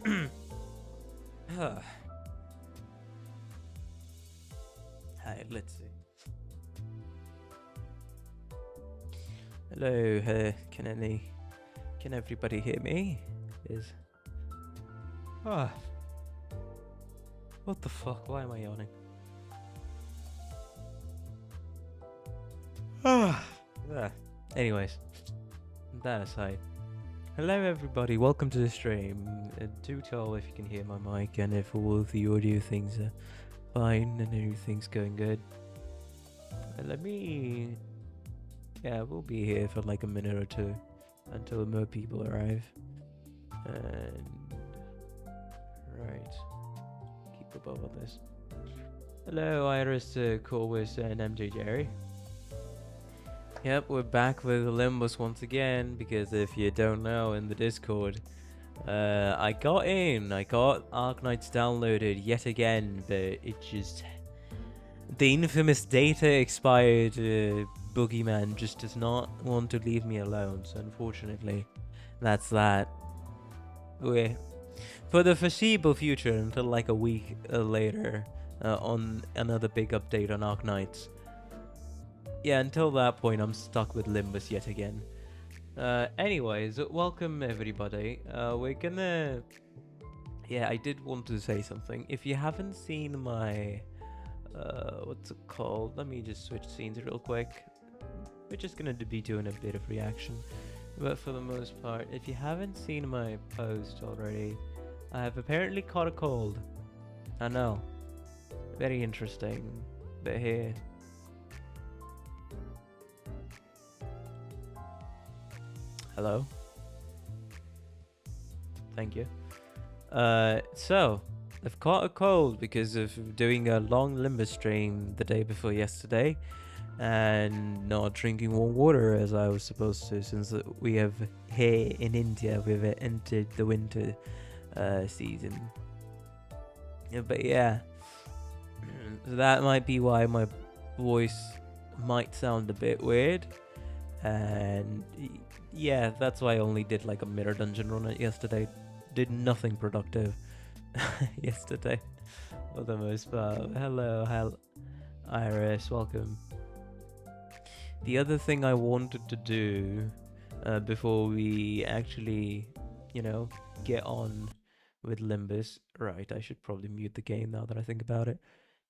Hi, let's see. Hello, can everybody hear me? What the fuck? Why am I yawning? Anyways, that aside. Hello everybody, welcome to the stream. Do tell if you can hear my mic and if all of the audio things are fine and everything's going good. We'll be here for like a minute or two until more people arrive. And right, keep above all this. Hello Iris, Corwus and MJ Jerry. Yep, we're back with Limbus once again, because if you don't know, in the Discord, I got Arknights downloaded yet again, but it just... The infamous data expired boogeyman just does not want to leave me alone, so unfortunately, that's that. For the foreseeable future, until like a week later, on another big update on Arknights. Yeah, until that point, I'm stuck with Limbus yet again. Anyways, welcome everybody. We're gonna... Yeah, I did want to say something. If you haven't seen my... what's it called? Let me just switch scenes real quick. We're just gonna be doing a bit of reaction. But for the most part, if you haven't seen my post already, I have apparently caught a cold. I know. Very interesting. But here... Hello? Thank you. So, I've caught a cold because of doing a long Limbus stream the day before yesterday and not drinking warm water as I was supposed to, since we have here in India, we've entered the winter season. But yeah, that might be why my voice might sound a bit weird. And yeah, that's why I only did like a mirror dungeon run it yesterday. Did nothing productive yesterday for the most part. Hello, Iris, welcome. The other thing I wanted to do before we actually, get on with Limbus, right, I should probably mute the game now that I think about it,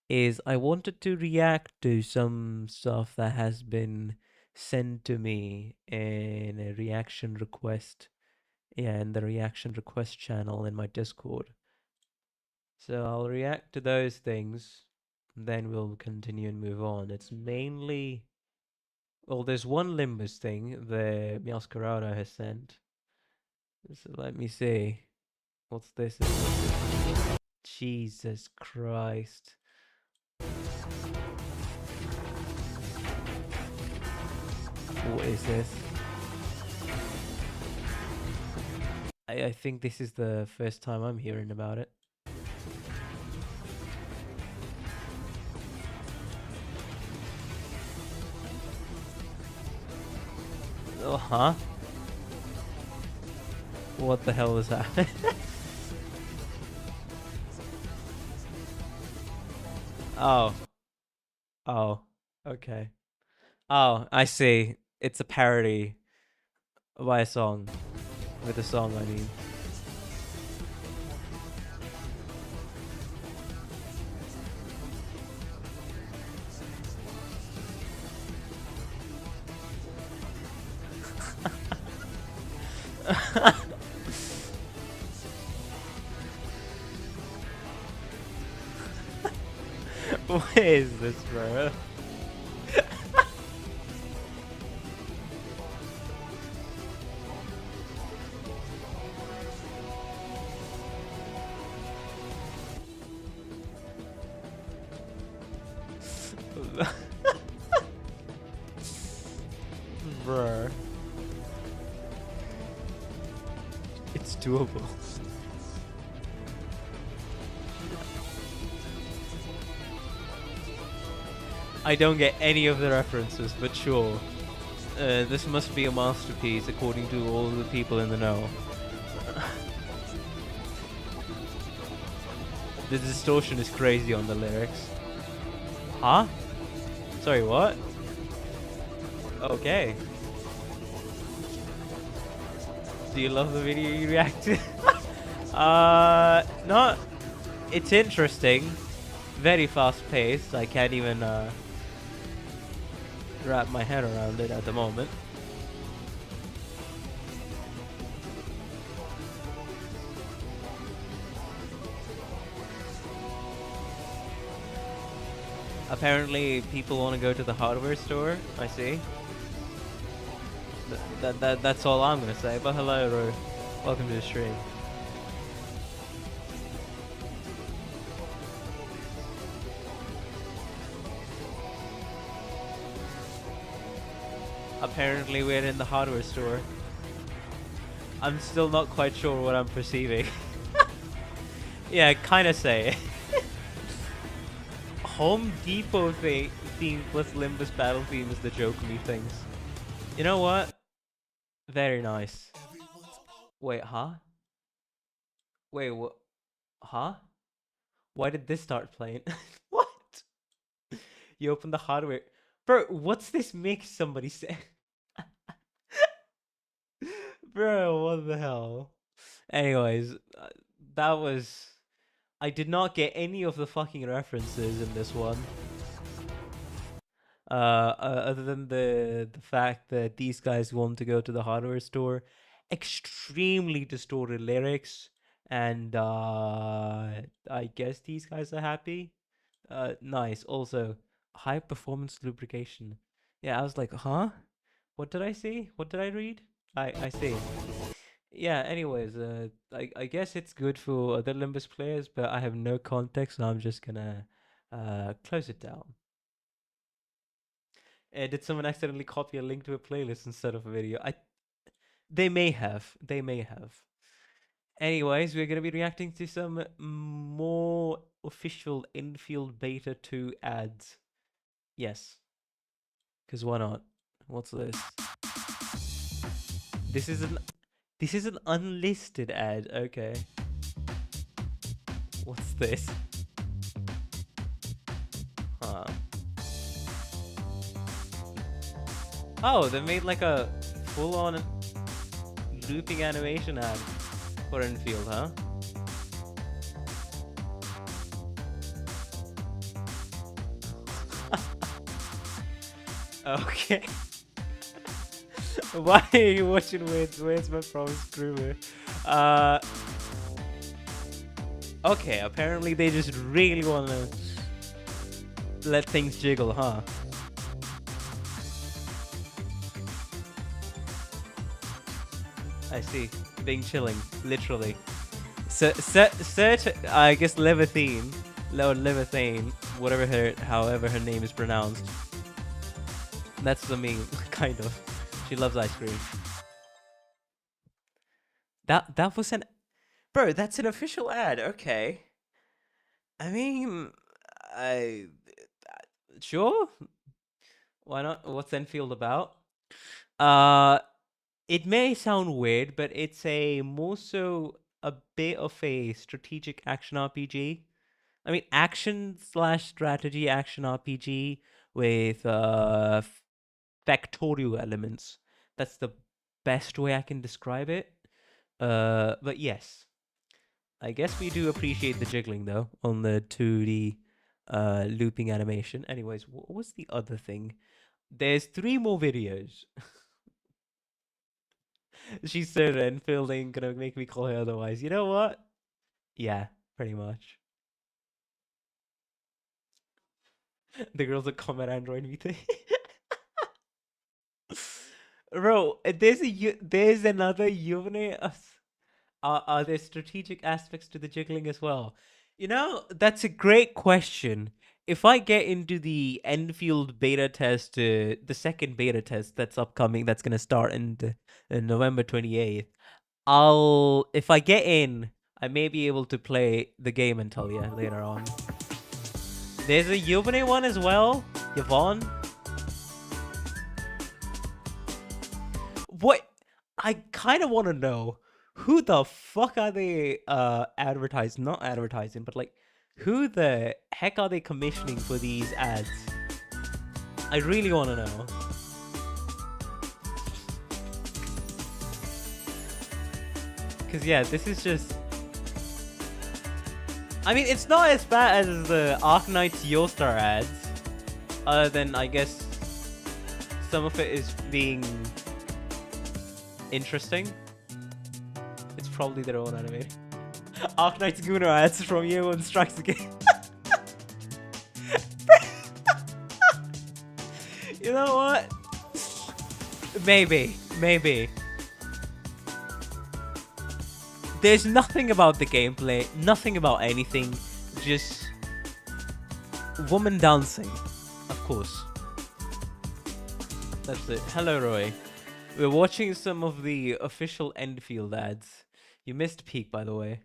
is I wanted to react to some stuff that has been sent to me in a reaction request, in the reaction request channel in my Discord. So I'll react to those things, then we'll continue and move on. It's mainly, well, there's one Limbus thing the Masquerado has sent. So let me see. What's this? Jesus Christ. What is this? I think this is the first time I'm hearing about it. Oh, huh? What the hell is that? Oh. Oh. Okay. Oh, I see. It's a parody by a song. With a song, I mean. What is this, bro? Bruh. It's doable. I don't get any of the references, but sure. This must be a masterpiece according to all the people in the know. The distortion is crazy on the lyrics. Huh? Sorry, what? Okay. Do you love the video you reacted? Not. It's interesting. Very fast paced. I can't even wrap my head around it at the moment. Apparently, people want to go to the hardware store. I see. That's all I'm gonna say. But hello, Ro. Welcome to the stream. Apparently, we're in the hardware store. I'm still not quite sure what I'm perceiving. Yeah, kind of say. Home Depot theme plus Limbus battle theme is the joke me things. You know what? Very nice. Wait, huh? Wait, what? Huh? Why did this start playing? What? You open the hardware. Bro, what's this mix somebody say? Bro, what the hell? Anyways, that was... I did not get any of the fucking references in this one. Other than the fact that these guys want to go to the hardware store, extremely distorted lyrics, and I guess these guys are happy. Nice. Also, high performance lubrication. Yeah, I was like, huh? What did I see? What did I read? I see. Yeah, anyways, I guess it's good for other Limbus players, but I have no context, so I'm just gonna close it down. Did someone accidentally copy a link to a playlist instead of a video? They may have. They may have. Anyways, we're gonna be reacting to some more official Infield Beta 2 ads. Yes. Because why not? What's this? This is an unlisted ad. Okay. What's this? Huh. Oh, they made like a full-on looping animation ad for Infield, huh? Okay. Why are you watching Where's My Promise Groomer? Okay, apparently they just really wanna let things jiggle, huh? I see. Being chilling, literally. I guess Levithine, however her name is pronounced. That's the meme, kind of. She loves ice cream. That was an... Bro, that's an official ad, okay. I mean... Sure? Why not? What's Enfield about? It may sound weird, but it's more so a bit of a strategic action RPG. I mean, action/strategy action RPG with factorial elements. That's the best way I can describe it. But yes, I guess we do appreciate the jiggling though on the 2D looping animation. Anyways, what was the other thing? There's 3 more videos. She said Enfield ain't gonna make me call her otherwise. You know what? Yeah, pretty much. The girls that comment Android VT. Bro, there's another unit. Are there strategic aspects to the jiggling as well? You know, that's a great question. If I get into the Enfield beta test, the second beta test that's upcoming, that's gonna start in November 28th, if I get in, I may be able to play the game and tell you later on. There's a Yvonne one as well. Yvonne. What? I kind of want to know who the fuck are they not advertising, but like Who the heck are they commissioning for these ads? I really want to know. Because, yeah, this is just... I mean, it's not as bad as the Arknight's Yostar ads. Other than, I guess, some of it is being interesting. It's probably their own anime. Arknight's Gunnar ads from Year 1 Strikes Again. You know what? Maybe. There's nothing about the gameplay, nothing about anything, just woman dancing, of course. That's it. Hello, Roy. We're watching some of the official Enfield ads. You missed peak, by the way.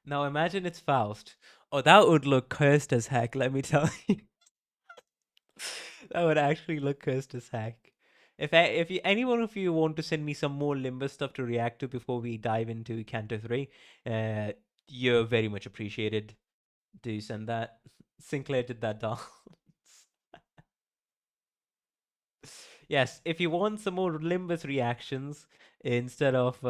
Now imagine it's Faust. Oh, that would look cursed as heck, let me tell you. That would actually look cursed as heck. If any one of you want to send me some more Limbus stuff to react to before we dive into CANTO 3, you're very much appreciated. Do send that. Sinclair did that dance. Yes, if you want some more Limbus reactions instead of,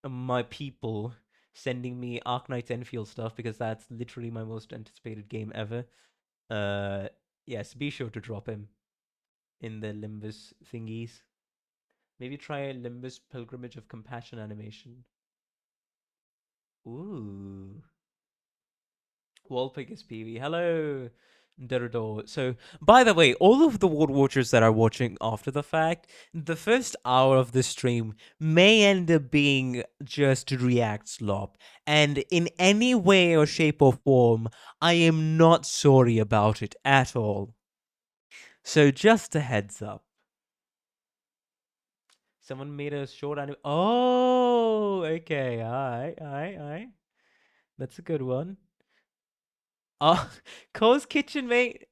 my people sending me Arknight's Enfield stuff, because that's literally my most anticipated game ever, yes, be sure to drop him in the Limbus thingies. Maybe try a Limbus Pilgrimage of Compassion animation. Ooh. Wallpig is PV. Hello, Derdo. So, by the way, all of the World Watchers that are watching after the fact, the first hour of this stream may end up being just React slop. And in any way or shape or form, I am not sorry about it at all. So, just a heads up. Someone made a short anime. Oh, okay. All right. That's a good one. Oh, Co's Kitchen, mate.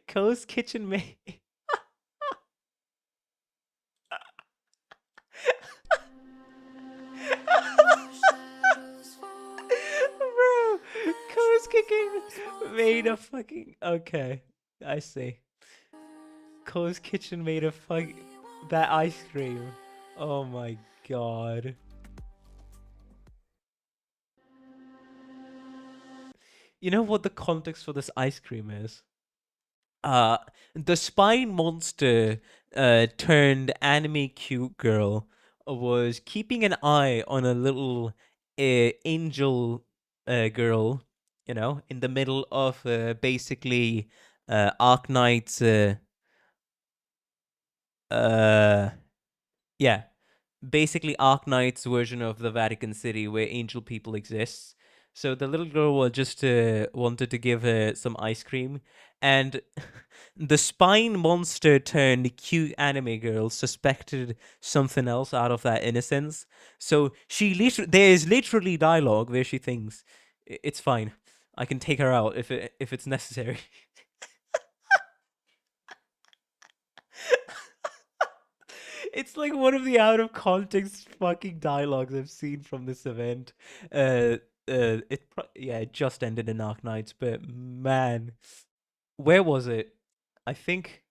Co's Kitchen, mate. Bro, Co's Kitchen made a fucking... Okay, I see. Co's Kitchen made a fucking... That ice cream. Oh my god. You know what the context for this ice cream is? The spine monster turned anime cute girl was keeping an eye on a little angel girl, in the middle of basically Arknight's yeah, basically Arknight's version of the Vatican City where angel people exists. So the little girl was just wanted to give her some ice cream, and the spine monster turned cute anime girl suspected something else out of that innocence. So there's literally dialogue where she thinks it's fine. I can take her out if it's necessary. It's like one of the out of context fucking dialogues I've seen from this event. It just ended in Arknights, but man, where was it? I think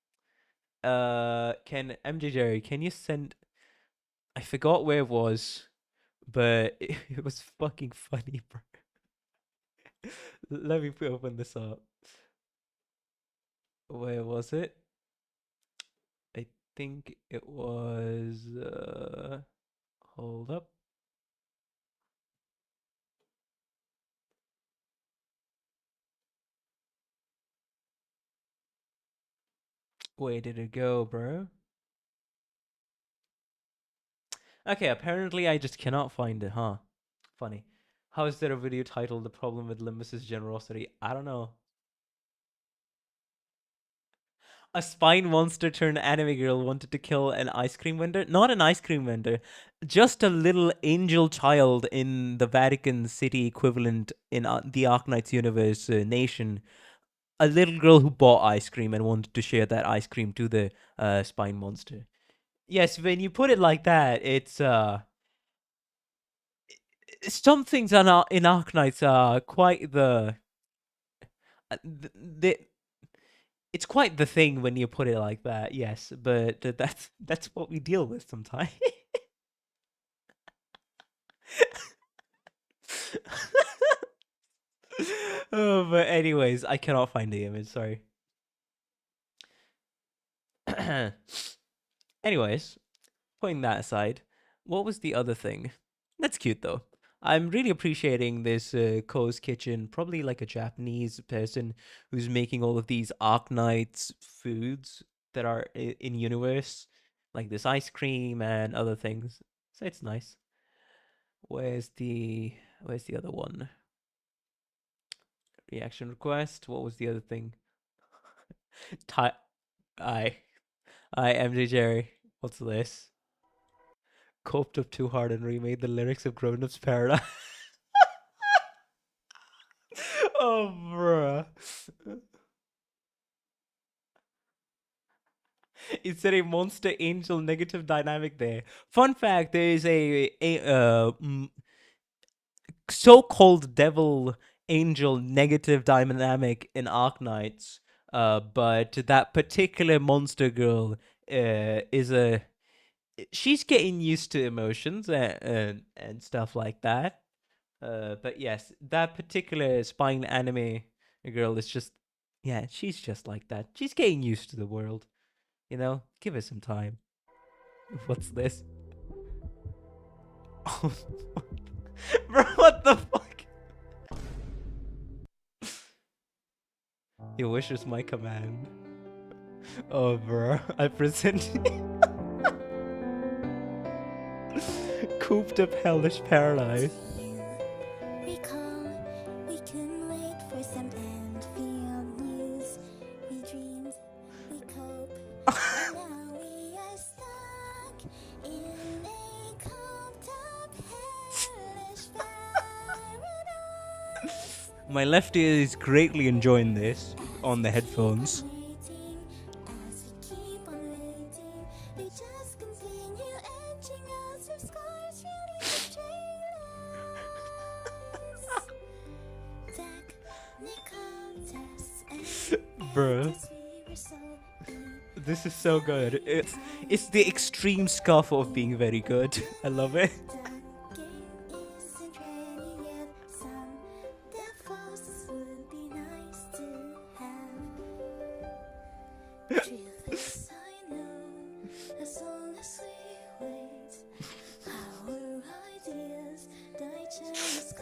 can MJ Jerry, can you send... I forgot where it was, but it was fucking funny, bro. Let me open this up. Where was it? I think it was hold up. Where did it go, bro? Okay, apparently I just cannot find it, huh? Funny. How is there a video titled "The Problem with Limbus's Generosity"? I don't know. A spine monster turned anime girl wanted to kill an ice cream vendor. Not an ice cream vendor, just a little angel child in the Vatican City equivalent in the Arknights universe nation. A little girl who bought ice cream and wanted to share that ice cream to the spine monster. Yes, when you put it like that, it's some things in Arknights are quite the it's quite the thing when you put it like that. Yes, but that's what we deal with sometimes. Oh, but anyways, I cannot find the image. Sorry. Anyways, putting that aside, what was the other thing? That's cute though. I'm really appreciating this Ko's Kitchen, probably like a Japanese person who's making all of these Arknights foods that are in universe, like this ice cream and other things. So it's nice. Where's the other one? Reaction request. What was the other thing? Ty I MJ Jerry. What's this? Coped up too hard and remade the lyrics of Grown Ups Paradise. Oh, bruh. Is there a monster angel negative dynamic there? Fun fact: there is a so-called devil angel negative dynamic in Arknights. But that particular monster girl is a she's getting used to emotions and stuff like that. But yes, that particular spine anime girl is just, yeah, she's just like that. She's getting used to the world, you know? Give her some time. What's this? Oh, bro, what the fuck? Your wish is my command. Oh, bro, I present cooped up hellish paradise. My left ear is greatly enjoying this on the headphones. Bro, this is so good. It's the extreme scuff of being very good. I love it.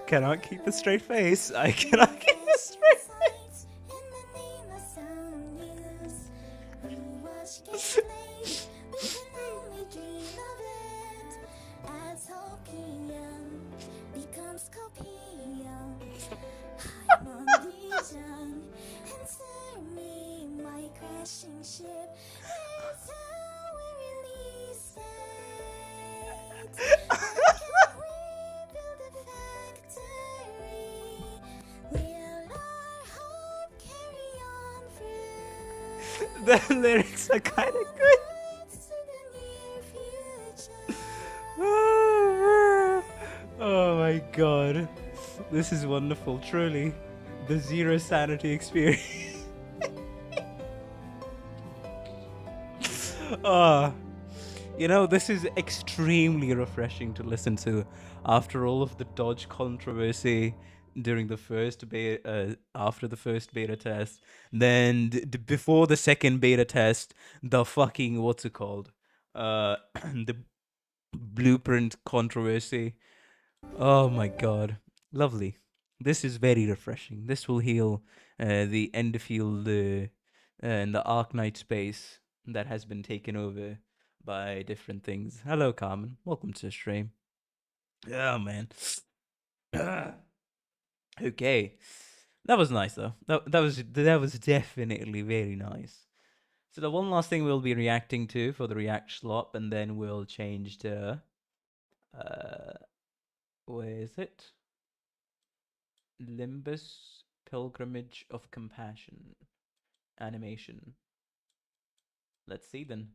Cannot keep a straight face. I cannot keep a straight face. The lyrics are kind of good. Oh my god. This is wonderful, truly. The zero sanity experience. You know, this is extremely refreshing to listen to after all of the Dodge controversy during the first beta, after the first beta test, then before the second beta test, the fucking what's it called, the blueprint controversy. Oh my god, lovely. This is very refreshing. This will heal the Enderfield and the Arknight space that has been taken over by different things. Hello, Carmen. Welcome to the stream. Oh man. Okay, that was nice though. That was definitely very nice. So the one last thing we'll be reacting to for the react slot, and then we'll change to where is it? Limbus Pilgrimage of Compassion animation. Let's see then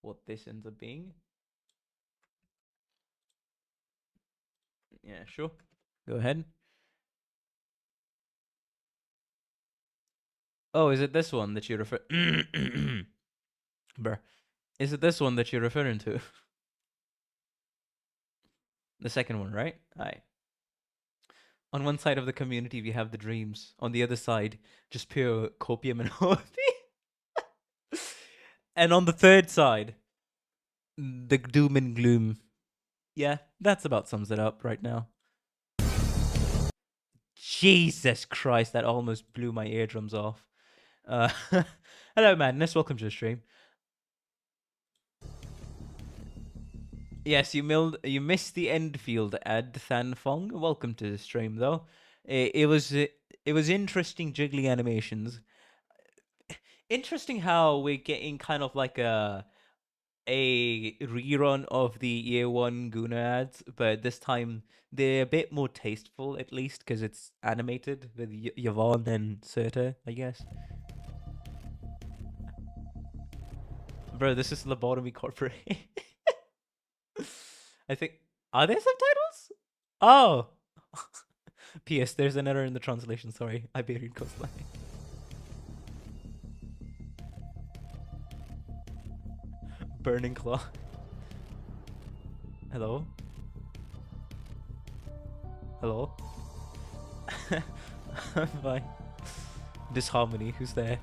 what this ends up being. Yeah, sure. Go ahead. Oh, is it this one that you refer? Bruh. Is it this one that you're referring to? The second one, right? Aye. On one side of the community, we have the dreams. On the other side, just pure copium and hobby. And on the third side, the doom and gloom. Yeah, that's about sums it up right now. Jesus Christ, that almost blew my eardrums off. Hello, Madness. Welcome to the stream. Yes, you missed the end field ad, Thanfong. Welcome to the stream, though. It was interesting jiggly animations. Interesting how we're getting kind of like a rerun of the year one Guna ads, but this time they're a bit more tasteful, at least because it's animated with Yvonne and Serta, I guess. Bro, this is Lobotomy Corporate. I think. Are there subtitles? Oh! P.S. There's an error in the translation, sorry. Iberian coastline. Burning Claw. Hello? Hello? Bye. Disharmony, who's there?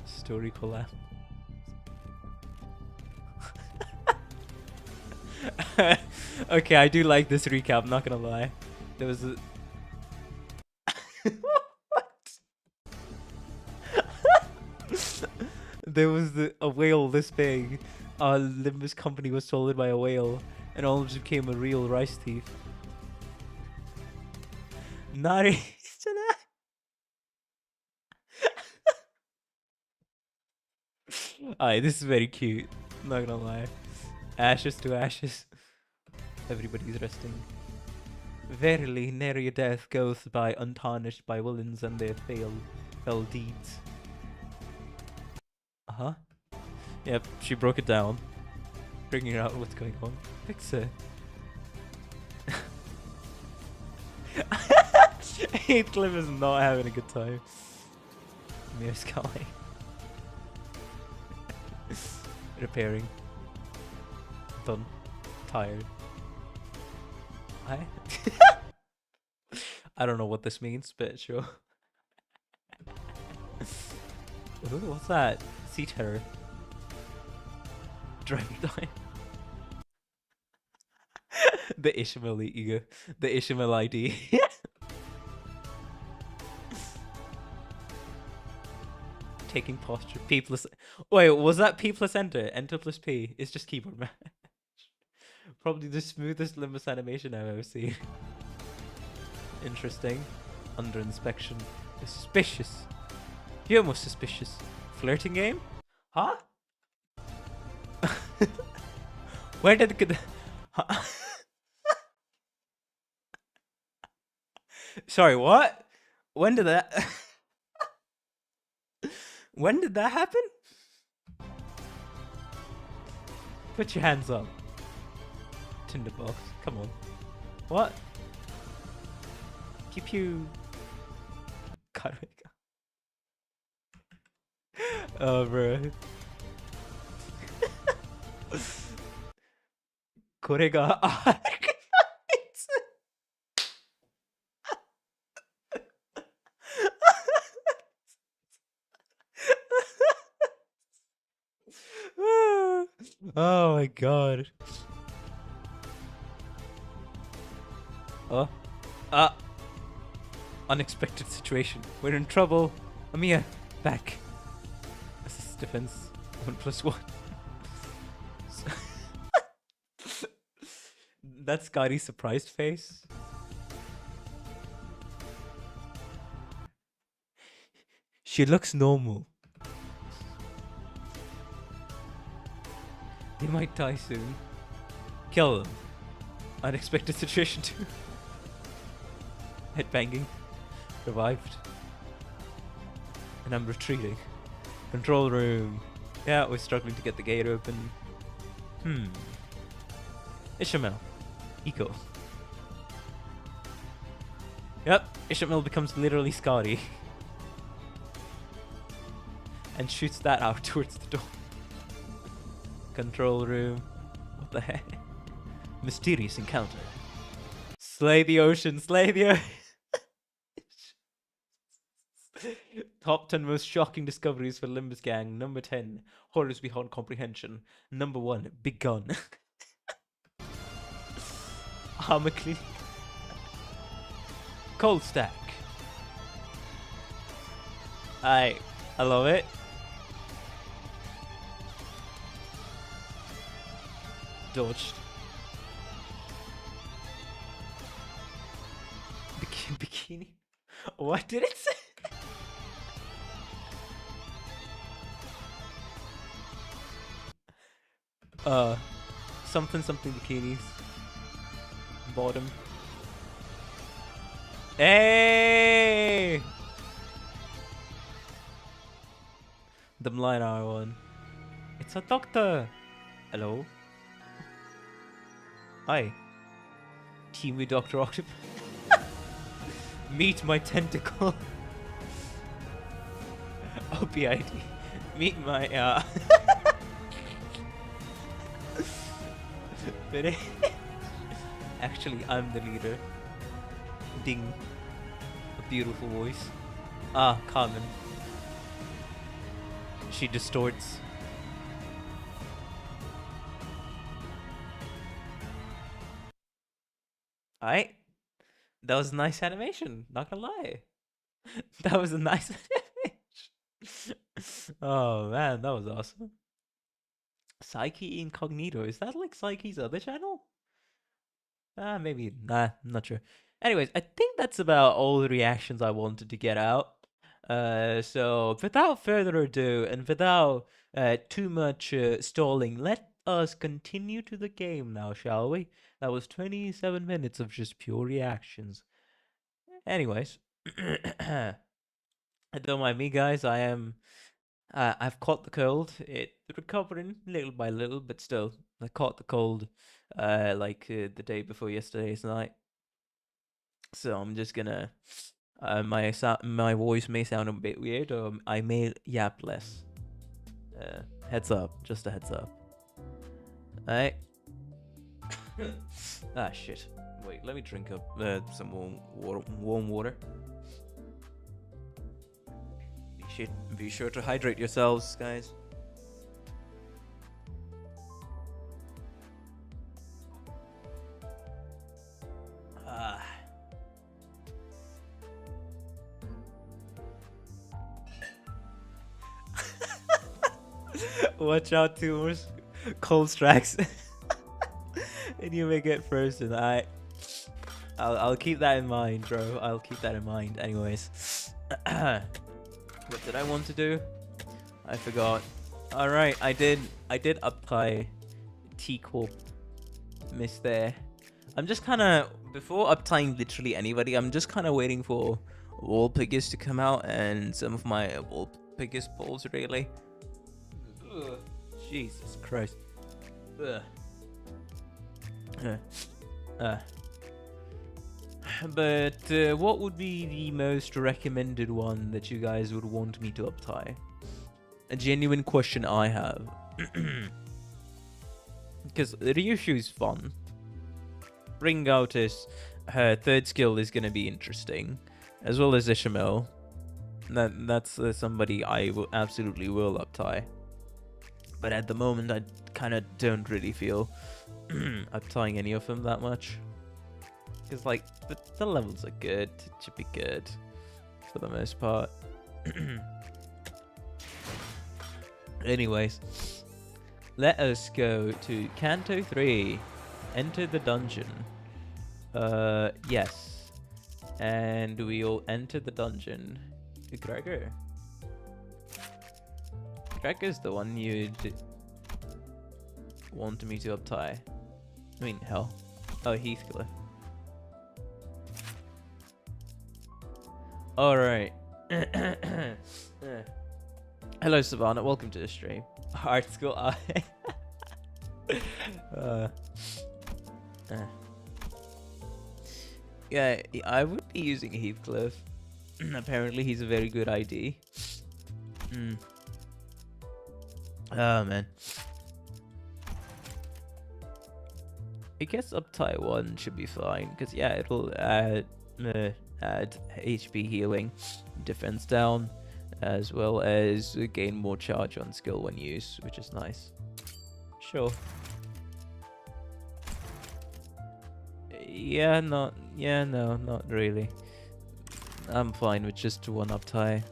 Story collab. Okay, I do like this recap, I'm not gonna lie. There was a... What? There was a whale this big. Our Limbus company was stolen by a whale and almost became a real rice thief. Nari. Alright, this is very cute. I'm not gonna lie. Ashes to ashes. Everybody's resting. Verily, nary a death goeth by untarnished by villains and their fell deeds. Uh-huh. Yep, she broke it down. Bringing out what's going on. Fix it. 8th Cliff is not having a good time. Mere Sky. Repairing. Done. Tired. I don't know what this means, but sure. Ooh, what's that? Sea Terror. Dragon Time. The Ishmael ego. The Ishmael ID. Taking posture. P plus... Wait, was that P plus enter? Enter plus P. It's just keyboard match. Probably the smoothest Limbus animation I've ever seen. Interesting. Under inspection. Suspicious. You're most suspicious. Flirting game? Huh? Where did the... Huh? Sorry, what? When did that... When did that happen? Put your hands up. Tinderbox, come on. What? Keep you... Oh, bro. これが Oh my god. Oh. Unexpected situation. We're in trouble. Amia, back. Assist defense. 1+1. That's Scotty's surprised face. She looks normal. They might die soon. Kill them. Unexpected situation too. Headbanging. Revived. And I'm retreating. Control room. Yeah, we're struggling to get the gate open. Ishmael. Eco. Yep, Ishmael becomes literally Scotty. And shoots that out towards the door. Control room. What the heck? Mysterious encounter. Slay the ocean, slay the ocean. Top 10 most shocking discoveries for Limbus Gang. Number 10, horrors beyond comprehension. Number 1, big gun. Armor clean. Cold stack. I love it. Dodged. Bikini. What did it say? Something bikinis. Bottom. Hey! The line R1. It's a doctor. Hello. Hi. Team with Dr. Octopus. Meet my tentacle. OPID. Meet my Finish. Actually, I'm the leader. Ding. A beautiful voice. Ah, Carmen. She distorts. Alright. That was a nice animation, not gonna lie. That was a nice animation. Oh man, that was awesome. Psyche Incognito, is that like Psyche's other channel? Maybe, nah, I'm not sure. Anyways, I think that's about all the reactions I wanted to get out. So without further ado, and without too much stalling, let us continue to the game now, shall we? That was 27 minutes of just pure reactions. Anyways, don't mind me, guys. I've caught the cold. It's recovering little by little, but still, I caught the cold, the day before yesterday's night. So I'm just gonna, my voice may sound a bit weird, or I may yap less. Heads up, just a heads up. Alright. Ah shit. Wait, let me drink up some warm water. Be sure to hydrate yourselves, guys. Watch out, tumors. Cold strikes. And you may get frozen. I'll keep that in mind, bro. I'll keep that in mind. Anyways. What did I want to do? I forgot. Alright, I did apply T-Corp miss there. I'm just kinda, before uptying literally anybody, I'm just kinda waiting for wall pickers to come out and some of my wall pickers polls really. Ugh. Jesus Christ. Ugh. But what would be the most recommended one that you guys would want me to uptie? A genuine question I have. Because Ryushu's fun. Ring out is her third skill is gonna be interesting, as well as Ishmael. That's somebody I will absolutely will uptie. But at the moment, I kind of don't really feel uptying any of them that much. Because, like, the levels are good. It should be good for the most part. Anyways, let us go to Canto 3. Enter the dungeon. Yes. And we all enter the dungeon. Gregor. Gregor's the one you want me to uptie. I mean, hell. Oh, Heathcliff. Alright. Hello, Savannah. Welcome to the stream. Art school. Yeah, I would be using Heathcliff. Apparently, he's a very good ID. Oh, man. I guess uptie 1 should be fine, because, yeah, it'll add HP healing, defense down, as well as gain more charge on skill when used, which is nice. Sure. No, not really. I'm fine with just 1 uptie.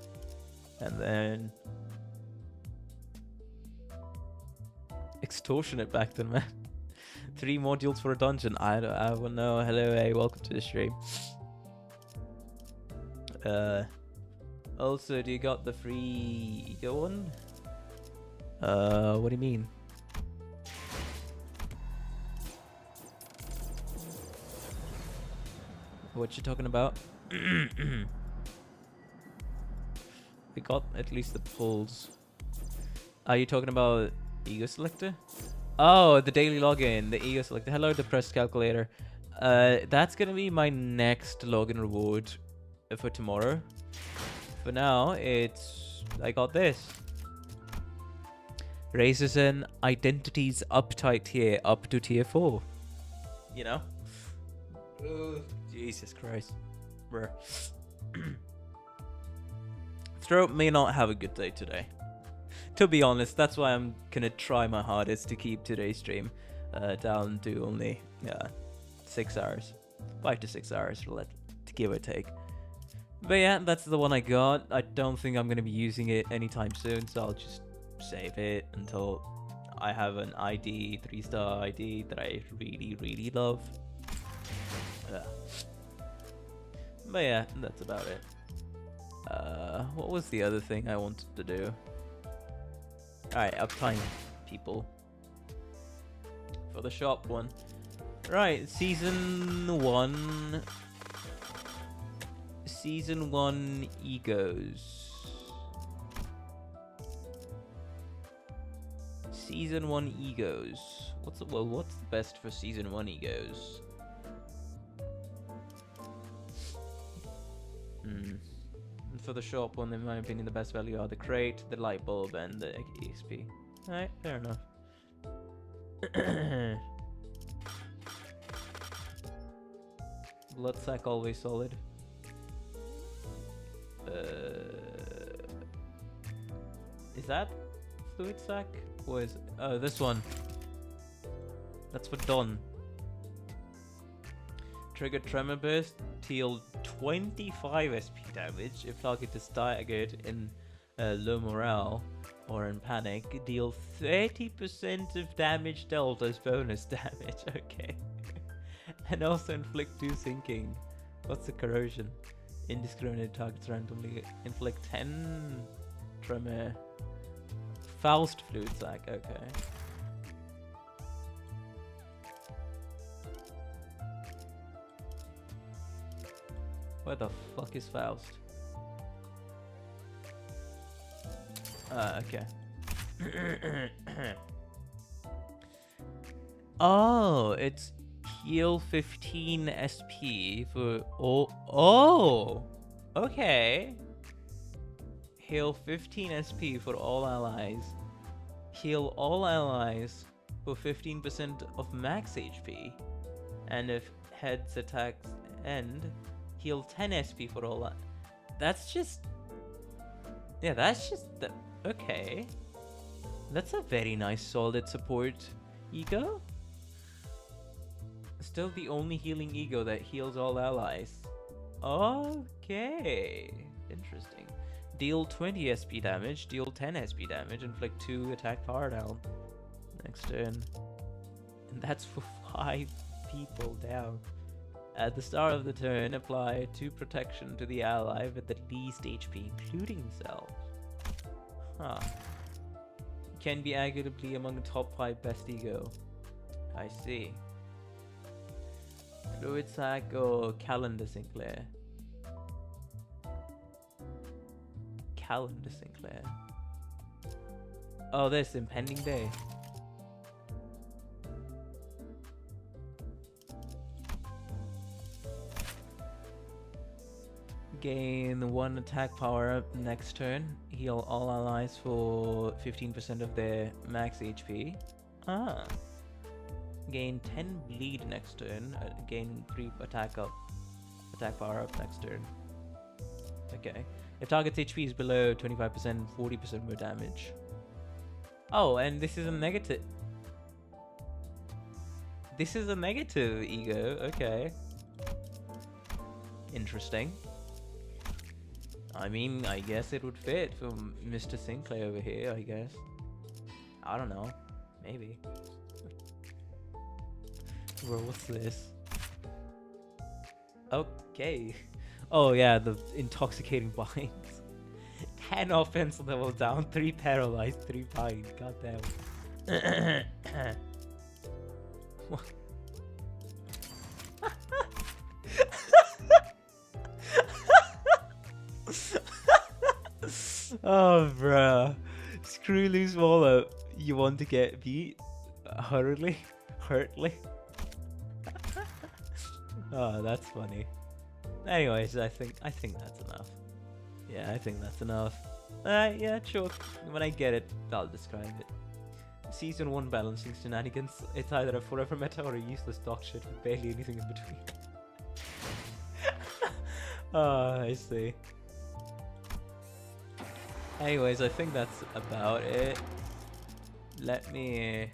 And then... extortionate back then, man. 3 modules for a dungeon. I don't know. Hello, hey, welcome to the stream. Also, do you got the free ego one? What do you mean? What you talking about? We got at least the pulls. Are you talking about ego selector? Oh, the daily login, the ego selector. Hello, depressed calculator. That's gonna be my next login reward for tomorrow. For now, I got this. Raises an identities uptight tier up to tier 4. You know? Oh, Jesus Christ. Bruh. Throat may not have a good day today. To be honest, that's why I'm gonna try my hardest to keep today's stream down to only 6 hours. 5 to 6 hours, to give or take. But yeah, that's the one I got. I don't think I'm gonna be using it anytime soon, so I'll just save it until I have an ID, 3-star ID that I really, really love. But yeah, that's about it. What was the other thing I wanted to do? Alright, uptime, people. For the shop one. Right, Season 1. Season 1 egos. Season 1 egos. What's the best for Season 1 egos? For the shop one, in my opinion, the best value are the crate, the light bulb, and the EXP. Alright, fair enough. Blood sack always solid. Is that fluid sack? Or is it? Oh, this one. That's for Don. Trigger tremor burst, deal 25 SP damage if target is staggered in low morale or in panic. Deal 30% of damage dealt as bonus damage. Okay. And also inflict 2 sinking. What's the corrosion? Indiscriminate targets randomly inflict 10 tremor. Faust fluid sac. Okay. Where the fuck is Faust? Okay. Oh, it's heal 15 SP for all. Oh, okay. Heal 15 SP for all allies. Heal all allies for 15% of max HP. And if heads attacks end, heal 10 SP for all. That's just... yeah, that's just... okay. That's a very nice solid support ego. Still the only healing ego that heals all allies. Okay. Interesting. Deal 20 SP damage, deal 10 SP damage, inflict 2 attack power down. Next turn. And that's for 5 people down. At the start of the turn, apply 2 protection to the ally with the least HP, including himself. Huh. Can be arguably among the top 5 best ego. I see. Fluid sack or calendar Sinclair? Calendar Sinclair. Oh, this impending day. Gain 1 attack power up next turn. Heal all allies for 15% of their max HP. Ah. Gain 10 bleed next turn. Gain 3 attack power up next turn. Okay. If target's HP is below 25%, 40% more damage. Oh, and this is a negative. This is a negative ego. Okay. Interesting. I mean, I guess it would fit for Mr. Sinclair over here, I guess. I don't know. Maybe. Bro, what's this? Okay. Oh yeah, the intoxicating binds. 10 offense level down, 3 paralyzed, 3 bind. God damn. Oh, bruh. Screw loose wallet. You want to get beat? Hurtly? Oh, that's funny. Anyways, I think that's enough. Yeah, I think that's enough. Yeah, sure. When I get it, I'll describe it. Season 1 balancing shenanigans. It's either a forever meta or a useless dog shit with barely anything in between. Oh, I see. Anyways, I think that's about it. Let me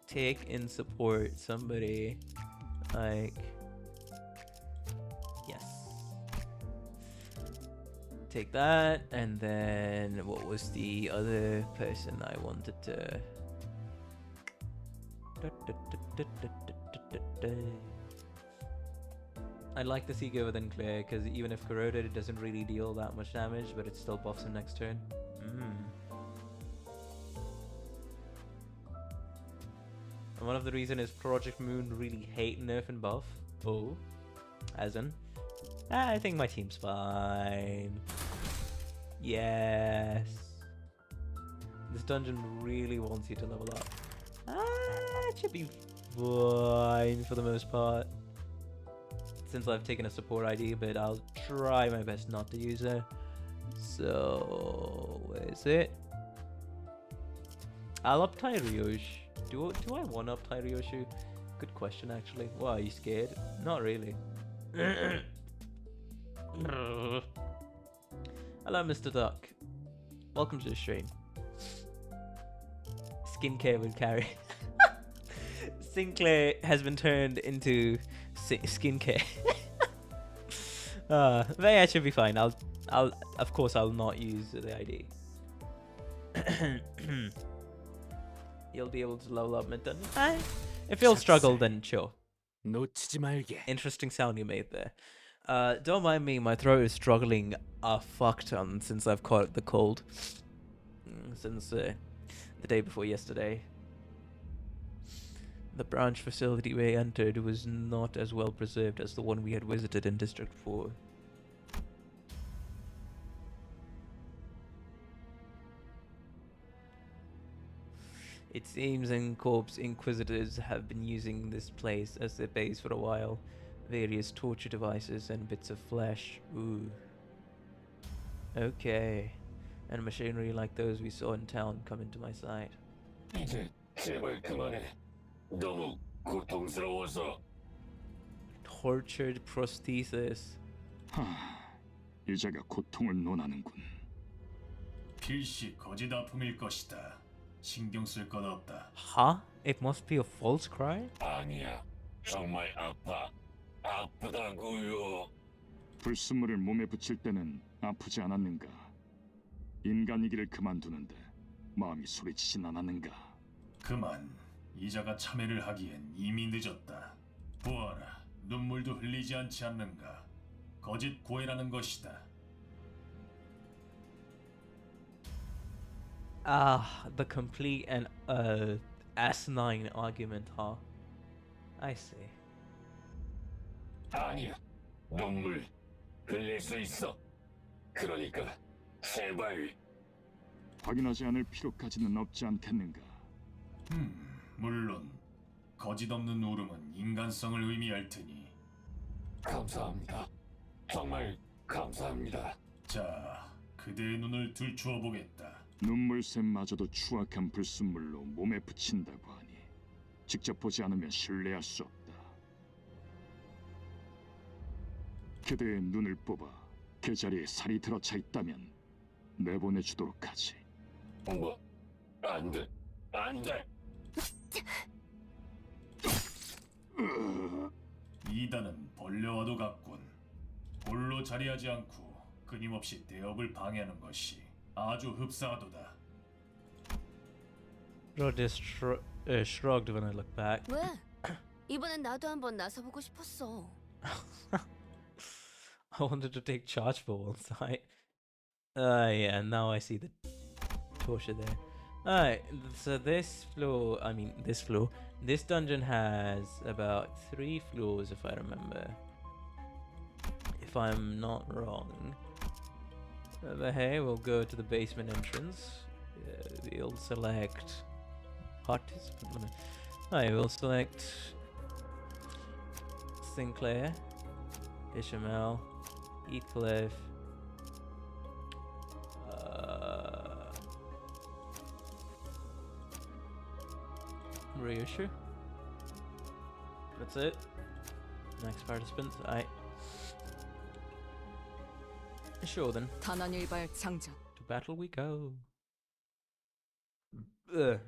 take in support somebody like... Yes. Take that, and then what was the other person I wanted to... I like this ego within Claire, because even if corroded, it doesn't really deal that much damage, but it still buffs him next turn. And one of the reasons is Project Moon really hate nerf and buff. Oh. As in? I think my team's fine. Yes. This dungeon really wants you to level up. It should be fine for the most part. Since I've taken a support ID, but I'll try my best not to use it. So, where is it? I'll up Tyriosh. Do I want up Tyriosh? Good question, actually. Why, are you scared? Not really. Hello, Mr. Duck. Welcome to the stream. Skincare will carry. Sinclair has been turned into skincare. But yeah, it should be fine. I'll of course I'll not use the ID. You'll be able to level up mid-dungeon. If you'll struggle, then sure. Interesting sound you made there. Don't mind me, my throat is struggling a fuck ton since I've caught the cold. Since the day before yesterday. The branch facility we entered was not as well preserved as the one we had visited in District 4. It seems Incorp's Inquisitors have been using this place as their base for a while. Various torture devices and bits of flesh. Ooh. Okay. And machinery like those we saw in town come into my sight. Tortured prosthesis. 여자가 고통을 논하는군. 필시 거짓 아픔일 것이다. 신경 쓸 것 없다. Huh? It must be a false cry? 아니야. 정말 아파. 아프다고요. 불순물을 몸에 붙일 때는 아프지 않았는가? 인간이기를 그만두는데 마음이 소리치진 않았는가? 그만. 이자가 참회를 하기엔 이미 늦었다. 보아라. 눈물도 흘리지 않지 않는가. 거짓 고해라는 것이다. The complete and asinine argument, huh? I see. 아니야. 눈물 흘릴 수 있어. 그러니까 제발. 확인하지 않을 필요까지는 없지 않겠는가? 물론 거짓 없는 울음은 인간성을 의미할 테니. 감사합니다. 정말 감사합니다. 자, 그대의 눈을 들추어 보겠다. 눈물샘마저도 추악한 불순물로 몸에 붙인다고 하니 직접 보지 않으면 신뢰할 수 없다. 그대의 눈을 뽑아 그 자리에 살이 들어차 있다면 내보내주도록 하지. 뭐? 안 돼. 안 돼. 이단은 벌레와도 같군. 홀로 자리하지 않고 끊임없이 대업을 방해하는 것이 아주 흡사하도다. Rod just shrugged when I looked back. 왜? 이번엔 나도 한번 나서보고 싶었어. I wanted to take charge for one side. Yeah, now I see the torture there. Alright, so this dungeon has about 3 floors if I remember. If I'm not wrong. But hey, we'll go to the basement entrance. We'll select participant. Alright, we'll select Sinclair, Ishmael, Heathcliff, Ryushu. That's it. Next participant. Sure then. 단원일발 장전. To battle we go. Ugh.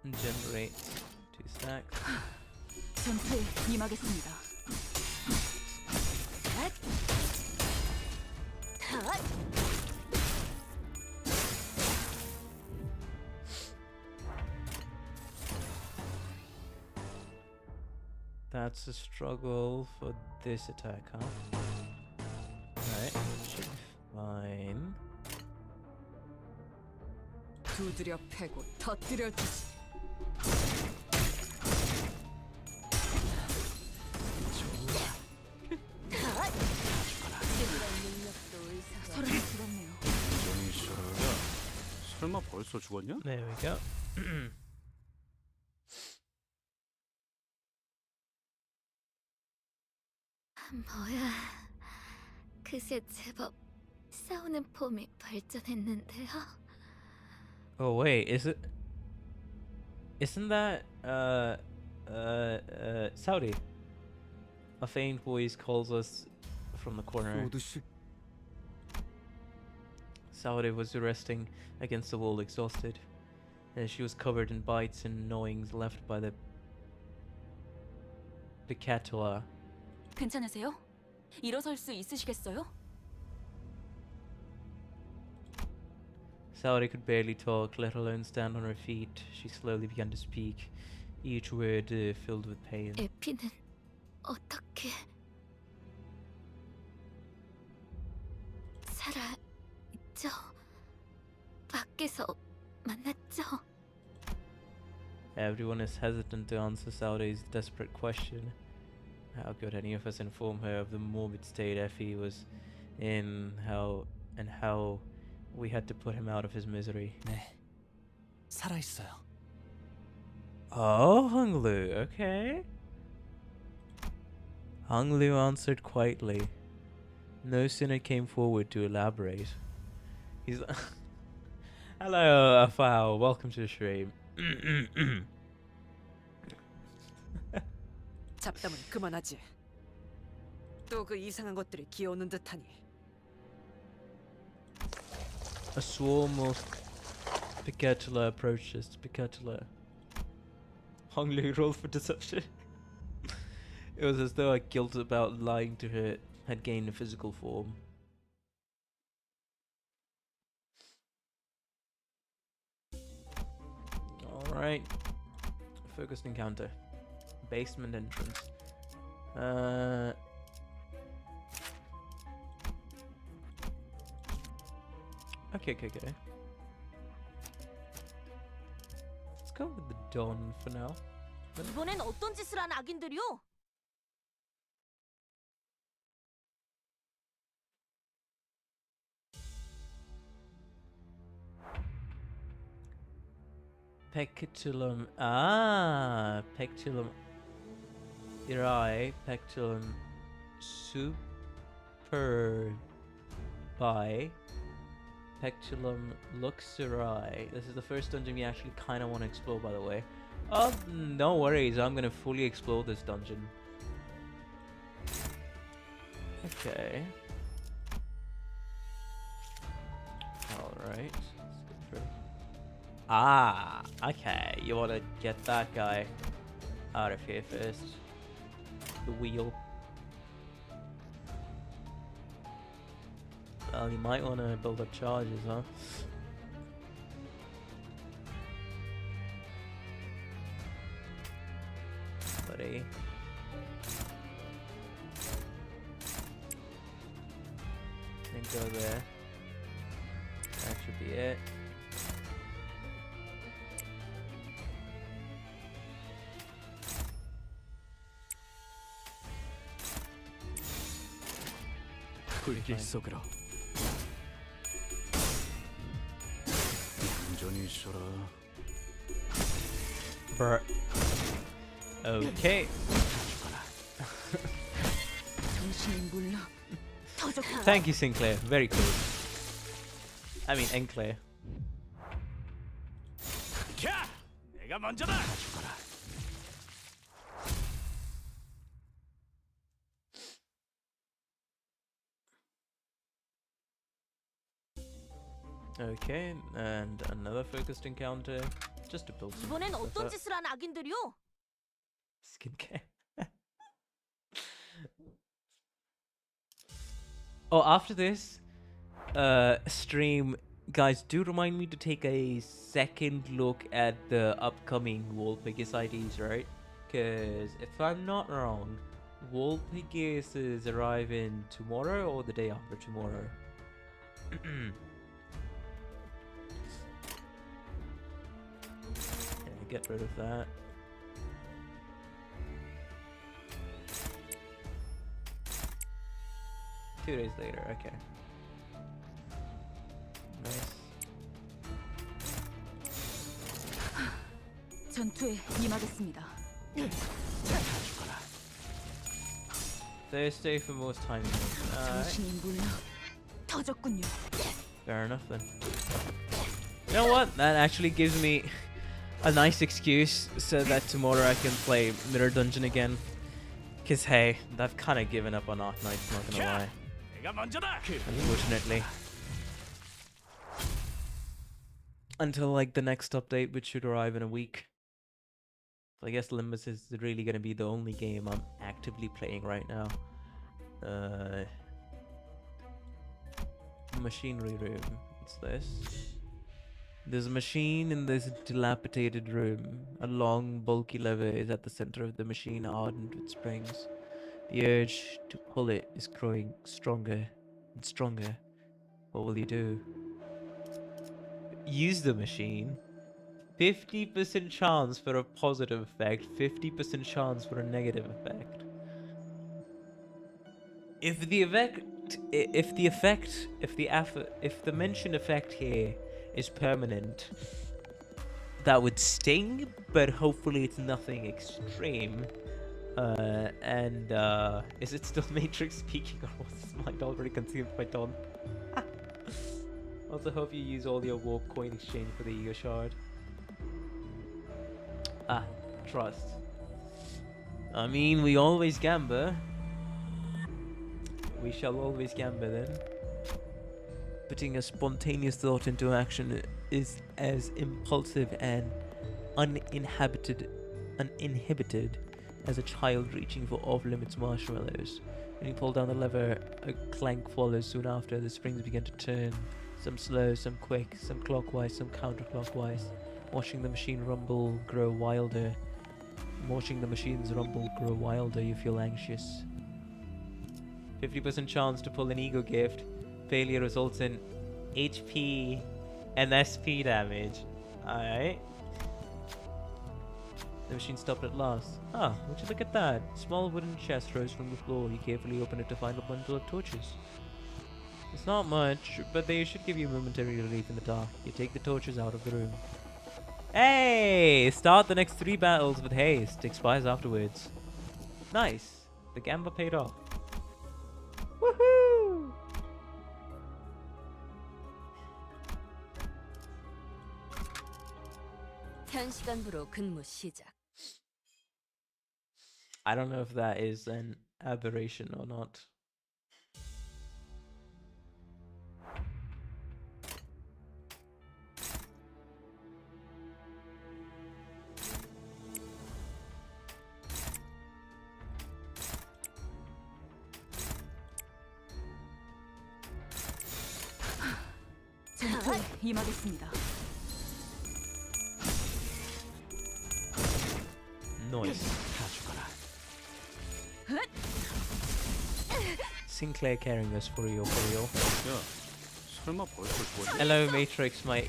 Generate 2 stacks. 전투에 임하겠습니다. That's a struggle for this attack, huh? Alright, should be fine. 두드려 패고 터뜨려 주지. 소름이 들었네요. 설마 벌써 죽었냐? There we go. 뭐야, 그새 제법 싸우는 폼이 발전했는데요. Oh wait, isn't that Saudi? A faint voice calls us from the corner. Saudi was resting against the wall, exhausted. She was covered in bites and gnawings left by the Picatola. 괜찮으세요? 일어설 수 있으시겠어요? Saudi could barely talk, let alone stand on her feet. She slowly began to speak, each word filled with pain. 에피는 어떻게 살아있죠? 밖에서 만났죠? Everyone is hesitant to answer Saudi's desperate question. How could any of us inform her of the morbid state Effie was in, how we had to put him out of his misery? 네, 살아있어요. Oh, Hunglu, okay. Hunglu answered quietly. No sooner came forward to elaborate. He's hello, Afao. Welcome to the stream. 잡담은 그만하지. 또 그 이상한 것들이 기어오는 듯하니. A swarm of Picatula approaches. Picatula. Honglu rolled for deception. It was as though her guilt about lying to her had gained a physical form. Alright. Focused encounter. Basement entrance. Okay. Let's go with the Dawn for now. 이번엔 어떤 짓을 한 악인들이요? Pectulum. Ah, Pectulum irae, Pectulum superbi, Pectulum luxurai. This is the first dungeon we actually kind of want to explore, by the way. Oh, no worries. I'm going to fully explore this dungeon. Okay. Alright. Let's go through. Ah, okay. You want to get that guy out of here first. The wheel. Well, you might want to build up charges, huh? Buddy. Then go there. That should be it. 불길 속으로 안전히 있어라. Bruh. Okay. Thank you, Sinclair. Very cool. I mean, Enclair. 캬! 내가 먼저다. Okay, and another focused encounter. Just to build some 이번엔 stuff 어떤 up. 짓을 한 악인들이요? Skincare. Oh, after this stream, guys, do remind me to take a second look at the upcoming Wolpigis IDs, right? Because if I'm not wrong, Wolpigis is arriving tomorrow or the day after tomorrow. Yeah, get rid of that. Two days later, okay. Nice. 전투에 임하겠습니다. Thursday for most time zones. Alright, 정신이 물러 터졌군요. fair enough then. You know what? That actually gives me a nice excuse so that tomorrow I can play Mirror Dungeon again. Cause hey, I've kind of given up on Arknights, not gonna lie. 내가 먼저다. Unfortunately. Until like the next update, which should arrive in a week. So I guess Limbus is really gonna be the only game I'm actively playing right now. Machinery room. What's this? There's a machine in this dilapidated room. A long, bulky lever is at the center of the machine, ardent with springs. The urge to pull it is growing stronger and stronger. What will you do? Use the machine. 50% chance for a positive effect, 50% chance for a negative effect. If the mentioned effect here is permanent, that would sting, but hopefully it's nothing extreme. Is it still Matrix speaking, or was his mind already consumed by Dawn? Also hope you use all your warp coin exchange for the ego shard. Ah, trust. I mean, we always gamble. We shall always gamble then. Putting a spontaneous thought into action is as impulsive and uninhibited as a child reaching for off-limits marshmallows. When you pull down the lever, a clank follows soon after. The springs begin to turn, some slow, some quick, some clockwise, some counterclockwise. Watching the machine rumble grow wilder. Watching the machine's rumble grow wilder, you feel anxious. 50% chance to pull an ego gift. Failure results in HP and SP damage. Alright. The machine stopped at last. Ah, would you look at that? Small wooden chest rose from the floor. You carefully open it to find a bundle of torches. It's not much, but they should give you momentary relief in the dark. You take the torches out of the room. Hey! Start the next 3 battles with haste. Expires afterwards. Nice. The gamble paid off. Woohoo! 현시간부로 근무 시작. I don't know if that is an aberration or not. 전투에 임하겠습니다. Nice. Sinclair carrying us for real, for real. 야, 설마 벌써 좋아져? Hello, Matrix, my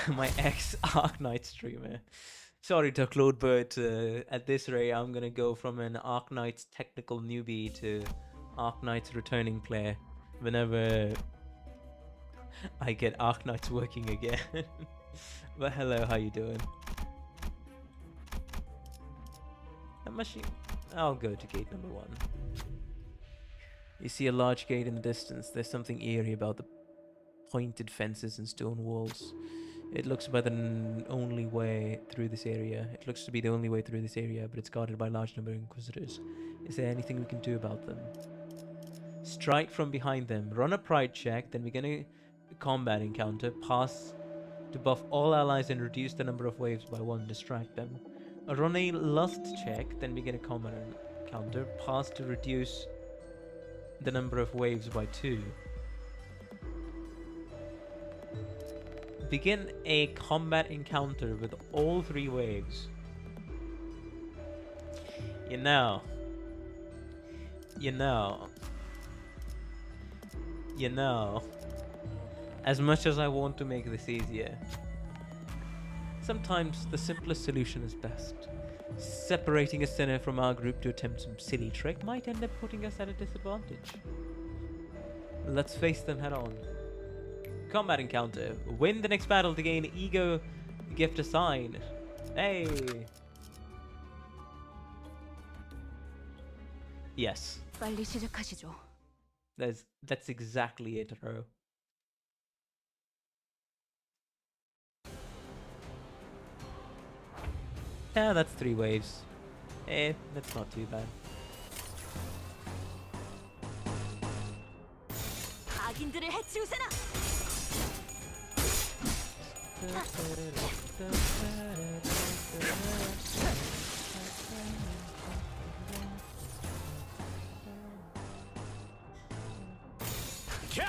my ex Arc Knight streamer. Sorry to upload, but at this rate, I'm gonna go from an Arc Knight's technical newbie to Arc Knight's returning player whenever I get Arc Knights working again. But hello, how you doing? That machine. I'll go to gate number 1. You see a large gate in the distance. There's something eerie about the pointed fences and stone walls. It looks by the only way through this area. It looks to be the only way through this area, but it's guarded by a large number of inquisitors. Is there anything we can do about them? Strike from behind them. Run a pride check, then begin a combat encounter. Pass to buff all allies and reduce the number of waves by 1. Distract them. Run a lust check, then begin a combat encounter. Pass to reduce the number of waves by 2. Begin a combat encounter with all 3 waves. You know, as much as I want to make this easier, sometimes the simplest solution is best. Separating a sinner from our group to attempt some silly trick might end up putting us at a disadvantage. Let's face them head on. Combat encounter. Win the next battle to gain ego gift assign. Hey! Yes. 빨리 시작하시죠. That's exactly it, bro. Yeah, that's 3 waves. That's not too bad. 악인들을 해치우세나. 캬!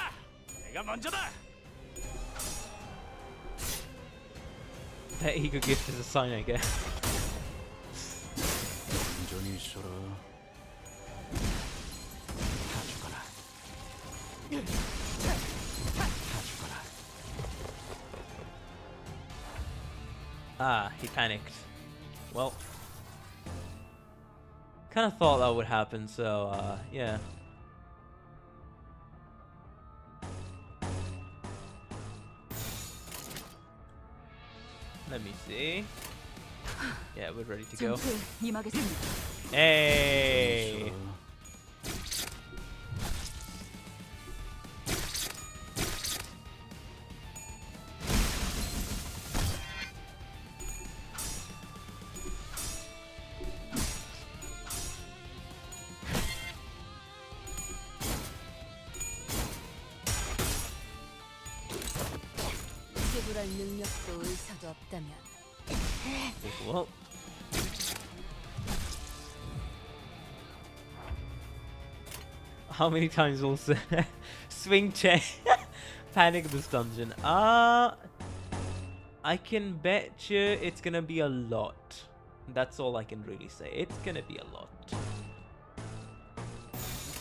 내가 먼저다. That ego gift is a sign, I guess. 온전히 있어라. 다 죽어라. 다 죽어라. Ah, he panicked. Well, kind of thought that would happen, so yeah. Let me see. Yeah, we're ready to go. 전투에 임하겠습니다. Hey! 지불할 능력도 의사도 없다면 Well. How many times will swing check panic this dungeon? I can bet you it's gonna be a lot. That's all I can really say. It's gonna be a lot.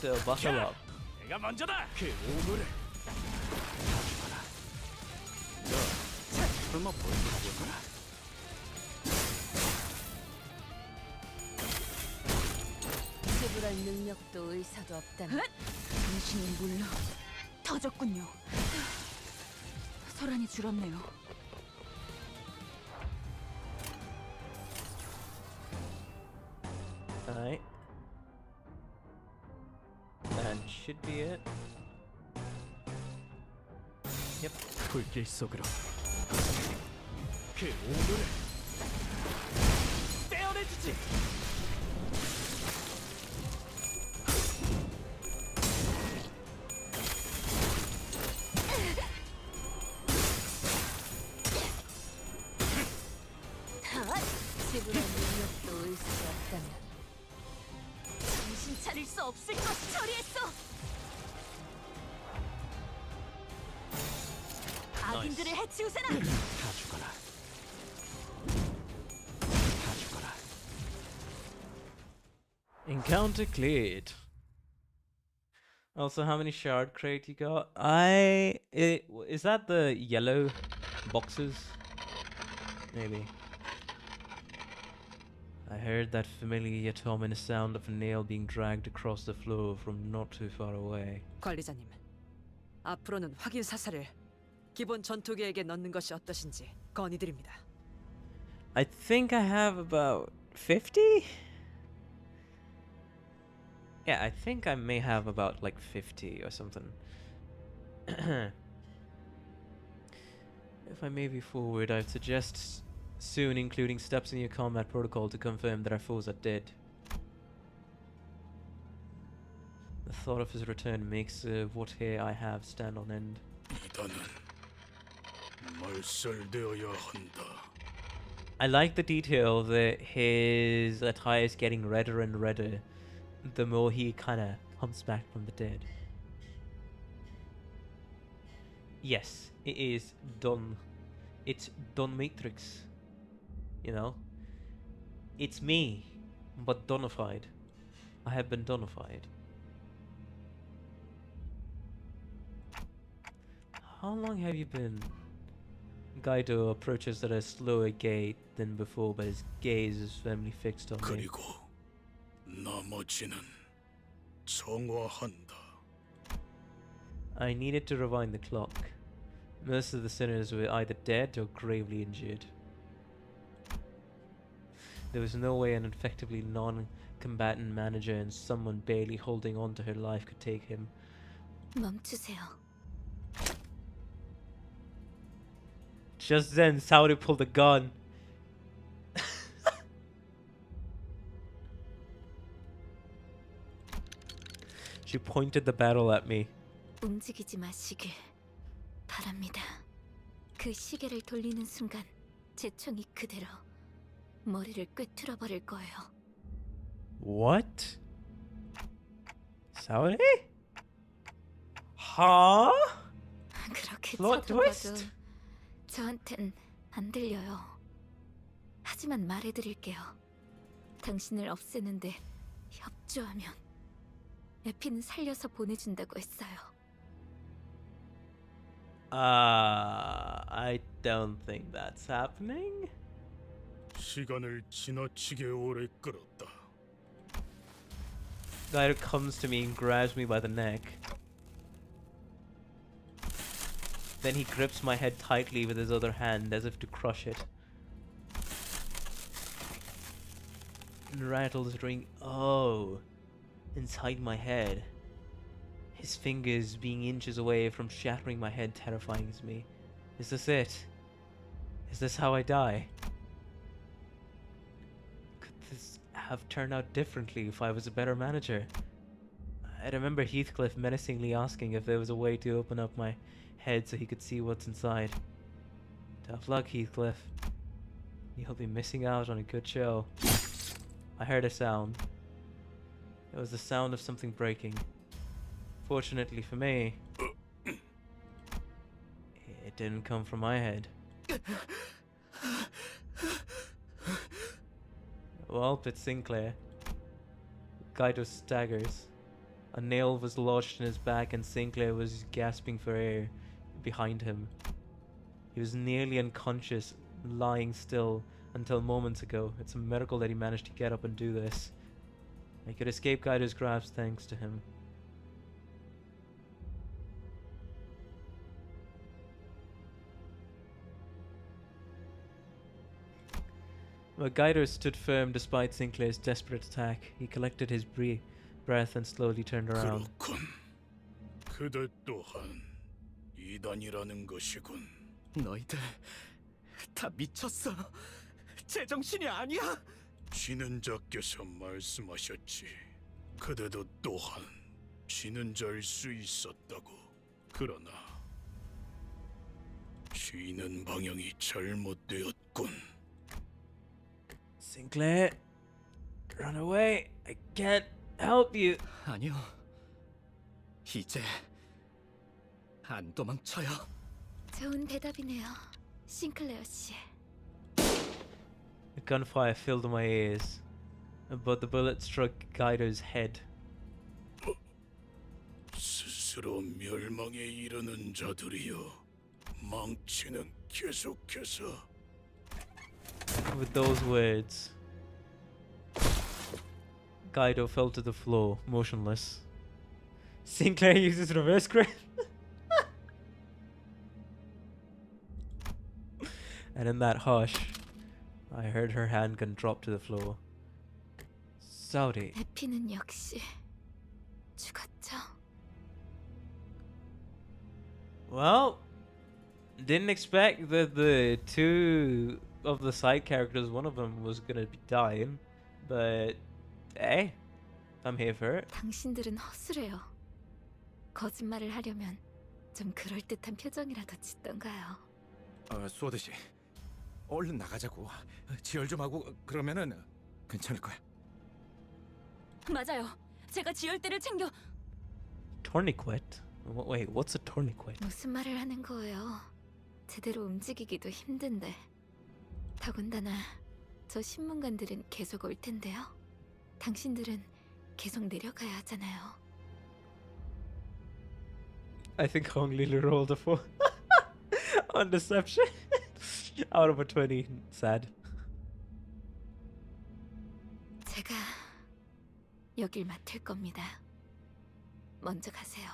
So buckle up. 내가 먼저다. 그 오물을. 다 죽어라. 야, 설마 벌써 죽었나? 지불할 능력도 의사도 없다면 당신은 물론 터졌군요. 소란이 줄었네요. should be it. Yep. 불길 속으로 그 오물을 떼어내주지. 지불할 능력도 의식이 없다면 정신 차릴 수 없을 것 처리했어. 악인들을 해치우세나. 다 죽어라. 다 죽어라. Encounter cleared. Also, how many shard crate you got? Is that the yellow boxes? Maybe. I heard that familiar yet ominous sound of a nail being dragged across the floor from not too far away. 관리자님, 앞으로는 확인 사살을 기본 전투기에게 넣는 것이 어떠신지 건의드립니다. I think I have about 50? Yeah, I think I may have about like 50 or something. If I may be forward, I'd suggest soon including steps in your combat protocol to confirm that our foes are dead. The thought of his return makes what hair I have stand on end. 이단은 말살되어야 한다. I like the detail that his attire is getting redder and redder the more he kinda comes back from the dead. Yes, it is done. It's done Matrix. You know? It's me, but donified. I have been donified. How long have you been? Gaido approaches at a slower gait than before, but his gaze is firmly fixed on me. 그리고 나머지는 정화한다. I needed to rewind the clock. Most of the sinners were either dead or gravely injured. There was no way an effectively non-combatant manager and someone barely holding on to her life could take him. 멈추세요. Just then, Saori pulled a gun. She pointed the barrel at me. 움직이지 마시길 바랍니다. 그 시계를 돌리는 순간 제 총이 그대로 머리를 꿰뚫어 버릴 거예요. What? Saori? Huh? 그렇게 Plot 쳐다봐도 twist? 저한텐 안 들려요. 하지만 말해드릴게요. 당신을 없애는데 협조하면 에피는 살려서 보내준다고 했어요. I don't think that's happening. 시간을 지나치게 오래 끌었다. Gaido comes to me and grabs me by the neck. Then he grips my head tightly with his other hand as if to crush it. And rattles ring. Oh, inside my head. His fingers being inches away from shattering my head terrifies me. Is this it? Is this how I die? Could this have turned out differently if I was a better manager? I remember Heathcliff menacingly asking if there was a way to open up my head so he could see what's inside. Tough luck, Heathcliff. You'll be missing out on a good show. I heard a sound. It was the sound of something breaking. Fortunately for me, it didn't come from my head. Well, it's Sinclair. Gaido staggers. A nail was lodged in his back and Sinclair was gasping for air behind him. He was nearly unconscious, lying still until moments ago. It's a miracle that he managed to get up and do this. I could escape Gaido's grasp thanks to him. But Gaido stood firm despite Sinclair's desperate attack. He collected his breath and slowly turned around. 그렇군. 그대 또한 이단이라는 것이군. 너희들 다 미쳤어. 제정신이 아니야. 지는 자께서 말씀하셨지. 그대도 또한 지는 자일 수 있었다고. 그러나 지는 방향이 잘못되었군. Sinclair, run away. I can't help you. 아니요. 이제 안 도망쳐요. 좋은 대답이네요, 싱클레어 씨. The gunfire filled my ears, but the bullet struck Guido's head. 스스로 멸망에 이르는 자들이여, 망치는 계속해서. With those words, Guido fell to the floor, motionless. Sinclair uses reverse grip. And in that hush, I heard her handgun drop to the floor. Saudi. 에피는 역시 죽었죠. Well, didn't expect that the two of the side characters, one of them was gonna be dying, but hey, I'm here for it. 당신들은 허술해요. 거짓말을 하려면 좀 그럴듯한 표정이라도 짓던가요. 소드 씨, 얼른 나가자고. 지혈 좀 하고 그러면은 괜찮을 거야. 맞아요. 제가 지혈대를 챙겨. Tourniquet? Wait, what's a tourniquet? 무슨 말을 하는 거예요? 제대로 움직이기도 힘든데. 더군다나 저 신문관들은 계속 올 텐데요. 당신들은 계속 내려가야 하잖아요. I think I only rolled a 4 on deception. Out of a 20. Sad. 제가 여길 맡을 겁니다. 먼저 가세요.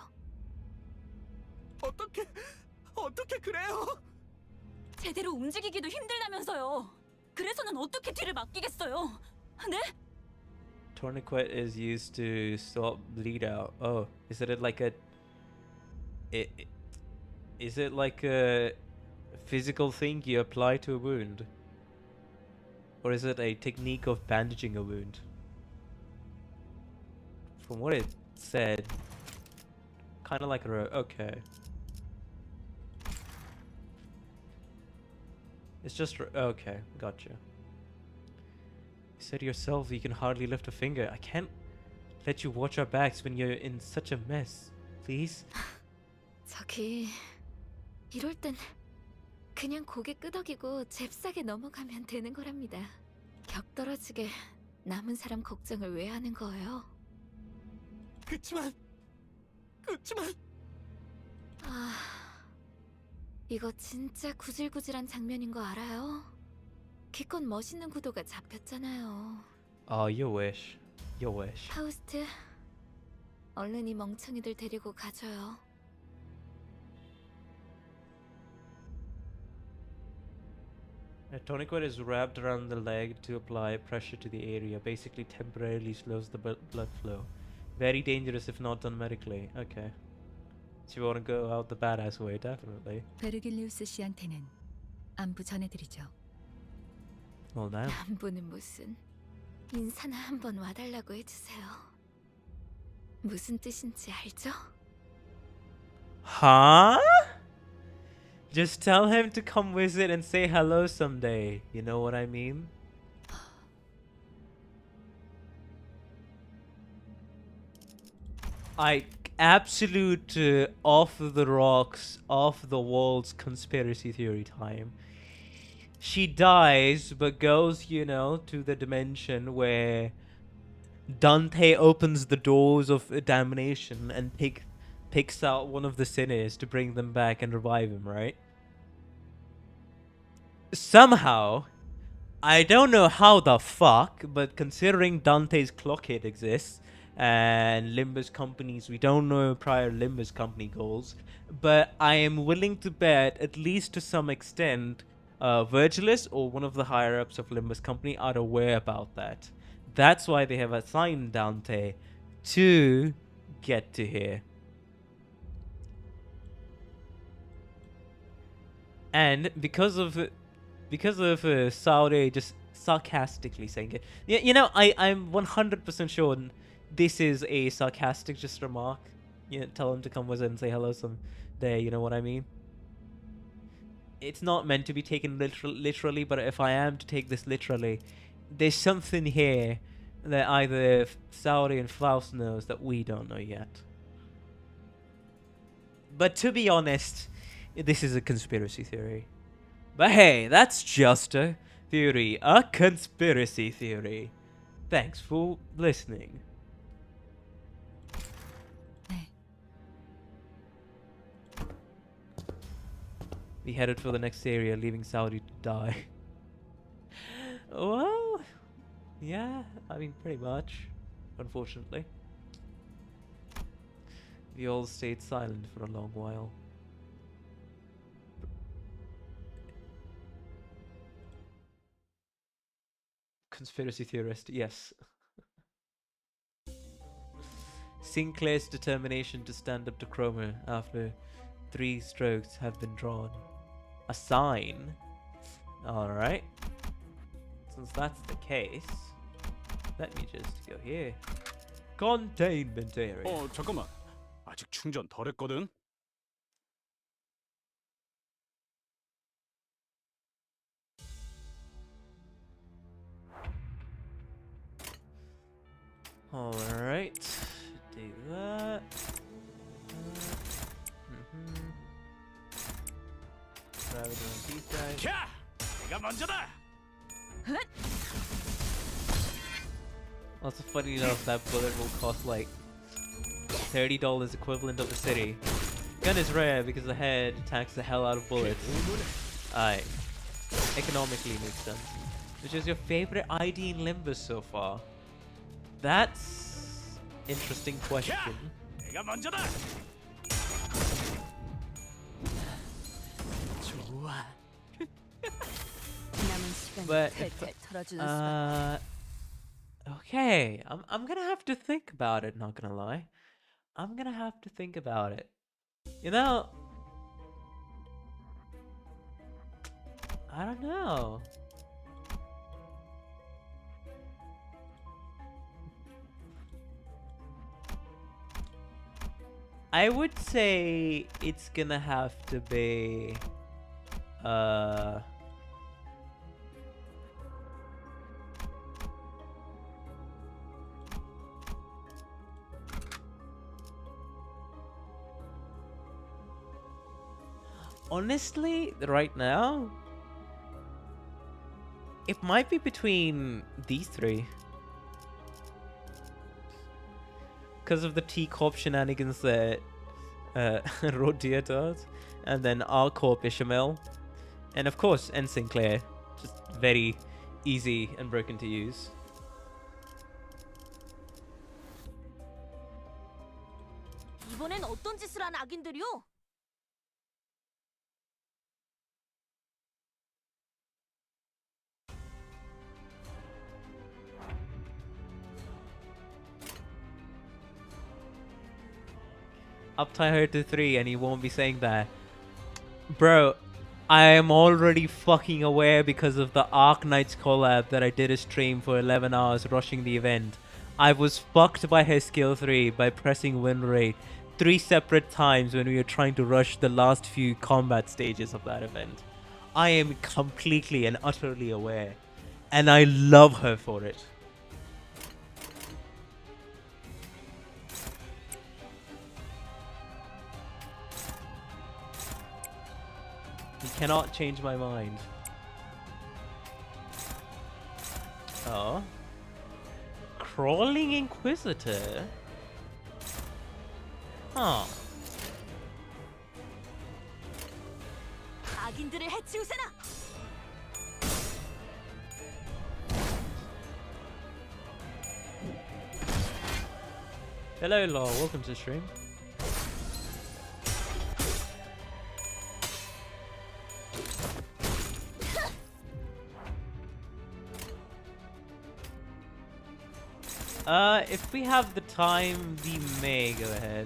어떻게 그래요? 제대로 움직이기도 힘들다면서요. 그래서는 어떻게 뒤를 맡기겠어요? 네? Tourniquet is used to stop bleed out. Oh, is it like a... Is it like a physical thing you apply to a wound? Or is it a technique of bandaging a wound? From what it said, kind of like a... Okay. It's just... Okay, gotcha. You said yourself you can hardly lift a finger. I can't let you watch our backs when you're in such a mess. Please? 저기... 이럴 땐 그냥 고개 끄덕이고 잽싸게 넘어가면 되는 거랍니다. 격 떨어지게 남은 사람 걱정을 왜 하는 거예요? 그치만 아... 이거 진짜 구질구질한 장면인 거 알아요? 기껏 멋있는 구도가 잡혔잖아요. Oh, you wish. You wish. 파우스트, 얼른 이 멍청이들 데리고 가줘요. A tourniquet is wrapped around the leg to apply pressure to the area. Basically, temporarily slows the blood flow. Very dangerous if not done medically. Okay. So you want to go out the badass way, definitely. 베르길리우스 씨한테는 안부 전해드리죠. Well, now. 안부는 무슨... 인사나 한번 와달라고 해주세요. 무슨 뜻인지 알죠? Huh? Just tell him to come visit and say hello someday. You know what I mean? Absolute off the rocks, off the walls conspiracy theory time. She dies, but goes, you know, to the dimension where Dante opens the doors of damnation and picks out one of the sinners to bring them back and revive him, right? Somehow, I don't know how the fuck, but considering Dante's Clockie exists, and Limbus companies, we don't know prior Limbus company goals, but I am willing to bet, at least to some extent, Virgilus or one of the higher ups of Limbus company are aware about that. That's why they have assigned Dante to get to here. And because of Saudi just sarcastically saying it, you know, I'm 100% sure this is a sarcastic just remark. You know, tell him to come visit and say hello someday. You know what I mean? It's not meant to be taken literally, but if I am to take this literally, there's something here that either Saudi and Faust knows that we don't know yet. But to be honest, this is a conspiracy theory. But hey, that's just a theory, a conspiracy theory. Thanks for listening. 네. We headed for the next area, leaving Saudi to die. Well, yeah, I mean, pretty much, unfortunately. We all stayed silent for a long while. Conspiracy theorist, yes. Sinclair's determination to stand up to Cromer after 3 strokes have been drawn. A sign? Alright. Since that's the case, let me just go here. Containment area. 잠깐만. 아직 충전 덜 했거든. Alright. Do that. Grab it on these guys. 캬! 내가 먼저다. Also funny enough, that bullet will cost like $30 equivalent of the city. Gun is rare because the head attacks the hell out of bullets. Aye. Economically makes sense. Which is your favorite ID in Limbus so far? That's interesting question. 내가 먼저다. 좋아. 남은 시간 But 탈탈 털어주는 okay, I'm gonna have to think about it, not gonna lie. I'm gonna have to think about it. You know, I don't know. I would say it's gonna have to be honestly, right now, it might be between these 3. Because of the T-Corp shenanigans that Rodia does, and then R-Corp Ishamel, and of course, and Sinclair. Just very easy and broken to use. 이번엔 어떤 짓을 한 악인들이요? Uptie her to 3 and he won't be saying that. Bro, I am already fucking aware because of the Arc Knights collab that I did a stream for 11 hours rushing the event. I was fucked by her skill 3 by pressing win rate 3 separate times when we were trying to rush the last few combat stages of that event. I am completely and utterly aware. And I love her for it. You cannot change my mind. Oh. Crawling Inquisitor? Huh. 악인들을 해치우세나! Hello, Law. Welcome to the stream. If we have the time, we may go ahead.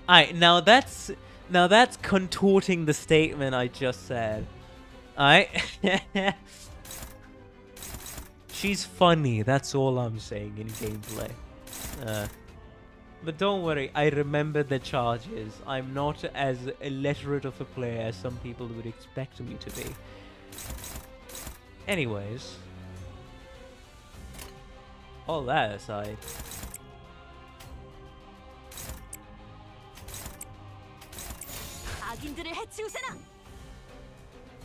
Alright, now that's Now that's contorting the statement I just said. She's funny, that's all I'm saying in gameplay. But don't worry, I remember the charges. I'm not as illiterate of a player as some people would expect me to be. Anyways. All that aside.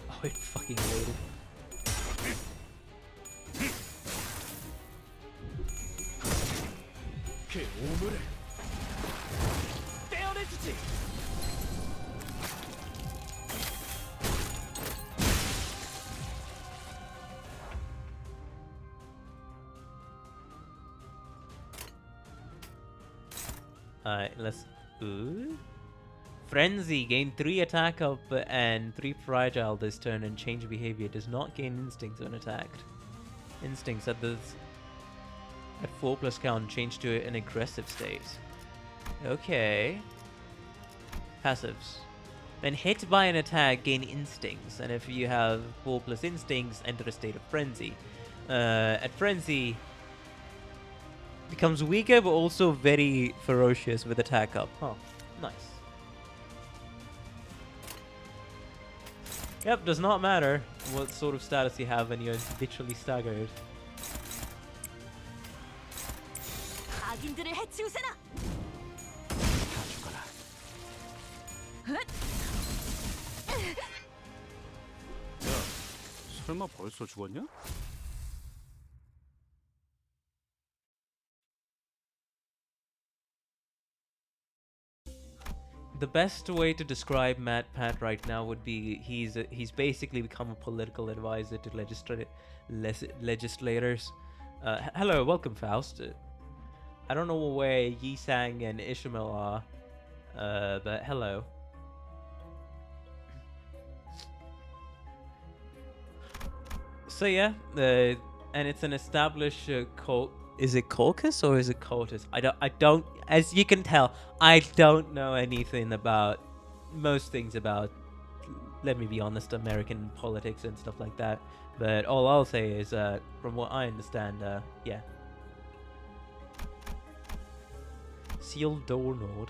Oh, it fucking loaded. Alright, let's... Ooh. Frenzy. Gain 3 attack up and 3 fragile this turn and change behavior. Does not gain instincts when attacked. Instincts at 4+ count change to an aggressive state. Okay. Passives. When hit by an attack, gain instincts. And if you have 4+ instincts, enter a state of frenzy. At frenzy... becomes weaker but also very ferocious with attack up. Oh, nice. Yep, does not matter what sort of status you have when you're literally staggered. 설마 벌써 죽었냐? The best way to describe MatPat right now would be he's basically become a political advisor to legislators. Hello, welcome, Faust. I don't know where Yisang and Ishmael are, but hello. So yeah, and it's an established cult. Is it caucus or is it cultus? I don't, as you can tell, I don't know anything about most things about, let me be honest, American politics and stuff like that. But all I'll say is, from what I understand, yeah. Sealed door node.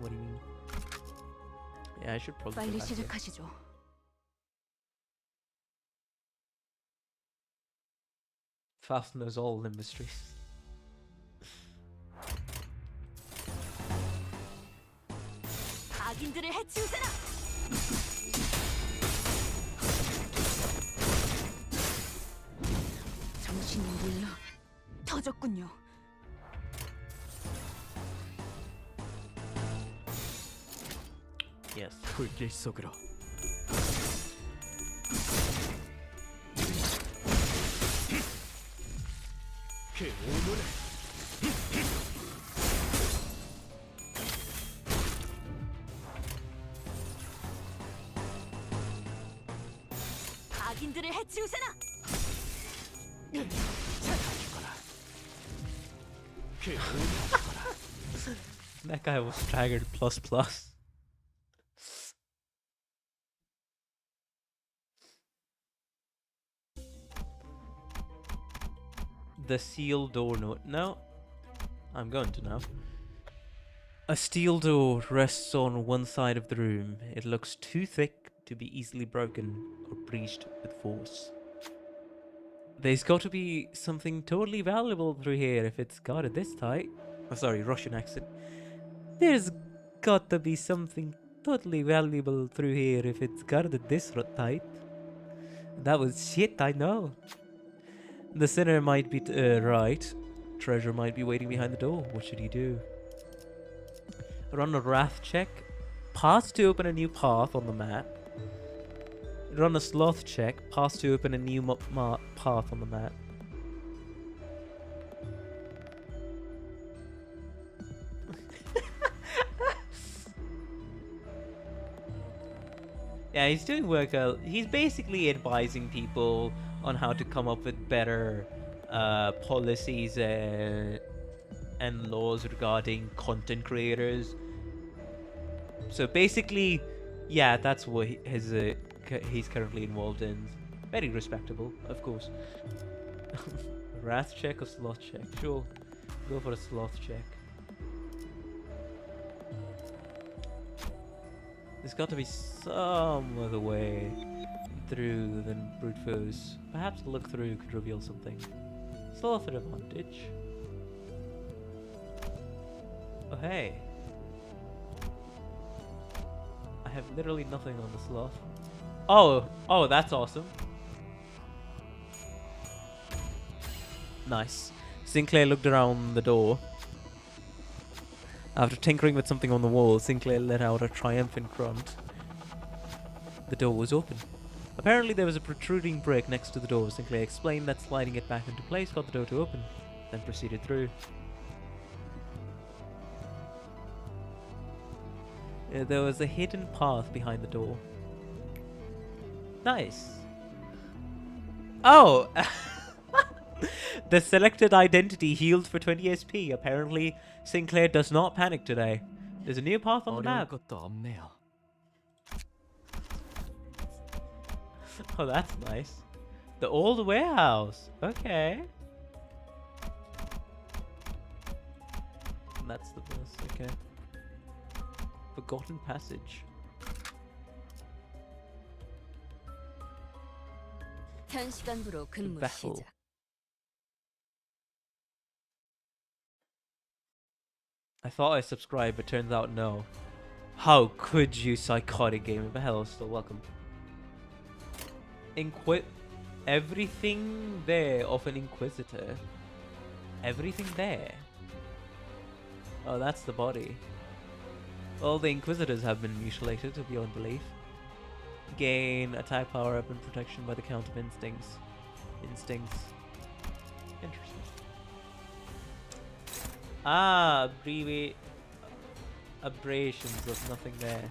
What do you mean? Yeah, I should probably go back there. Faust knows all the mysteries. Yes. 불길 속으로. That guy was staggered plus plus. The sealed door note. No, I'm going to now. A steel door rests on one side of the room. It looks too thick to be easily broken or breached with force. There's got to be something totally valuable through here if it's guarded this tight. Oh, sorry, Russian accent. There's got to be something totally valuable through here if it's guarded this tight. That was shit, I know. The sinner might be right. Treasure might be waiting behind the door. What should he do? Run a wrath check. Pass to open a new path on the map. Run a sloth check. Pass to open a new path on the map. Yeah, he's doing work. He's basically advising people on how to come up with better policies and laws regarding content creators. So basically, yeah, that's what he's currently involved in. Very respectable, of course. Wrath check or sloth check? Sure, go for a sloth check. There's got to be some other way through than brute force. Perhaps a look through could reveal something. Sloth at advantage. Oh hey. I have literally nothing on the sloth. Oh, that's awesome. Nice. Sinclair looked around the door. After tinkering with something on the wall, Sinclair let out a triumphant grunt. The door was open. Apparently there was a protruding brick next to the door. Sinclair explained that sliding it back into place got the door to open, then proceeded through. There was a hidden path behind the door. Nice. Oh! The selected identity healed for 20 SP. Apparently, Sinclair does not panic today. There's a new path on the map. Oh, that's nice. The old warehouse. Okay. That's the bus. Okay. Forgotten passage. 현 시간부로 근무 Battle. 시작. I thought I subscribed, but turns out no. How could you, psychotic gamer? But hello, still welcome. Everything there of an Inquisitor. Everything there. Oh, that's the body. All the Inquisitors have been mutilated to beyond belief. Gain attack power up and protection by the count of instincts. Interesting. Ah, aberrations of nothing there.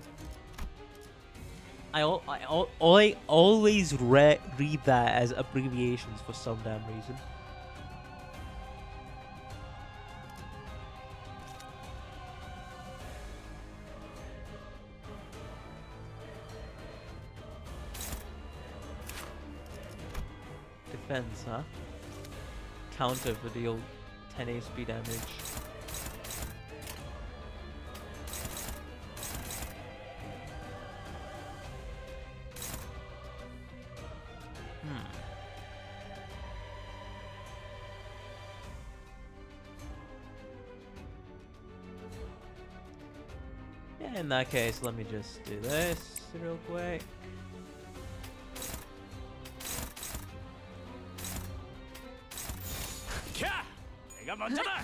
I always read that as abbreviations for some damn reason. Defense, huh? Counter for deal 10 HP damage. Yeah, in that case, let me just do this real quick. 내가 먼저다.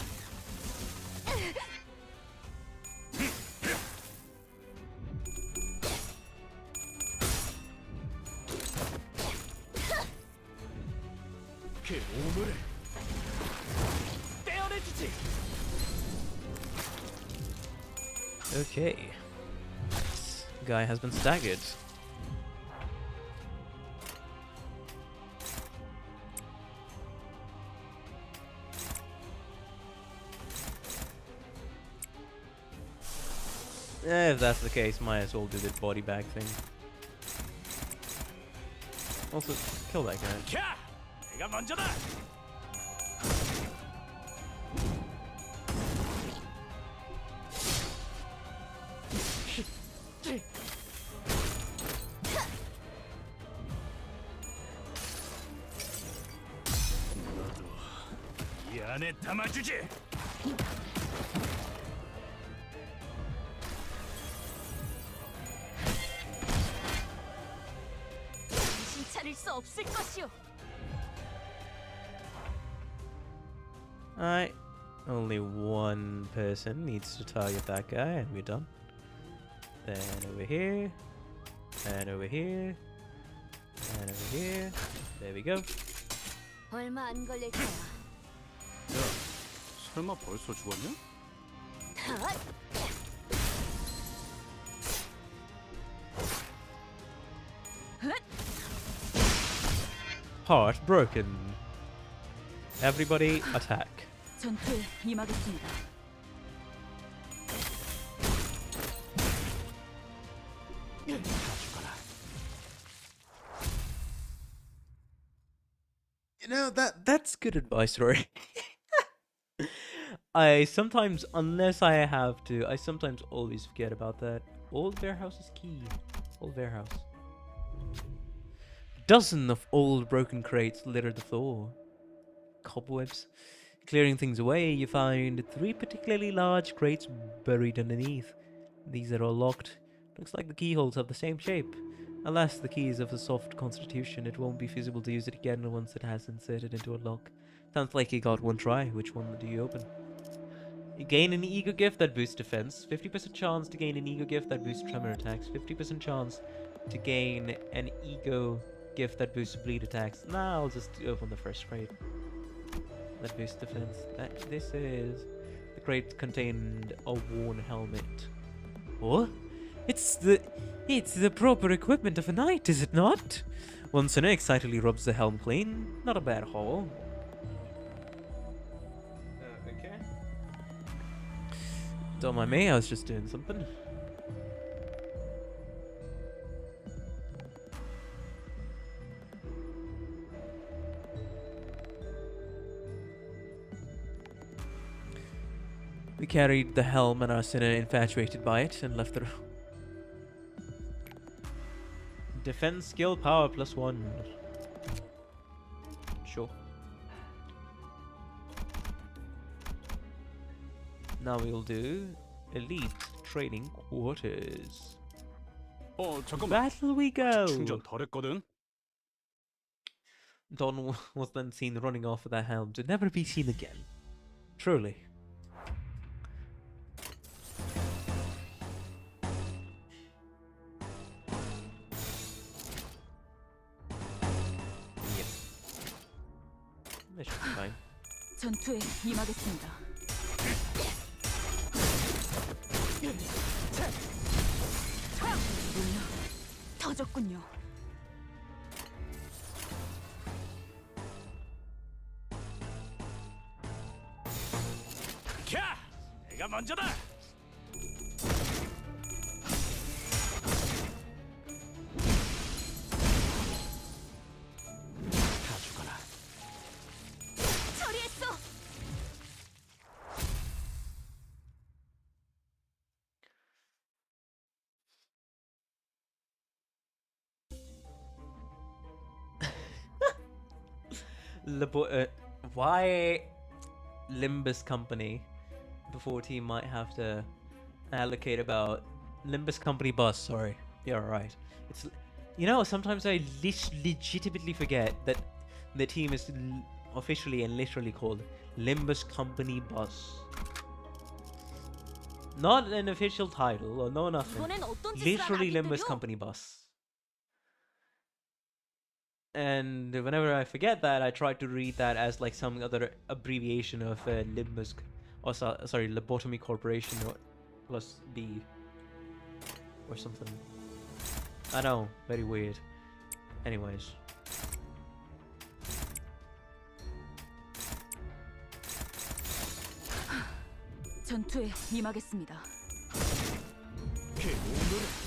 그 오물을 떼어내주지. Okay. Guy has been staggered. If that's the case, might as well do the body bag thing. Also, kill that guy. 내가 먼저다. 너도 이 안에 담아주지. 정신 차릴 수 없을 것이오. Alright. Only one person needs to target that guy, and we're done. Then over here. And over here. And over here. There we go. 얼마 안 걸릴 거야. 야, 설마 벌써 죽었냐? 핫! Heart broken. Everybody attack. 전투에 임하겠습니다. You know, that's good advice, Rory. I sometimes, unless I have to, I sometimes always forget about that. Old warehouse is key. Old warehouse. Dozen of old broken crates litter the floor. Cobwebs. Clearing things away, you find 3 particularly large crates buried underneath. These are all locked. Looks like the keyholes have the same shape. Alas, the key is of a soft constitution. It won't be feasible to use it again once it has inserted into a lock. Sounds like you got one try. Which one do you open? You gain an ego gift that boosts defense. 50% chance to gain an ego gift that boosts tremor attacks. 50% chance to gain an ego gift that boosts bleed attacks. Nah, I'll just open the first crate. That boosts defense. This is... The crate contained a worn helmet. What? It's the proper equipment of a knight, is it not? Onsen excitedly rubs the helm clean. Not a bad haul. Okay. Don't mind me, I was just doing something. We carried the helm and our sinner infatuated by it and left the room. Defense skill power +1. Sure. Now we'll do elite training quarters. 잠깐만. Battle we go. 충전 덜했거든. Don was then seen running off with that helm to never be seen again. Truly. That should be fine. 전투에 임하겠습니다. 터졌군요. 캬! 내가 먼저다. 다 죽어라. 처리했어. Why Limbus company before team might have to allocate about Limbus company bus, sorry. You're right. It's, you know, sometimes I legitimately forget that the team is officially and literally called Limbus company bus. Not an official title or no nothing. 이번엔 어떤 짓을 Literally 한 Limbus 아기들이요? company bus. And whenever I forget that, I try to read that as like some other abbreviation of Limbus, or sorry, Lobotomy Corporation or plus B or something. I know, very weird. Anyways. 전투에 임하겠습니다. 그 오늘은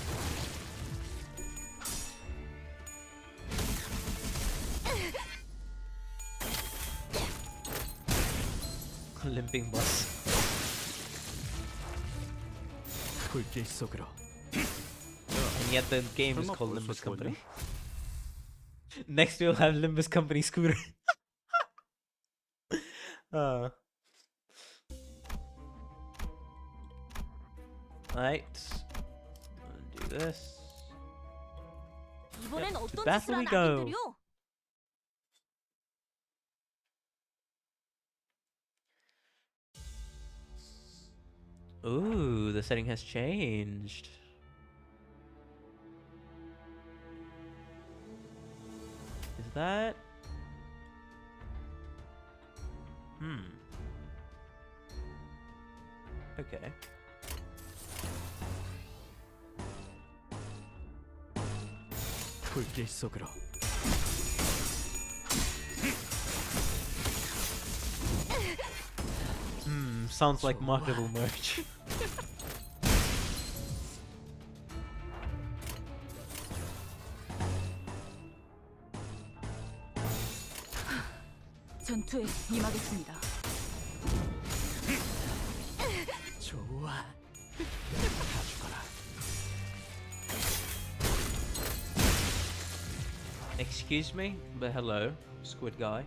Limping bus. 불길 속으로. And yet the game is 설마 called 벌써 Limbus Company. 죽었냐? Next we'll have Limbus Company scooter. Right. Do this. 이번엔 to 어떤 짓을 battle 한 we go. 아기들이요? Ooh, the setting has changed. Is that? Okay. 불길 속으로. Sounds like marketable merch. 전투에 임하겠습니다. 좋아. 다 죽어라. Excuse me, but hello, squid guy.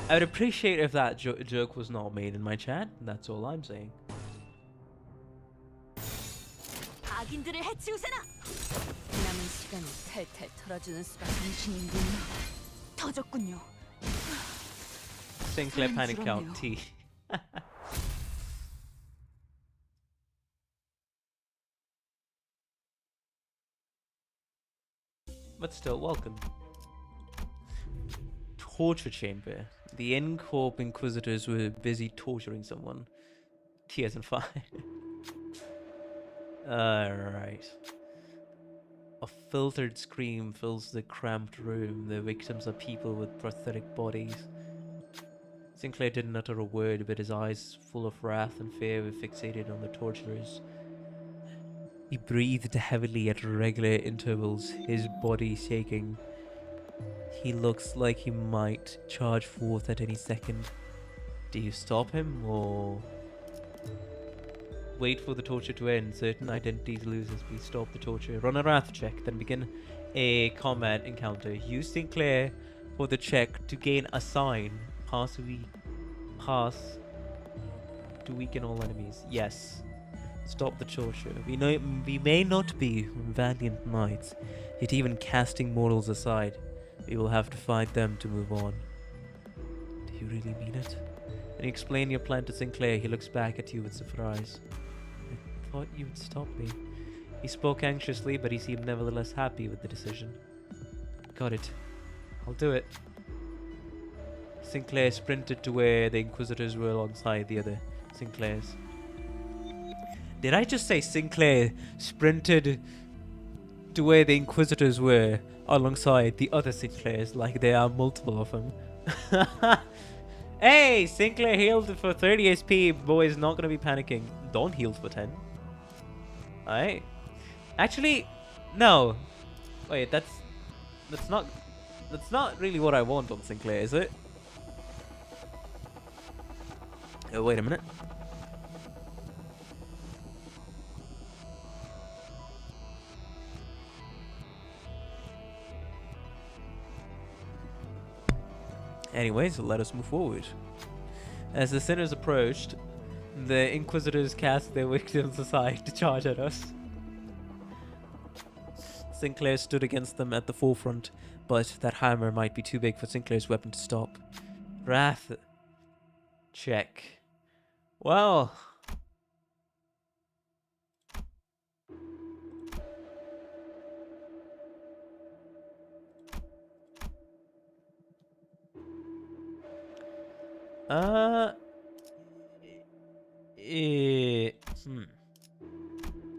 I would appreciate if that joke was not made in my chat. That's all I'm saying. 악인들을 해치우세나. 남은 시간을 탈탈 털어주는 수가 당신이군요. 터졌군요. Sinclair panic count T. But still, welcome. Torture chamber. The in-corp inquisitors were busy torturing someone. Tears and fire. Alright. A filtered scream fills the cramped room. The victims are people with prosthetic bodies. Sinclair didn't utter a word, but his eyes, full of wrath and fear, were fixated on the torturers. He breathed heavily at regular intervals, his body shaking. He looks like he might charge forth at any second. Do you stop him, or wait for the torture to end? Certain identities lose as we stop the torture. Run a wrath check, then begin a combat encounter. Use Sinclair for the check to gain a sign. Pass to weaken all enemies. Yes. Stop the torture. We may not be valiant knights, yet even casting mortals aside, we will have to fight them to move on. Do you really mean it? When you explain your plan to Sinclair, he looks back at you with surprise. I thought you would stop me. He spoke anxiously, but he seemed nevertheless happy with the decision. Got it. I'll do it. Sinclair sprinted to where the Inquisitors were alongside the other Sinclairs. Did I just say Sinclair sprinted to where the Inquisitors were alongside the other Sinclairs, like there are multiple of them? Hey, Sinclair healed for 30 SP. Boy is not going to be panicking. Don't heal for 10. Alright. Actually, no. Wait, that's not really what I want on Sinclair, is it? Oh, wait a minute. Anyways, let us move forward. As the sinners approached, the Inquisitors cast their victims aside to charge at us. Sinclair stood against them at the forefront, but that hammer might be too big for Sinclair's weapon to stop. Wrath check. Well,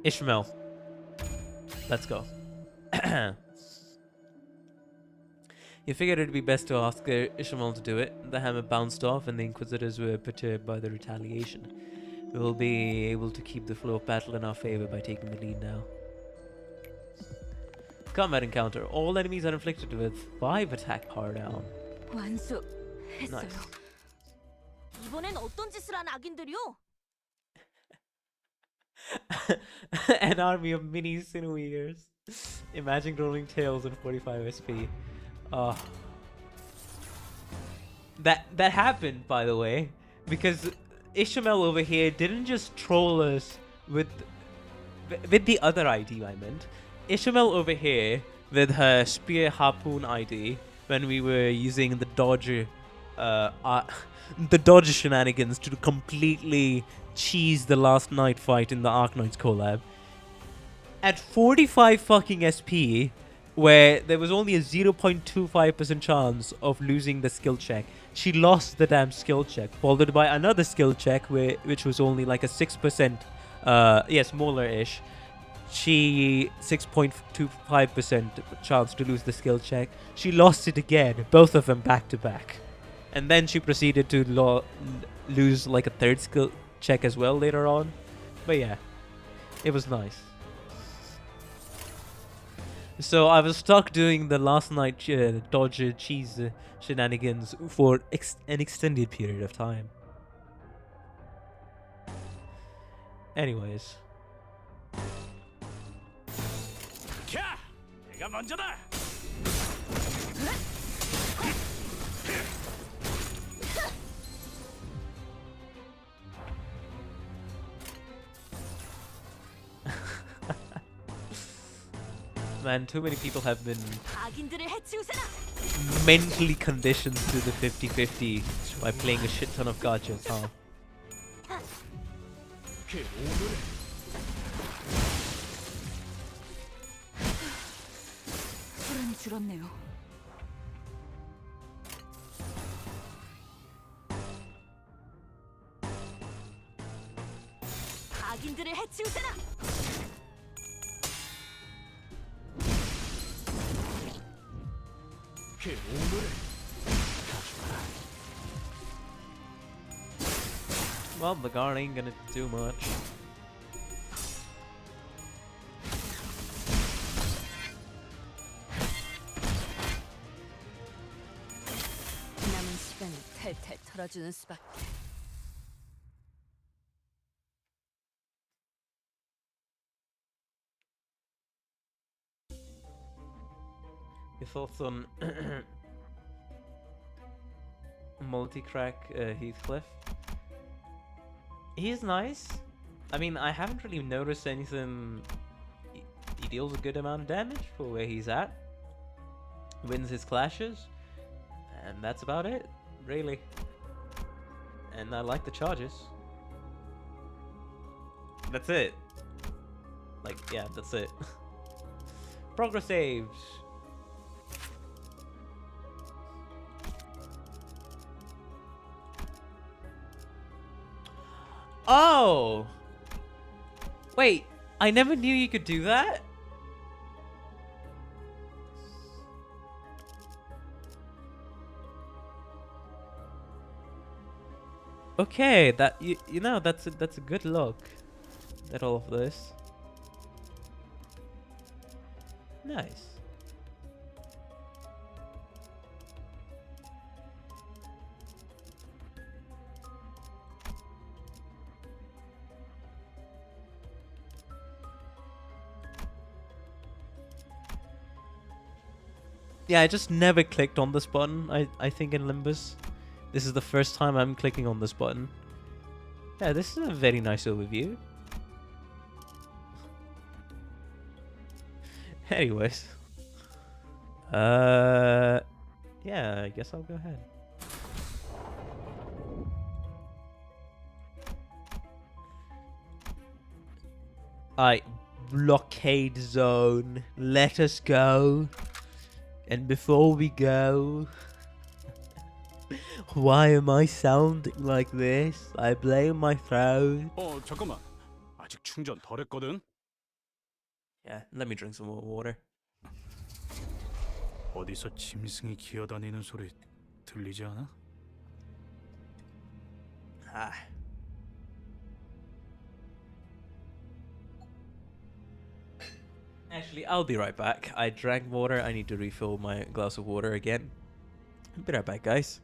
Ishmael. Let's go. You figured it'd be best to ask Ishmael to do it. The hammer bounced off and the Inquisitors were perturbed by the retaliation. We will be able to keep the flow of battle in our favor by taking the lead now. Combat encounter. All enemies are inflicted with 5 attack power down. 완수했어요. Nice. 이번엔 어떤 짓을 한 악인들이요? An army of mini sinewy ears. Imagine rolling tails and 45 SP. That happened, by the way, because Ishmael over here didn't just troll us with the other ID I meant. Ishmael over here with her spear harpoon ID when we were using the dodge shenanigans to completely cheese the last night fight in the Arknights collab. At 45 fucking SP, where there was only a 0.25% chance of losing the skill check, she lost the damn skill check, followed by another skill check which was only like a 6%, smaller-ish. She 6.25% chance to lose the skill check. She lost it again, both of them back to back. And then she proceeded to lose like a third skill check as well later on. But yeah, it was nice. So I was stuck doing the last night dodge cheese shenanigans for an extended period of time. Anyways. 캬! 내가 먼저다. Man, too many people have been 악인들을 해치우세라. mentally conditioned to the 50-50 by playing a shit ton of gachas, huh? 그 오늘은 소란이 줄었네요. 악인들을 해치우세라. 그 오늘은 Well, the guard ain't gonna do much. 남은 시간을 탈탈 털어주는 수밖에. Your thoughts on multi-crack Heathcliff? He's nice. I mean, I haven't really noticed anything. He deals a good amount of damage for where he's at. Wins his clashes. And that's about it, really. And I like the charges. That's it. Like, yeah, that's it. Progress saves. Oh! Wait, I never knew you could do that? Okay, that you know that's a good look at all of this. Nice. Yeah, I just never clicked on this button, I think in Limbus. This is the first time I'm clicking on this button. Yeah, this is a very nice overview. Anyways. Yeah, I guess I'll go ahead. Alright, blockade zone. Let us go. And before we go, why am I sounding like this? I blame my throat. 잠깐만. 아직 충전 덜 했거든. Yeah, let me drink some more water. 어디서 짐승이 기어다니는 소리 들리지 않아? Ah. Actually, I'll be right back. I drank water. I need to refill my glass of water again. I'll be right back, guys.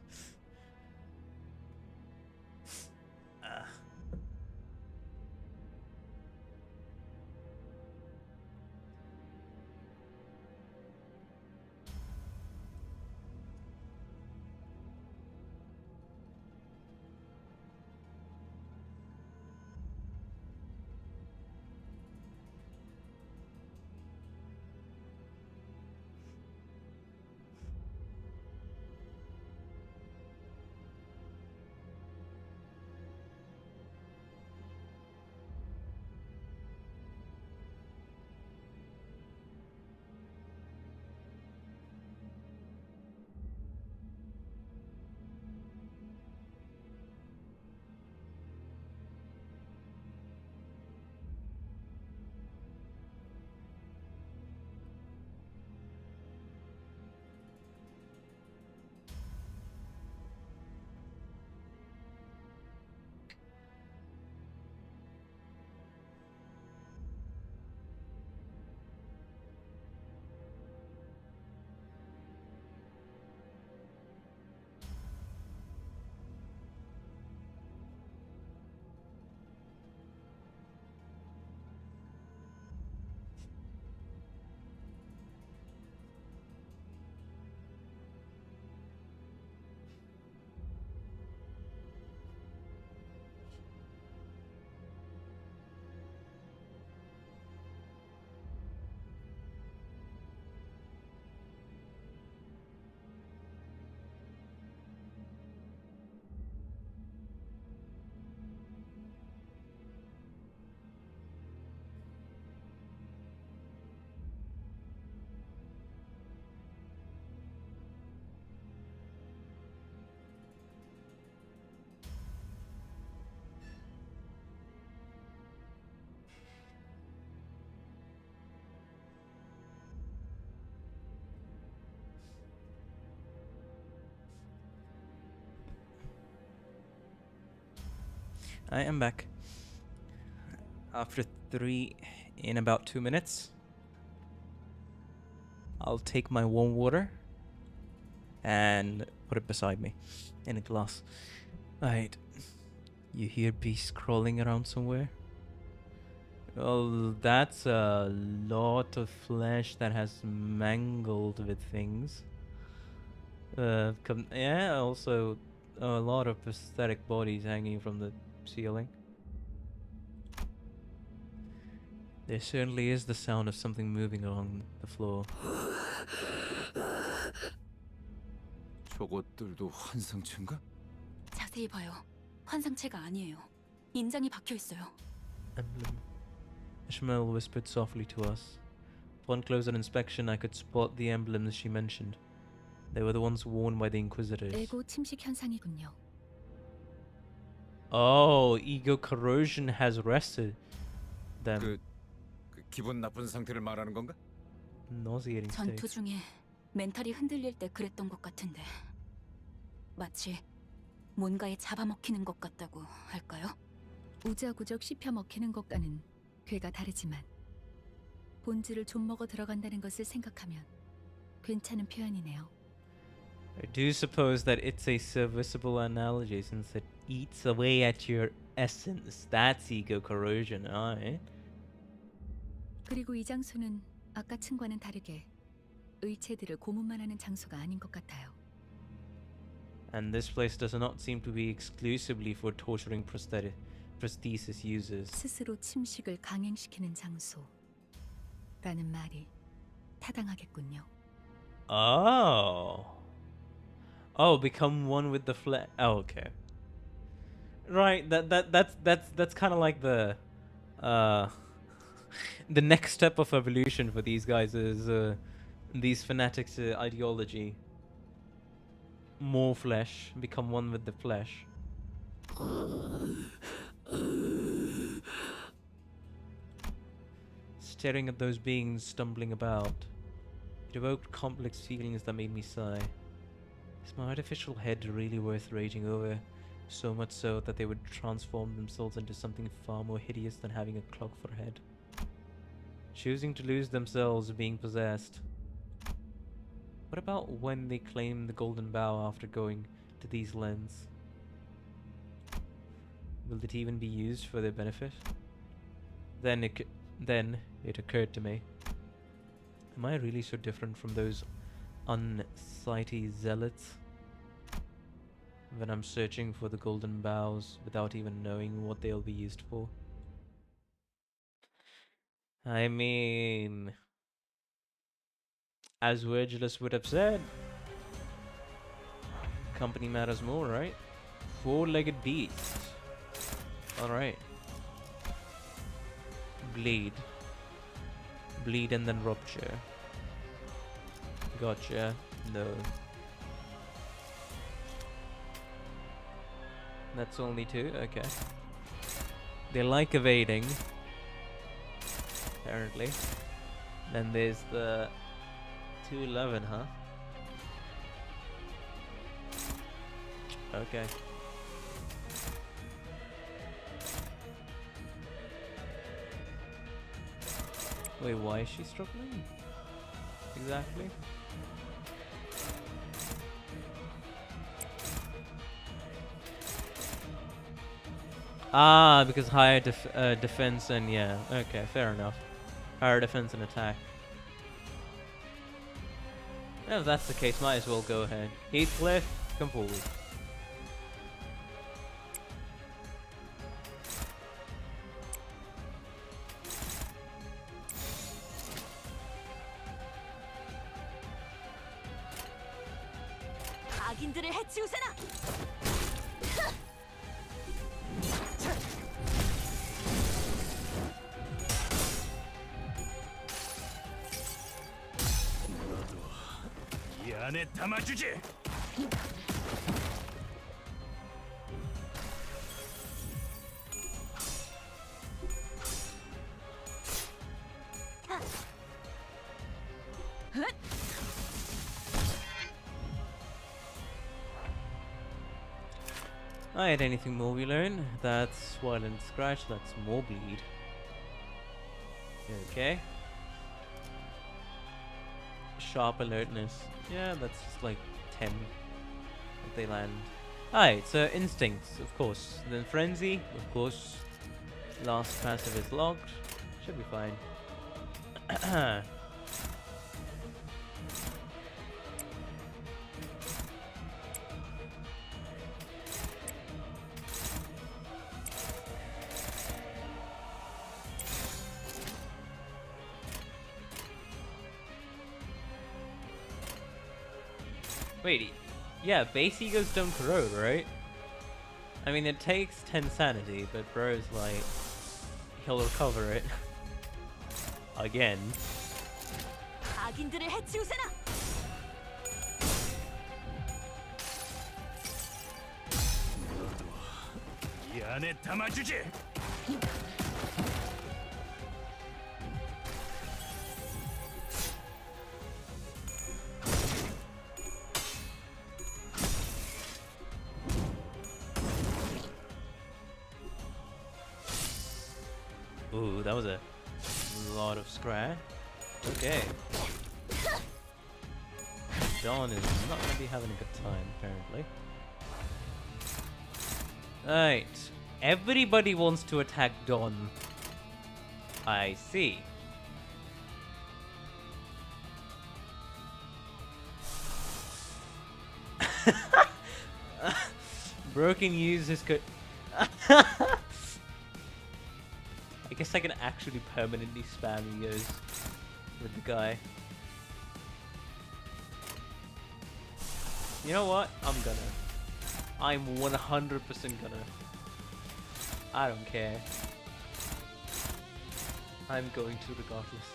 I am back. After 3 in about 2 minutes. I'll take my warm water and put it beside me in a glass. Right. You hear beasts crawling around somewhere? Well, that's a lot of flesh that has mangled with things. Yeah, also a lot of prosthetic bodies hanging from the ceiling. There certainly is the sound of something moving along the floor. 저것들도 환상체인가? 자세히 봐요. 환상체가 아니에요. 인장이 박혀 있어요. Emblem. Ishmael whispered softly to us. Upon closer inspection, I could spot the emblems she mentioned. They were the ones worn by the Inquisitors. 에고 침식 현상이군요. Oh, ego corrosion has arrested them. 그 기분 나쁜 상태를 말하는 건가? Nauseating 전투 state. 중에 멘탈이 흔들릴 때 그랬던 것 같은데 마치 뭔가에 잡아먹히는 것 같다고 할까요? 우자구적 씹혀 먹히는 것과는 괴가 다르지만 본질을 좀 먹어 들어간다는 것을 생각하면 괜찮은 표현이네요. I do suppose that it's a serviceable analogy since it eats away at your essence. That's ego corrosion, alright? 그리고 이 장소는 아까 층과는 다르게 의체들을 고문만 하는 장소가 아닌 것 같아요. And this place does not seem to be exclusively for torturing prosthesis users. 스스로 침식을 강행시키는 장소라는 말이 타당하겠군요. Oh. Oh, become one with the flesh. Oh, okay. Right, that's kind of like the the next step of evolution for these guys is these fanatics' ideology. More flesh, become one with the flesh. Staring at those beings stumbling about, it evoked complex feelings that made me sigh. Is my artificial head really worth raging over? So much so that they would transform themselves into something far more hideous than having a clock for a head. Choosing to lose themselves being possessed. What about when they claim the golden bough after going to these lands? Will it even be used for their benefit? Then it occurred to me. Am I really so different from those unsightly zealots? When I'm searching for the golden boughs without even knowing what they'll be used for? I mean, as Virgilus would have said, company matters more, right? Four-legged beast. Alright. Bleed. Bleed and then rupture. Gotcha. No. That's only 2? Okay. They like evading. Apparently. Then there's the 211, huh? Okay. Wait, why is she struggling? Exactly. Ah, because higher defense and yeah. Okay, fair enough. Higher defense and attack. If that's the case, might as well go ahead. Heathcliff, come forward. 악인들을 해치우세나! 이 안에 담아주지. Alright, anything more we learn? That's violent scratch, that's more bleed. Okay. Sharp alertness. Yeah, that's just like 10 if they land. Alright, so instincts, of course. Then frenzy, of course. Last passive is locked. Should be fine. Wait, yeah, base egos don't corrode, right? I mean, it takes 10 sanity, but bro's like, he'll recover it. Again. 악인들을 해치우세나. 이 안에 담아주지. Ooh, that was a lot of scratch. Okay. Dawn is not going to be having a good time, apparently. Alright. Everybody wants to attack Dawn. I see. Bro can use his I guess I can actually permanently spam egos with the guy. You know what? I'm 100% gonna. I don't care. I'm going to regardless.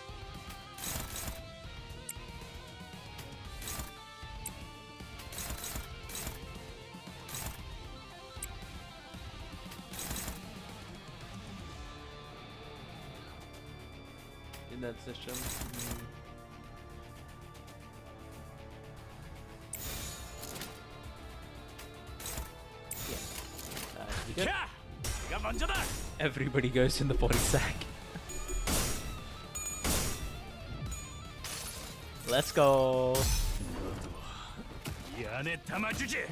In that system. Yeah. Everybody goes in the body sack. Let's go. 이 안에 담아주지.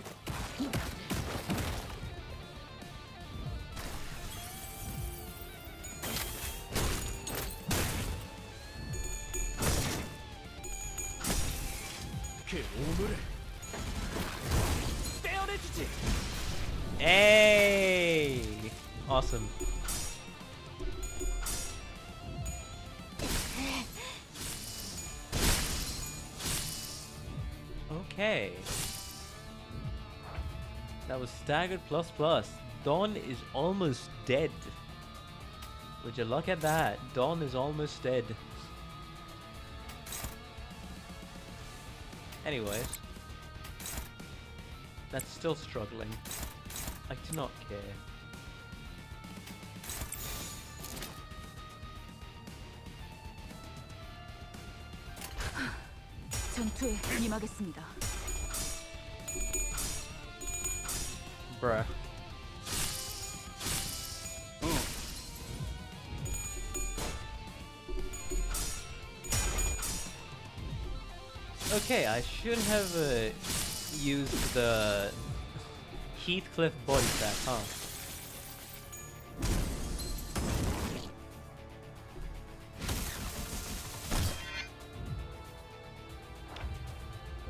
그 오물을 떼어내주지. Hey! Awesome. Okay. That was staggered plus plus. Dawn is almost dead. Would you look at that? Dawn is almost dead. Anyways. That's still struggling. I do not care. 전투에 임하겠습니다. Bruh. Okay, I should have used the Heathcliff body sack, huh?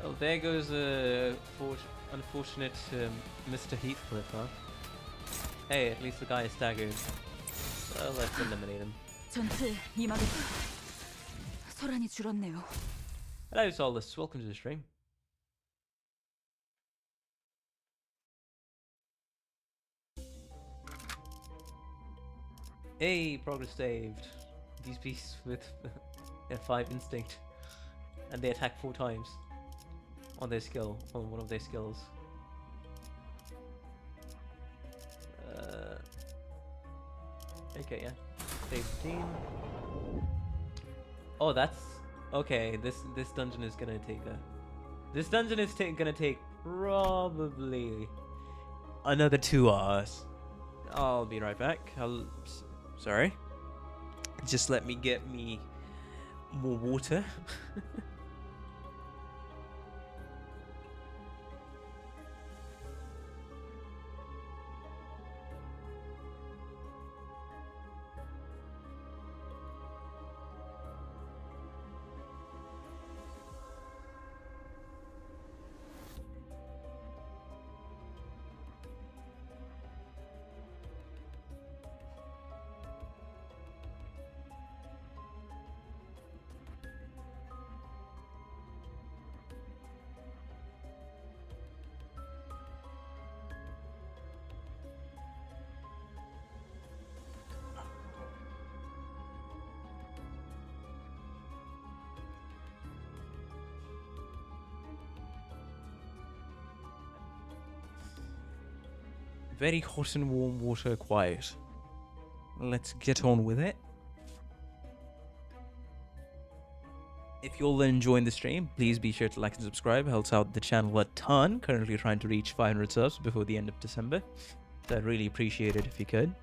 Well, there goes a unfortunate Mr. Heathcliff, huh? Hey, at least the guy is staggered. So let's eliminate him. 전투에 임하겠습니다. 소란이 줄었네요. Hello, Solus. Welcome to the stream. Hey, progress saved. These beasts with 5 instinct, and they attack 4 times on their skill, on one of their skills. Okay, yeah. Save the team. Oh, that's okay. This dungeon is gonna take a. This dungeon is gonna take probably another 2 hours. I'll be right back. Sorry. Just let me get me more water. Very hot and warm water quiet. Let's get on with it. If you're enjoying the stream, please be sure to like and subscribe. Helps out the channel a ton. Currently trying to reach 500 subs before the end of December. So I'd really appreciate it if you could.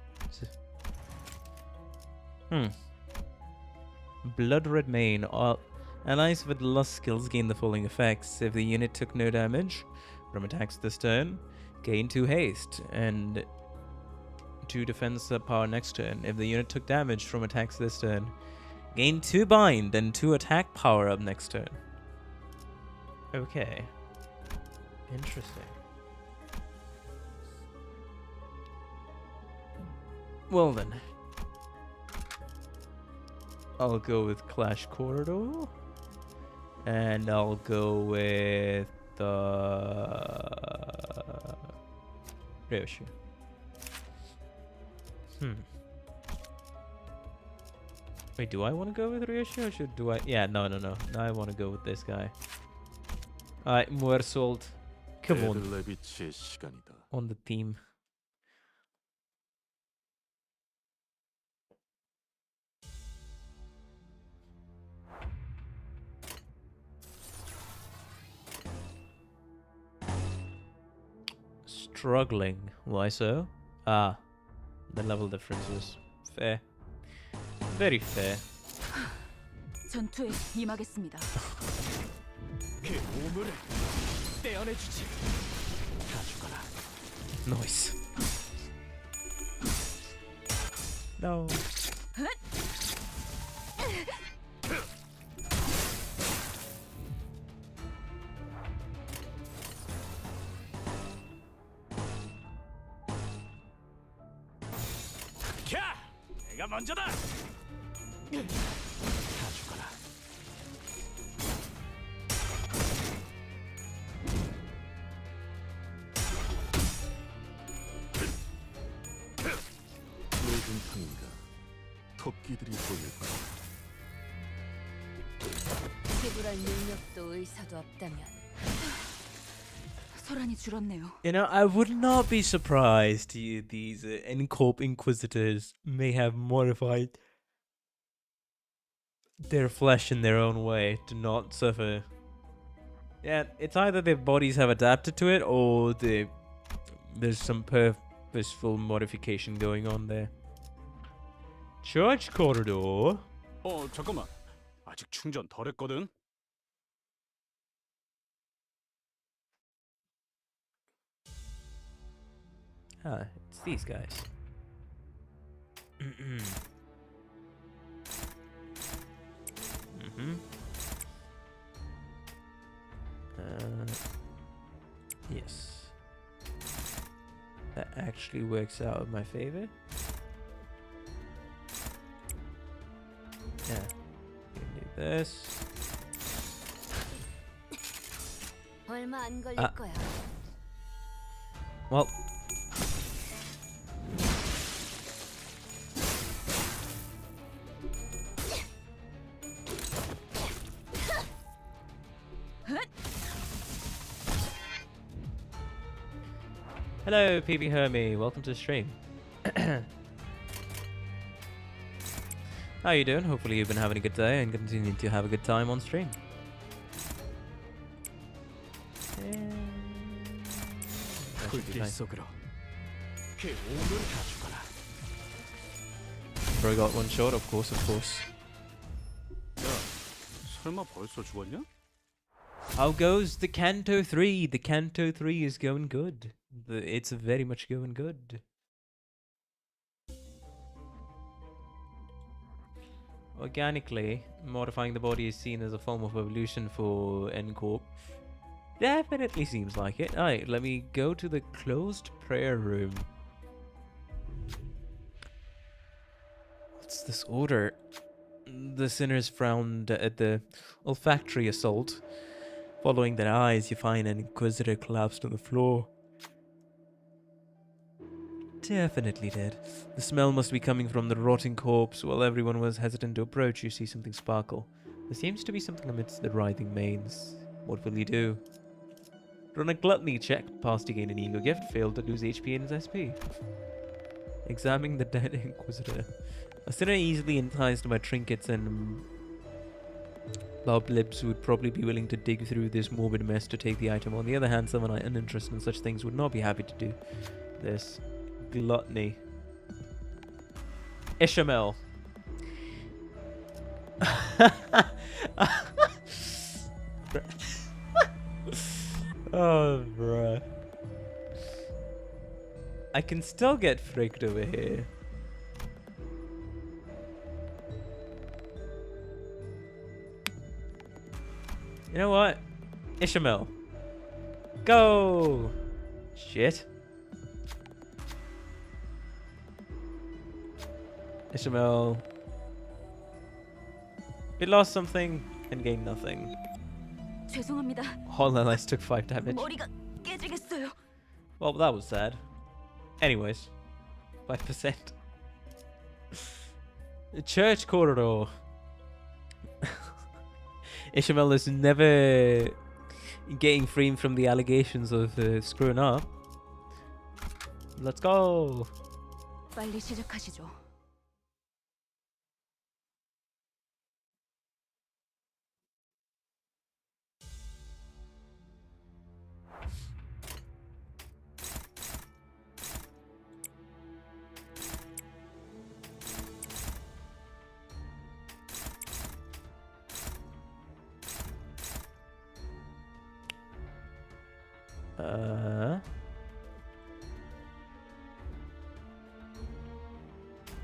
Blood Red Mane. Allies with lost skills gain the following effects. If the unit took no damage from attacks this turn, gain 2 haste and 2 defense power next turn. If the unit took damage from attacks this turn, gain 2 bind and 2 attack power up next turn. Okay. Interesting. Well then. I'll go with Clash Corridor. And I'll go with Ryoshu. Wait, do I want to go with Ryoshu or do I? Yeah, no. Now I want to go with this guy. Alright, Muersold. Come on. On the theme. Struggling. Why so? Ah, the level difference is fair. Very fair. 전투에 임하겠습니다. 그 오물을 떼어내주지. 다 죽어라. Nice. No. 내가 먼저다. 다 죽어라. 노중탕인가 토끼들이 보일 거야. 해부할 능력도 의사도 없다면 소란이 줄었네요. You know, I would not be surprised these Incorp Inquisitors may have modified their flesh in their own way to not suffer. Yeah, it's either their bodies have adapted to it or there's some purposeful modification going on there. Church Corridor? 잠깐만. 아직 충전 덜 했거든. Ah, it's these guys. Yes. That actually works out in my favor. Yeah. You can do this. 얼마 안 걸릴 거야. Well. Hello, PB Hermie. Welcome to the stream. How you doing? Hopefully you've been having a good day and continuing to have a good time on stream. 불길 속으로 그 오물을 다 죽어라. Bro got one shot, of course, of course. 야, 설마 벌써 죽었냐? How goes the Canto 3? The Canto 3 is going good. It's very much going good. Organically, modifying the body is seen as a form of evolution for N-Corp. Definitely seems like it. Alright, let me go to the closed prayer room. What's this order? The sinners frowned at the olfactory assault. Following their eyes, you find an inquisitor collapsed on the floor. Definitely dead. The smell must be coming from the rotting corpse. While everyone was hesitant to approach, you see something sparkle. There seems to be something amidst the writhing manes. What will you do? Run a gluttony check. Passed to gain an ego gift. Failed to lose HP in his SP. Examining the dead inquisitor. A sinner easily enticed by trinkets and Bob Lips would probably be willing to dig through this morbid mess to take the item. On the other hand, someone uninterested in such things would not be happy to do this. Gluttony. Ishamel. Oh, bruh. I can still get fricked over here. You know what? Ishamel. Go! Shit. Ishamel. We lost something and gained nothing. 죄송합니다. All allies took 5 damage. 머리가 깨지겠어요. Well, that was sad. Anyways. 5%. Church corridor. Ishamel is never getting free from the allegations of screwing up. Let's go. 빨리 시작하시죠.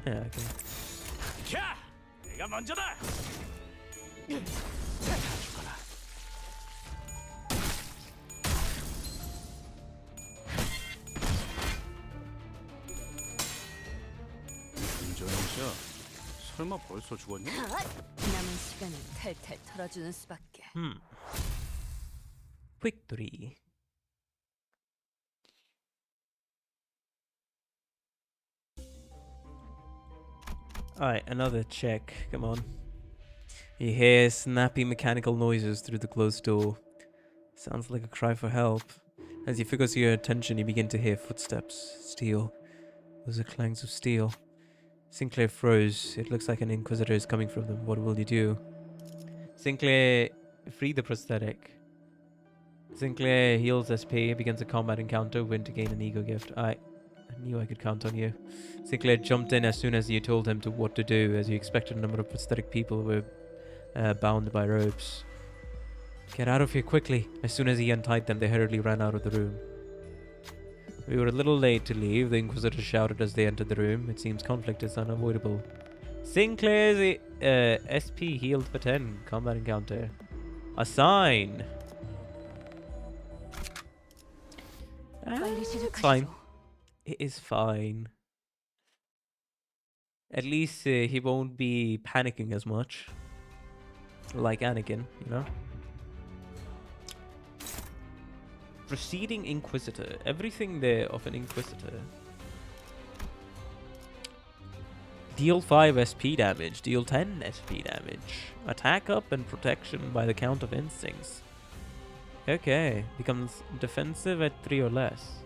Yeah, okay. 자, 내가 먼저다. 다 죽어라. 김정현씨야, 설마 벌써 죽었냐? 남은 시간은 탈탈 털어주는 수밖에. Victory. Alright, another check. Come on. You hear snappy mechanical noises through the closed door. Sounds like a cry for help. As you focus your attention, you begin to hear footsteps. Steel. Those are clangs of steel. Sinclair froze. It looks like an Inquisitor is coming from them. What will you do? Sinclair, free the prosthetic. Sinclair heals SP, begins a combat encounter, win to gain an ego gift. I knew I could count on you. Sinclair jumped in as soon as you told him what to do, as you expected a number of prosthetic people were bound by ropes. Get out of here quickly. As soon as he untied them, they hurriedly ran out of the room. We were a little late to leave, the Inquisitor shouted as they entered the room. It seems conflict is unavoidable. Sinclair's SP healed for 10. Combat encounter. A sign. It's fine. It is fine. At least he won't be panicking as much. Like Anakin, you know? Proceeding Inquisitor. Everything there of an Inquisitor. Deal 5 SP damage. Deal 10 SP damage. Attack up and protection by the count of instincts. Okay. Becomes defensive at 3 or less.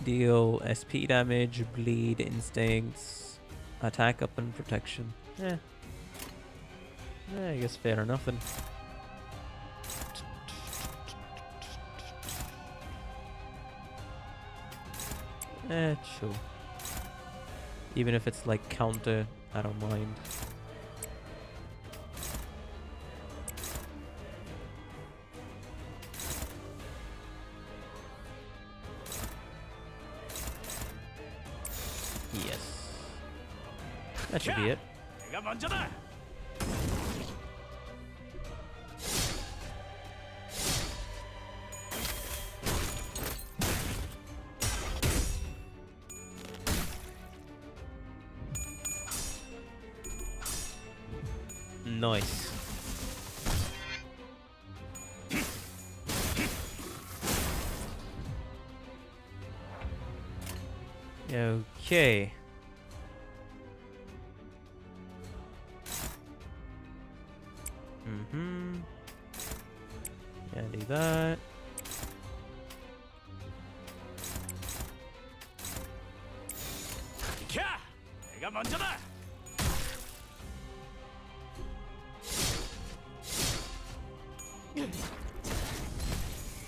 Deal SP damage, bleed, instincts, attack up and protection. I guess fair enough then. Sure. Even if it's like counter, I don't mind. Yes. That should be it. 내가 먼저다. Nice. Okay. Yeah, do that. 비켜! 내가 먼저다.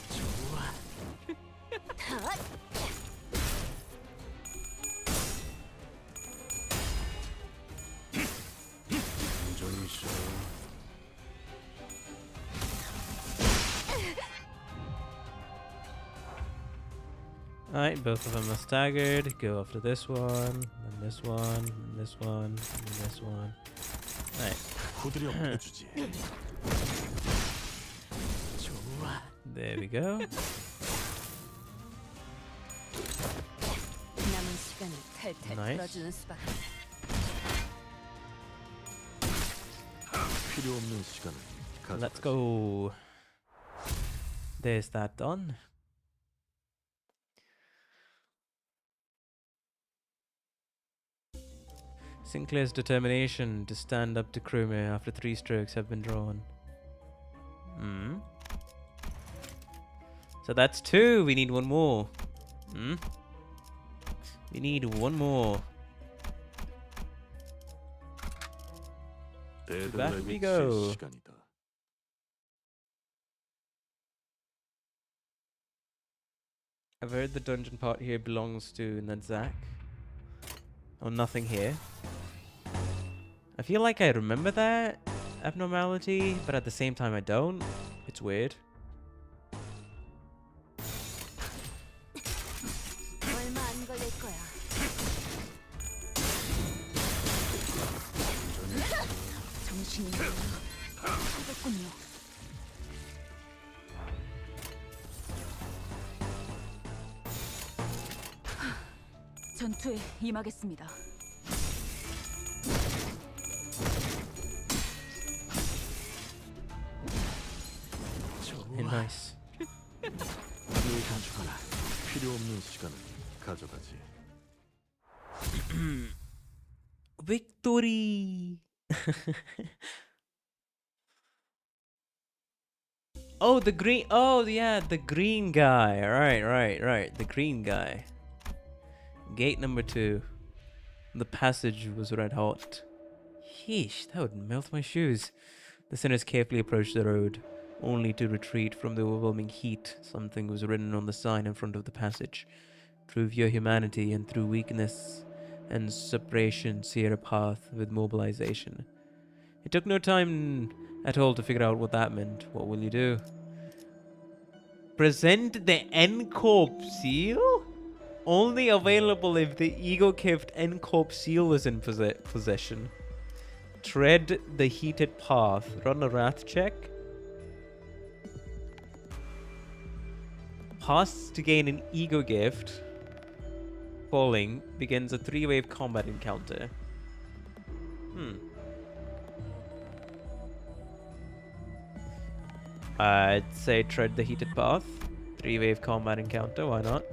좋아. 좀 있어. Alright, both of them are staggered. Go after this one, and this one, and this one, and this one. Alright. 후드려 보여주지. 좋아. There we go. 남은 시간을 탈탈 Nice. 풀어주는 수밖에. 필요 없는 시간을 Let's go. There's that done. Sinclair's determination to stand up to crewmate after 3 strokes have been drawn. So that's 2. We need 1 more. We need 1 more. Back we go. 시간이다. I've heard the dungeon part here belongs to Nadzak. Oh, nothing here. I feel like I remember that abnormality, but at the same time I don't. It's weird. 얼마 안 걸릴 거야. 정신이 하겠군요. 전투에 임하겠습니다. Nice. 늘 가져가라. 필요 없는 시간을 가져가지. Victory! Oh, the green. Oh, yeah, the green guy. Right. The green guy. Gate number 2. The passage was red hot. Yeesh, that would melt my shoes. The sinners carefully approached the road, only to retreat from the overwhelming heat. Something was written on the sign in front of the passage. Prove your humanity, and through weakness and separation, sear a path with mobilization. It took no time at all to figure out what that meant. What will you do? Present the N-Corp seal? Only available if the ego-gift N-Corp seal is in possession. Tread the heated path. Run a wrath check. Pass to gain an ego gift. Falling begins a 3-wave combat encounter. I'd say tread the heated path. 3-wave combat encounter, why not?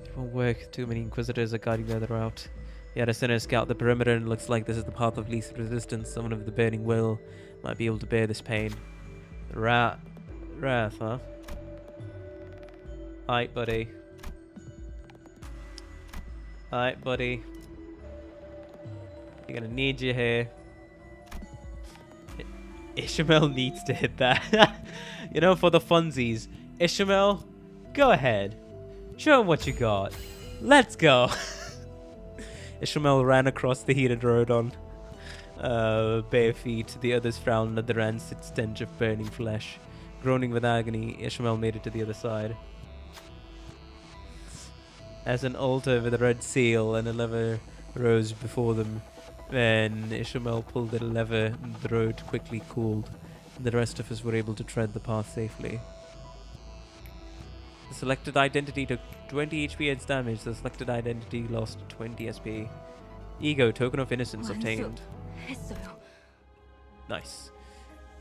It won't work. Too many Inquisitors are guarding the other route. Yet a sinner scout the perimeter, and it looks like this is the path of least resistance. Someone of the burning will might be able to bear this pain. Wrath, huh? Alright, buddy. Alright, buddy. You're gonna need you here. Ishmael needs to hit that. You know, for the funsies. Ishmael, go ahead. Show him what you got. Let's go. Ishmael ran across the heated road on bare feet. The others frowned at the rancid stench of burning flesh. Groaning with agony, Ishmael made it to the other side. As an altar with a red seal and a lever rose before them, when Ishmael pulled the lever, the road quickly cooled, and the rest of us were able to tread the path safely. The selected identity took 20 HP as damage. The selected identity lost 20 SP. Ego, token of innocence obtained. 했어요. Nice.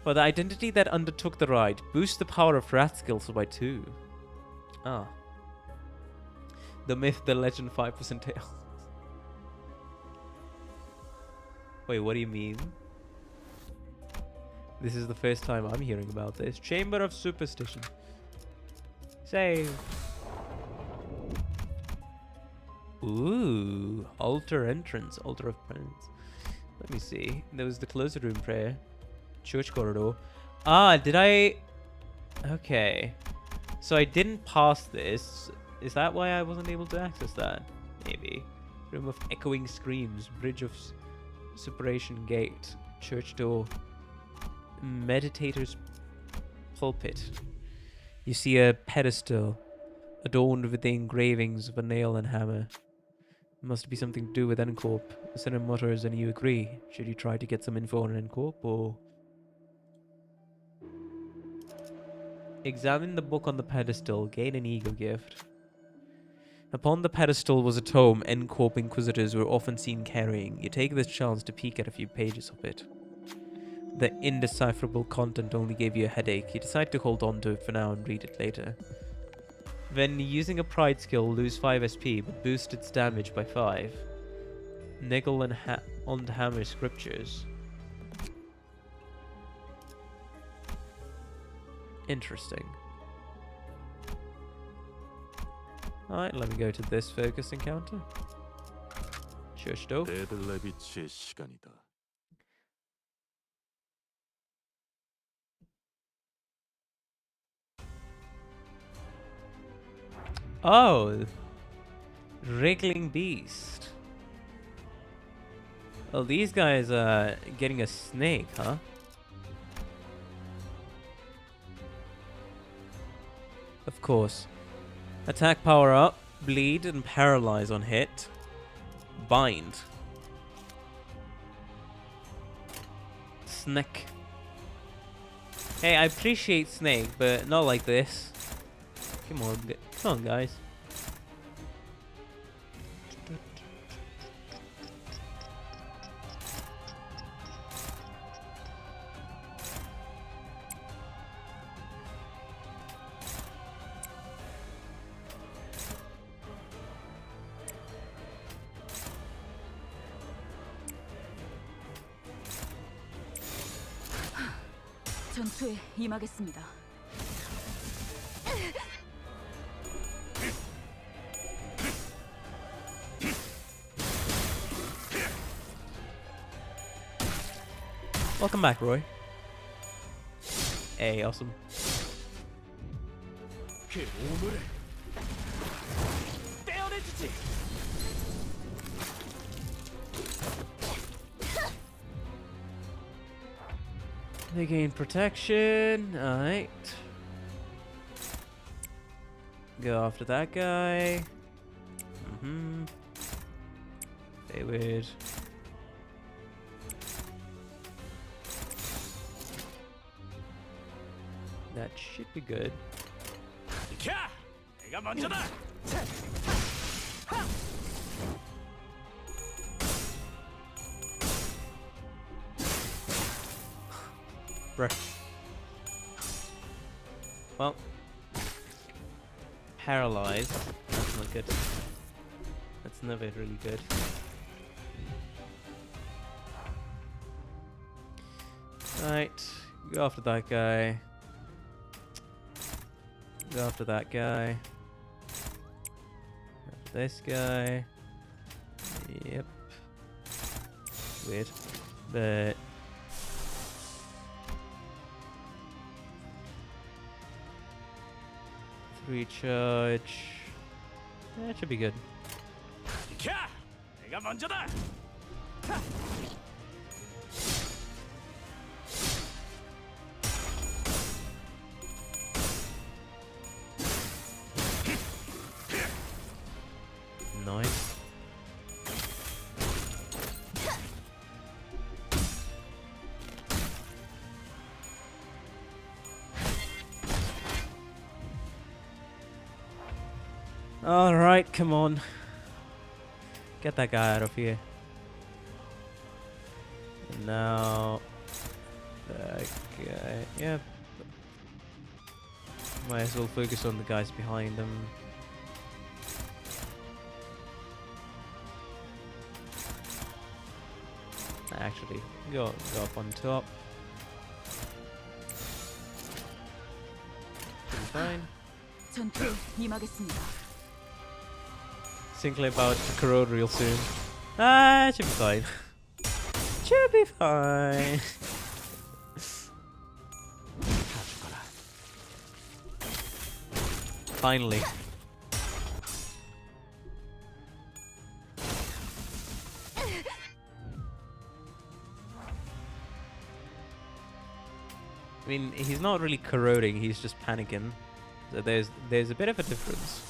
For the identity that undertook the ride, boost the power of wrath skills by 2. Ah. The myth, the legend, 5% tail. Wait, what do you mean? This is the first time I'm hearing about this. Chamber of Superstition. Save. Ooh, altar entrance, altar of presence. Let me see. There was the closer room prayer, church corridor. Ah, did I? Okay, so I didn't pass this. Is that why I wasn't able to access that? Maybe. Room of echoing screams, bridge of separation gate, church door, meditator's pulpit. You see a pedestal adorned with the engravings of a nail and hammer. Must be something to do with Encorp. The Senate mutters and you agree. Should you try to get some info on Encorp or... Examine the book on the pedestal. Gain an ego gift. Upon the pedestal was a tome Encorp Inquisitors were often seen carrying. You take this chance to peek at a few pages of it. The indecipherable content only gave you a headache. You decide to hold on to it for now and read it later. When using a pride skill, lose 5 SP, but boost its damage by 5. Niggle and on the hammer scriptures. Interesting. Alright, let me go to this focus encounter. Church door. 데들레비치의 시간이다. Oh, wriggling beast. Oh, these guys are getting a snake, huh? Of course. Attack power up, bleed and paralyze on hit. Bind. Snake. Hey, I appreciate snake, but not like this. Come on, guys. 전투에 임하겠습니다. Welcome back, Roy. Hey, awesome. They gain protection. Alright. Go after that guy. Stay weird. That should be good. Bruh. Well, paralyzed. That's not good. That's never really good. Alright, go after that guy. Go after that guy. Go after this guy. Yep. Weird. But... recharge. That should be good. 비켜! 내가 먼저다. Nice. All right, come on. Get that guy out of here. And now that guy. Yeah. Might as well focus on the guys behind them. Actually, go up on top. Should be fine. 전투에 임하겠습니다. Sinclair about to corrode real soon. Ah, should be fine. Should be fine. Finally. I mean, he's not really corroding, he's just panicking. So there's a bit of a difference.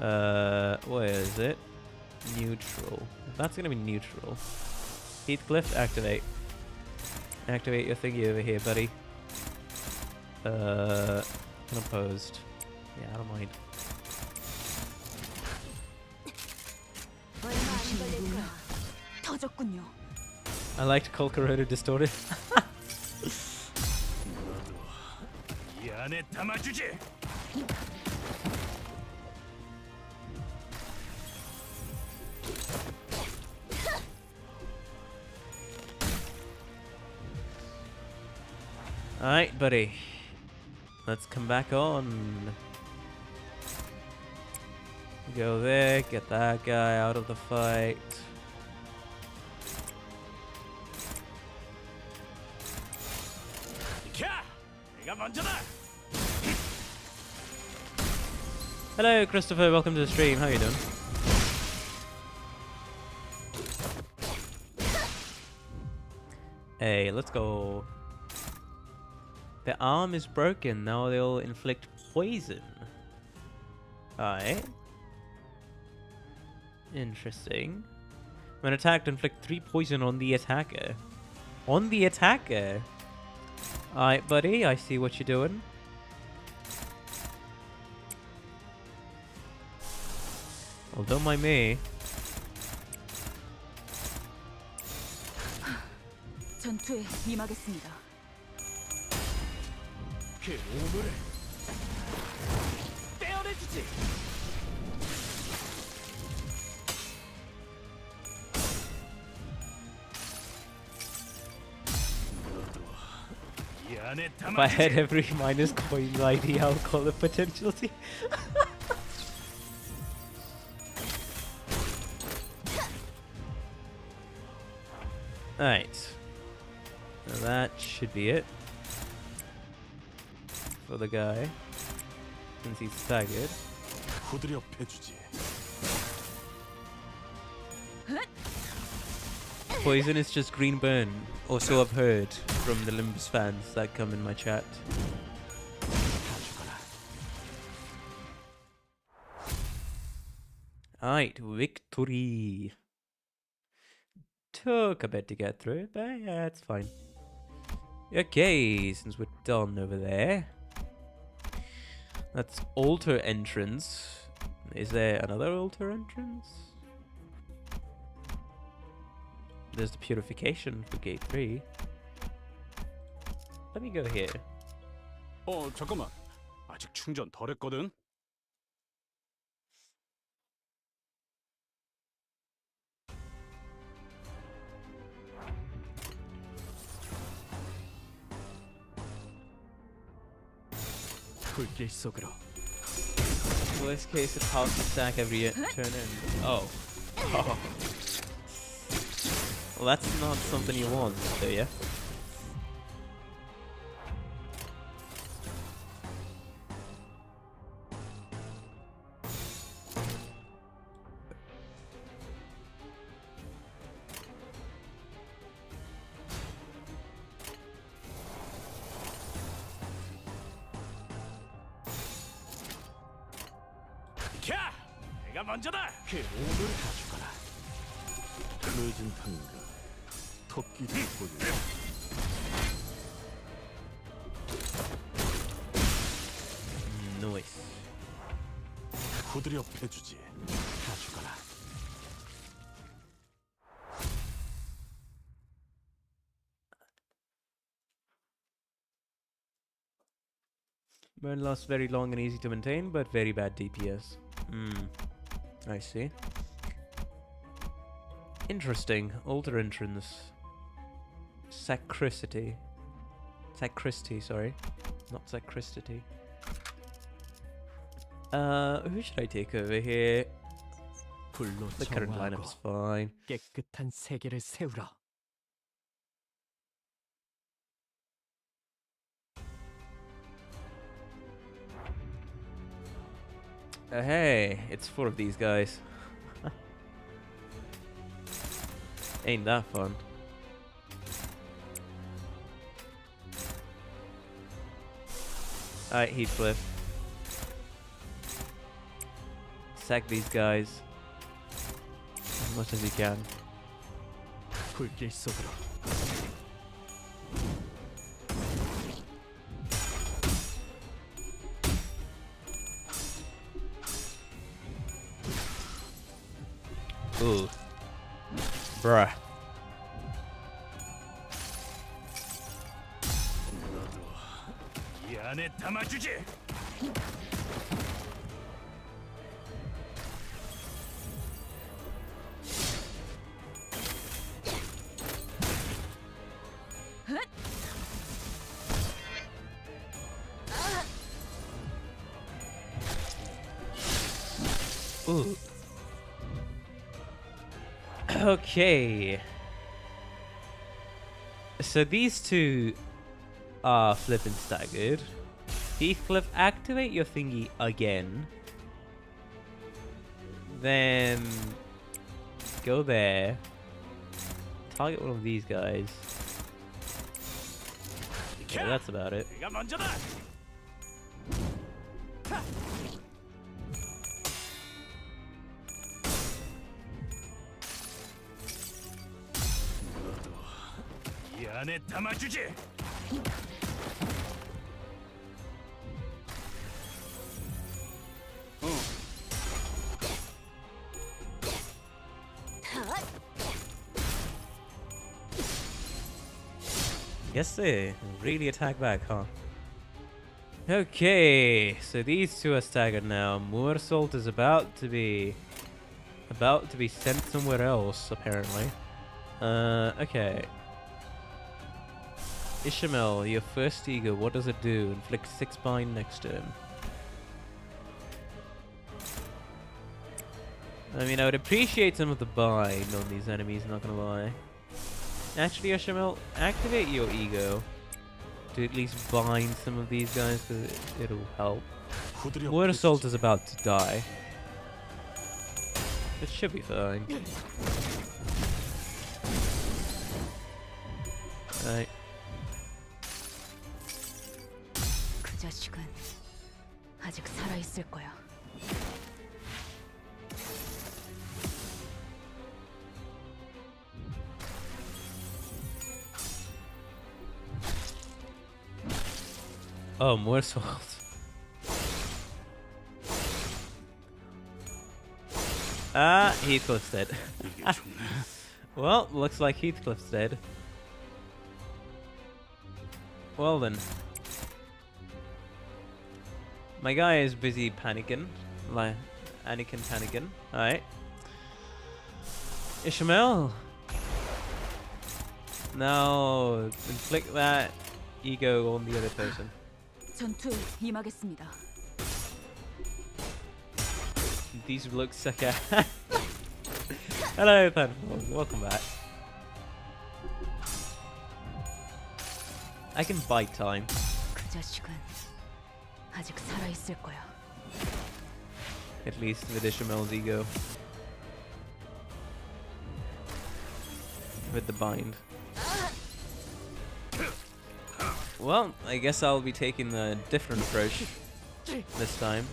Where is it? Neutral. That's gonna be neutral. Heathcliff, activate. Activate your thingy over here, buddy. Unopposed. Yeah, I don't mind. 터졌군요. I like to call corroded distorted. 이 안에 담아주지. Alright, buddy. Let's come back on. Go there, get that guy out of the fight. 비켜! 내가 먼저다. Hello, Christopher. Welcome to the stream. How you doing? Hey, let's go. The arm is broken. Now they'll inflict poison. Alright. Interesting. When attacked, inflict 3 poison on the attacker. On the attacker? Alright, buddy. I see what you're doing. Well, don't mind me. 전투에 임하겠습니다. 그 오물을 떼어내주지. 이 안에 If I had 담아주지. every minus coin ID, I'll call it potentiality. Alright. Now that should be it. For the guy. Since he's staggered. 후드려 패주지. Poison is just green burn. Or so I've heard from the Limbus fans that come in my chat. Alright, victory. Took a bit to get through it, but yeah, it's fine. Okay, since we're done over there. That's altar entrance. Is there another altar entrance? There's the purification for gate 3. Let me go here. 잠깐만. 아직 충전 덜 했거든. 불길 속으로. Worst case, it halves the stack every turn in. Oh. Oh. Well, that's not something you want, do ya? 내가 먼저다. 그 오늘 가져가라. 늦은 탕가 토끼를 보여. Nice. 후드려 패주지. 가져가라. Burn lasts very long and easy to maintain, but very bad DPS. I see. Interesting. Older entrance. Sacristity. Sacristy, sorry. Not sacristity. Who should I take over here? The current lineup's fine. 깨끗한 세계를 세우라. Hey, it's 4 of these guys. Ain't that fun. Alright, Heathcliff. Sack these guys as much as you can. 불길 속으로. Ooh. Bruh. 이 안에 담아주지. Ooh. Okay. So these two are flipping staggered. Heathcliff, activate your thingy again. Then go there. Target one of these guys. Yeah, that's about it. 내가 먼저다. 이 안에 담아주지. Yes, sir. Really attack back, huh? Okay, so these two are staggered now. Moorsalt is about to be sent somewhere else, apparently. Okay. Ishmael, your first ego, what does it do? Inflict 6 bind next turn. I mean, I would appreciate some of the bind on these enemies, not gonna lie. Actually, Ishmael, activate your ego to at least bind some of these guys, because it'll help. Word Assault is about to die. It should be fine. Alright. 그 자식은 아직 살아 있을 거야. Oh, more salt. Ah, Heathcliff's dead. Well, looks like Heathcliff's dead. Well then. My guy is busy panicking. Like, Anakin panicking. Alright. Ishmael. Now, inflict that ego on the other person. 전투에 임하겠습니다. These looks suck ass. Hello, Panford. Welcome back. I can bite time. 그 자식은 아직 살아 있을 거야. At least with Ishmael's ego. With the bind. Well, I guess I'll be taking a different approach this time.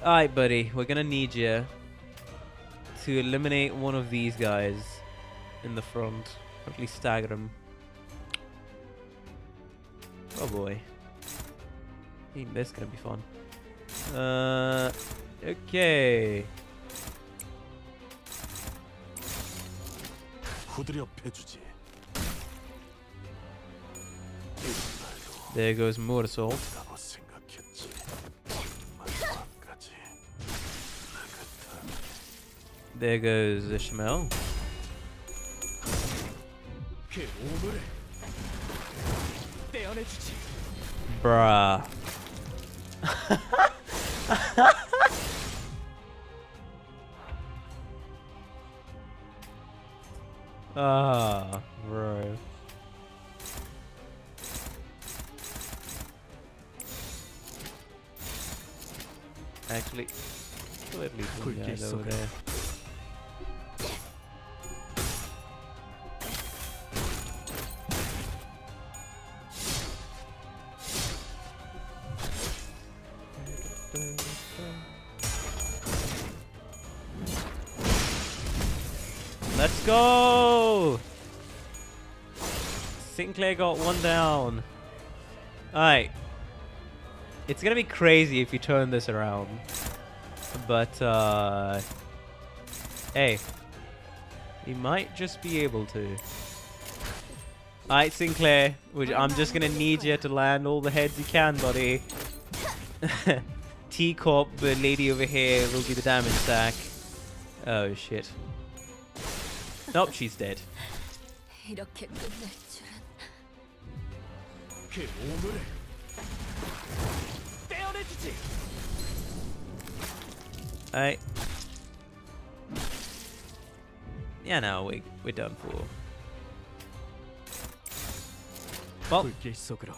Alright, buddy. We're gonna need you to eliminate one of these guys in the front. Or at least stagger them. Oh boy. Even this is gonna be fun. Okay. 후드려 패주지. There goes Motorsault. 라고 생각했지. 마지막까지. There goes Ishmael. 그 오물을 떼어내주지. Bruh. Ah, bro. Actually, kill at least one guy over there. Let's go! Sinclair got one down. Alright. It's gonna be crazy if you turn this around. But, hey. We might just be able to. Alright, Sinclair. I'm just gonna need you to land all the heads you can, buddy. Teacup, the lady over here, will be the damage stack. Oh, shit. Nope, she's dead. 이렇게 끝날 줄은. 그 오물을 떼어내주지. Alright. Yeah, no, we're done for. Well, 불길 속으로.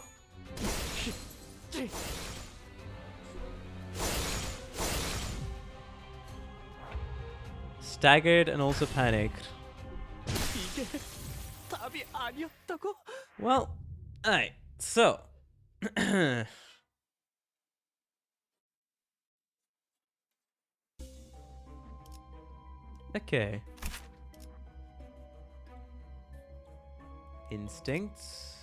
staggered and also panicked. 이게 답이 아니었다고? Well, alright, so. Okay. Instincts.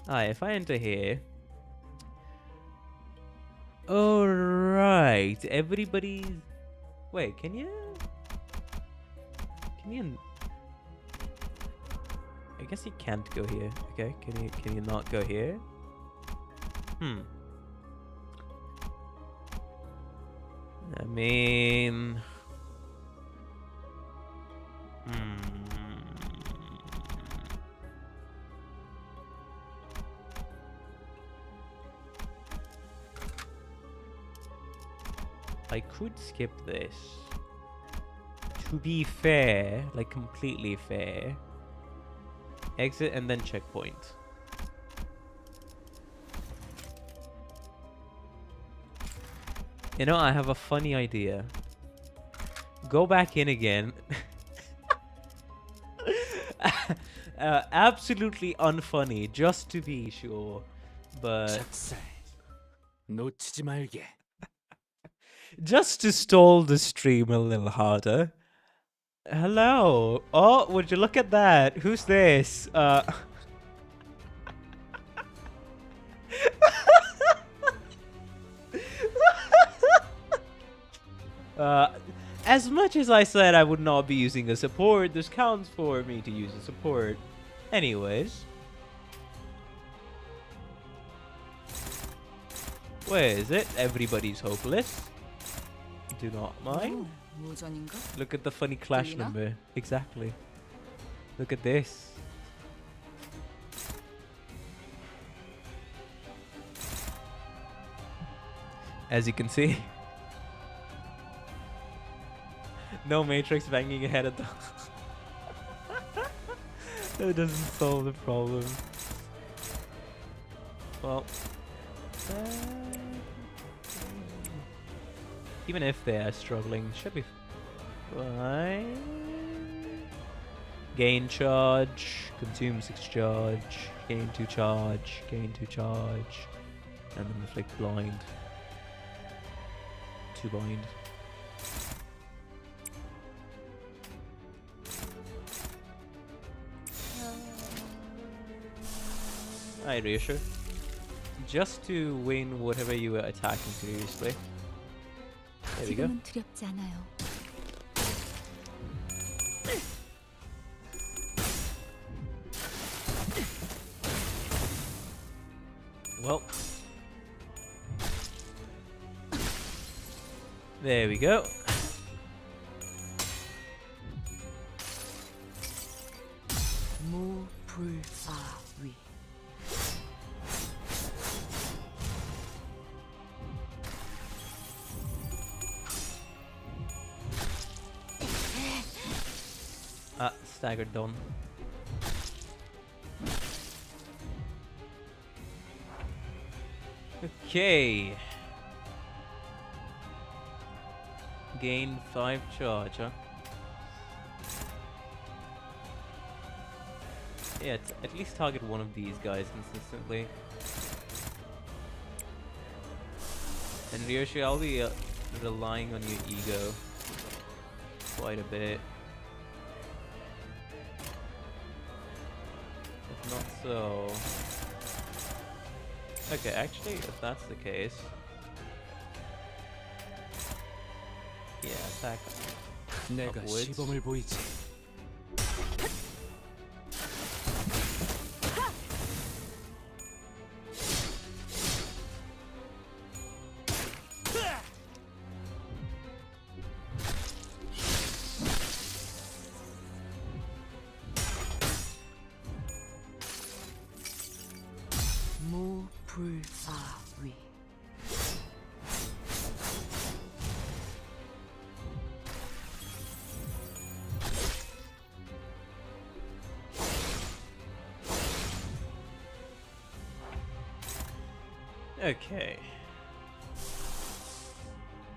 If I enter here. Alright, everybody's... Wait, can you... I guess you can't go here. Okay, can you not go here? I mean... I could skip this. To be fair, like completely fair. Exit and then checkpoint. You know, I have a funny idea. Go back in again. Absolutely unfunny, just to be sure. But 놓치지 말게. just to stall the stream a little harder. Hello. Oh, would you look at that? Who's this? As much as I said I would not be using a support, this counts for me to use a support. Anyways. Where is it? Everybody's hopeless. Do not mind. Look at the funny clash number. Exactly. Look at this. As you can see. No Matrix banging ahead of them. That doesn't solve the problem. Well. Even if they are struggling, should be fine. Gain charge, consume 6 charge, gain 2 charge, gain 2 charge, and then inflict blind. to bind. Alright, Reassure. Just to win whatever you were attacking previously. There we go. 지금은 두렵지 않아요. Well. There we go. 무불아위. Ah, staggered Dawn. Okay. Gain 5 charge, huh? Yeah, at least target one of these guys consistently. And Ryoshi, I'll be relying on your ego quite a bit. If not so... Okay, actually, if that's the case... Yeah, attack 내가 upwards. 시범을 보이지. 무불아위. Okay.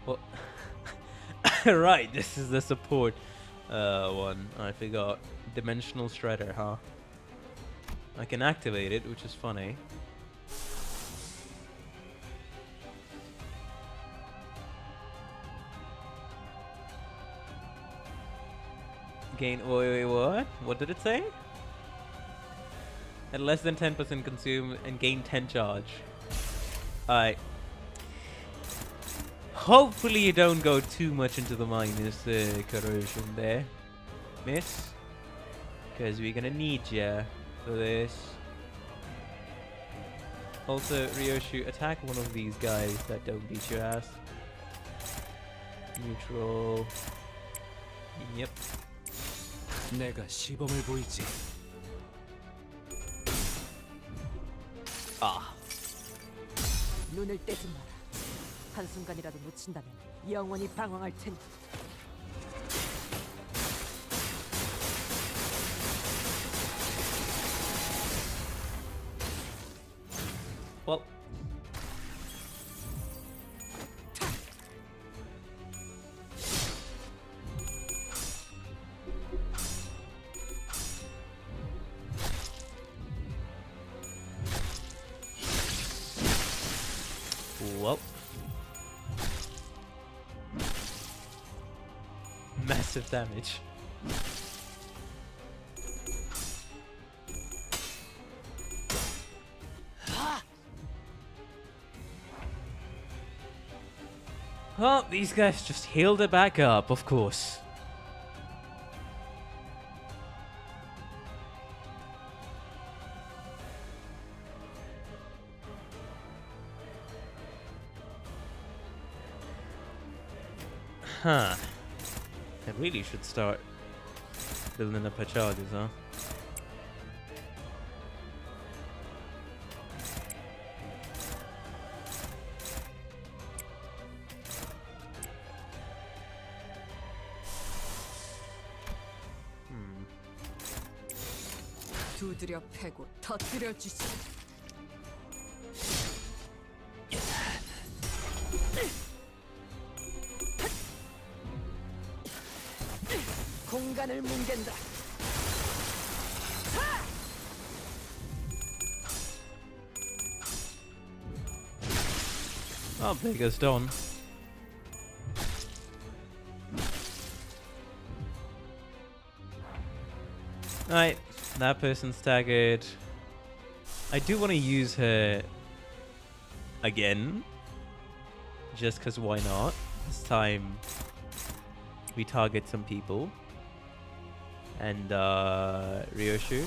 Well, right, this is the support one. I forgot. Dimensional Shredder, huh? I can activate it, which is funny. Gain. Wait, what? What did it say? At less than 10% consume and gain 10 charge. Alright. Hopefully you don't go too much into the minus corrosion there, miss. Because we're gonna need ya for this. Also, Ryoshu, attack one of these guys that don't beat your ass. Neutral. Yep. 내가 시범을 보이지. Ah. 눈을 떼지 마라. 한순간이라도 놓친다면 영원히 방황할 테니. Well. Well. Massive damage. Oh, these guys just healed it back up, of course. Huh. I really should start building up her charges, huh? 두드려 패고 터뜨려 주시. 공간을 뭉갠다. Oh, there goes Dawn. Alright, that person's staggered. I do want to use her again. Just because why not? This time we target some people. And Ryoshu,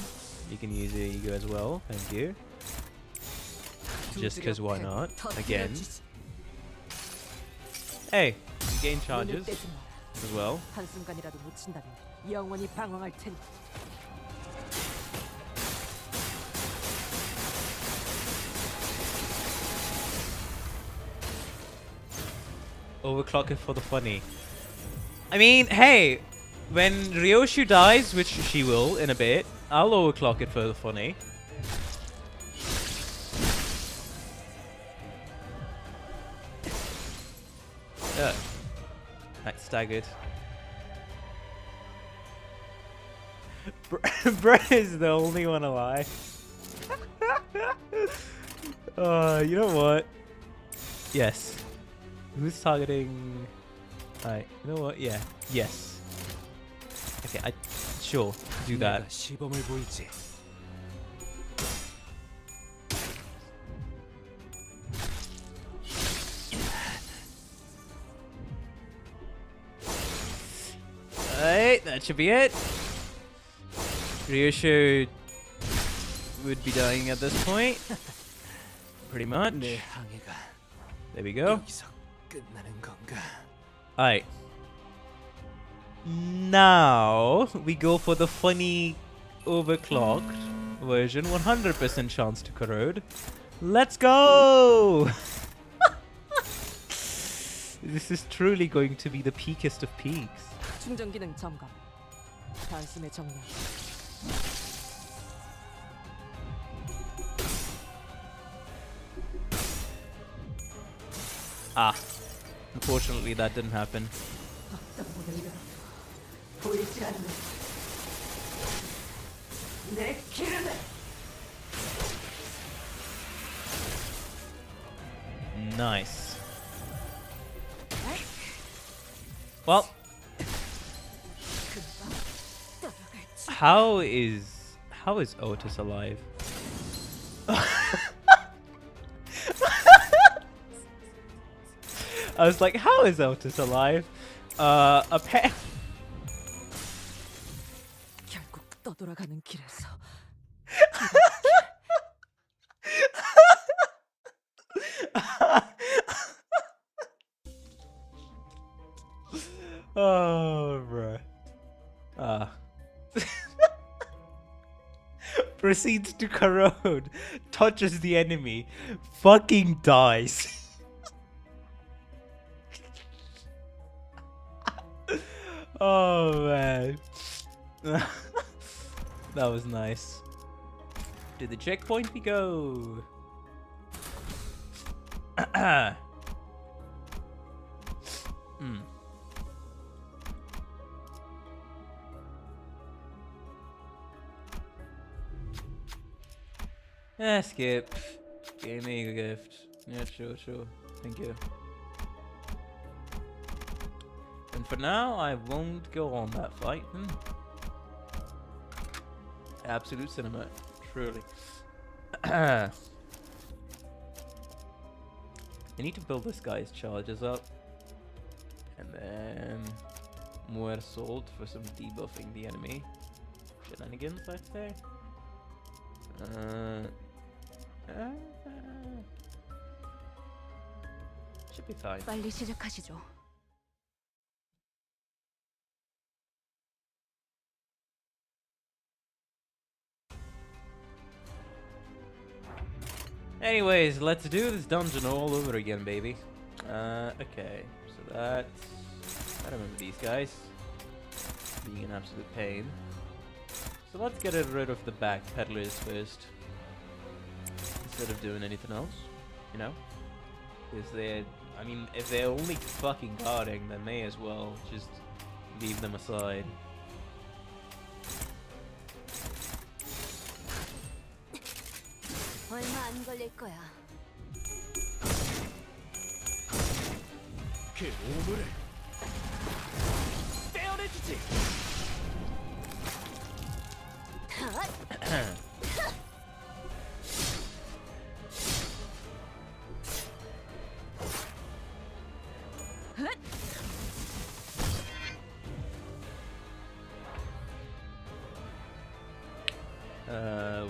you can use your ego as well. Thank you. Just because why not? Again. Hey, you gain charges as well. 한순간이라도 놓친다면 영원히 방황할 테니. Overclock it for the funny. I mean, hey, when Ryoshu dies, which she will in a bit, I'll overclock it for the funny. That's staggered. Brett is the only one alive. You know what? Yes. Who's targeting? Alright, you know what? Yeah. Yes. Okay, sure. Do that. 내가 시범을 보이지. Alright, that should be it. Ryoshu would be dying at this point. Pretty much. 내 항해가 There we go. 여기서 끝나는 건가? Alright. Now we go for the funny overclocked version. 100% chance to corrode. Let's go! This is truly going to be the peakest of peaks. 충전 기능 점검. 단숨에 정렬. Ah. Unfortunately, that didn't happen. Nice. Well, how is Otis alive? I was like, how is Otis alive? A pet. 결국 떠돌아가는 길에서. Oh, bro. Proceeds to corrode, touches the enemy, fucking dies. Oh man. That was nice. To the checkpoint we go. Skip. Give me a gift. Yeah, sure. Thank you. And for now, I won't go on that fight. Absolute cinema, truly. I need to build this guy's charges up. And then more assault for some debuffing the enemy. Shenanigans, I'd say. Should be fine. 빨리 시작하시죠. Anyways, let's do this dungeon all over again, baby. Okay, so that's... I remember these guys being an absolute pain. So let's get rid of the back peddlers first, instead of doing anything else, you know? Because they're... I mean, if they're only fucking guarding, then may as well just leave them aside. 얼마 안 걸릴 거야. 그 오물을 떼어내주지.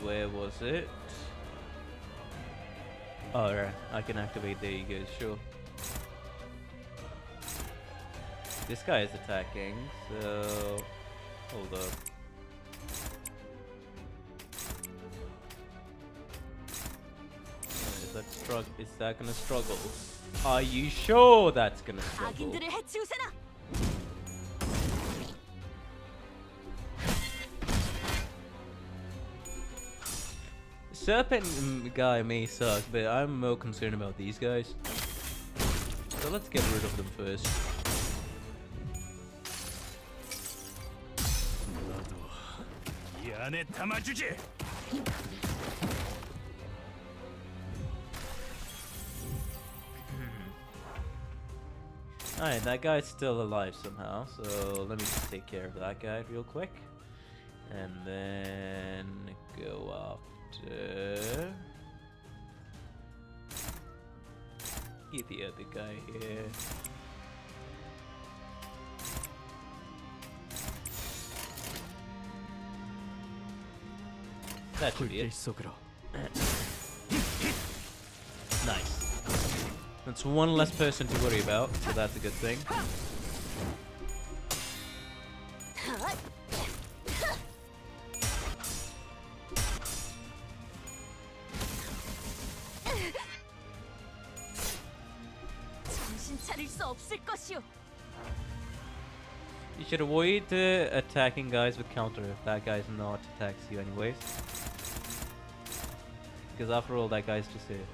Where was it? Oh, right. I can activate. There you go. Sure. This guy is attacking, so hold up. Is that gonna struggle? Are you sure that's gonna struggle? 악인들을 해치우세나. Serpent guy may suck, but I'm more concerned about these guys. So let's get rid of them first. 이 안에 담아주지. Alright, that guy's still alive somehow, so let me just take care of that guy real quick. And then go after... Get the other guy here. That should be it. Nice. That's one less person to worry about, so that's a good thing. 정신 차릴 수 없을 것이오. You should avoid attacking guys with counter if that guy's not attacks you anyways. Because after all, that guy's just here.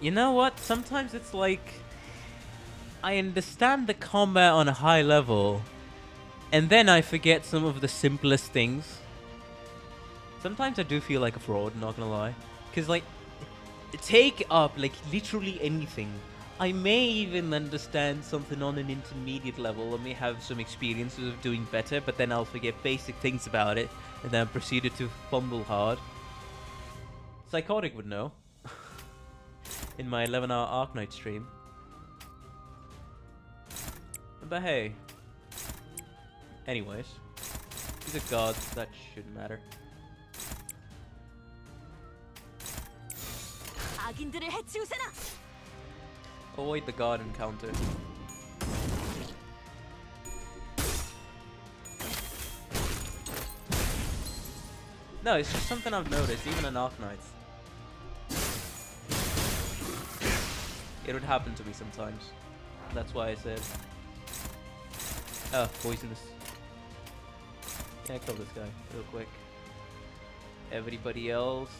You know what? Sometimes it's like... I understand the combat on a high level, and then I forget some of the simplest things. Sometimes I do feel like a fraud, not gonna lie. Because like, take up like literally anything. I may even understand something on an intermediate level, I may have some experiences of doing better, but then I'll forget basic things about it, and then proceeded to fumble hard. Psychotic would know. In my 11-hour Arknight stream. But hey. Anyways. He's a god, that shouldn't matter. 악인들을 해치우세나. Avoid the god encounter. No, it's just something I've noticed, even in Arknights. It would happen to me sometimes. That's why I said. Oh, poisonous. Yeah, kill this guy real quick. Everybody else,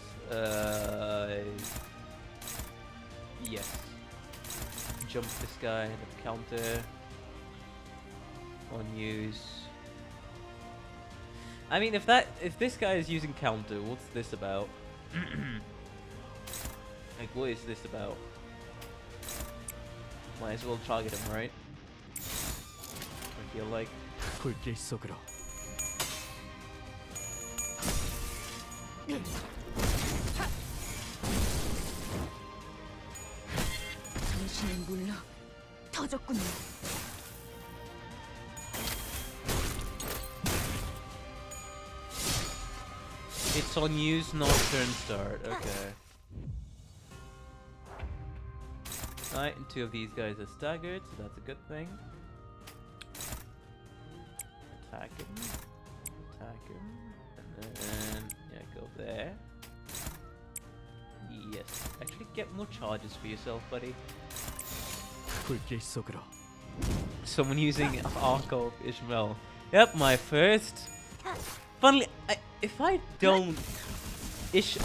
yes. Jump this guy, counter. On use. I mean, if this guy is using counter, what's this about? Like, what is this about? Might as well target him, right? I feel like. 불길 속으로. 당신의 물러 터졌군요. It's on use, not turn start. Okay. Alright, and two of these guys are staggered, so that's a good thing. Attack him. Attack him. And then, yeah, go there. Yes. Actually, get more charges for yourself, buddy. 불길 속으로. Someone using Arc of Ishmael. Yep, my first. Funnily, if I don't,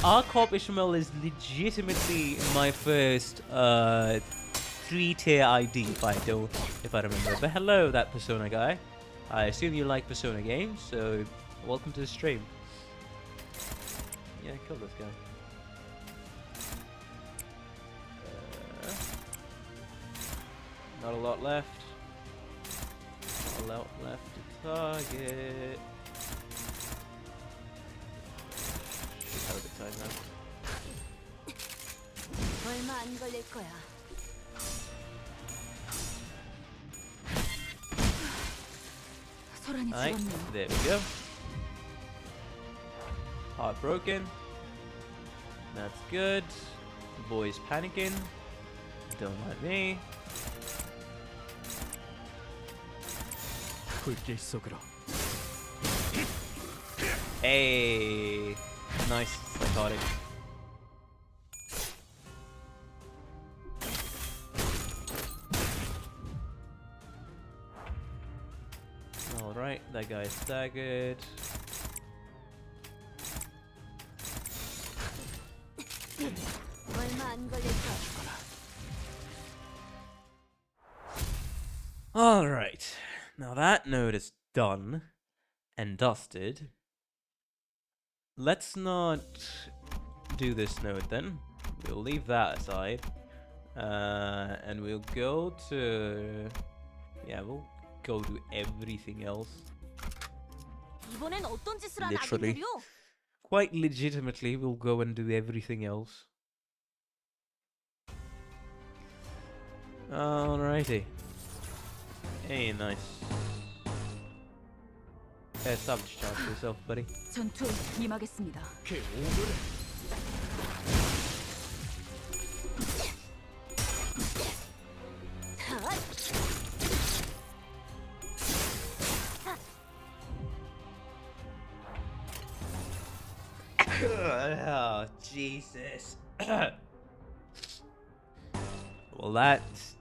Arc of Ishmael is legitimately my first 3-tier ID. If I remember. But hello, that Persona guy. I assume you like Persona games, so welcome to the stream. Yeah, kill this guy. Not a lot left. Not a left to target. Should have a good time now. 얼마 안 걸릴 거야. 소란이 Alright, 죽었네요. there we go. Heartbroken. That's good. Boys panicking. Don't mind me. 불길 속으로. Hey, nice psychotic. All right, that guy's staggered. 얼마 안 걸릴 거야. All right, now that node is done and dusted. Let's not do this node then. We'll leave that aside. And we'll go to... Yeah, we'll go to everything else. 이번엔 어떤 짓을 한 Literally. 아기들이요? Quite legitimately, we'll go and do everything else. Alrighty. Hey, nice. Hey, savage charge for yourself, buddy. 전투에 임하겠습니다. Oh, Jesus. Well, that's...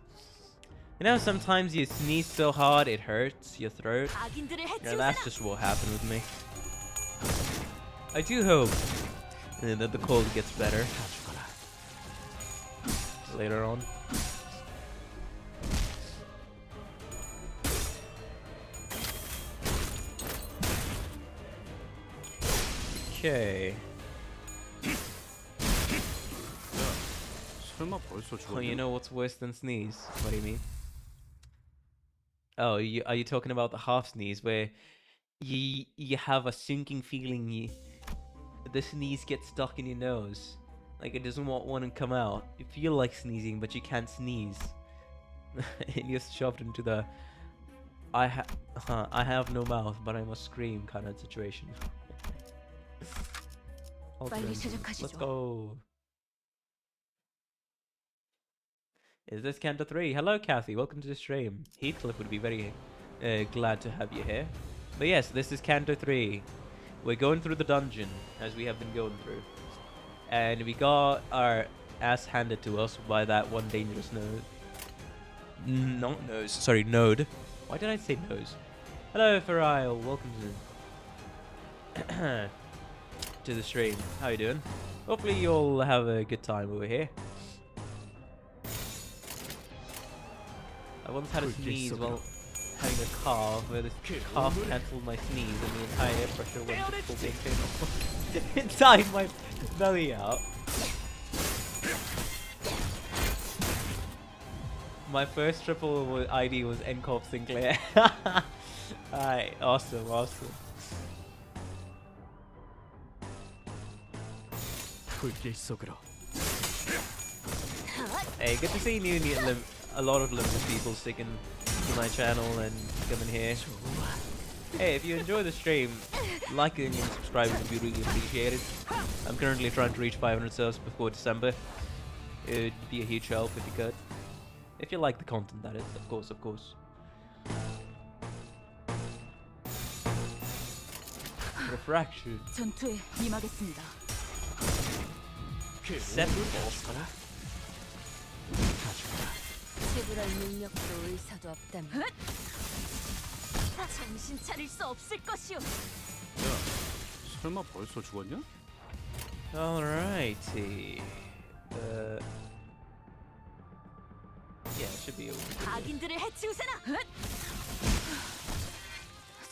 You know, sometimes you sneeze so hard it hurts your throat. 아긴들을 Yeah, 해치우세요. that's just what happened with me. I do hope that the cold gets better later on. Okay. 설마 벌써 Oh, you 죽었냐? know what's worse than sneeze? What do you mean? Oh, are you talking about the half sneeze where you have a sinking feeling the sneeze gets stuck in your nose, like it doesn't want to come out. You feel like sneezing but you can't sneeze, and you're shoved into the I have no mouth but I must scream kind of situation. 빨리 Let's 시작하시죠. go. Is this CANTO 3? Hello, Kathy. Welcome to the stream. Heathcliff would be very glad to have you here. But yes, this is CANTO 3. We're going through the dungeon, as we have been going through. And we got our ass handed to us by that one dangerous node. Not nose. Sorry, node. Why did I say nose? Hello, Farile. Welcome to to the stream. How you doing? Hopefully you'll have a good time over here. I once had a sneeze while having a cough, where this cough cancelled my sneeze and the entire air pressure went to full internal inside my belly out. My first triple ID was NCOP Sinclair. Alright, awesome, awesome. 불길 속으로. Hey, good to see a lot of Limbus people sticking to my channel and coming here. Hey, if you enjoy the stream, liking and subscribing would be really appreciated. I'm currently trying to reach 500 subs before December. It'd be a huge help if you could. If you like the content, that is, of course, of course. Refraction. 전투에 임하겠습니다. 지불할 능력도 의사도 없다면 정신 차릴 수 없을 것이오. 야, 설마 벌써 죽었냐? Alrighty. Yeah, it should be able to do it. 아긴들을 해치우세나.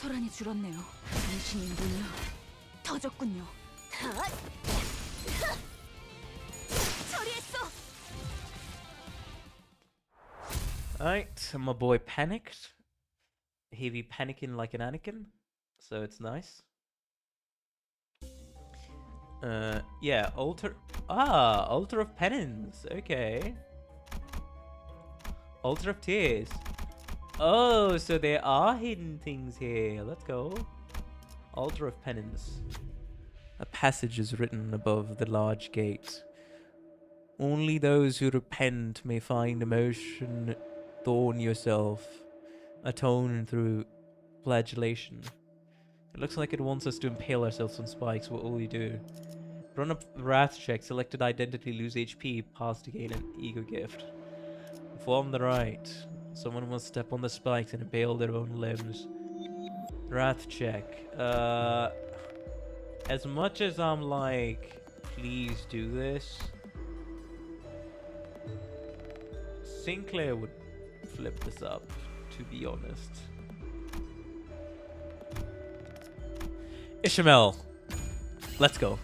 소란이 줄었네요. 당신의 눈이 터졌군요. 처리했어. Alright, my boy panicked. he be panicking like an Anakin, so it's nice. Yeah, altar of penance. Okay. Altar of tears. Oh, so there are hidden things here. Let's go. Altar of penance. A passage is written above the large gate. Only those who repent may find emotion, thorn yourself, atone through flagellation. It looks like it wants us to impale ourselves on spikes. What will we do? Run a wrath check, selected identity, lose HP, pass to gain an ego gift. Perform the rite. Someone must step on the spikes and impale their own limbs. Wrath check. As much as I'm like, please do this, Sinclair would flip this up, to be honest. Ishmael, let's go.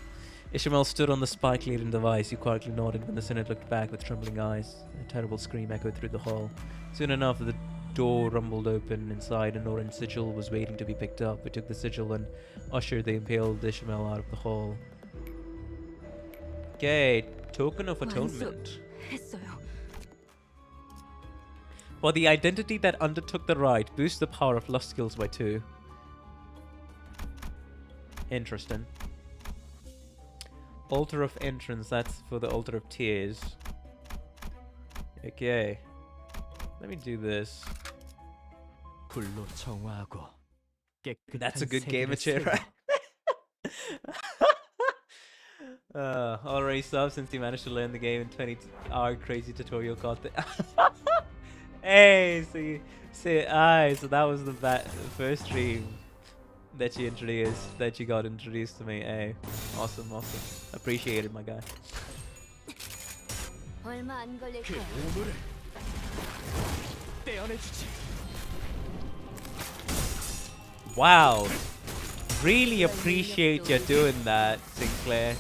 Ishmael stood on the spike-laden device. He quietly nodded when the Synod looked back with trembling eyes. A terrible scream echoed through the hall. Soon enough, the door rumbled open. Inside, an orange sigil was waiting to be picked up. We took the sigil and ushered the impaled Ishmael out of the hall. Okay, token of atonement. For the identity that undertook the rite, boost the power of lust skills by 2. Interesting. Altar of entrance, that's for the altar of tears. Okay. Let me do this. That's a good game of chair, right? Already subbed since you managed to learn the game in 20-hour crazy tutorial content. Hey, so you see, so that was the first stream that you got introduced to me. Hey, awesome. Appreciate it, my guy. Wow, really appreciate you doing that, Sinclair.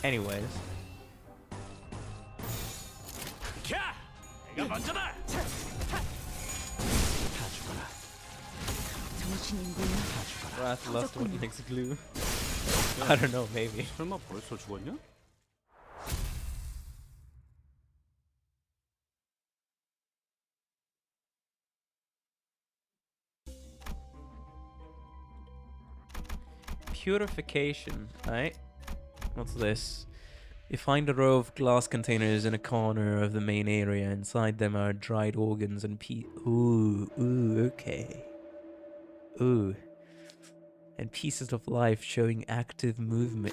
Anyways. Wrath lust what makes glue. I don't know, maybe. 설마 벌써 죽었냐? Purification, right? What's this? You find a row of glass containers in a corner of the main area. Inside them are dried organs and okay. Ooh. And pieces of life showing active movement.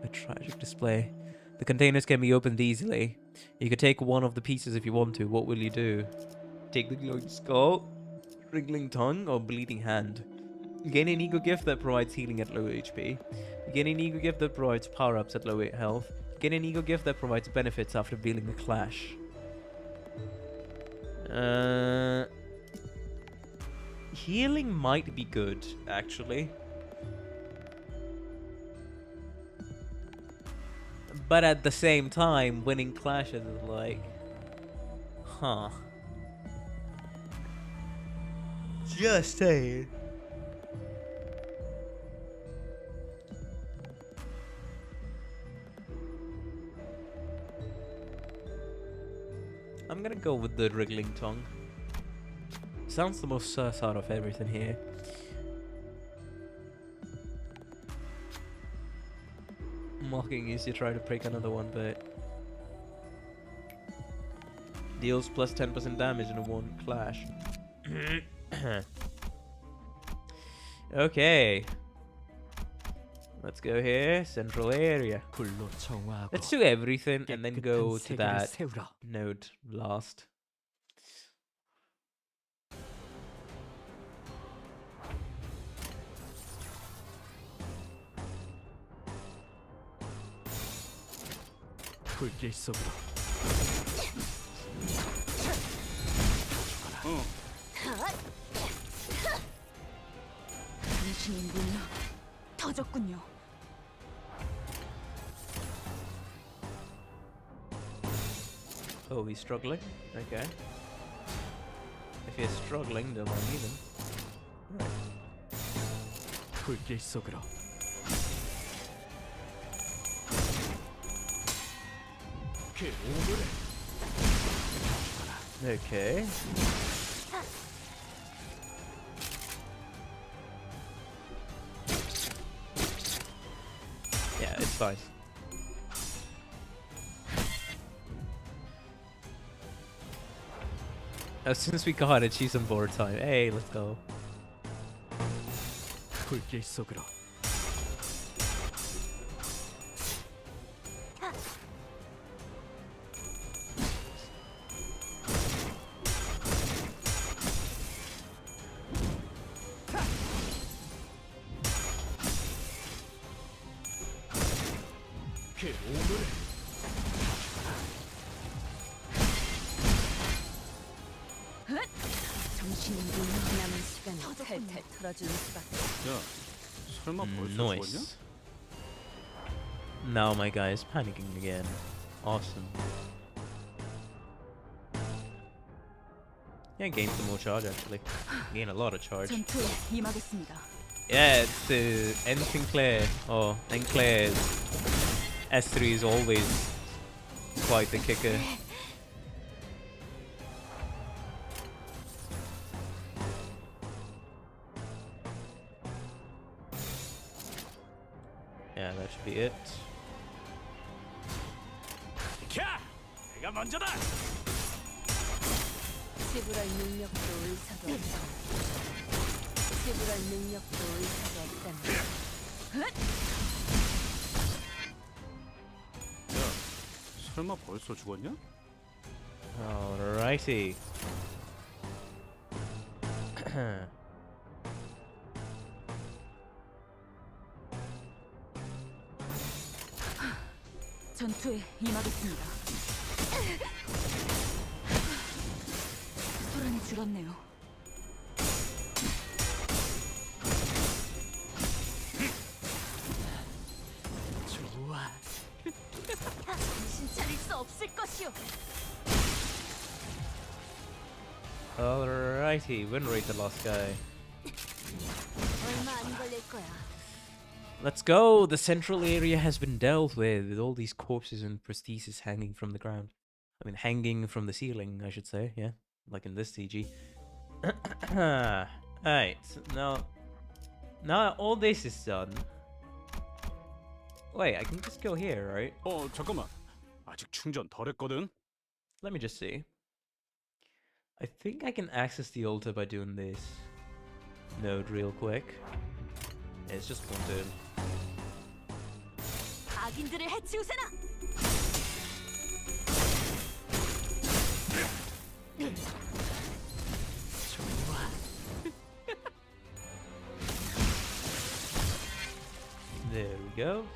A tragic display. The containers can be opened easily. You could take one of the pieces if you want to. What will you do? Take the glowing skull, wriggling tongue, or bleeding hand? Gain an ego gift that provides healing at low HP. Gain an ego gift that provides power-ups at low health. Gain an ego gift that provides benefits after dealing a clash. Healing might be good, actually. But at the same time, winning clashes is like... Huh. Just saying. I'm gonna go with the wriggling tongue. Sounds the most sus out of everything here. Mocking is you try to break another one, but deals plus 10% damage in one clash. Okay. Let's go here, central area. Let's do everything and then go to that node last. 불길 속으로. 당신의 눈이 터졌군요. Oh, he's struggling. Okay. If you're struggling, don't mind me then. Right. 불길 속으로. 그 오물을. Okay. Yeah, it's fine. Since we got it, she's on board time. Hey, let's go. 불길 속으로. 그 오물을. 정신이 남은 시간을 탈탈 털어주는 수밖에. 야, 설마 벌써 죽었냐? Nice. Now my guy is panicking again. Awesome. Yeah, gain some more charge actually. Gain a lot of charge. 전투에 임하겠습니다. Yeah, it's the N Sinclair or Sinclair's S3 is always quite the kicker. Yeah, that should be it. 캬! 내가 먼저다. 지불할 능력도 의사도 없다. 지불할 능력도 의사도 없다면. 야, 설마 벌써 죽었냐? Alrighty. 전투에 임하겠습니다. 소란이 줄었네요. 좋아. 정신 차릴 수 없을 것이오. Alrighty, win rate the last guy. 얼마 안 걸릴 거야. Let's go! The central area has been dealt with all these corpses and prostheses hanging from the ground. I mean, hanging from the ceiling, I should say, yeah? Like in this CG. Alright, now all this is done. Wait, I can just go here, right? 잠깐만. 아직 충전 덜 했거든. Let me just see. I think I can access the altar by doing this node real quick. It's just one turn. 악인들을 해치우세나. 좋아. There we go.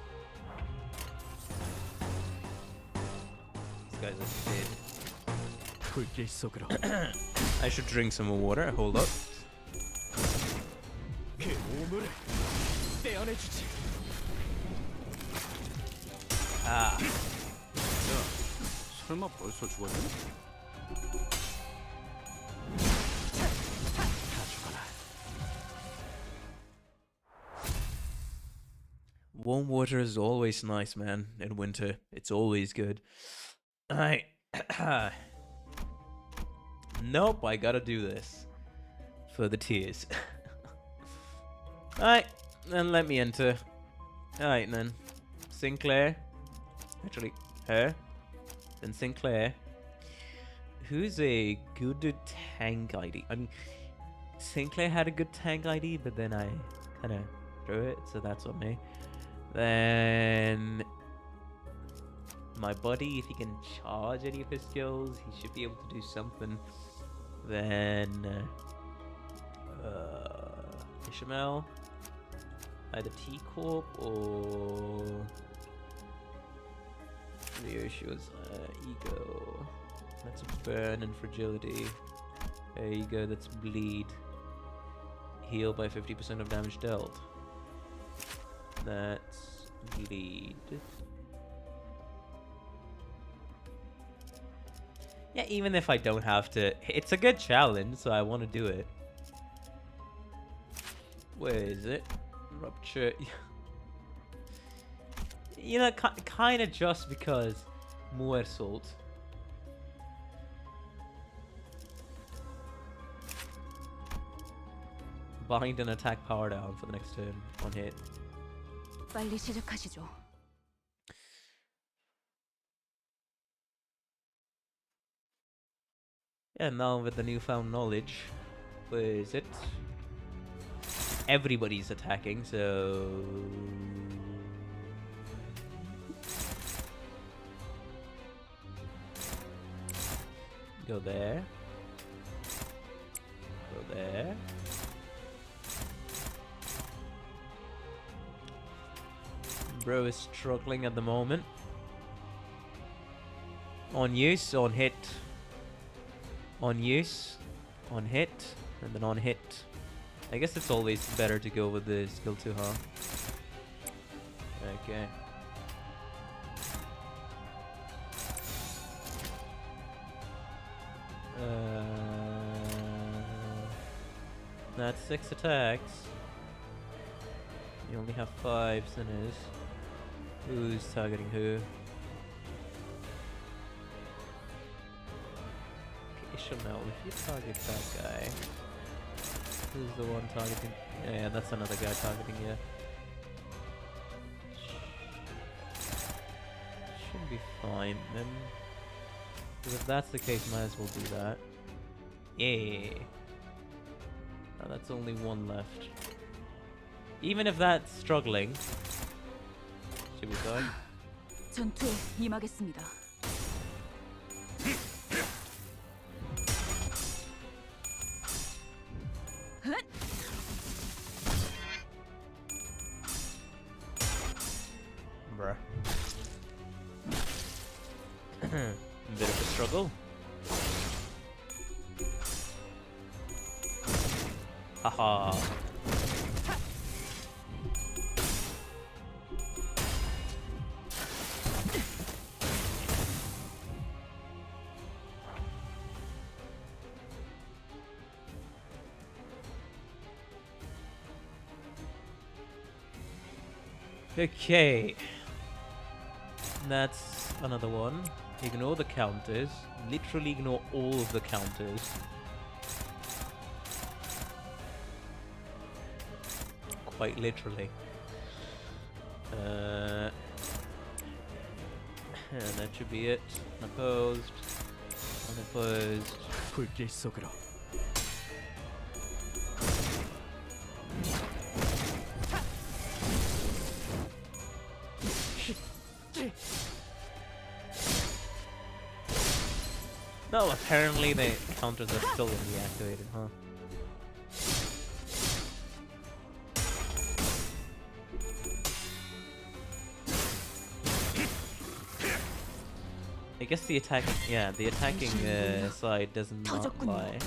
These guys are dead. 불길 속으로. I should drink some more water. Hold up. 그 오물을 떼어내주지. Ah. 야, 설마 벌써 죽었냐? 다 죽어라. Warm water is always nice, man. In winter, it's always good. Alright. Nope, I gotta do this. For the tears. Alright, then let me enter. Alright then. Sinclair. Actually, her. Then Sinclair. Who's a good tank ID? I mean, Sinclair had a good tank ID, but then I kind of threw it, so that's on me. Then my buddy, if he can charge any of his skills, he should be able to do something. Then Ishmael, either T-Corp or Ryoshu's Ego. That's burn and fragility. There you go, that's bleed. Heal by 50% of damage dealt. That's bleed. Yeah, even if I don't have to, it's a good challenge, so I want to do it. Where is it? Rupture. You know, kind of just because more assault. Bind and attack power down for the next turn on hit. 빨리 시작하시죠. Yeah, now with the newfound knowledge, where is it? Everybody's attacking, so go there. Go there. Bro is struggling at the moment. On use, on hit. On use, on hit, and then on hit. I guess it's always better to go with the skill 2, huh? Okay. That's 6 attacks. You only have 5 sinners. Who's targeting who? Okay, Chanel, if you target that guy, who's the one targeting? Yeah, that's another guy targeting you. Should be fine then. Because if that's the case, might as well do that. Yeah. Now that's only one left. Even if that's struggling, should be fine. 전투에 임하겠습니다. Bruh. Bit of a struggle. Haha. Okay. That's another one. Ignore the counters. Literally ignore all of the counters. Quite literally. And that should be it. Unopposed. Unopposed. 불길 속으로. No, apparently the counters are still gonna be activated, huh? I guess the attacking, yeah, the attacking side does not lie.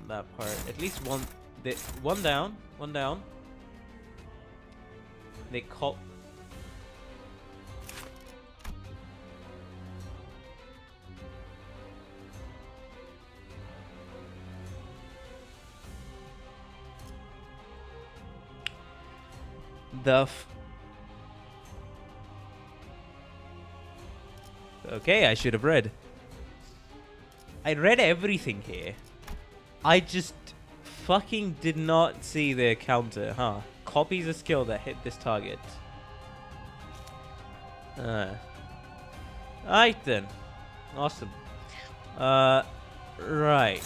That part, at least one down. They call. Okay, I should have read. I read everything here. I just fucking did not see the counter, huh? Copies a skill that hit this target. Alright then. Awesome. Right.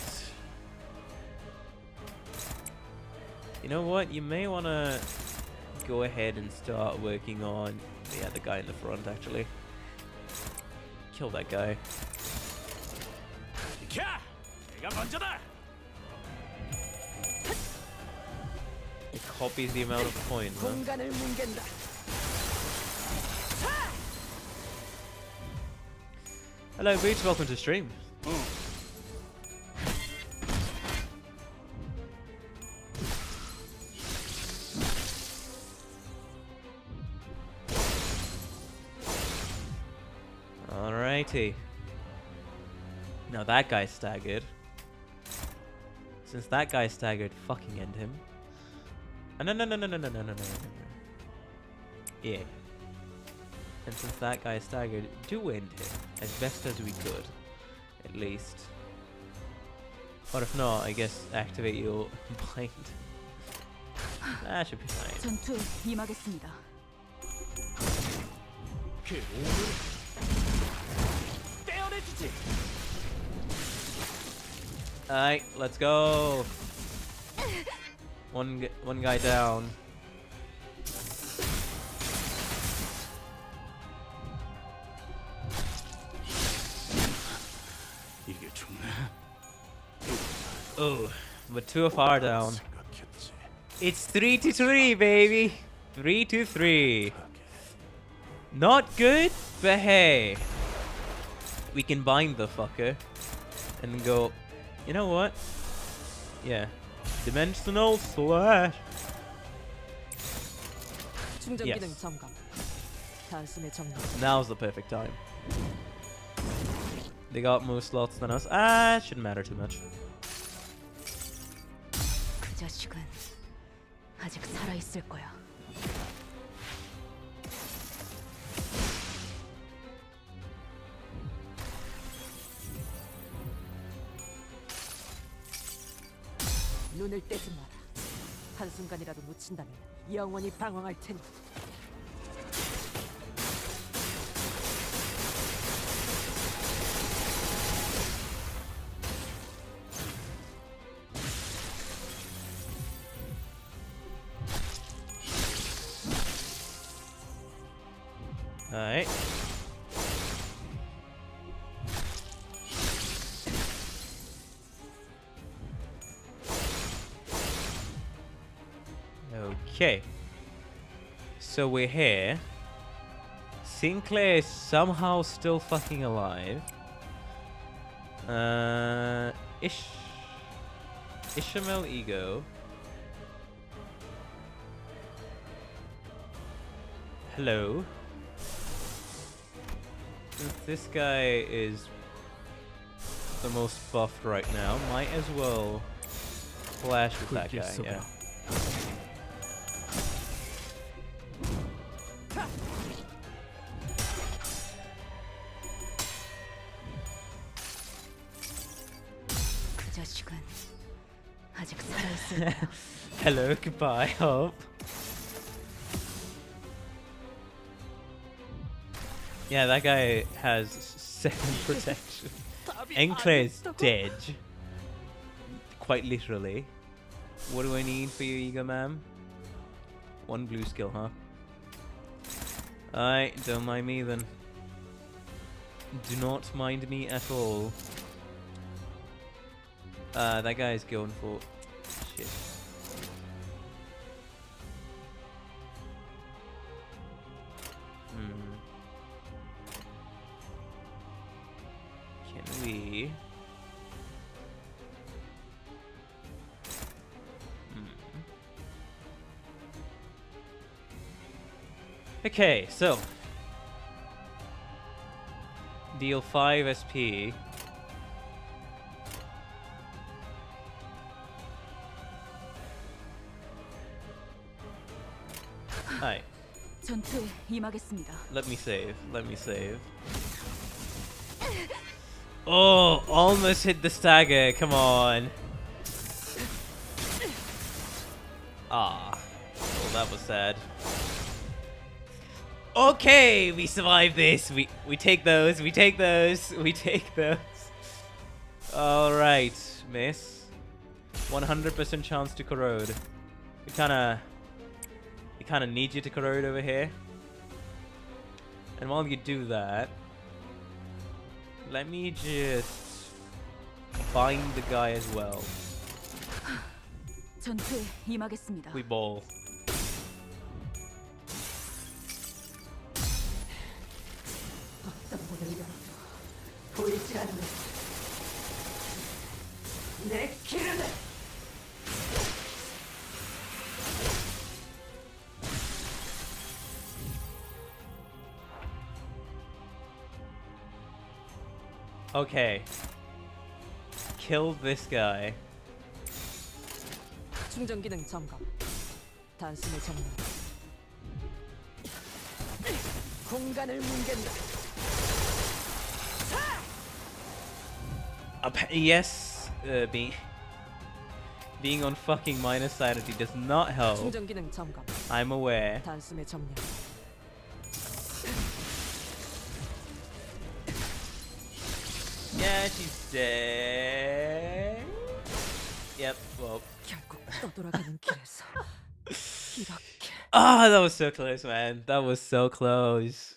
You know what? You may want to go ahead and start working on the guy in the front, actually. Kill that guy. It copies the amount of coins, huh? Hello, Boots. Welcome to stream. Alrighty. Now that guy's staggered. Since that guy's staggered, fucking end him. No. Yeah. And since that guy's staggered, do end him as best as we could, at least. Or if not, I guess activate your bind. That should be fine. 전투에 임하겠습니다. 그 오물을 떼어내주지. Alright, let's go. One guy down. 이게 죽네. Oh, but 2 of our down. It's 3-3, baby. 3-3. Not good, but hey, we can bind the fucker and go. You know what? Yeah, dimensional slash. 충전 Yes. 기능 점검. 단숨에 정리. Now's the perfect time. They got more slots than us. Shouldn't matter too much. 그 자식은 아직 살아 있을 거야. 눈을 떼지 마라. 한순간이라도 놓친다면 영원히 방황할 테니. Alright. Okay. So we're here. Sinclair is somehow still fucking alive. Ishamel Ego. Hello. Since this guy is the most buffed right now, might as well flash with that guy, yeah. 그 자식은 아직 살아 있을 거야. Hello, goodbye, Hope. Yeah, that guy has 7 protection. Enclair's dead. Quite literally. What do I need for you, Ego Ma'am? 1 blue skill, huh? Alright, don't mind me then. Do not mind me at all. That guy's going for... shit. Can we... Okay, so... deal 5 SP. Alright. 전투에 임하겠습니다. Let me save. Let me save. Oh, almost hit the stagger. Come on. Ah. Well, that was sad. Okay, we survived this. We take those. We take those. We take those. All right, miss. 100% chance to corrode. We kind of need you to corrode over here. And while you do that, let me just bind the guy as well. 전투에 임하겠습니다. We ball. 보이지 않는 내 길을. Okay. Kill this guy. 충전 기능 점검. 단숨에 정리. 공간을 뭉갠다. Yes, being on fucking minus sanity does not help. 충전 기능 점검. I'm aware. 단숨에 정리. Yeah, she's dead. Yep, well. 결국 떠돌아가는 길에서 이렇게. Ah, that was so close, man. That was so close.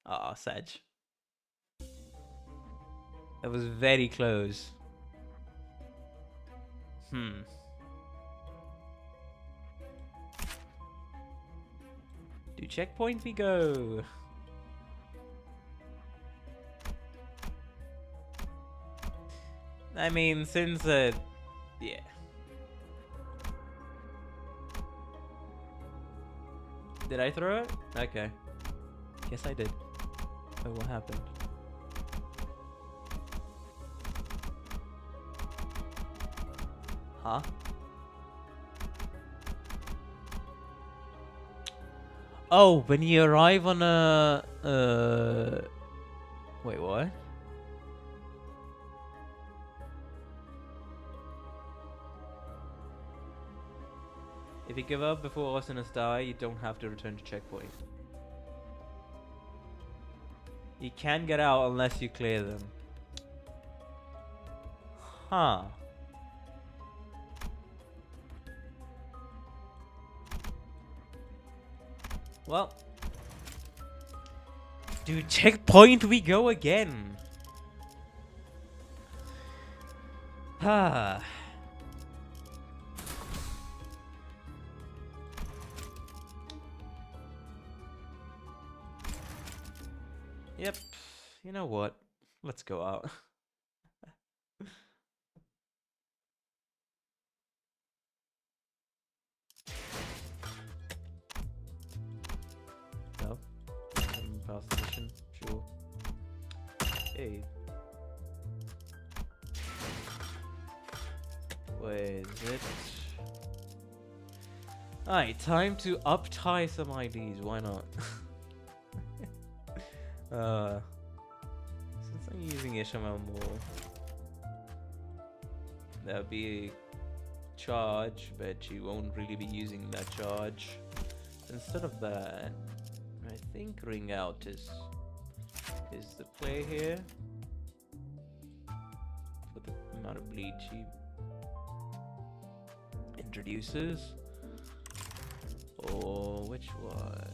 Ah, Sag. That was very close. To checkpoint we go. I mean, since yeah. Did I throw it? Okay. Guess I did. Oh, what happened? Huh? Oh, when you arrive on a wait, what? If you give up before Arsenis die, you don't have to return to checkpoint. You can get out unless you clear them. Huh. Well. To checkpoint we go again. Ah. Yep. You know what? Let's go out. No. Pass the mission. Sure. Hey. Where is it? Alright, time to up-tie some IDs. Why not? Since I'm using HML more, there'll be a charge, but you won't really be using that charge. Instead of that, I think ring out is the play here for the amount of bleed she introduces. Or which one?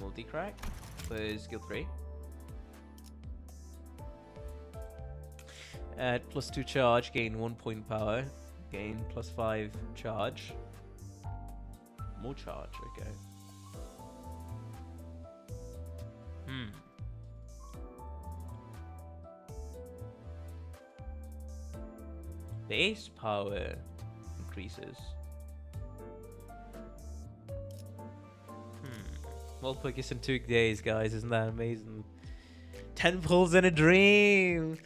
Multi-crack for skill 3. Add +2 charge, gain 1 point power, gain +5 charge. More charge, okay. Base power increases. Well, Pokis in 2 days, guys. Isn't that amazing? 10 pulls in a dream.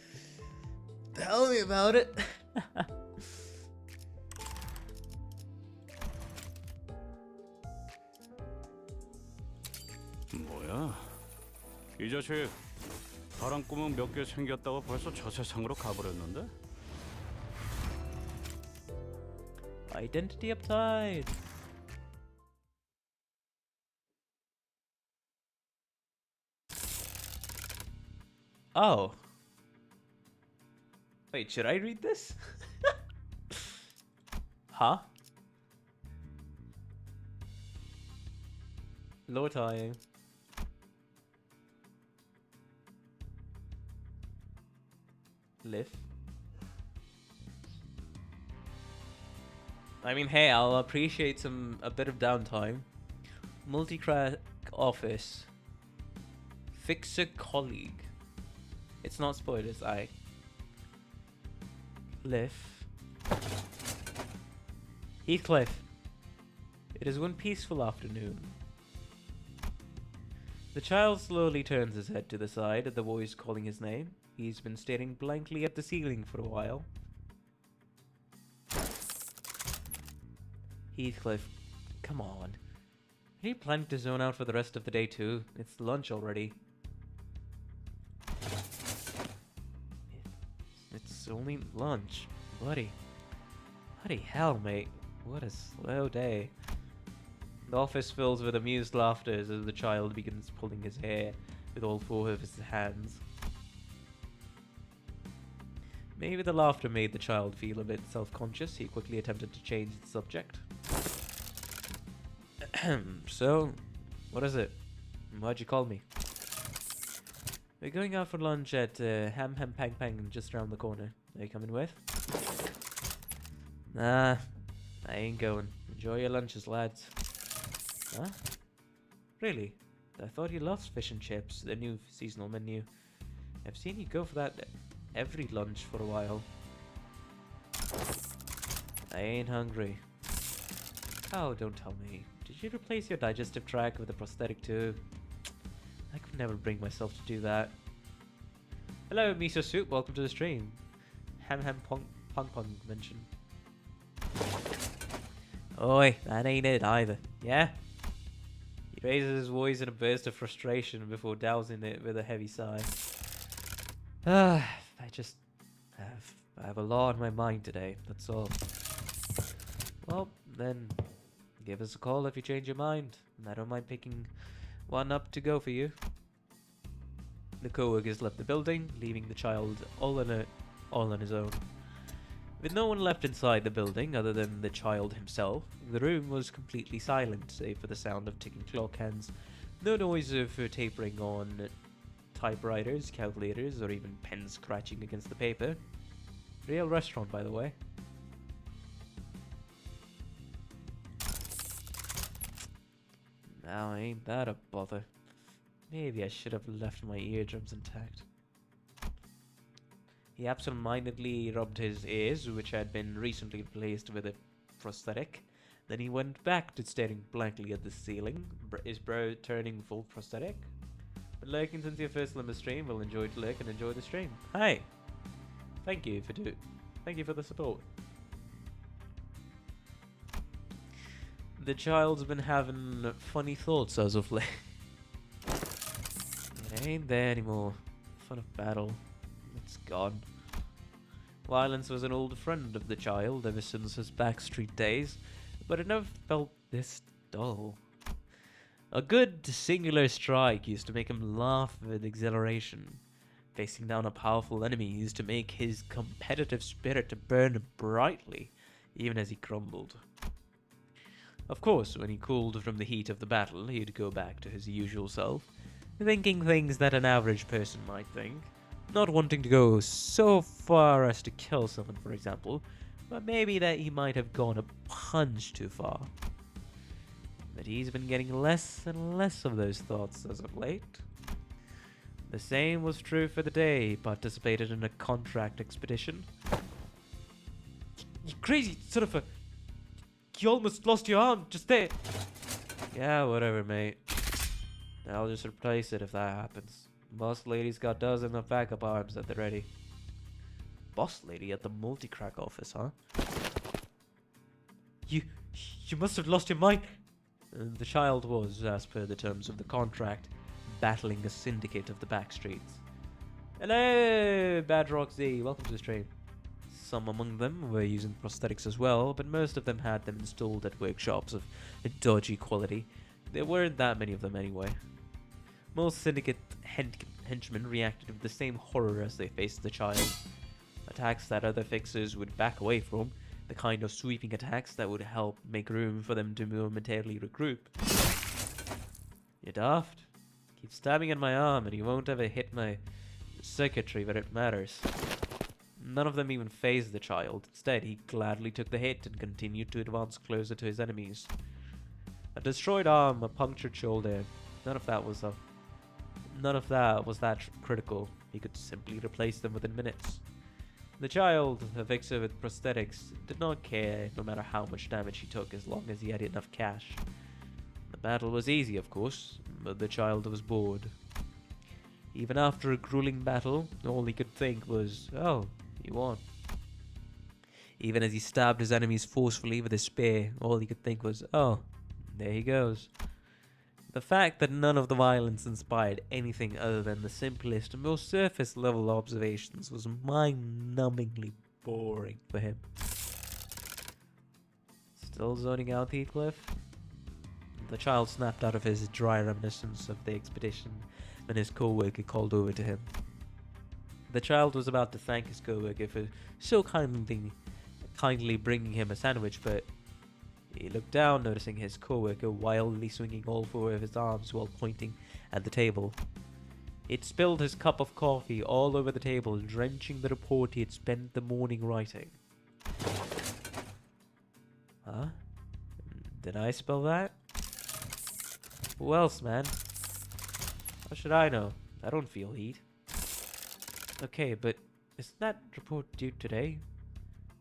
Tell me about it. 뭐야? 이 자식 바람구멍 몇 개 생겼다고 벌써 저 세상으로 가버렸는데? Identity uptight. Oh. Wait, should I read this? Huh? Low tying. Lift. I mean, hey, I'll appreciate a bit of downtime. Multi-crack office. Fix a colleague. It's not spoilers, I. Cliff. Heathcliff. It is one peaceful afternoon. The child slowly turns his head to the side at the voice calling his name. He's been staring blankly at the ceiling for a while. Heathcliff, come on. Are you planning to zone out for the rest of the day too? It's lunch already. It's only lunch. Bloody hell, mate. What a slow day. The office fills with amused laughter as the child begins pulling his hair with all four of his hands. Maybe the laughter made the child feel a bit self-conscious. He quickly attempted to change the subject. So, what is it? Why'd you call me? We're going out for lunch at Ham Ham Pang Pang just around the corner. Are you coming with? Nah, I ain't going. Enjoy your lunches, lads. Huh? Really? I thought you loved fish and chips, the new seasonal menu. I've seen you go for that every lunch for a while. I ain't hungry. Oh, don't tell me. Did you replace your digestive tract with a prosthetic too? I could never bring myself to do that. Hello, Miso Soup. Welcome to the stream. Ham Ham Pong Pong mention. Oi, that ain't it either. Yeah? He raises his voice in a burst of frustration before dousing it with a heavy sigh. I have a lot on my mind today, that's all. Well, then, give us a call if you change your mind. I don't mind picking one up to go for you. The co-workers left the building, leaving the child all on his own. With no one left inside the building other than the child himself, the room was completely silent, save for the sound of ticking clock hands, no noise of tapering on typewriters, calculators, or even pens scratching against the paper. Real restaurant, by the way. Now, ain't that a bother. Maybe I should have left my eardrums intact. He absent-mindedly rubbed his ears, which had been recently replaced with a prosthetic. Then he went back to staring blankly at the ceiling, his brow turning full prosthetic. But lurking since your first Limbus stream, we'll enjoy to lurk and enjoy the stream. Hi! Thank you for the support. The child's been having funny thoughts as of late. It ain't there anymore. Fun of battle. It's gone. Violence was an old friend of the child ever since his Backstreet days, but it never felt this dull. A good singular strike used to make him laugh with exhilaration. Facing down a powerful enemy used to make his competitive spirit burn brightly, even as he crumbled. Of course, when he cooled from the heat of the battle, he'd go back to his usual self, thinking things that an average person might think. Not wanting to go so far as to kill someone, for example, but maybe that he might have gone a punch too far. But he's been getting less and less of those thoughts as of late. The same was true for the day he participated in a contract expedition. You crazy son of a... You almost lost your arm just there. Yeah, whatever, mate. I'll just replace it if that happens. Boss lady's got dozens of backup arms at the ready. Boss lady at the multi-crack office, huh? You must have lost your mind. The child was, as per the terms of the contract, battling a syndicate of the backstreets. Hello, Badrock Z. Welcome to the stream. Some among them were using prosthetics as well, but most of them had them installed at workshops of dodgy quality. There weren't that many of them anyway. Most syndicate henchmen reacted with the same horror as they faced the child. Attacks that other fixers would back away from, the kind of sweeping attacks that would help make room for them to momentarily regroup. You're daft. Keep stabbing at my arm and you won't ever hit my circuitry where it matters. None of them even fazed the child. Instead, he gladly took the hit and continued to advance closer to his enemies. A destroyed arm, a punctured shoulder, none of that was that critical. He could simply replace them within minutes. The child, a fixer with prosthetics, did not care no matter how much damage he took as long as he had enough cash. The battle was easy, of course, but the child was bored. Even after a grueling battle, all he could think was, oh, he won. Even as he stabbed his enemies forcefully with his spear, all he could think was, oh, there he goes. The fact that none of the violence inspired anything other than the simplest and most surface-level observations was mind-numbingly boring for him. Still zoning out, Heathcliff? The child snapped out of his dry reminiscence of the expedition when his co-worker called over to him. The child was about to thank his co-worker for so kindly bringing him a sandwich, but he looked down, noticing his co-worker wildly swinging all four of his arms while pointing at the table. He'd spilled his cup of coffee all over the table, drenching the report he had spent the morning writing. Huh? Did I spill that? Who else, man? How should I know? I don't feel heat. Okay, but isn't that report due today?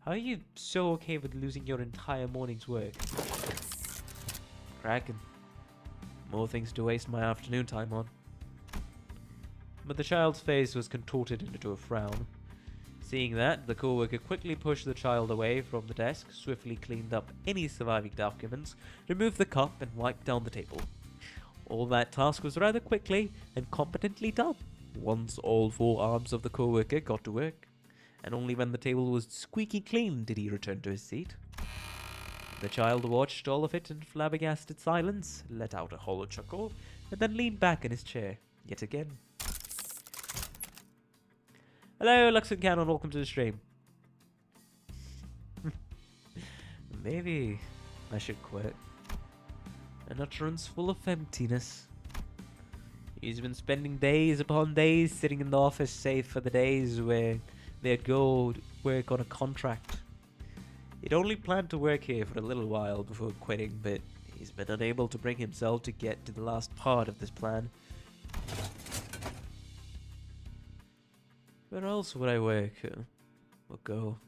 How are you so okay with losing your entire morning's work? Crackin'. More things to waste my afternoon time on. But the child's face was contorted into a frown. Seeing that, the co-worker quickly pushed the child away from the desk, swiftly cleaned up any surviving documents, removed the cup, and wiped down the table. All that task was rather quickly and competently done, once all four arms of the co-worker got to work. And only when the table was squeaky clean did he return to his seat. The child watched all of it in flabbergasted silence, let out a hollow chuckle, and then leaned back in his chair, yet again. Hello, Lux and Canon, welcome to the stream. Maybe I should quit. An utterance full of emptiness. He's been spending days upon days sitting in the office, save for the days where they'd go work on a contract. He'd only planned to work here for a little while before quitting, but he's been unable to bring himself to get to the last part of this plan. Where else would I work? Or go?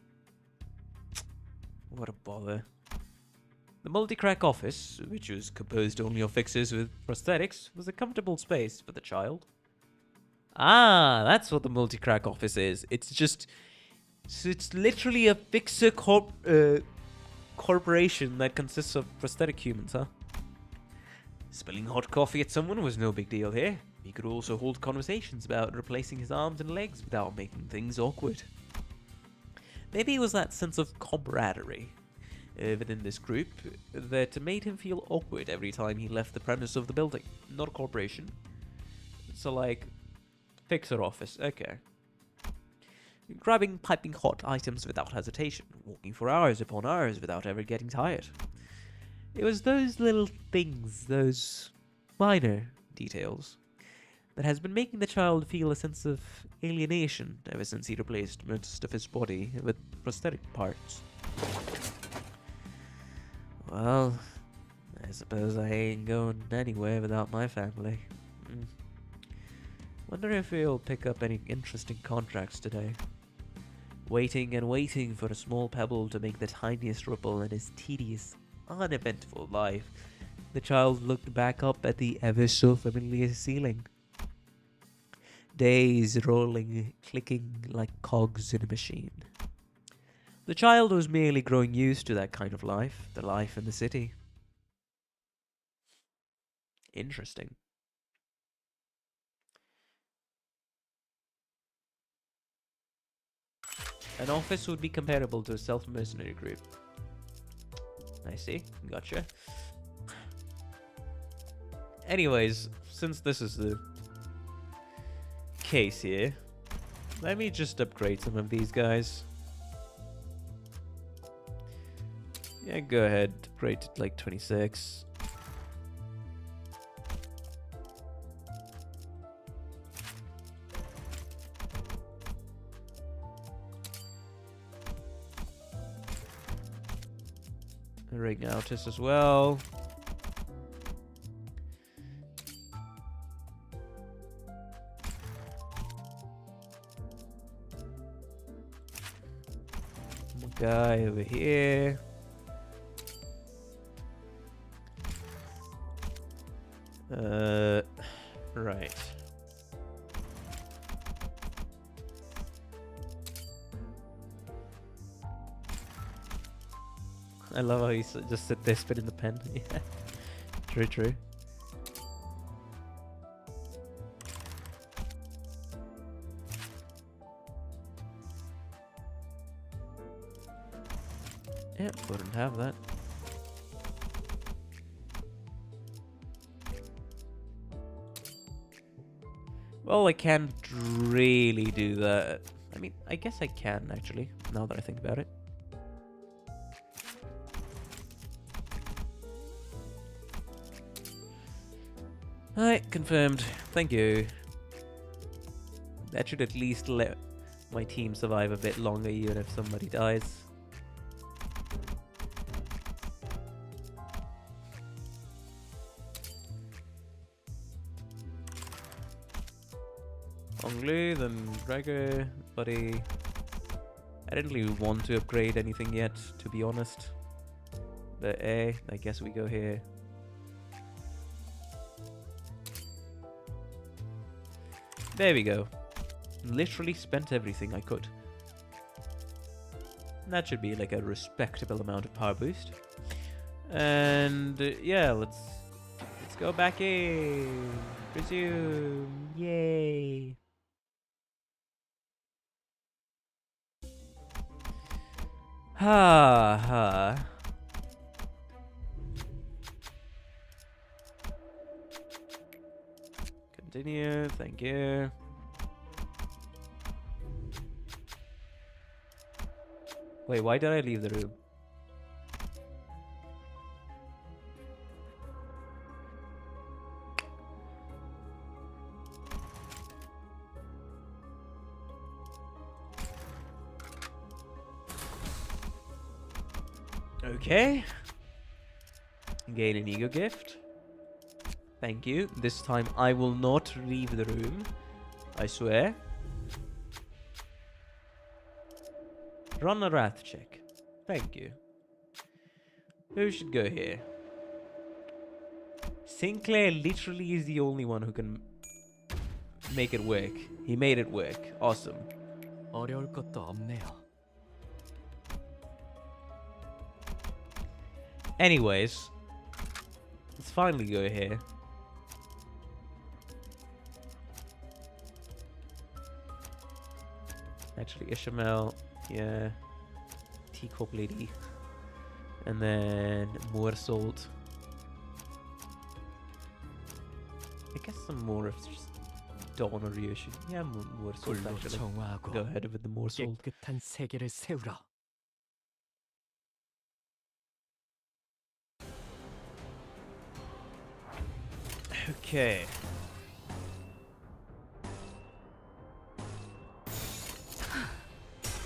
What a bother. The multi-crack office, which was composed only of fixers with prosthetics, was a comfortable space for the child. Ah, that's what the multi-crack office is. It's literally a fixer corporation that consists of prosthetic humans, huh? Spilling hot coffee at someone was no big deal here. He could also hold conversations about replacing his arms and legs without making things awkward. Maybe it was that sense of camaraderie within this group that made him feel awkward every time he left the premise of the building. Not a corporation. So like, fixer office, okay. Grabbing piping hot items without hesitation, walking for hours upon hours without ever getting tired. It was those little things, those minor details, that has been making the child feel a sense of alienation ever since he replaced most of his body with prosthetic parts. Well, I suppose I ain't going anywhere without my family. Wonder if he'll pick up any interesting contracts today. Waiting and waiting for a small pebble to make the tiniest ripple in his tedious, uneventful life, the child looked back up at the ever so familiar ceiling. Days rolling, clicking like cogs in a machine. The child was merely growing used to that kind of life, the life in the city. Interesting. An office would be comparable to a self-mercenary group. I see, gotcha. Anyways, since this is the case here, let me just upgrade some of these guys. Yeah, go ahead, upgrade to like 26. Ring Altus as well. Guy over here. Right. I love how he's just sit there spinning the pen. Yeah. True, true. Yep, wouldn't have that. Well, I can't really do that. I mean, I guess I can actually, now that I think about it. Alright, confirmed. Thank you. That should at least let my team survive a bit longer even if somebody dies. Onglu, then Drago, buddy. I didn't really want to upgrade anything yet, to be honest. But I guess we go here. There we go. Literally spent everything I could. That should be like a respectable amount of power boost. And yeah, let's go back in. Resume. Yay. Ha ha. Continue, thank you. Wait, why did I leave the room? Okay. Gain an ego gift. Thank you. This time I will not leave the room. I swear. Run a wrath check. Thank you. Who should go here? Sinclair literally is the only one who can make it work. He made it work. Awesome. 어려울 것도 없네요. Anyways, let's finally go here. Actually, Ishamel, yeah. Teacup Lady. And then more salt. I guess some more of just Dawn or Ryoshi. Yeah, more salt 꿀로 actually. 정화하고 Go ahead with the more salt. 깨끗한 세계를 세우라. Okay.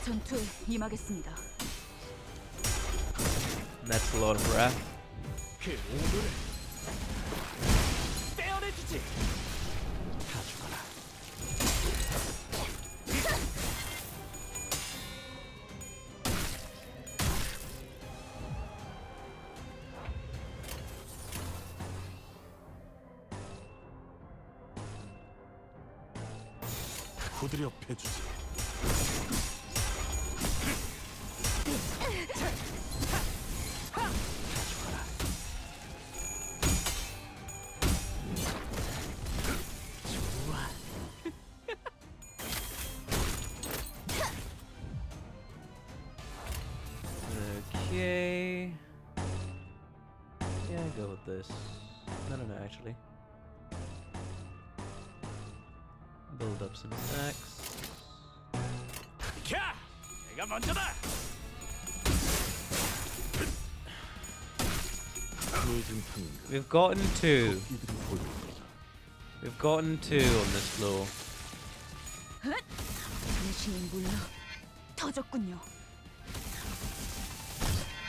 전투에 임하겠습니다. That's a lot of wrath. 그 오물을 떼어내주지. 다 죽어라. 후드려 패주지. Okay. Yeah, go with this. No, actually. Build up some stacks. 캬! 내가 먼저다. We've gotten two. We've gotten two on this floor. 당신의 물로 터졌군요.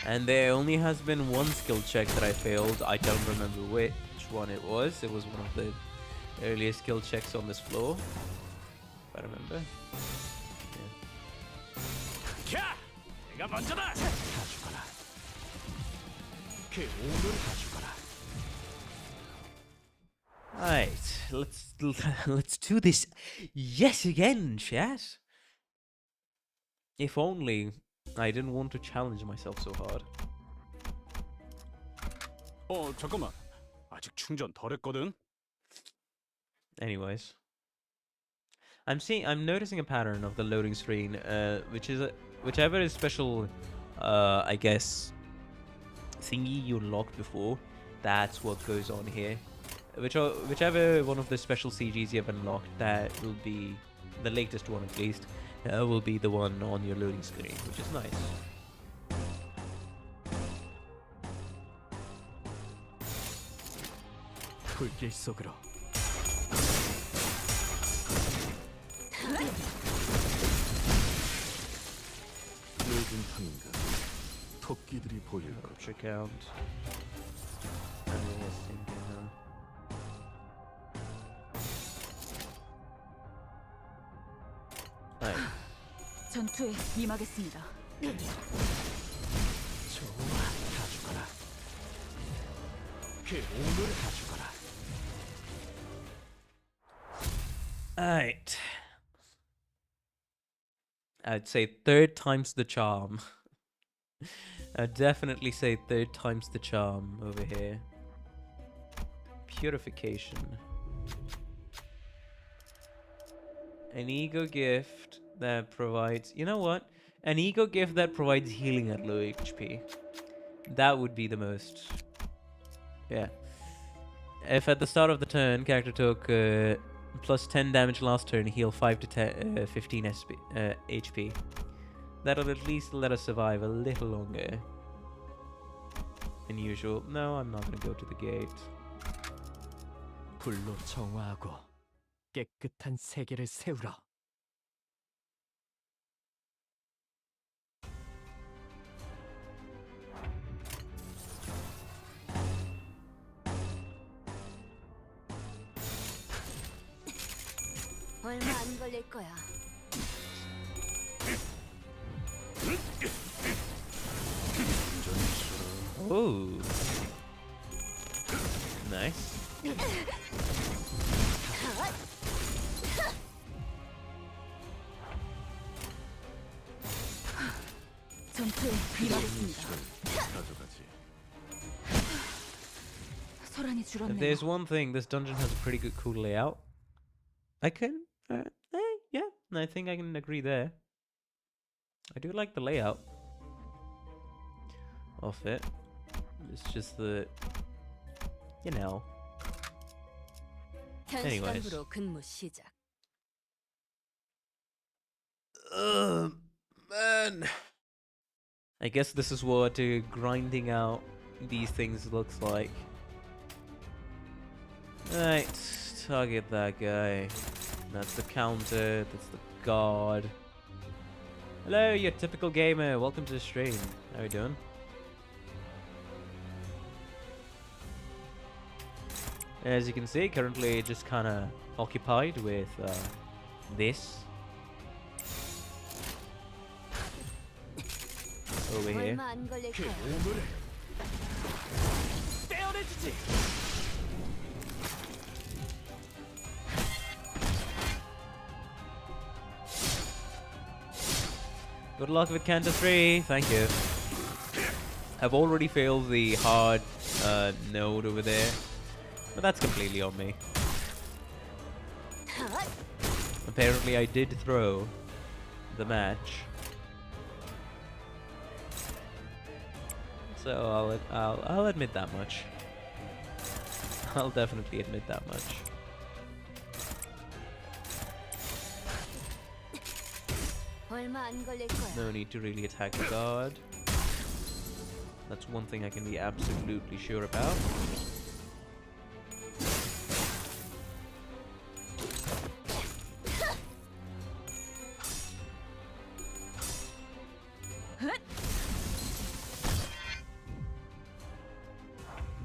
And there only has been one skill check that I failed. I don't remember which one it was. It was one of the earliest skill checks on this floor. If I remember. 캬! 내가 먼저다. 다 죽어라. 그 오물을 다 죽어라. Alright, let's do this yet again, chat. If only I didn't want to challenge myself so hard. 잠깐만. 아직 충전 덜 했거든. Anyways, I'm noticing a pattern of the loading screen, which is whichever is special, I guess, thingy you unlocked before, that's what goes on here. Whichever one of the special CGs you have unlocked, that will be the latest one at least, will be the one on your loading screen, which is nice. 불길 속으로. 요즘 탐인가 토끼들이 보일까. Check out. 전투에 임하겠습니다. 좋아, 다 죽어라. 그 오물을 다 죽어라. Alright. I'd say third time's the charm. I'd definitely say third time's the charm over here. Purification. An ego gift that provides... You know what? An ego gift that provides healing at low HP. That would be the most... Yeah. If at the start of the turn, character took plus 10 damage last turn, heal 5 to 10, 15 HP. That'll at least let us survive a little longer than usual. No, I'm not gonna go to the gate. 불로 정화하고 깨끗한 세계를 세우라. 얼마 안 걸릴 거야. Oh, nice. 전투에 임하겠습니다. 가져가지. 소란이 If 줄었네요. there's one thing, this dungeon has a pretty good cool layout. I can, yeah, I think I can agree there. I do like the layout of it. It's just that, you know. Anyways. 현시간부로 근무 시작. Man. I guess this is what grinding out these things looks like. Alright, target that guy. That's the counter, that's the guard. Hello, you typical gamer. Welcome to the stream. How you doing? As you can see, currently just kind of occupied with this over here. 얼마 안 걸릴 그 거야. 오물을 떼어내주지. Good luck with CANTO 3. Thank you. I've already failed the hard node over there, but that's completely on me. Apparently, I did throw the match, so I'll admit that much. I'll definitely admit that much. 얼마 안 걸릴 거야. No need to really attack the guard. That's one thing I can be absolutely sure about.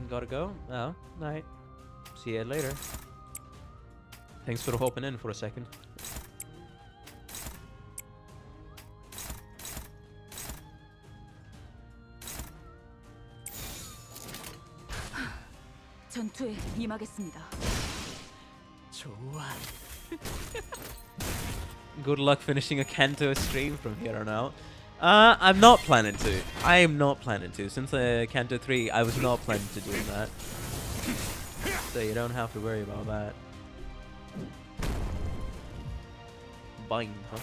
Gotta go? Oh, alright. See you later. Thanks for hopping in for a second. 전투에 임하겠습니다. 좋아. Good luck finishing a CANTO stream from here on out. I'm not planning to. I am not planning to. Since CANTO 3, I was not planning to do that. So you don't have to worry about that. Bind, huh?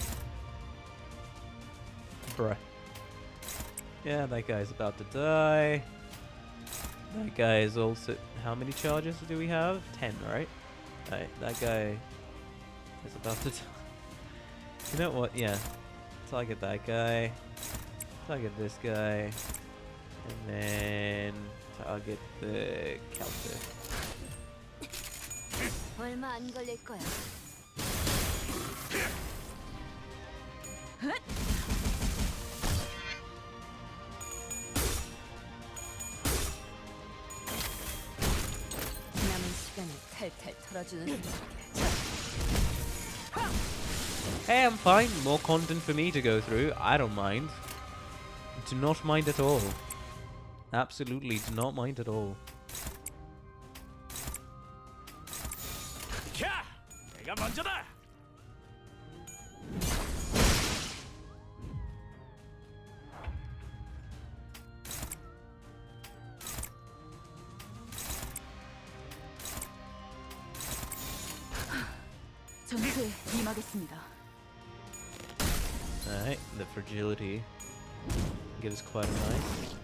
Bruh. Yeah, that guy's about to die. That guy is also... How many charges do we have? 10, right? Alright, that guy is about to die. You know what? Yeah. Target that guy. Target this guy. And then... target the counter. 얼마 안 걸릴 거야. 남은 시간을 탈탈 털어주는 Hey, I'm fine. More content for me to go through. I don't mind. Do not mind at all. Absolutely do not mind at all. 캬! 내가 먼저다. 전투에 임하겠습니다. Alright, the fragility gives quite a nice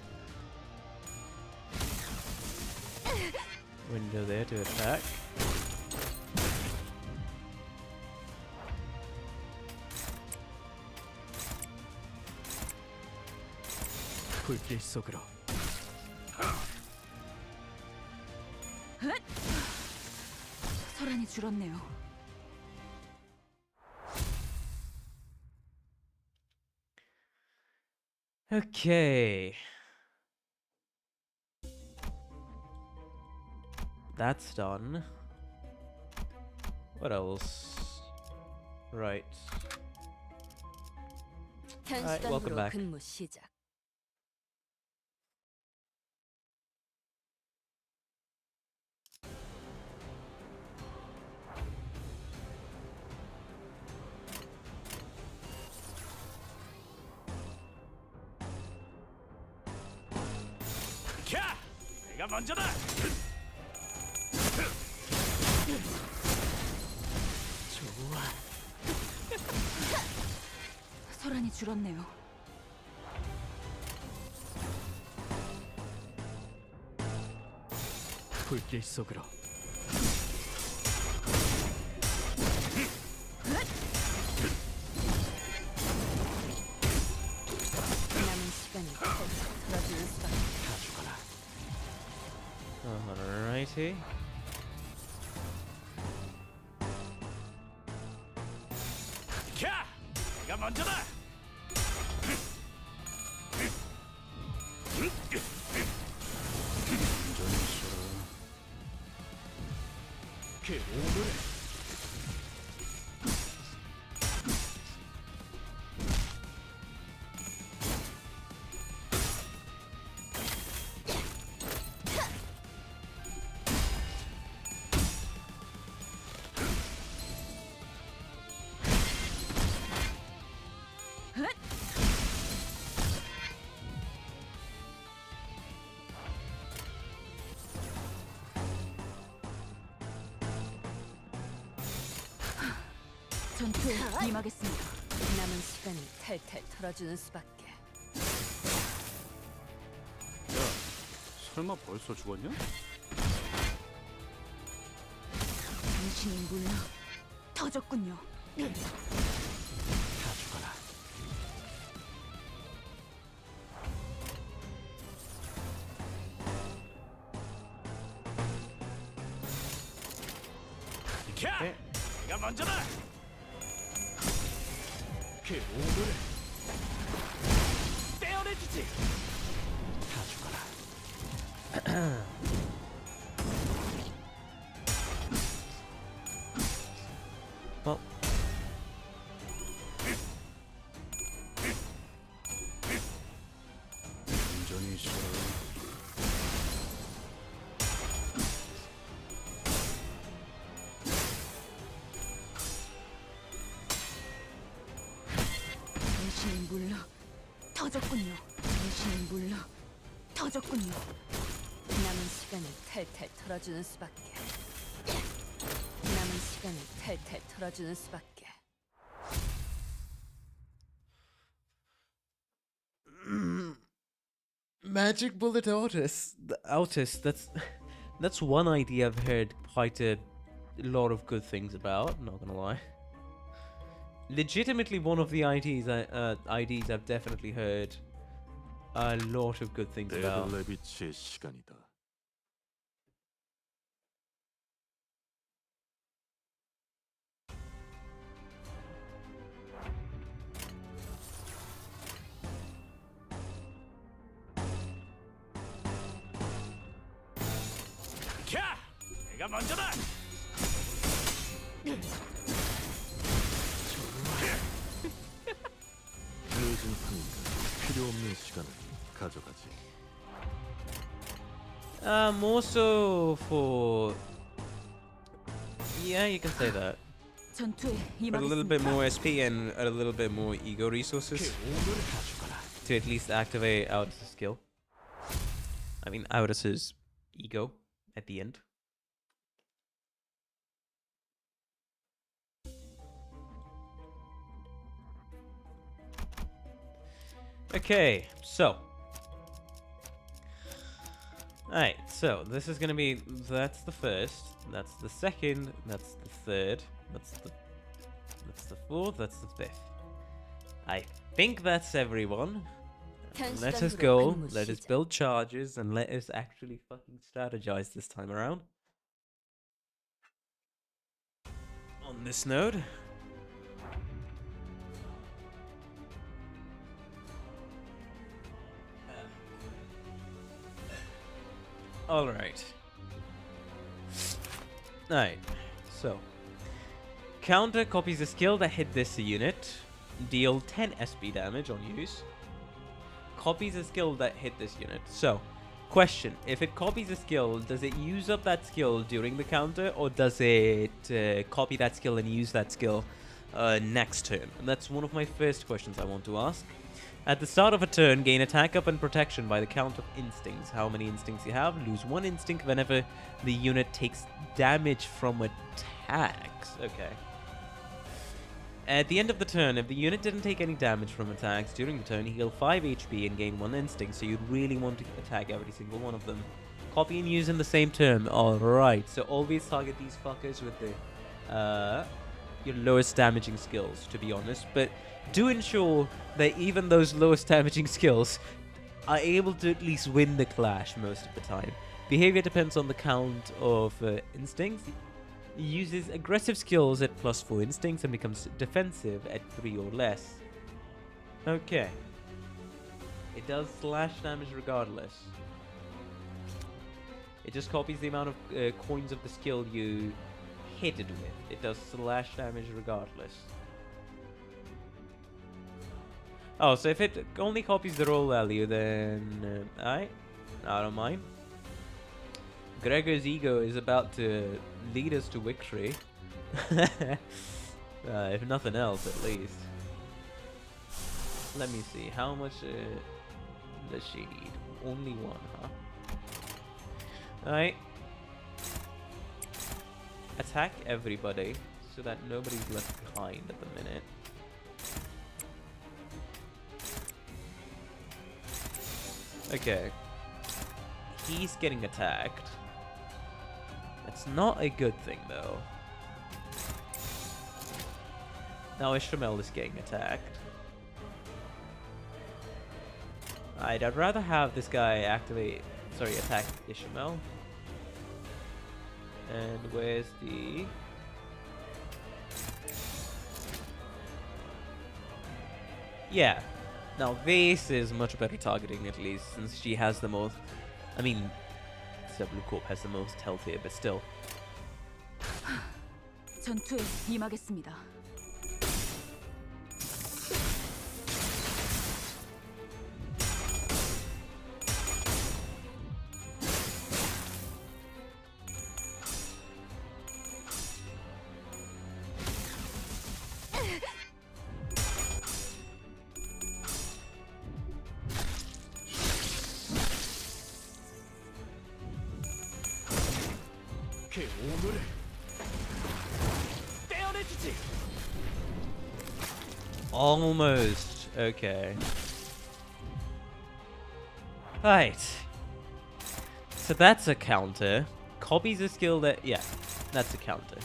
window there to attack. 불길 속으로. 소란이 줄었네요. Okay. That's done. What else? Right. Alright, welcome back. 근무 시작. 캬! 내가 먼저다. 좋아. 소란이 줄었네요. 불길 속으로. 남은 시간을 털어주는 수밖에. 다 죽어라. Alrighty. 캬! 내가 먼저다. 완전히 싫어. 그 오늘의 전투에 임하겠습니다. 남은 시간을 탈탈 털어주는 수밖에. 야, 설마 벌써 죽었냐? 당신이 물러 터졌군요. 다 죽어라. 캬! 내가 먼저다. 그 오늘의 떼어내주지. 다 죽어라. Well, 완전히 싫어. 터졌군요. 남은 시간을 탈탈 털어주는 수밖에. 남은 시간을 탈탈 털어주는 수밖에. Magic bullet artist. The artist. That's one idea I've heard quite a lot of good things about. Not gonna lie. Legitimately, one of the IDs I've definitely heard a lot of good things about. 데드레비치의 시간이다. 캬! 내가 먼저다. 늦은 판인가 필요 없는 시간을 가져가지. More so for... Yeah, you can say that. 전투에 But a little bit 임하겠습니다. more SP and a little bit more ego resources 오늘을 가져가라. to at least activate Aldous' skill. I mean, Aldous' ego at the end. Okay, so. Alright, so this is gonna be, that's the first, that's the second, that's the third, that's the fourth, that's the fifth. I think that's everyone. Let us go, let us build charges, and let us actually fucking strategize this time around. On this node. Alright. Alright, so. Counter copies a skill that hit this unit. Deal 10 SP damage on use. Copies a skill that hit this unit. So, question. If it copies a skill, does it use up that skill during the counter? Or does it copy that skill and use that skill next turn? And that's one of my first questions I want to ask. At the start of a turn, gain attack up and protection by the count of instincts. How many instincts you have? Lose one instinct whenever the unit takes damage from attacks. Okay. At the end of the turn, if the unit didn't take any damage from attacks during the turn, heal 5 HP and gain 1 instinct, so you'd really want to attack every single one of them. Copy and use in the same turn. Alright, so always target these fuckers with the your lowest damaging skills, to be honest, but do ensure that even those lowest damaging skills are able to at least win the clash most of the time. Behavior depends on the count of instincts. He uses aggressive skills at +4 instincts and becomes defensive at 3 or less. Okay. It does slash damage regardless. It just copies the amount of coins of the skill you hit it with. It does slash damage regardless. Oh, so if it only copies the roll value, then I don't mind. Gregor's ego is about to lead us to victory. If nothing else, at least. Let me see. How much does she need? Only one, huh? Alright. Attack everybody so that nobody's left behind at the minute. Okay. He's getting attacked. That's not a good thing, though. Now Ishmael is getting attacked. I'd rather have this guy attack Ishmael. And where's the... Yeah. Now this is much better targeting, at least, since she has the most... I mean, Blue Corp has the most health here, but still. 전투에 임하겠습니다. 이렇게 오늘을 떼어내주지. Almost. Okay. Right. So that's a counter. Copy's a skill that... Yeah, that's a counter.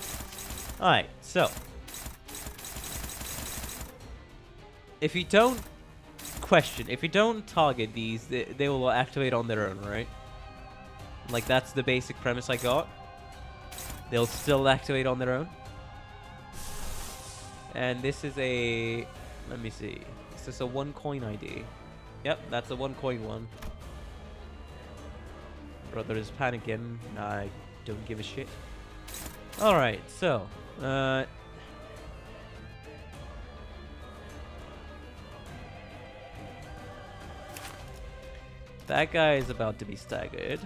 Alright, so. If you don't question, if you don't target these, they will activate on their own, right? Like, that's the basic premise I got. They'll still activate on their own. And this is a... Let me see. Is this a 1 coin ID? Yep, that's a 1 coin one. Brother is panicking. I don't give a shit. Alright, so... that guy is about to be staggered.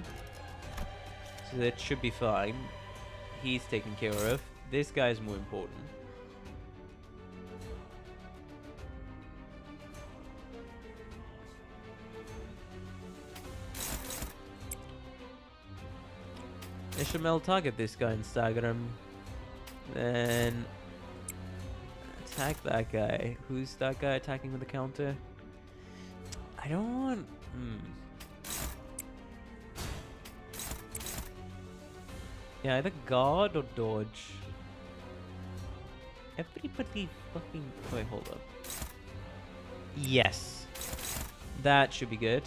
So that should be fine. He's taken care of. This guy is more important. Ishamel, target this guy and stagger him. Then attack that guy. Who's that guy attacking with the counter? I don't want... Yeah, either guard or dodge. Everybody fucking... Wait, hold up. Yes. That should be good.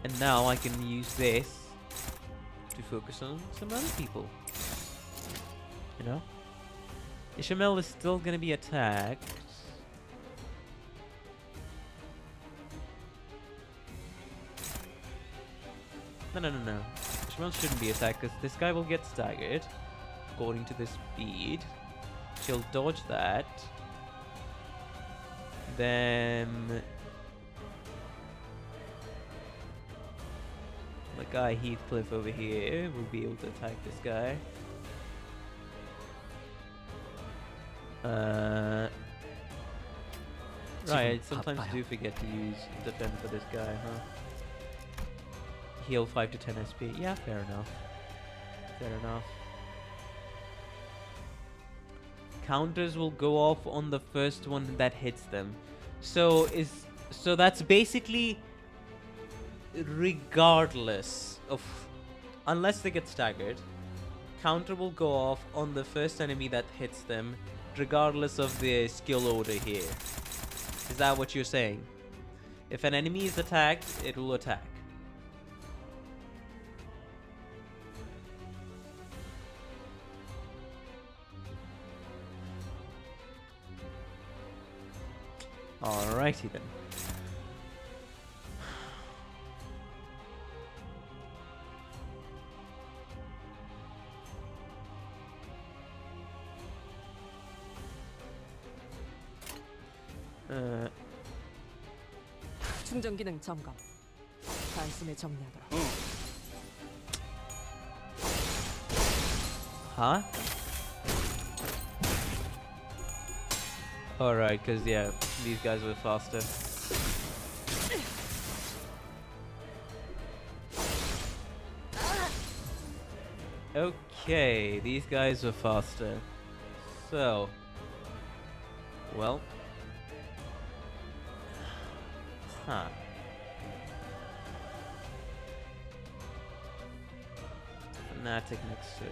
And now I can use this to focus on some other people. You know? Ishamel is still gonna be attacked. No. Ishamel shouldn't be attacked because this guy will get staggered according to this speed. She'll dodge that. Then the guy Heathcliff over here will be able to attack this guy. Right, sometimes I do forget to use defend for this guy, huh? Heal 5 to 10 SP. Yeah, fair enough. Fair enough. Counters will go off on the first one that hits them. So that's basically regardless of, unless they get staggered, counter will go off on the first enemy that hits them, regardless of the skill order here. Is that what you're saying? If an enemy is attacked, it will attack. Alrighty then. 충전 기능 점검. 단숨에 정리하도록. Huh? Alright, because yeah, these guys were faster. Okay, these guys were faster. So, well. Huh. Fnatic next turn.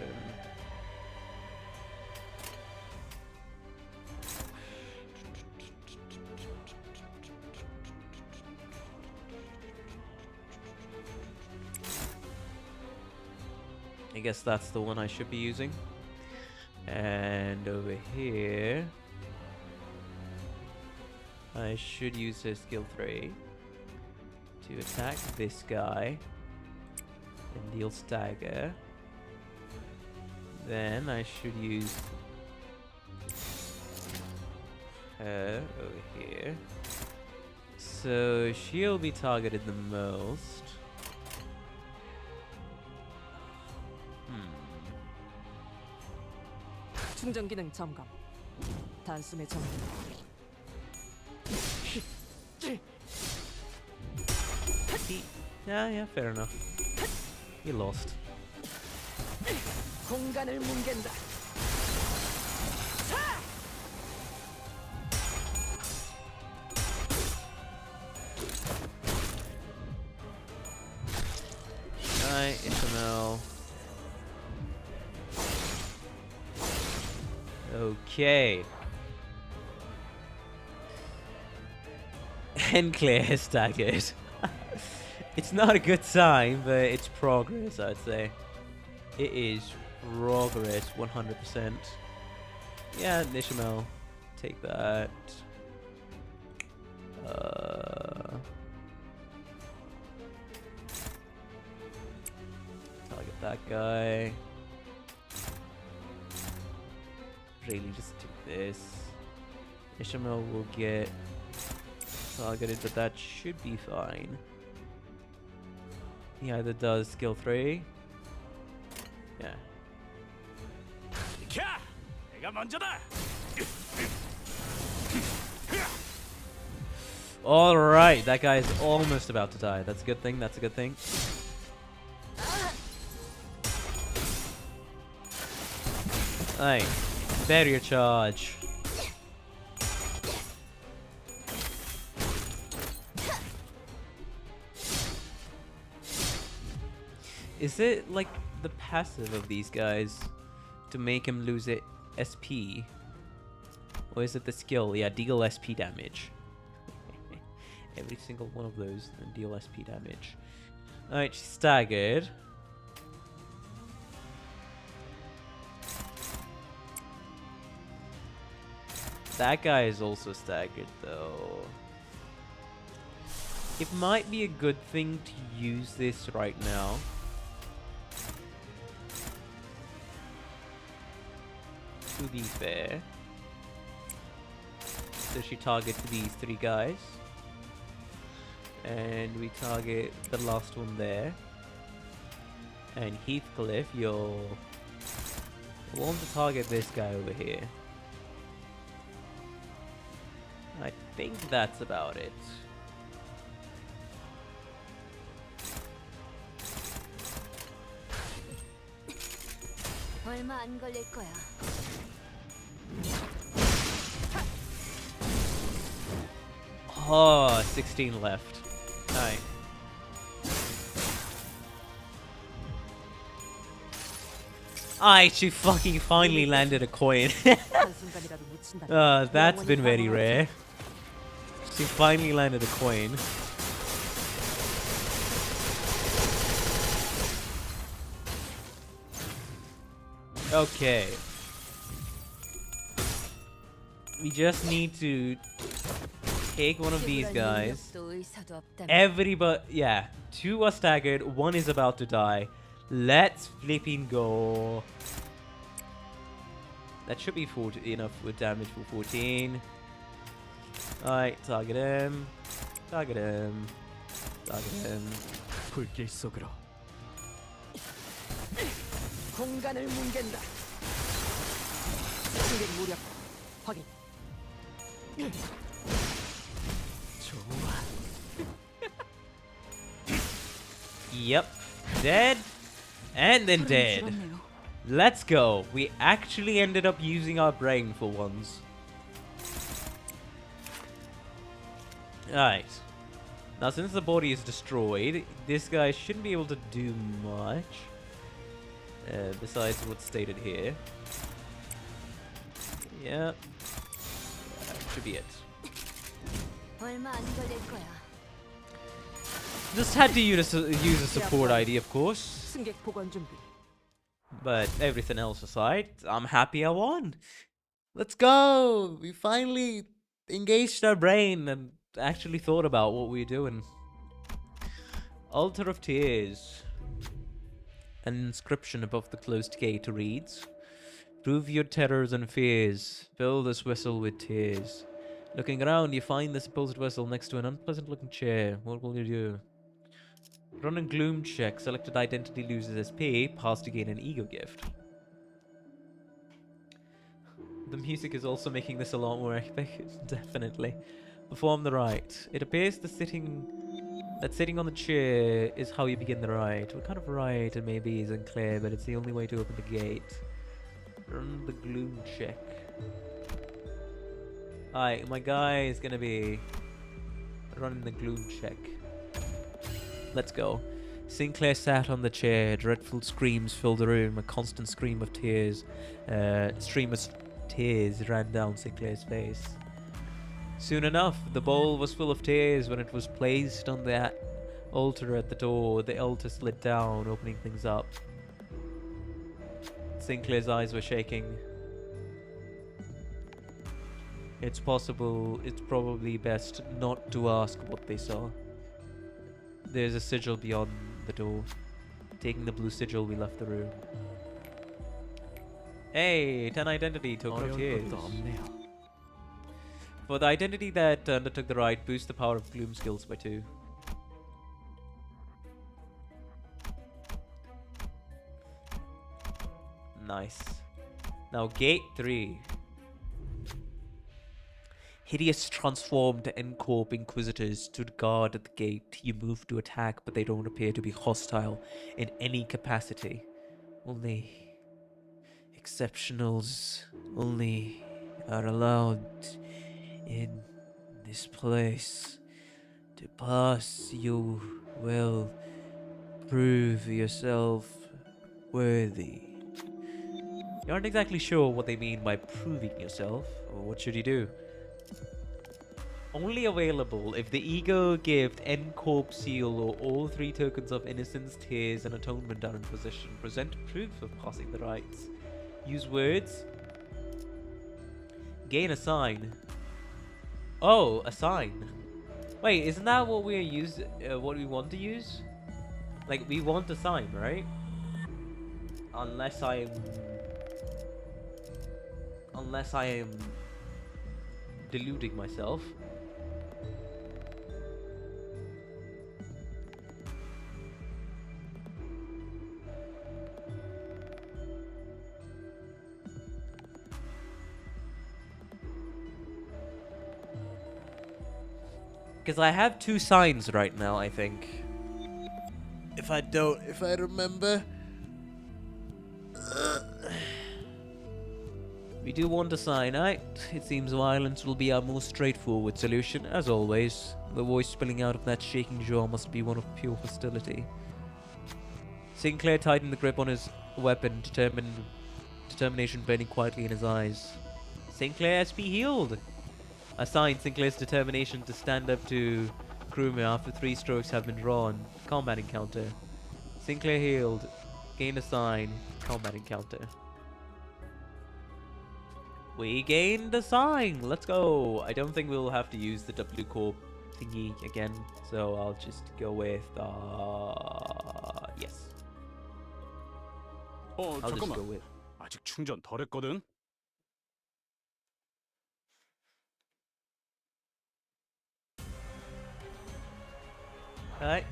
I guess that's the one I should be using. And over here, I should use her skill 3 to attack this guy and deal stagger. Then I should use her over here. So she'll be targeted the most. 충전 기능 점검. 단숨에 정리. Yeah, fair enough. He lost. 공간을 뭉갠다. Alright, Ishmael. Okay. Sinclair staggered. It's not a good sign, but it's progress, I'd say. It is progress, 100%. Yeah, Ishmael, take that. Target that guy. Really, just do this. Ishmael will get targeted, but that should be fine. He either does skill 3. Yeah. 캬! 내가 먼저다. Alright, that guy is almost about to die. That's a good thing, that's a good thing. Alright, barrier charge. Is it like the passive of these guys to make him lose it SP? Or is it the skill? Yeah, deal SP damage. Every single one of those deal SP damage. Alright, she's staggered. That guy is also staggered though. It might be a good thing to use this right now. To be fair. So she targets these 3 guys. And we target the last one there. And Heathcliff, you'll want to target this guy over here. I think that's about it. 얼마 안 걸릴 거야. Oh, 16 left. Alright. She fucking finally landed a coin. That's been very rare. She finally landed a coin. Okay. We just need to take one of these guys. Everybody, yeah. 2 are staggered, 1 is about to die. Let's flipping go. That should be enough with damage for 14. Alright, target him. Target him. Target him. 불길 속으로. 공간을 뭉갠다. 상대 무력 확인. 좋아. Yep. Dead. And then dead. Let's go. We actually ended up using our brain for once. Alright. Now since the body is destroyed, this guy shouldn't be able to do much. Besides what's stated here. Yep. That should be it. Just had to use a support ID, of course. 승객 보관 준비. But everything else aside, I'm happy I won. Let's go! We finally engaged our brain and actually thought about what we were doing. Altar of Tears. An inscription above the closed gate reads, "Prove your terrors and fears. Fill this vessel with tears. Looking around, you find the supposed vessel next to an unpleasant-looking chair. What will you do? Run a gloom check. Selected identity loses SP. Pass to gain an ego gift." The music is also making this a lot more epic. Definitely. Perform the rite. It appears the that sitting on the chair is how you begin the ride. What kind of ride it maybe is unclear, but it's the only way to open the gate. Run the gloom check. Alright, my guy is gonna be running the gloom check. Let's go. Sinclair sat on the chair. Dreadful screams filled the room. A constant stream of tears ran down Sinclair's face. Soon enough, the bowl was full of tears. When it was placed on that altar at the door, the altar slid down, opening things up. Sinclair's eyes were shaking. It's probably best not to ask what they saw. There's a sigil beyond the door. Taking the blue sigil, we left the room. Hey, 10 identity, token of tears. For the identity that undertook the ride, boost the power of gloom skills by 2. Nice. Now gate 3. Hideous transformed N-Corp Inquisitors stood guard at the gate. You move to attack, but they don't appear to be hostile in any capacity. Only exceptionals only are allowed in this place. To pass, you will prove yourself worthy. You aren't exactly sure what they mean by proving yourself, or what should you do? Only available if the Ego Gift, N-Corp Seal, or all 3 tokens of Innocence, Tears, and Atonement are in possession. Present proof of passing the rites. Use words. Gain a sign. Oh, a sign. Wait, isn't that what we what we want to use? Like, we want a sign, right? Unless I am deluding myself. Because I have 2 signs right now, I think. If I remember. We do want a sign, right? It seems violence will be our most straightforward solution, as always. The voice spilling out of that shaking jaw must be one of pure hostility. Sinclair tightened the grip on his weapon, determination burning quietly in his eyes. Sinclair SP healed! A sign, Sinclair's determination to stand up to crewmate after 3 strokes have been drawn. Combat encounter. Sinclair healed. Gain a sign. Combat encounter. We gained a sign! Let's go! I don't think we'll have to use the W Corp thingy again, so I'll just go with, yes. I'll just go 잠깐만. with. 아직 충전 덜 했거든. Alright.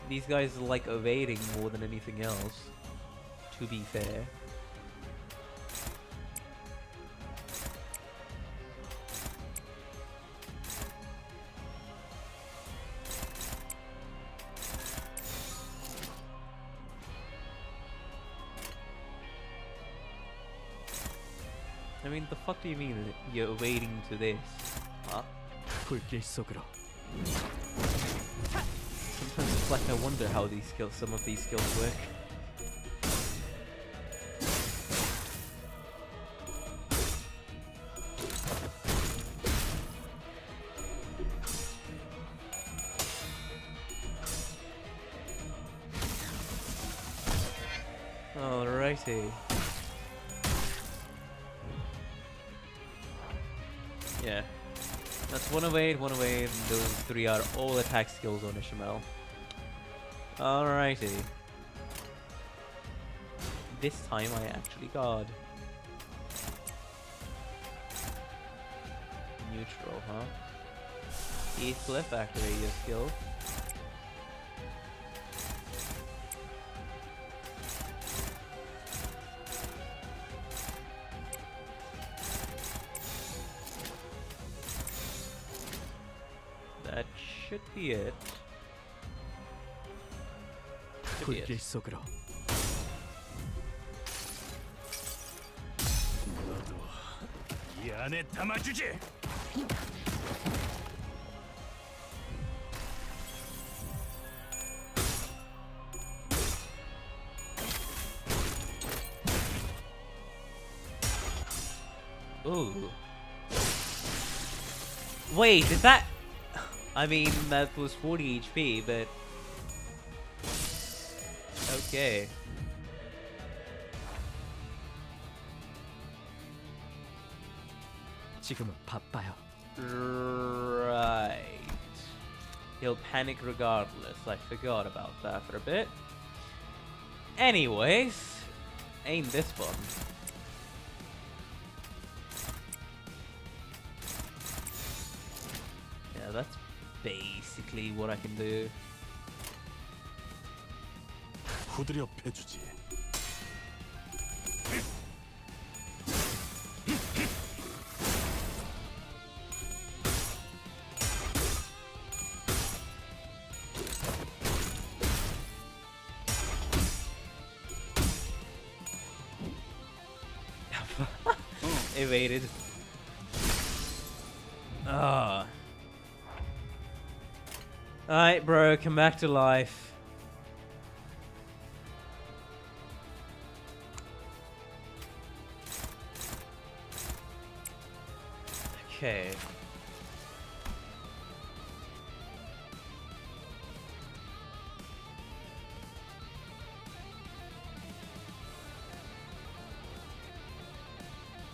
These guys like evading more than anything else, to be fair. I mean, the fuck do you mean you're evading to this? Huh? 불길 속으로. Sometimes it's like I wonder how some of these skills work. Alrighty. Yeah. That's one evade, and those 3 are all attack skills on Ishmael. Alrighty. This time I actually got neutral, huh? Heathcliff, activate your skill. should be it. Should be 불길 it. 속으로. 너도 이 안에 담아주지. Ooh. Wait, is that... I mean, that was 40 HP, but... Okay. 지금은 바빠요. Right. He'll panic regardless. I forgot about that for a bit. Anyways, ain't this fun. Yeah, that's basically what I can do. 후드려 패주지. Evaded. Ah. Alright, bro, come back to life. Okay.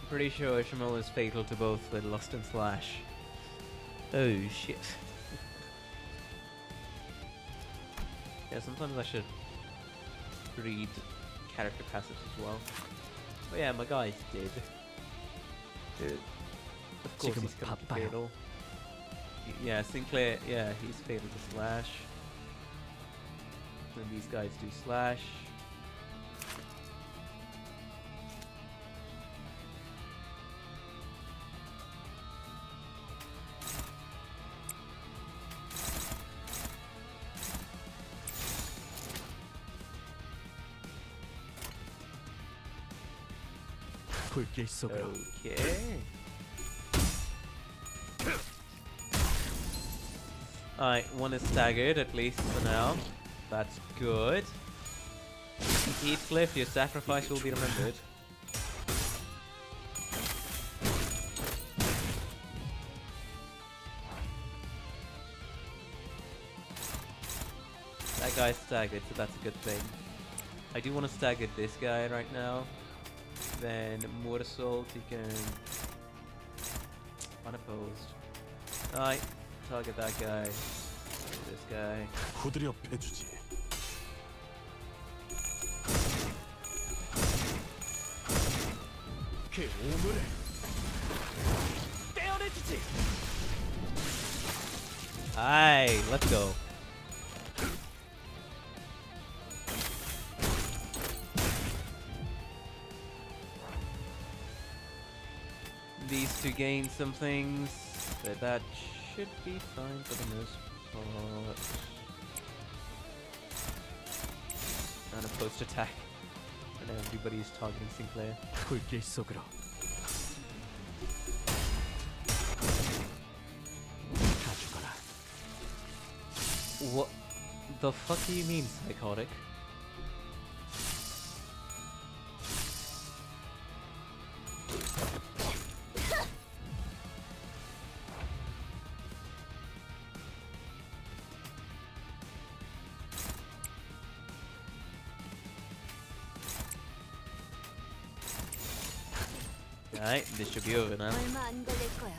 Pretty sure Ishmael is fatal to both with Lust and Slash. Oh shit. Yeah, sometimes I should read character passages as well. But yeah, my guy's dead. Dude. Of course he's gonna be fatal. Yeah, Sinclair, yeah, he's fatal to Slash. Then these guys do Slash. 불길 속으로. Okay. Alright, one is staggered at least for now. That's good. Heathcliff, your sacrifice will be remembered. That guy's staggered, so that's a good thing. I do want to stagger this guy right now. Then more assault, he can unopposed. Alright, target that guy. This guy. 후드려 패주지. 그 오물을 떼어내주지. Alright, let's go. These two gain some things, but that should be fine for the most part. And a post attack, and everybody's targeting Sinclair. 불길 속으로. 다 죽어라. What the fuck do you mean, psychotic? Alright, this should be over now. 얼마 안 걸릴 거야.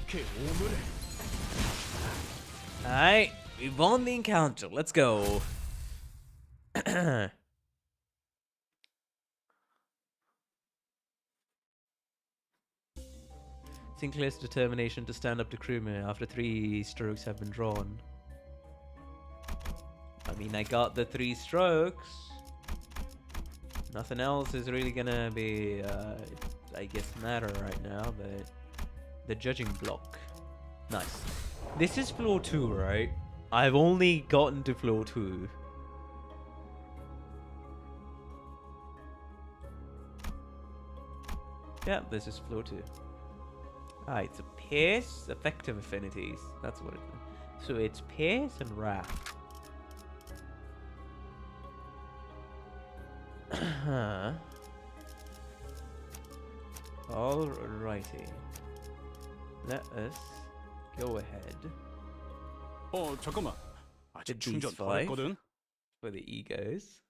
그 오물을. Alright, we won the encounter. Let's go. Sinclair's determination to stand up to crewmen after 3 strokes have been drawn. I mean, I got the 3 strokes. Nothing else is really gonna be, I guess, matter right now, but... The judging block. Nice. This is floor 2, right? I've only gotten to floor 2. Yeah, this is floor 2. Alright, so Pierce, effective affinities. That's what it is. So it's Pierce and Wrath. Alrighty. Let us go ahead 잠깐만. 아직 with 충전 these 더 5 했거든. for the egos.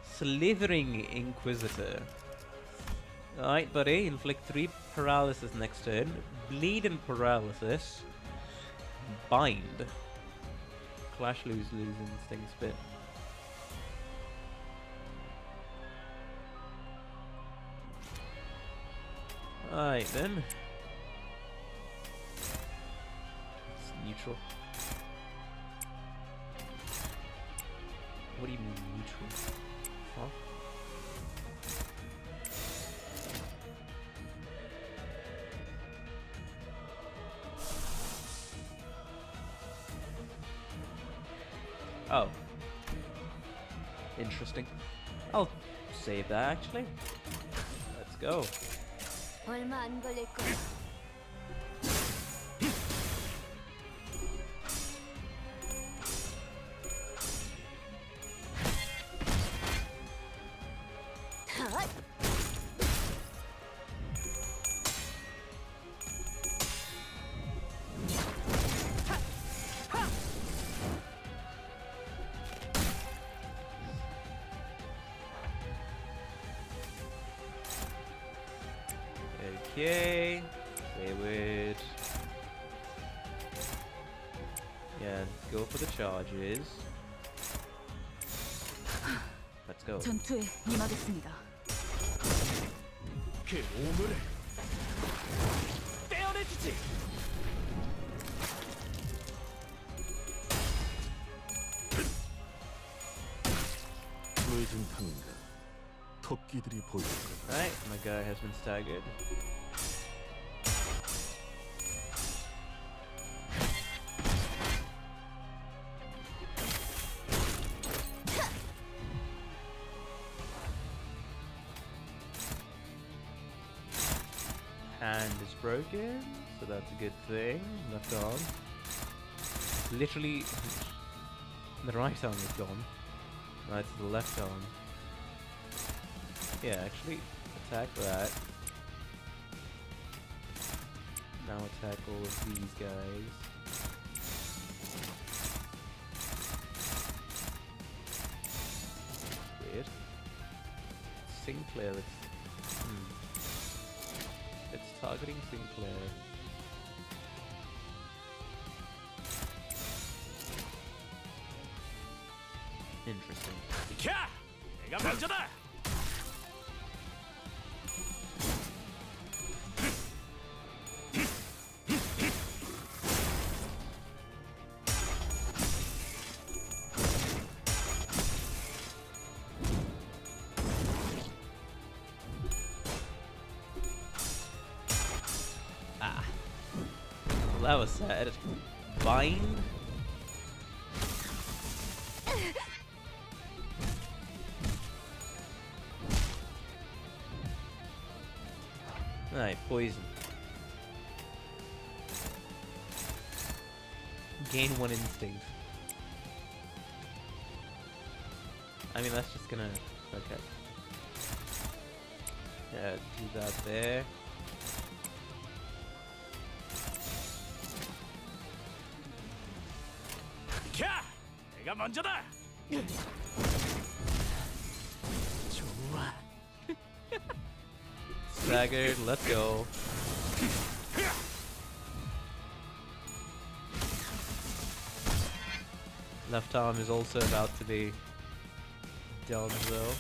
Slithering Inquisitor. Alright, buddy. Inflict 3 paralysis next turn. Bleed and paralysis. Bind. Clash, lose, instinct, spit. Alright then. It's neutral. What do you mean neutral? Huh? Oh. Interesting. I'll save that actually. Let's go. 얼마 안 걸릴 거야. Okay. Wayward. Yeah, go for the charges. Let's go. 전투에 임하겠습니다. 그 오물을 떼어내주지. 불진탕인가 토끼들이 보일 거다. Alright, my guy has been staggered. Hand is broken, so that's a good thing. Left arm. Literally, the right arm is gone. Now it's the left arm. Yeah, actually, attack that. Now attack all of these guys. Weird. Sinclair, it's targeting Sinclair. Interesting. 비켜! 내가 먼저다. Well, that was sad. Bind? Alright, poison. Gain 1 instinct. I mean, that's just gonna... Okay. Yeah, do that there. 비켜! 내가 먼저다. 좋아. Staggered, let's go. Left arm is also about to be done though.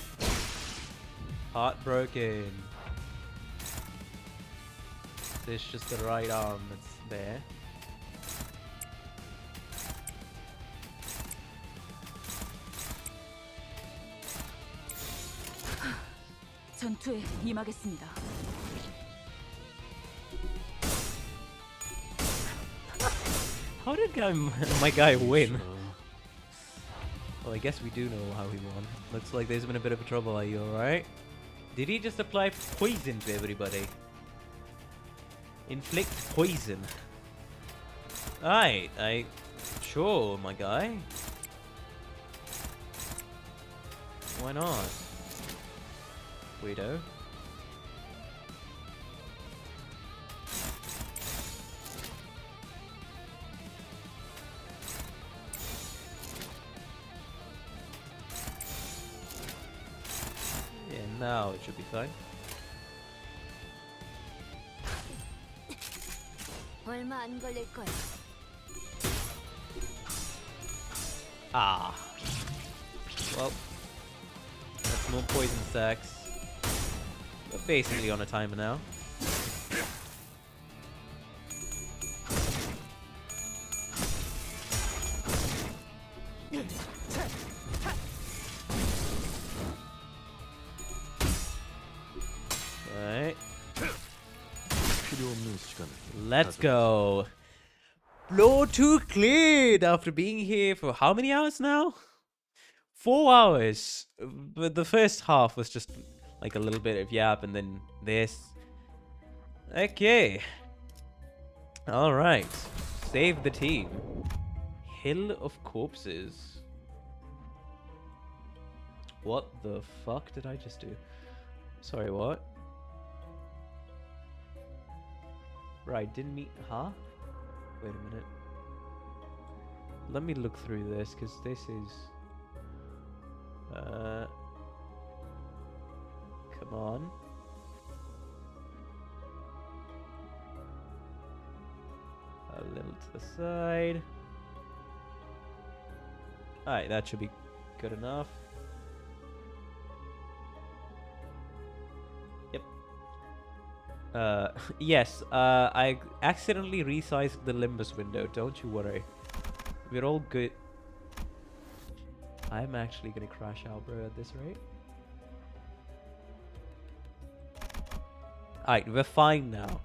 Heartbroken. There's just the right arm that's there. 전투에 임하겠습니다. How did my guy win? Well, I guess we do know how he won. Looks like there's been a bit of a trouble. Are you alright? Did he just apply poison to everybody? Inflict poison. Alright, sure, my guy. Why not? Weirdo. Yeah, now it should be fine. 얼마 안 걸릴 거야. Ah. Well, that's more poison stacks. We're basically on a timer now. Alright. Let's go. Floor 2 cleared after being here for how many hours now? 4 hours. But the first half was just like a little bit of yap and then this. Okay. Alright. Save the team. Hill of Corpses. What the fuck did I just do? Sorry, what? Right, didn't meet... Huh? Wait a minute. Let me look through this, because this is... Come on. A little to the side. Alright, that should be good enough. Yes, I accidentally resized the Limbus window, don't you worry. We're all good. I'm actually gonna crash out, bro, at this rate. Alright, we're fine now.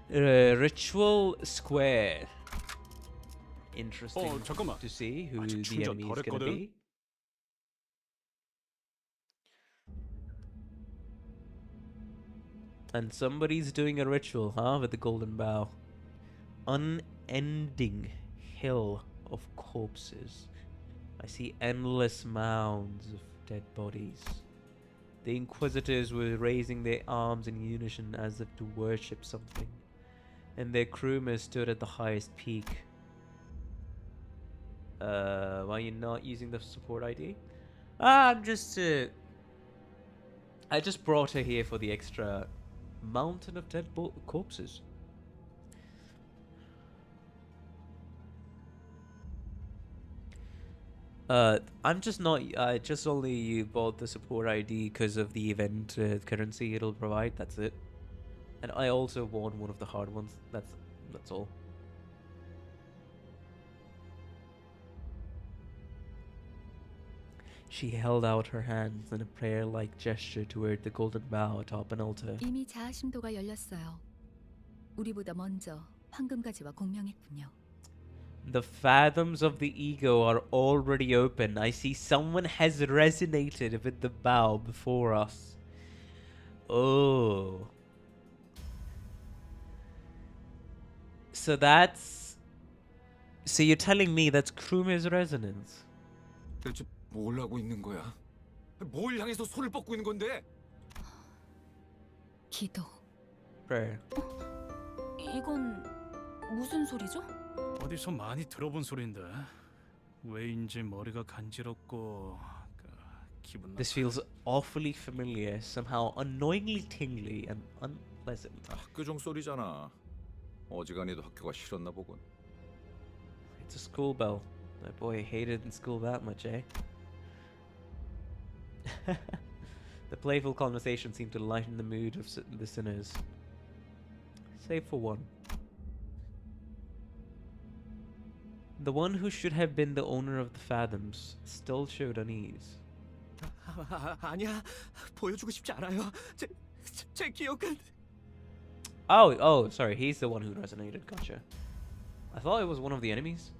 Ritual Square. Interesting to see who the enemy is gonna be. And somebody's doing a ritual, huh? With the golden bow. Unending hill of corpses. I see endless mounds of dead bodies. The Inquisitors were raising their arms in unison as if to worship something. And their crewmen stood at the highest peak. Why are you not using the support ID? I'm just... I just brought her here for the extra... mountain of dead corpses. I'm just not. I just only bought the support ID because of the event currency it'll provide. That's it. And I also want one of the hard ones. That's all. She held out her hands in a prayer-like gesture toward the golden bow atop an altar. 이미 자아심도가 열렸어요. 우리보다 먼저 황금가지와 공명했군요. The fathoms of the ego are already open. I see someone has resonated with the bow before us. Oh. So that's... So you're telling me that's Kruma's resonance? 대체 뭘 하고 있는 거야? 뭘 향해서 손을 뻗고 있는 건데? 기도. Prayer. 이건 무슨 소리죠? 어디서 많이 들어본 소리인데 왜인지 머리가 간지럽고 기분 This feels awfully familiar, somehow annoyingly tingly and unpleasant. 학교 종 소리잖아. 어지간히도 학교가 싫었나 보군. It's a school bell. That boy hated in school that much, eh? The playful conversation seemed to lighten the mood of the sinners. Save for one. The one who should have been the owner of the fathoms still showed unease. 아니야. 보여주고 싶지 않아요. 제 기억은 Oh, sorry. He's the one who resonated. Gotcha. I thought it was one of the enemies.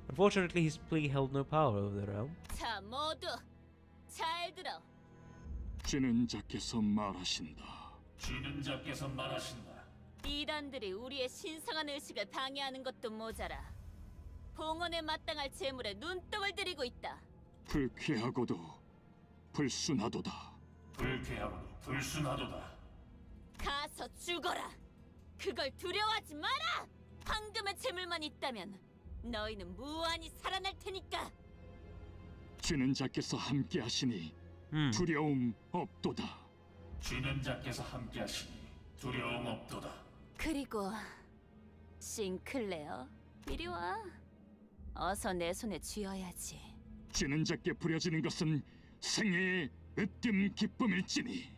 Unfortunately, his plea held no power over the realm. 자, 모두 잘 들어. 쥐는 자께서 말하신다. 쥐는 자께서 말하신다. 이단들이 우리의 신성한 의식을 방해하는 것도 모자라 봉헌에 마땅할 재물에 눈독을 들이고 있다. 불쾌하고도 불순하도다. 불쾌하고도 불순하도다. 가서 죽어라. 그걸 두려워하지 마라. 황금의 재물만 있다면 너희는 무한히 살아날 테니까. 쥐는 자께서 함께하시니 두려움 없도다. 쥐는 자께서 함께하시니 두려움 없도다. 그리고 싱클레어, 이리 와. 어서 내 손에 쥐어야지. 쥐는 자께 부려지는 것은 생애의 으뜸 기쁨일지니.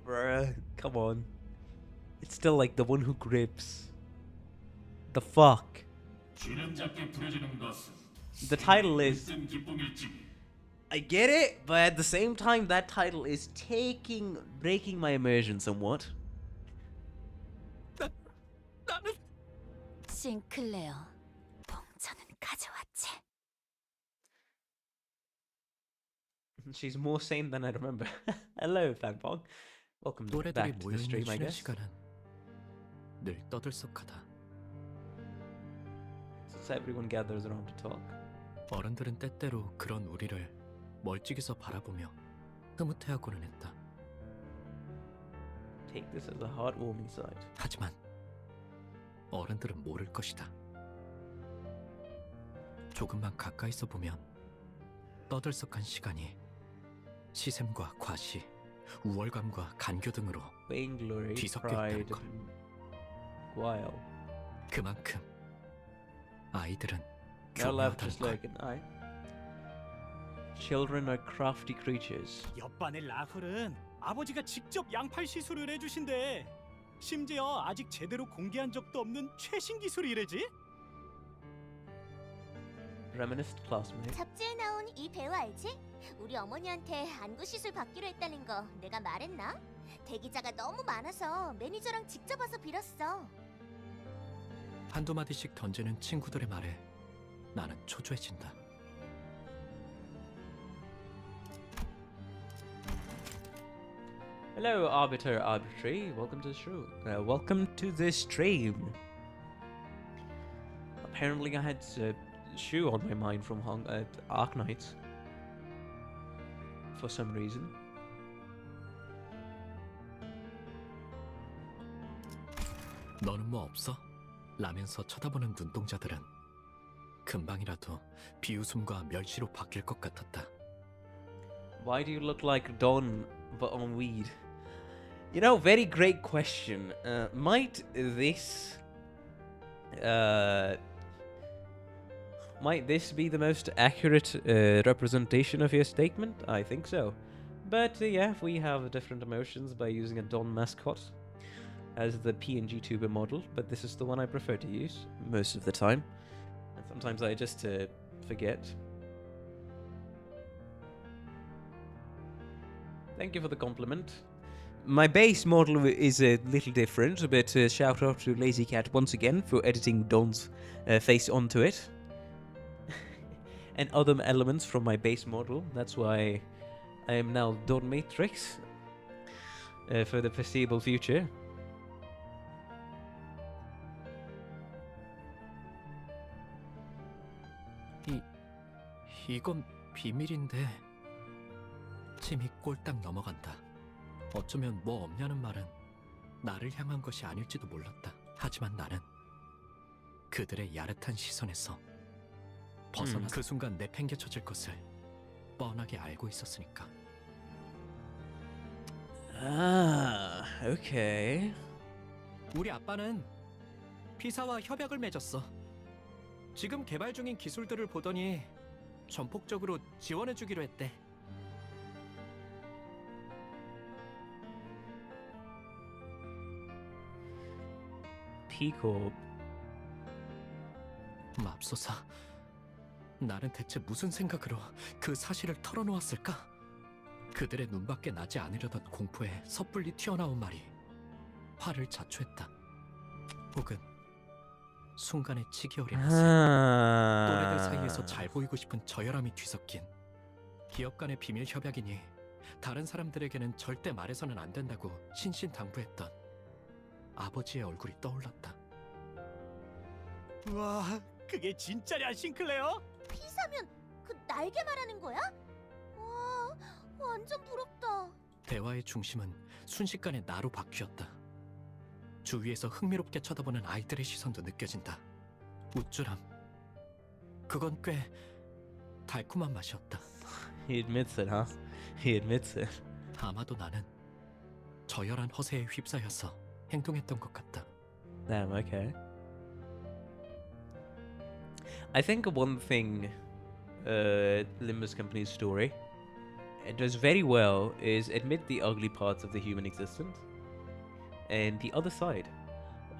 Bruh, come on. It's still like the one who grips. The fuck? 쥐는 자께 부려지는 것은 The title is... 으뜸 기쁨일지니. I get it, but at the same time, that title is breaking my immersion somewhat. 나는 싱클레어, 봉천은 가져왔지. She's more sane than I remember. Hello, Fanpong. Welcome 또래들이 back to the 모여있는 stream, I 쉬는 guess. 시간은 늘 떠들썩하다. Since everyone gathers around to talk. 어른들은 때때로 그런 우리를 멀찍이서 바라보며 흐뭇해하고는 했다. Take this as a heartwarming sight. 하지만 어른들은 모를 것이다. 조금만 가까이서 보면 떠들썩한 시간이 시샘과 과시, 우월감과 간교 등으로 Vainglory, 뒤섞여 pride, 있다는 걸. guile. 그만큼 아이들은 Now love just 교묘하다는 걸. like an eye. Children are crafty creatures. 옆반의 라플은 아버지가 직접 양팔 시술을 해주신대. 심지어 아직 제대로 공개한 적도 없는 최신 기술이래지. Reminisced classmate. 잡지에 나온 이 배우 알지? 우리 어머니한테 안구 시술 받기로 했다는 거 내가 말했나? 대기자가 너무 많아서 매니저랑 직접 와서 빌었어. 한두 마디씩 던지는 친구들의 말에 나는 초조해진다. Hello, Arbiter Arbitrary. Welcome to the show. Welcome to this stream. Apparently, I had a shoe on my mind from Ark Knights. For some reason. 너는 뭐 없어? 라면서 쳐다보는 눈동자들은 금방이라도 비웃음과 멸시로 바뀔 것 같았다. Why do you look like Don but on weed? You know, very great question. Might this be the most accurate representation of your statement? I think so. But yeah, we have different emotions by using a Don mascot as the PNG tuber model, but this is the one I prefer to use most of the time. And sometimes I just forget. Thank you for the compliment. My base model is a little different, but shout out to Lazy Cat once again for editing Don's face onto it. And other elements from my base model. That's why I am now Don Matrix for the foreseeable future. 이건 비밀인데 침이 꼴딱 넘어간다. 어쩌면 뭐 없냐는 말은 나를 향한 것이 아닐지도 몰랐다. 하지만 나는 그들의 야릇한 시선에서 벗어나 그 순간 내팽개쳐질 것을 뻔하게 알고 있었으니까. Ah, okay. 우리 아빠는 피사와 협약을 맺었어. 지금 개발 중인 기술들을 보더니 전폭적으로 지원해주기로 했대. P-Corp. 맙소사, 나는 대체 무슨 생각으로 그 사실을 털어놓았을까? 그들의 눈밖에 나지 않으려던 공포에 섣불리 튀어나온 말이 화를 자초했다. 혹은 순간의 치기 어린 하세, 또래들 사이에서 잘 보이고 싶은 저열함이 뒤섞인 기업 간의 비밀 협약이니 다른 사람들에게는 절대 말해서는 안 된다고 신신당부했던 아버지의 얼굴이 떠올랐다. 와, 그게 진짜냐, 싱클레어? 피사면 그 날개 말하는 거야? 와, 완전 부럽다. 대화의 중심은 순식간에 나로 바뀌었다. 주위에서 흥미롭게 쳐다보는 아이들의 시선도 느껴진다. 우쭐함. 그건 꽤 달콤한 맛이었다. He admits it, huh? He admits it. 아마도 나는 저열한 허세에 휩싸여서 행동했던 것 같다. Damn, okay. I think one thing Limbus Company's story it does very well is admit the ugly parts of the human existence and the other side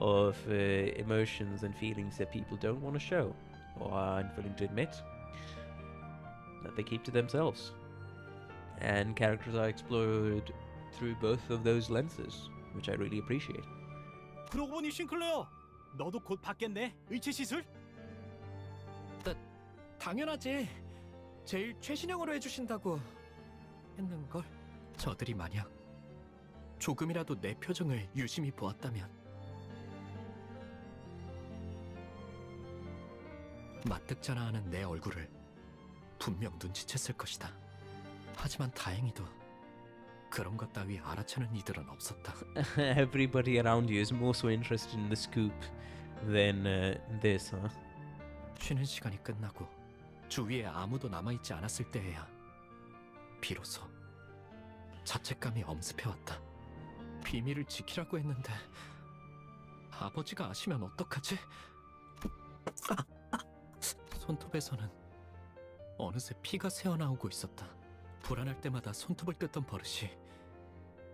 of emotions and feelings that people don't want to show or aren't willing to admit that they keep to themselves. And characters are explored through both of those lenses, which I really appreciate. 그러고 보니 싱클레어, 너도 곧 받겠네, 의체 시술? 당연하지. 제일 최신형으로 해주신다고 했는걸. 저들이 만약 조금이라도 내 표정을 유심히 보았다면 마뜩자라하는 내 얼굴을 분명 눈치챘을 것이다. 하지만 다행히도 그런 것 따위 알아채는 이들은 없었다. Everybody around you is more so interested in the scoop than this, huh? 쉬는 시간이 끝나고 주위에 아무도 남아있지 않았을 때에야 비로소 자책감이 엄습해왔다. 비밀을 지키라고 했는데 아버지가 아시면 어떡하지? 손톱에서는 어느새 피가 새어나오고 있었다. 불안할 때마다 손톱을 뜯던 버릇이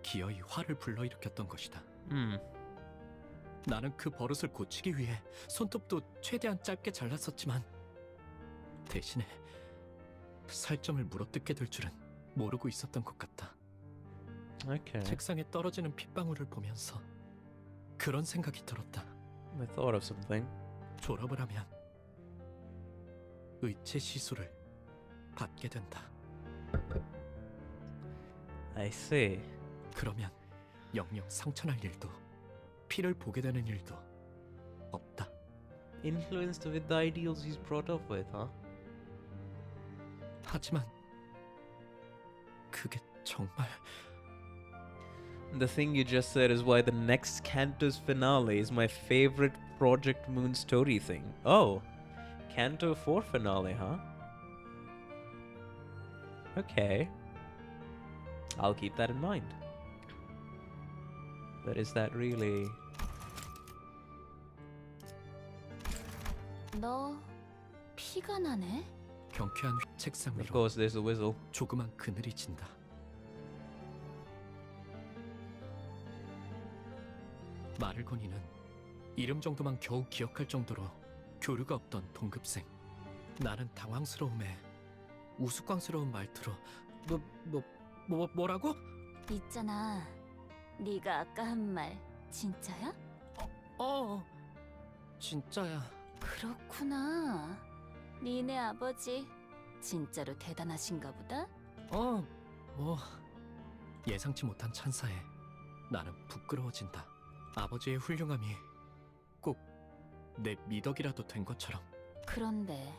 기어이 화를 불러일으켰던 것이다. 나는 그 버릇을 고치기 위해 손톱도 최대한 짧게 잘랐었지만 대신에 살점을 물어뜯게 될 줄은 모르고 있었던 것 같다. Okay. 책상에 떨어지는 핏방울을 보면서 그런 생각이 들었다. I thought of something. 졸업을 하면 의체 시술을 받게 된다. I see. 그러면 영영 상처날 일도 피를 보게 되는 일도 없다. Influenced with the ideals he's brought up with, huh? 하지만 그게 정말 The thing you just said is why the next Canto's finale is my favorite Project Moon story thing. Oh, Canto 4 finale, huh? Okay. I'll keep that in mind. But is that really... 너 피가 나네? 경쾌한 책상 Of 위로 course, there's a whistle. 조그만 그늘이 진다. 말을 거니는 이름 정도만 겨우 기억할 정도로 교류가 없던 동급생. 나는 당황스러움에 우스꽝스러운 말투로 뭐라고? 있잖아. 네가 아까 한 말 진짜야? 진짜야. 그렇구나. 니네 아버지 진짜로 대단하신가 보다? 예상치 못한 찬사에 나는 부끄러워진다. 아버지의 훌륭함이 꼭 내 미덕이라도 된 것처럼. 그런데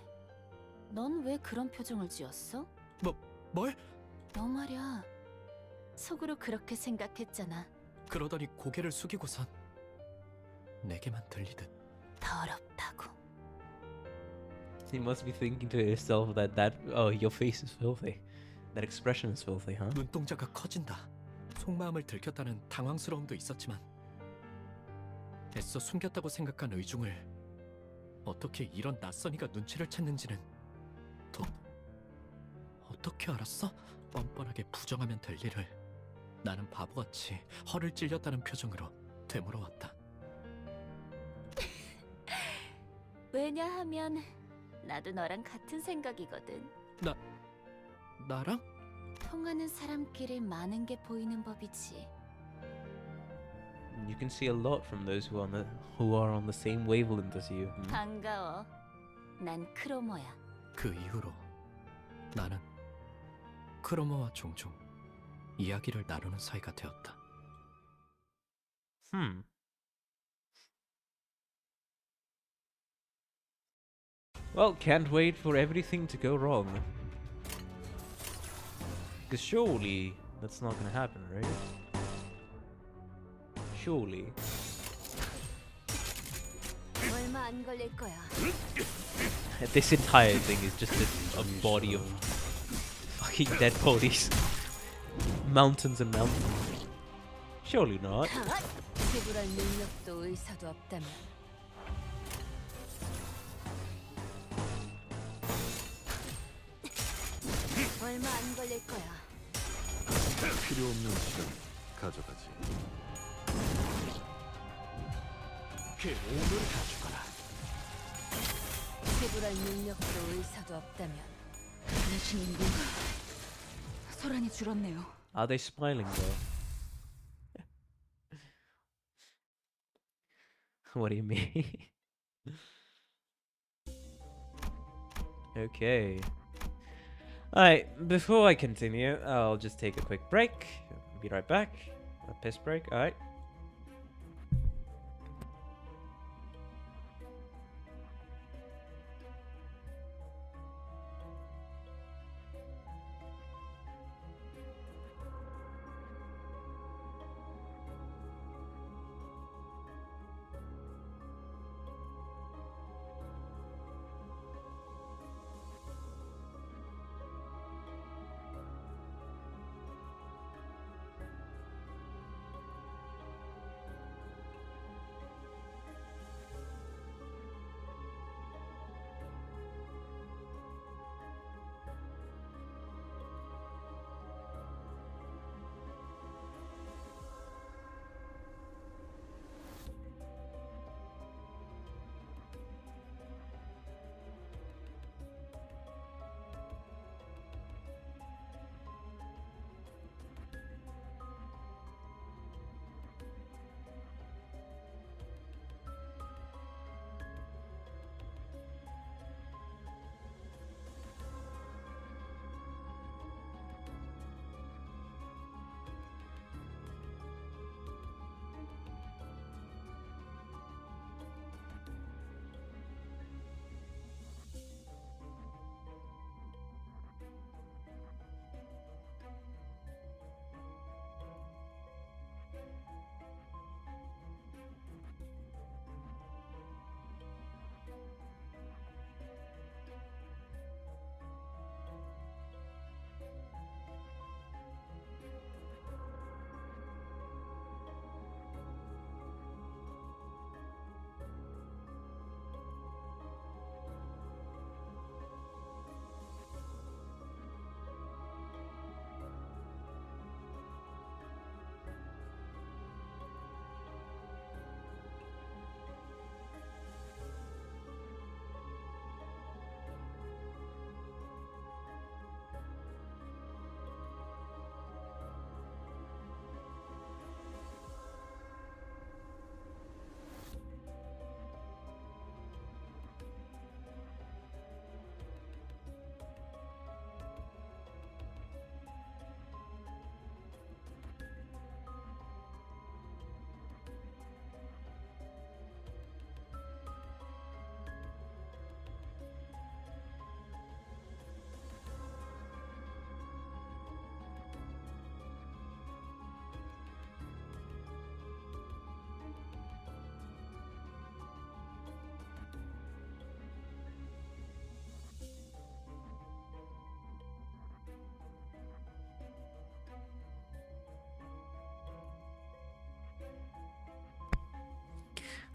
넌 왜 그런 표정을 지었어? 뭘? 너 말야 속으로 그렇게 생각했잖아. 그러더니 고개를 숙이고선 내게만 들리듯 더럽다고. He must be thinking to himself that oh, your face is filthy. That expression is filthy, huh? 눈동자가 커진다. 속마음을 들켰다는 당황스러움도 있었지만 애써 숨겼다고 생각한 의중을 어떻게 이런 낯선이가 눈치를 챘는지는 또 어떻게 알았어? 뻔뻔하게 부정하면 될 일을 나는 바보같이 허를 찔렸다는 표정으로 되물어왔다. 왜냐하면 나도 너랑 같은 생각이거든. 나랑? 통하는 사람끼리 많은 게 보이는 법이지. You can see a lot from those who are on the same wavelength as you. 반가워. 난 크로모야. 그 이후로 나는 크로모와 종종 이야기를 나누는 사이가 되었다. Well, can't wait for everything to go wrong. Because surely that's not gonna happen, right? Surely. 얼마 안 걸릴 거야. This entire thing is just a body of fucking dead bodies. Mountains and mountains. Surely not. 지불할 능력도 의사도 없다면. 얼마 안 걸릴 거야. 필요 없는 시간 가져가지. 그 오를 가져가라. 지불할 능력도 의사도 없다면. 당신인가? 소란이 줄었네요. Are they smiling though? What do you mean? Okay. Alright, before I continue, I'll just take a quick break. Be right back. A piss break, alright.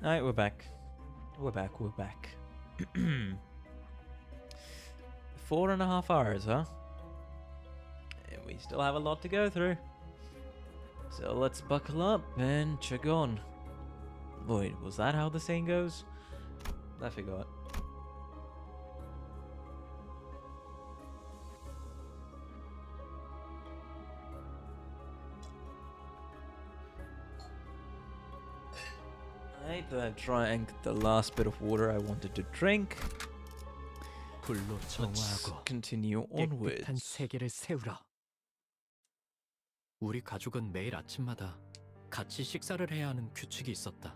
Alright, we're back. We're back. 4.5 hours, huh? And we still have a lot to go through. So let's buckle up and chug on. Wait, was that how the saying goes? I forgot. Right, I drank the last bit of water I wanted to drink. 불로 Let's 정화하고 continue 깨끗한 onwards. 세계를 세우라. 우리 가족은 매일 아침마다 같이 식사를 해야 하는 규칙이 있었다.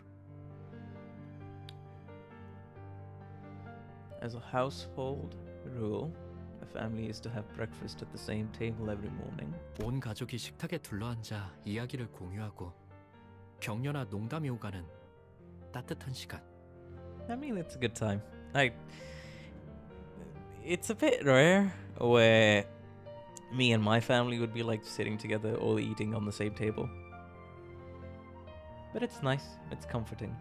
As a household rule, the family is to have breakfast at the same table every morning. 온 가족이 식탁에 둘러앉아 이야기를 공유하고 격려나 농담이 오가는 따뜻한 시간. I mean, it's a good time. It's a bit rare where me and my family would be like sitting together, all eating on the same table. But it's nice, it's comforting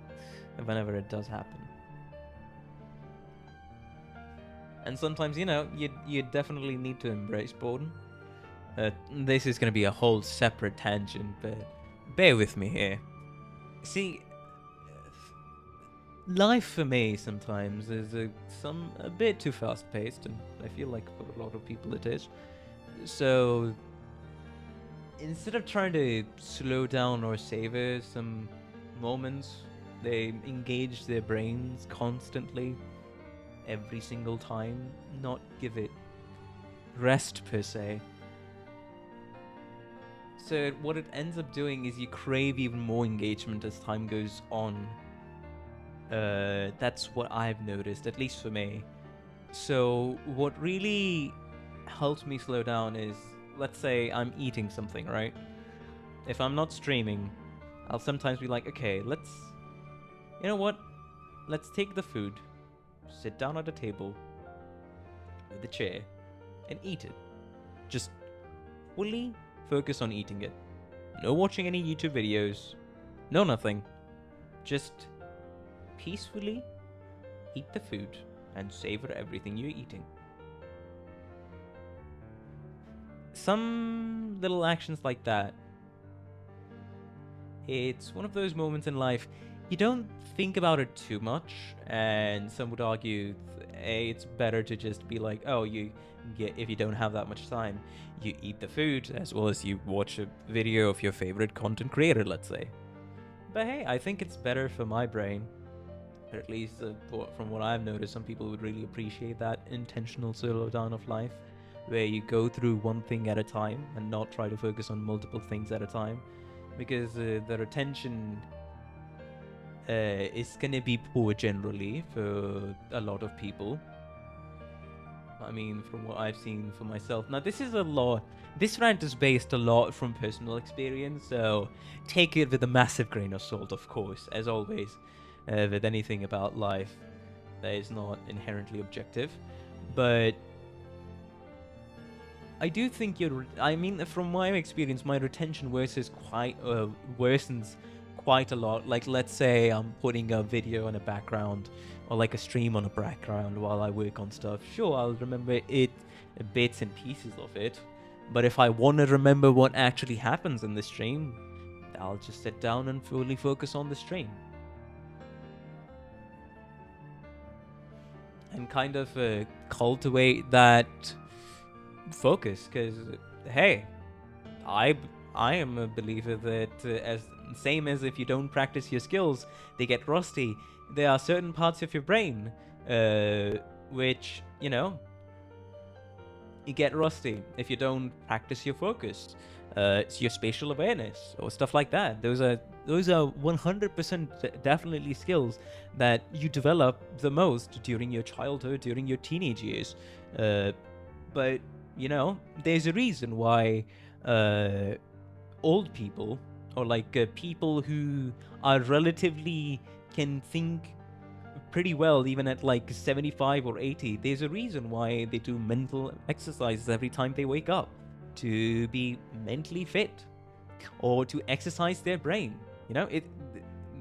whenever it does happen. And sometimes, you know, you definitely need to embrace boredom. This is going to be a whole separate tangent, but bear with me here. See, life for me sometimes is a bit too fast-paced, and I feel like for a lot of people it is. So instead of trying to slow down or savor some moments, they engage their brains constantly, every single time, not give it rest per se. So what it ends up doing is you crave even more engagement as time goes on. That's what I've noticed, at least for me. So what really helps me slow down is, let's say I'm eating something, right? If I'm not streaming, I'll sometimes be like, okay, you know what? Let's take the food, sit down at a table with a chair, and eat it. Just fully focus on eating it. No watching any YouTube videos. No nothing. Just peacefully eat the food and savor everything you're eating. Some little actions like that. It's one of those moments in life you don't think about it too much, and some would argue it's better to just be like, oh, if you don't have that much time, you eat the food as well as you watch a video of your favorite content creator, let's say. But hey, I think it's better for my brain. Or at least from what I've noticed, some people would really appreciate that intentional slow down of life, where you go through one thing at a time and not try to focus on multiple things at a time, because the retention is gonna be poor generally for a lot of people. I mean, from what I've seen for myself. Now, this rant is based a lot from personal experience, so take it with a massive grain of salt, of course, as always, with anything about life that is not inherently objective. But I do think from my experience, my retention worsens quite a lot. Like, let's say I'm putting a video in a background, or like a stream on a background while I work on stuff. Sure, I'll remember it, bits and pieces of it. But if I want to remember what actually happens in the stream, I'll just sit down and fully focus on the stream. And kind of cultivate that focus, because hey, I am a believer that as same as if you don't practice your skills, they get rusty. There are certain parts of your brain which, you know, you get rusty if you don't practice your focus. It's your spatial awareness or stuff like that. Those are 100% definitely skills that you develop the most during your childhood, during your teenage years. But you know, there's a reason why old people, or like people who are relatively can think pretty well even at like 75 or 80, there's a reason why they do mental exercises every time they wake up, to be mentally fit or to exercise their brain. You know,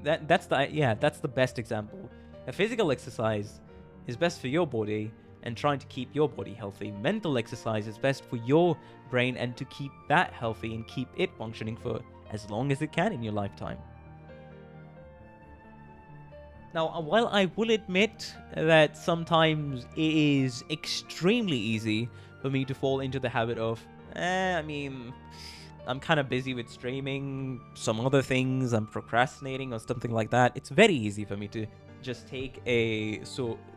that's the best example. A physical exercise is best for your body and trying to keep your body healthy. Mental exercise is best for your brain and to keep that healthy and keep it functioning for as long as it can in your lifetime. Now, while I will admit that sometimes it is extremely easy for me to fall into the habit of, I'm kind of busy with streaming, some other things, I'm procrastinating or something like that, it's very easy for me to just take a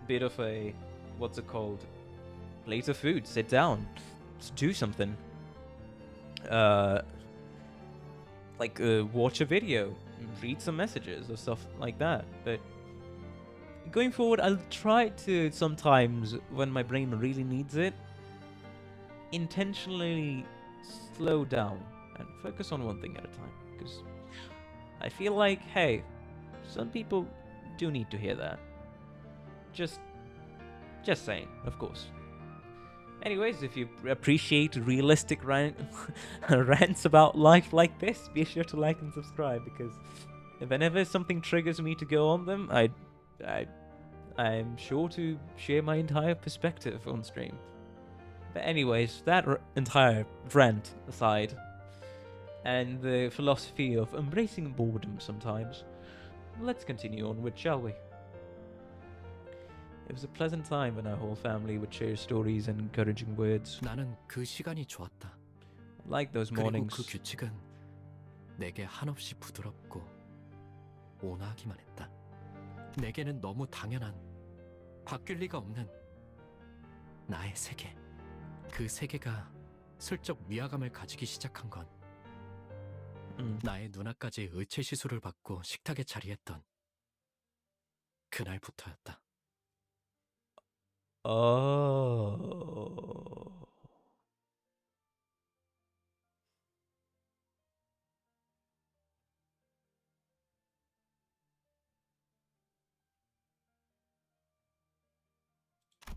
bit of a, what's it called, plate of food, sit down, do something. Watch a video, read some messages or stuff like that. But going forward, I'll try to sometimes, when my brain really needs it, intentionally slow down and focus on one thing at a time. Because I feel like, hey, some people do need to hear that. Just saying, of course. Anyways, if you appreciate realistic rants about life like this, be sure to like and subscribe, because whenever something triggers me to go on them, I'm sure to share my entire perspective on stream. But anyways, that entire rant aside, and the philosophy of embracing boredom sometimes, let's continue onward, shall we? It was a pleasant time when our whole family would share stories and encouraging words. 나는 그 시간이 좋았다. I like those 그리고 mornings. 그 규칙은 내게 한없이 부드럽고 온화하기만 했다. 내게는 너무 당연한, 바뀔 리가 없는 나의 세계. 그 세계가 슬쩍 위화감을 가지기 시작한 건 나의 누나까지 의체 시술을 받고 식탁에 자리했던 그날부터였다. Oh.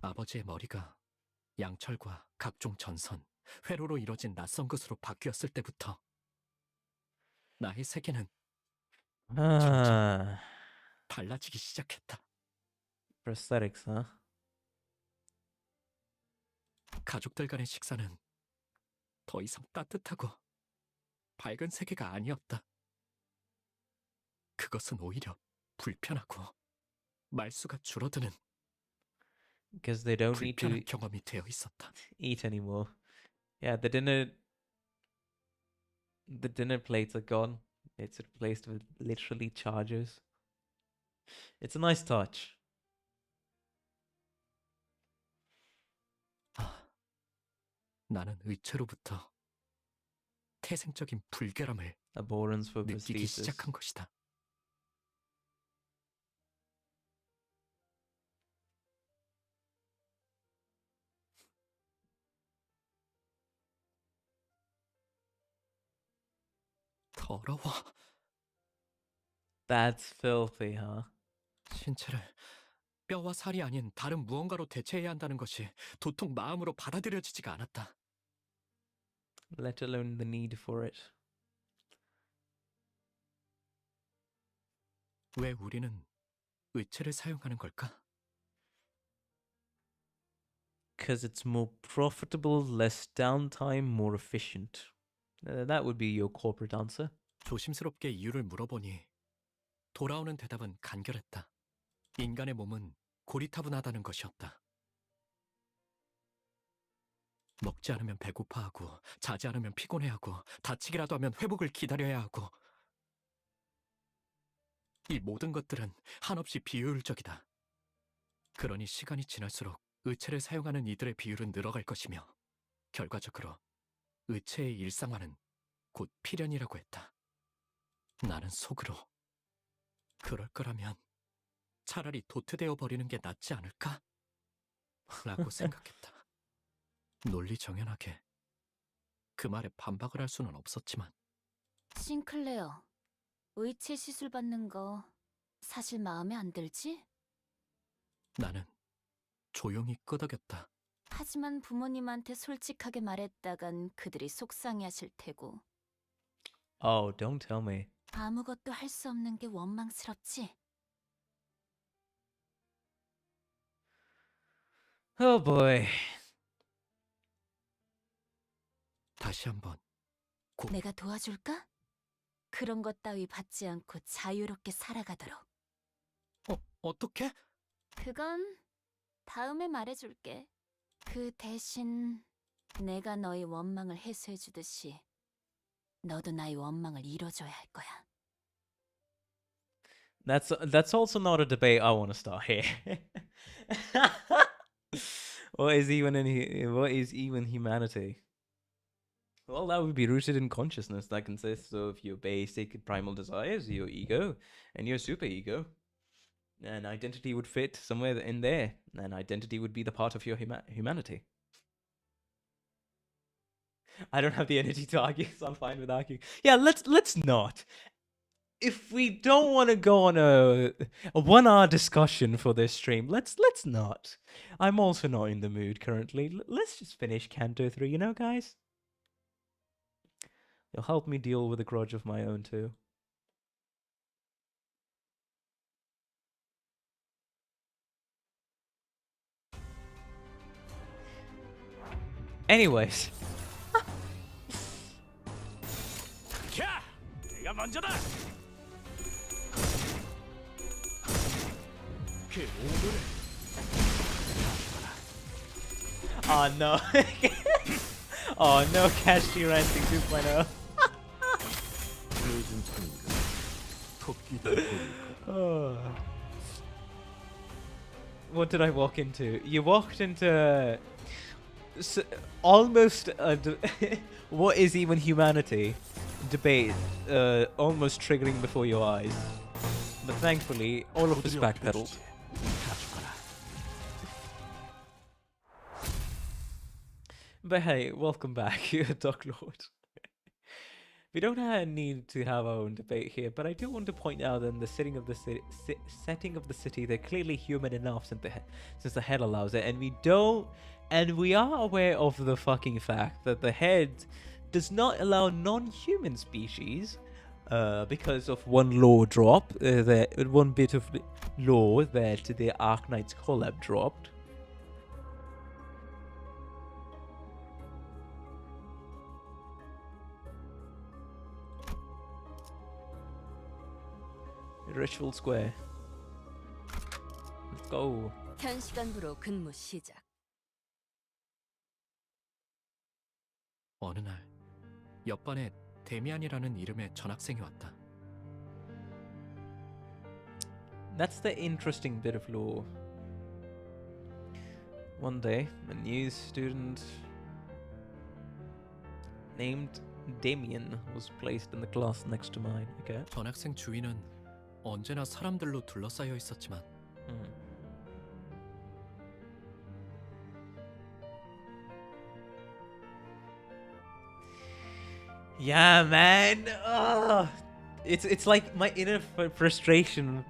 아버지의 머리가 양철과 각종 전선, 회로로 이뤄진 낯선 것으로 바뀌었을 때부터 나의 세계는 점점 달라지기 시작했다. Prosthetics, huh? 가족들 간의 식사는 더 이상 따뜻하고 밝은 세계가 아니었다. 그것은 오히려 불편하고 말수가 줄어드는 Because they don't need to 불편한 경험이 되어 있었다. eat anymore. Yeah, the dinner plates are gone. It's replaced with literally chargers. It's a nice touch. 나는 의체로부터 태생적인 불결함을 Abhorrence for 느끼기 prosthesis. 시작한 것이다. 더러워. That's filthy, huh? 신체를 뼈와 살이 아닌 다른 무언가로 대체해야 한다는 것이 도통 마음으로 받아들여지지가 않았다. Let alone the need for it. 왜 우리는 의체를 사용하는 걸까? Because it's more profitable, less downtime, more efficient. That would be your corporate answer. 조심스럽게 이유를 물어보니 돌아오는 대답은 간결했다. 인간의 몸은 고리타분하다는 것이었다. 먹지 않으면 배고파하고, 자지 않으면 피곤해하고, 다치기라도 하면 회복을 기다려야 하고, 이 모든 것들은 한없이 비효율적이다. 그러니 시간이 지날수록 의체를 사용하는 이들의 비율은 늘어갈 것이며, 결과적으로 의체의 일상화는 곧 필연이라고 했다. 나는 속으로 그럴 거라면 차라리 도태되어 버리는 게 낫지 않을까? 라고 생각했다. 논리정연하게 그 말에 반박을 할 수는 없었지만. 싱클레어, 의체 시술 받는 거 사실 마음에 안 들지? 나는 조용히 끄덕였다. 하지만 부모님한테 솔직하게 말했다간 그들이 속상해하실 테고. Oh, don't tell me. 아무것도 할 수 없는 게 원망스럽지? Oh boy. 다시 한번 내가 도와줄까? 그런 것 따위 받지 않고 자유롭게 살아가도록. 어떻게? 그건 다음에 말해줄게. 그 대신 내가 너의 원망을 해소해주듯이 너도 나의 원망을 이뤄줘야 할 거야. That's also not a debate I want to start here. What is even humanity? Well, that would be rooted in consciousness that consists of your basic primal desires, your ego, and your superego. And identity would fit somewhere in there, and identity would be the part of your humanity. I don't have the energy to argue, so I'm fine with arguing. Yeah, let's not. If we don't want to go on a 1-hour discussion for this stream, let's not. I'm also not in the mood currently. Let's just finish Canto 3, you know, guys? It'll help me deal with a grudge of my own too. Anyways. 야, 내가 먼저다. 그 오늘의 Oh no. Oh no, Cashy ranting 2.0. 그러진 참인가. 토끼다 보니까. Oh. What did I walk into? You walked into almost what is even humanity debate, almost triggering before your eyes. But thankfully, all of this backpedaled. But hey, welcome back, Dark Lord. We don't need to have our own debate here, but I do want to point out that in the setting of the city, they're clearly human enough since the head allows it, and we are aware of the fucking fact that the head does not allow non-human species, because of one law drop, one bit of law that the Arknights collab dropped. Ritual Square. Let's go. 현 시간부로 근무 시작. 어느 날 옆반에 데미안이라는 이름의 전학생이 왔다. That's the interesting bit of lore. One day, a new student named Damien was placed in the class next to mine. Okay. 전학생 주위는 언제나 사람들로 둘러싸여 있었지만 Yeah, man. It's like my inner frustration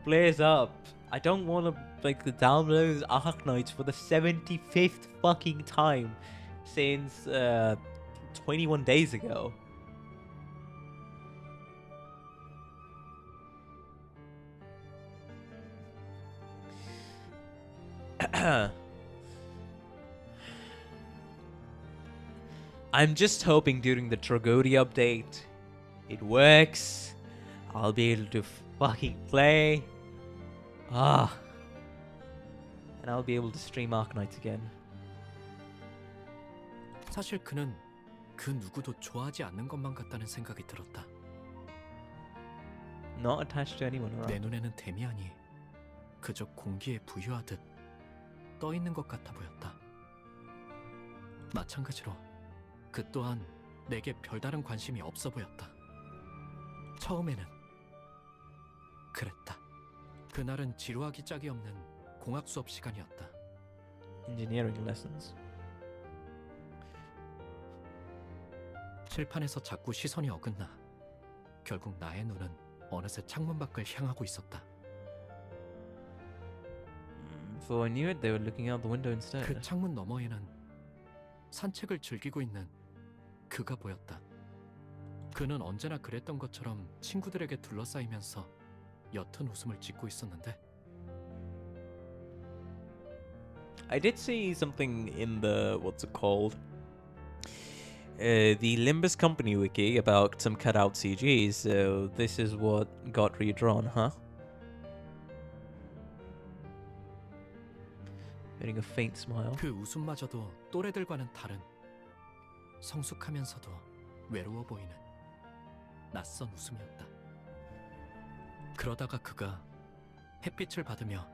flares up. I don't want to download Arknights for the 75th fucking time since 21 days ago. I'm just hoping during the Trogody update it works. I'll be able to fucking play. And I'll be able to stream Arknights again. 사실 그는 그 누구도 좋아하지 않는 것만 같다는 생각이 들었다. Not attached to anyone, right? 내 눈에는 데미안이 그저 공기에 부유하듯 떠 있는 것 같아 보였다. 마찬가지로 그 또한 내게 별다른 관심이 없어 보였다. 처음에는 그랬다. 그날은 지루하기 짝이 없는 공학 수업 시간이었다. Engineering lessons. 칠판에서 자꾸 시선이 어긋나 결국 나의 눈은 어느새 창문 밖을 향하고 있었다. Before I knew it, they were looking out the window instead. 그 창문 너머에는 산책을 즐기고 있는 그가 보였다. 그는 언제나 그랬던 것처럼 친구들에게 둘러싸이면서 옅은 웃음을 짓고 있었는데 I did see something in the what's it called? The Limbus company wiki about some cutout CGs. So this is what got redrawn, huh? Getting a faint smile. 그 웃음마저도 또래들과는 다른 성숙하면서도 외로워 보이는 낯선 웃음이었다. 그러다가 그가 햇빛을 받으며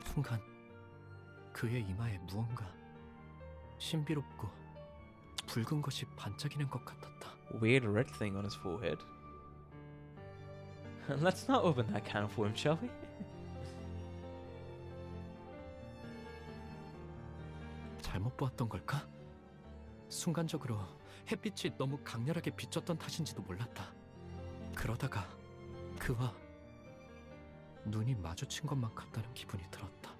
순간 그의 이마에 무언가 신비롭고 붉은 것이 반짝이는 것 같았다. Weird red thing on his forehead. Let's not open that can of worms, shall we? 잘못 보았던 걸까? 순간적으로 햇빛이 너무 강렬하게 비쳤던 탓인지도 몰랐다. 그러다가 그와 눈이 마주친 것만 같다는 기분이 들었다.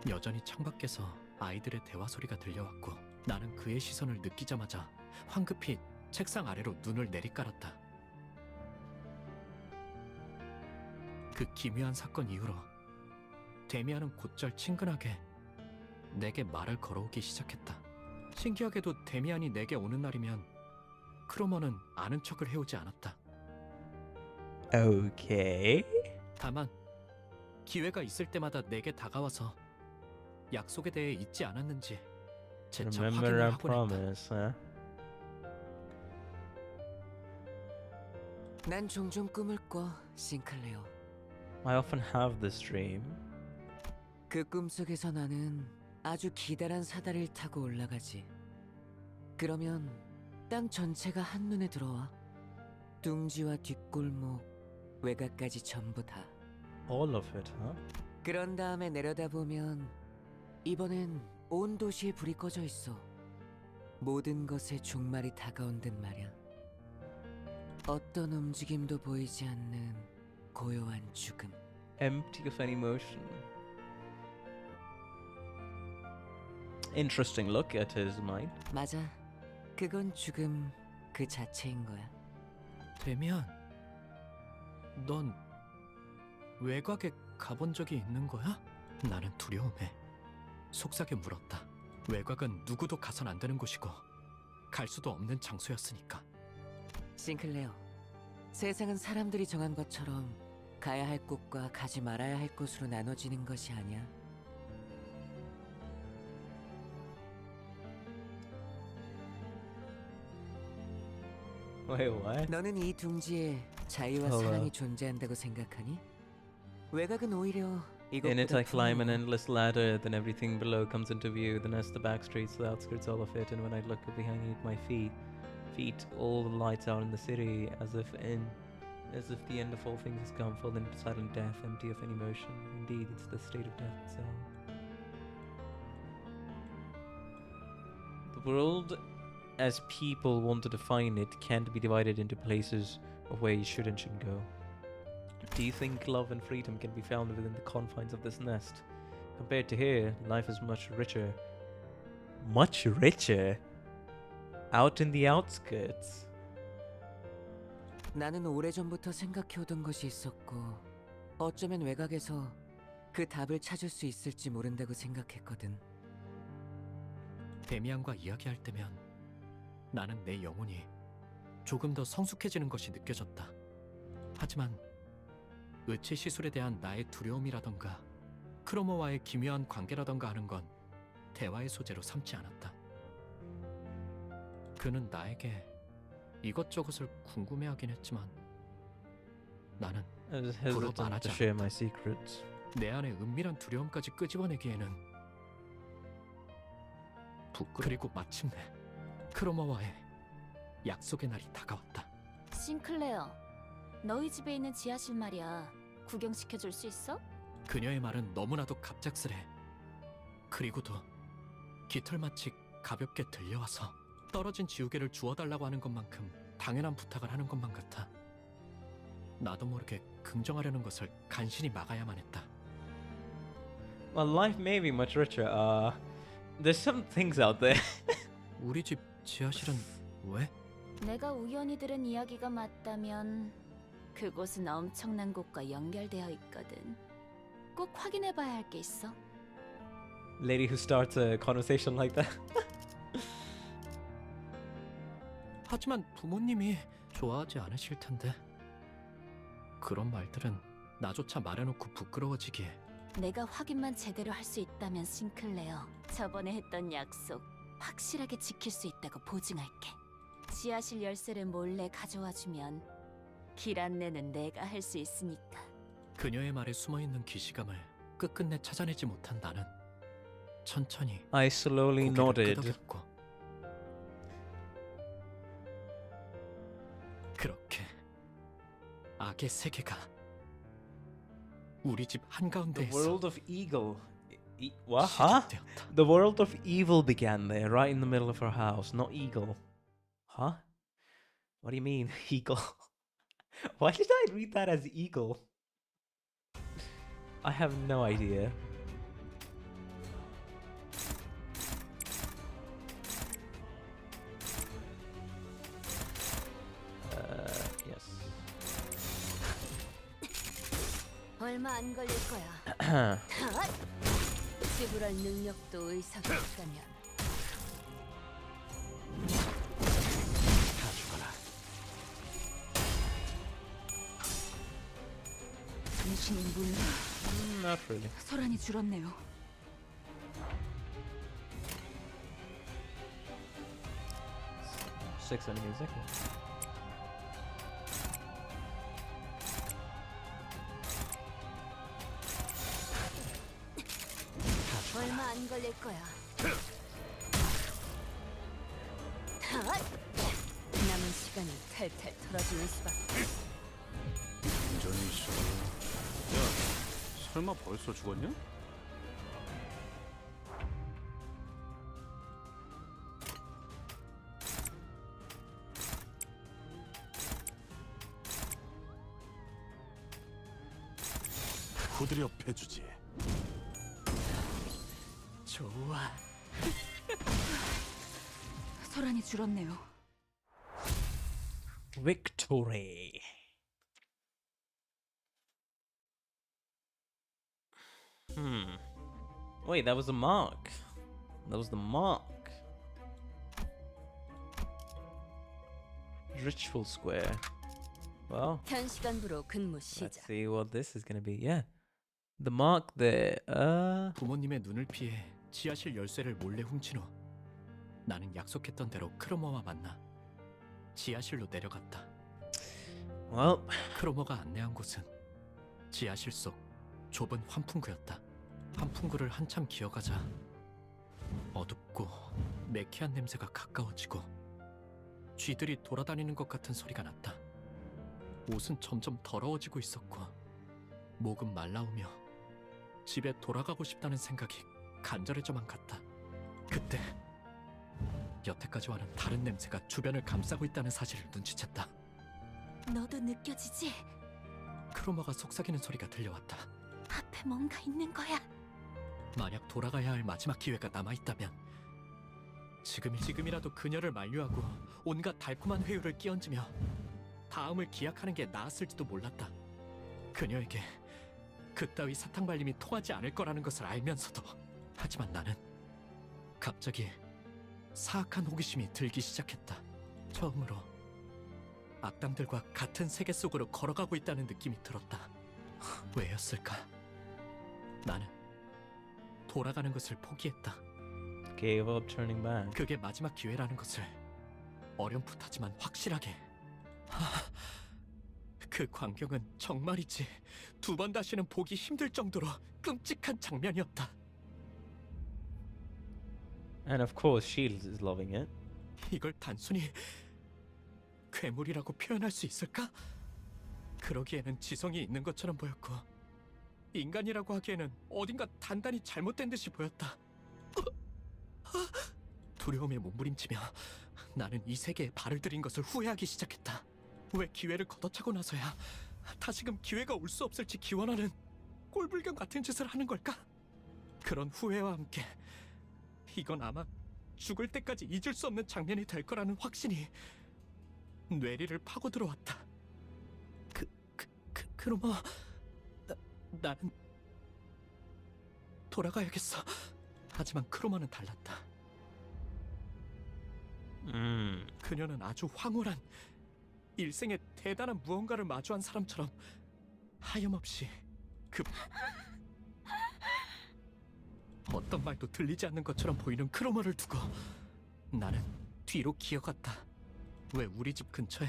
여전히 창밖에서 아이들의 대화 소리가 들려왔고 나는 그의 시선을 느끼자마자 황급히 책상 아래로 눈을 내리깔았다. 그 기묘한 사건 이후로 데미안은 곧잘 친근하게 내게 말을 걸어오기 시작했다. 신기하게도 데미안이 내게 오는 날이면 크로머는 아는 척을 해오지 않았다. Okay. 다만 기회가 있을 때마다 내게 다가와서 약속에 대해 잊지 않았는지 재차 Remember 확인을 our 하곤 했다. promise, huh? 난 종종 꿈을 꿔, 싱클레어. I often have this dream. 그 꿈속에서 나는 아주 기다란 사다리를 타고 올라가지. 그러면 땅 전체가 한눈에 들어와. 둥지와 뒷골목, 외곽까지 전부 다. All of it, huh? 그런 다음에 내려다보면 이번엔 온 도시에 불이 꺼져 있어. 모든 것에 종말이 다가온 듯 말야. 어떤 움직임도 보이지 않는 고요한 죽음. Empty of any motion. Interesting look at his mind. 맞아. 그건 죽음 그 자체인 거야. 데미안, 넌 외곽에 가본 적이 있는 거야? 나는 두려움에 속삭여 물었다. 외곽은 누구도 가선 안 되는 곳이고 갈 수도 없는 장소였으니까. 싱클레어, 세상은 사람들이 정한 것처럼 가야 할 곳과 가지 말아야 할 곳으로 나눠지는 것이 아니야. Wait, what? 너는 이 둥지에 자유와 Oh, 사랑이 존재한다고 생각하니? 외곽은 오히려 In it, 이것보다 I climb an 풍요로워. endless ladder, then everything below comes into view. Then as the back streets, the outskirts, all of it. And when I look behind me at my feet, all the lights out in the city, as if the end of all things has come, fallen into silent death, empty of any motion. Indeed, it's the state of death itself. The world, as people want to define it, can't be divided into places of where you should and shouldn't go. Do you think love and freedom can be found within the confines of this nest? Compared to here, life is much richer. Much richer? Out in the outskirts. 나는 오래전부터 생각해오던 것이 있었고 어쩌면 외곽에서 그 답을 찾을 수 있을지 모른다고 생각했거든. 데미안과 이야기할 때면 나는 내 영혼이 조금 더 성숙해지는 것이 느껴졌다. 하지만 의치 시술에 대한 나의 두려움이라던가 크로모와의 기묘한 관계라던가 하는 건 대화의 소재로 삼지 않았다. 그는 나에게 이것저것을 궁금해하긴 했지만 나는 I was 부러 hesitant 말하지 to share 않았다. my secrets. 내 안에 은밀한 두려움까지 끄집어내기에는 그리고 마침내 크로모와의 약속의 날이 다가왔다. 싱클레어, 너희 집에 있는 지하실 말이야. 구경시켜줄 수 있어? 그녀의 말은 너무나도 갑작스레 그리고도 깃털마치 가볍게 들려와서 떨어진 지우개를 주워달라고 하는 것만큼 당연한 부탁을 하는 것만 같아. 나도 모르게 긍정하려는 것을 간신히 막아야만 했다. Well, life may be much richer. There's some things out there. 우리 집 지하실은 왜? 내가 우연히 들은 이야기가 맞다면 그곳은 엄청난 곳과 연결되어 있거든. 꼭 확인해봐야 할 게 있어. Lady who starts a conversation like that. 하지만 부모님이 좋아하지 않으실 텐데. 그런 말들은 나조차 말해놓고 부끄러워지기에 내가 확인만 제대로 할 수 있다면 싱클레어, 저번에 했던 약속 확실하게 지킬 수 있다고 보증할게. 지하실 열쇠를 몰래 가져와주면 길 안내는 내가 할 수 있으니까. 그녀의 말에 숨어있는 기시감을 끝끝내 찾아내지 못한 나는 천천히 I slowly 고개를 nodded. 끄덕였고 그렇게 악의 세계가 우리 집 The 한가운데에서 world of evil. What? Huh? 시작되었다. The world of evil began there, right in the middle of her house. Not eagle. Huh? What do you mean, eagle? Why did I read that as eagle? I have no idea. Yes. 얼마 안 걸릴 거야. 지불할 능력도 의사가 있다면. 다 죽어라. 당신의 문 Not really. 소란이 줄었네요. Six enemies. Okay. 얼마 안 걸릴 거야. 남은 시간이 탈탈 털어주는 수밖에. 완전히 있어. 야, 설마 벌써 죽었냐? 후드려 패주지. 좋아. 소란이 줄었네요. Victory. Wait, that was the mark. That was the mark. Ritual square. Well, 현 시간부로 근무 let's 시작. see what this is gonna be. Yeah. The mark there. 부모님의 눈을 피해 지하실 열쇠를 몰래 훔친 후 나는 약속했던 대로 크로머와 만나 지하실로 내려갔다. Well, 크로머가 안내한 곳은 지하실 속 좁은 환풍구였다. 환풍구를 한참 기어가자 어둡고 매캐한 냄새가 가까워지고 쥐들이 돌아다니는 것 같은 소리가 났다. 옷은 점점 더러워지고 있었고 목은 말라오며 집에 돌아가고 싶다는 생각이 간절해져만 갔다. 그때 여태까지와는 다른 냄새가 주변을 감싸고 있다는 사실을 눈치챘다. 너도 느껴지지? 크로머가 속삭이는 소리가 들려왔다. 앞에 뭔가 있는 거야. 만약 돌아가야 할 마지막 기회가 남아있다면 지금이라도 그녀를 만류하고 온갖 달콤한 회유를 끼얹으며 다음을 기약하는 게 나았을지도 몰랐다. 그녀에게 그따위 사탕 발림이 통하지 않을 거라는 것을 알면서도. 하지만 나는 갑자기 사악한 호기심이 들기 시작했다. 처음으로 악당들과 같은 세계 속으로 걸어가고 있다는 느낌이 들었다. 왜였을까? 나는 돌아가는 것을 포기했다. gave up turning back. 그게 마지막 기회라는 것을 어렴풋하지만 확실하게. 그 광경은 정말이지 두 번 다시는 보기 힘들 정도로 끔찍한 장면이었다. And of course, Shields is loving it. 이걸 단순히 괴물이라고 표현할 수 있을까? 그러기에는 지성이 있는 것처럼 보였고 인간이라고 하기에는 어딘가 단단히 잘못된 듯이 보였다. 두려움에 몸부림치며 나는 이 세계에 발을 들인 것을 후회하기 시작했다. 왜 기회를 걷어차고 나서야 다시금 기회가 올 수 없을지 기원하는 꼴불견 같은 짓을 하는 걸까? 그런 후회와 함께 이건 아마 죽을 때까지 잊을 수 없는 장면이 될 거라는 확신이 뇌리를 파고 들어왔다. 크로머, 나는 돌아가야겠어. 하지만 크로머는 달랐다. 그녀는 아주 황홀한 일생에 대단한 무언가를 마주한 사람처럼 하염없이 어떤 말도 들리지 않는 것처럼 보이는 크로머를 두고 나는 뒤로 기어갔다. 왜 우리 집 근처에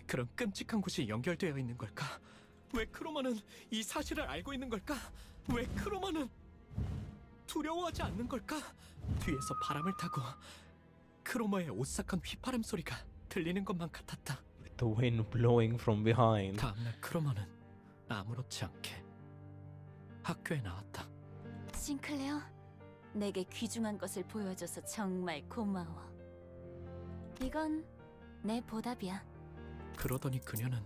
그런 끔찍한 곳이 연결되어 있는 걸까? 왜 크로머는 이 사실을 알고 있는 걸까? 왜 크로머는 두려워하지 않는 걸까? 뒤에서 바람을 타고 크로머의 오싹한 휘파람 소리가 들리는 것만 같았다. With the wind blowing from behind. 다음날 크로머는 아무렇지 않게 학교에 나왔다. 싱클레어, 내게 귀중한 것을 보여줘서 정말 고마워. 이건 내 보답이야. 그러더니 그녀는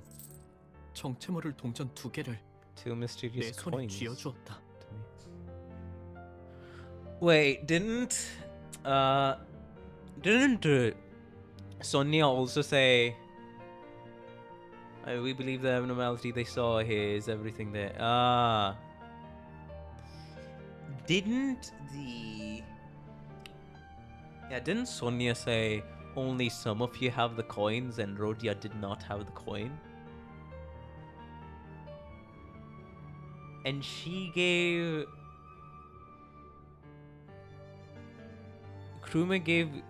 정체 모를 동전 2개를 Two 내 mysterious 손에 coins. 쥐어주었다. Wait, didn't Sonia also say we believe the abnormality they saw here is everything there? Didn't Sonia say only some of you have the coins and Rhodia did not have the coin? And she gave Kruma gave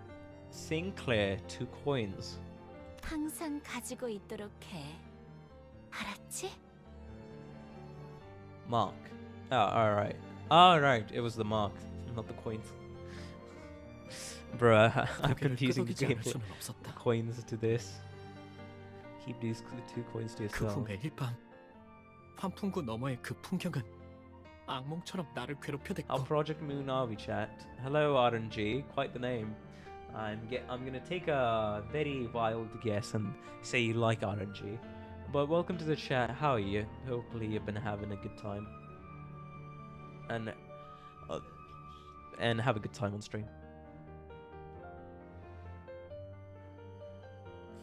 Sinclair 2 coins. 항상 가지고 있도록 해. 알았지? Mark. Oh, alright. Alright, it was the mark, not the coins. Bruh, I'm 고개를 confusing 끄덕이지 않을 the 수는 없었다. coins to this. Keep these 2 coins to 그 후 yourself. 매일 밤 환풍구 너머의 그 풍경은 악몽처럼 나를 How 괴롭혀댔고 Project Moon are we, chat? Hello, RNG. Quite the name. I'm gonna take a very wild guess and say you like RNG. But welcome to the chat. How are you? Hopefully you've been having a good time. And have a good time on stream.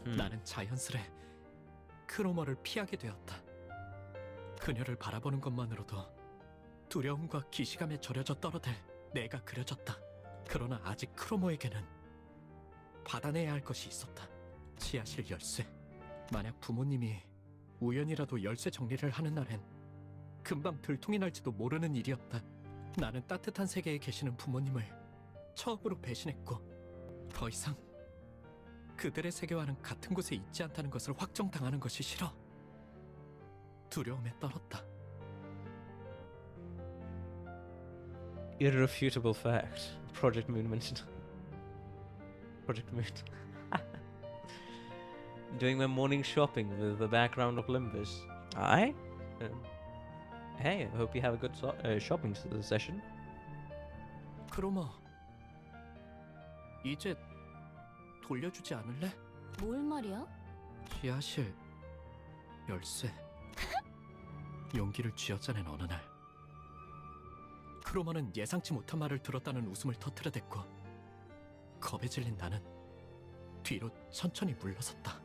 나는 자연스레 크로머를 피하게 되었다. 그녀를 바라보는 것만으로도 두려움과 기시감에 절여져 떨어들 내가 그려졌다. 그러나 아직 크로머에게는 받아내야 할 것이 있었다. 지하실 열쇠. 만약 부모님이 우연이라도 열쇠 정리를 하는 날엔 금방 들통이 날지도 모르는 일이었다. 나는 따뜻한 세계에 계시는 부모님을 처음으로 배신했고 더 이상 그들의 세계와는 같은 곳에 있지 않다는 것을 확정당하는 것이 싫어. 두려움에 떨었다. Irrefutable fact. Project Moon mentioned. Project Moon. Doing my morning shopping with the background of Limbus. Aye? Hey, I hope you have a good shopping session. 크로머, 이제 돌려주지 않을래? 뭘 말이야? 지하실 열쇠. 용기를 쥐어짜낸 어느 날 크로머는 예상치 못한 말을 들었다는 웃음을 터뜨려댔고 겁에 질린 나는 뒤로 천천히 물러섰다.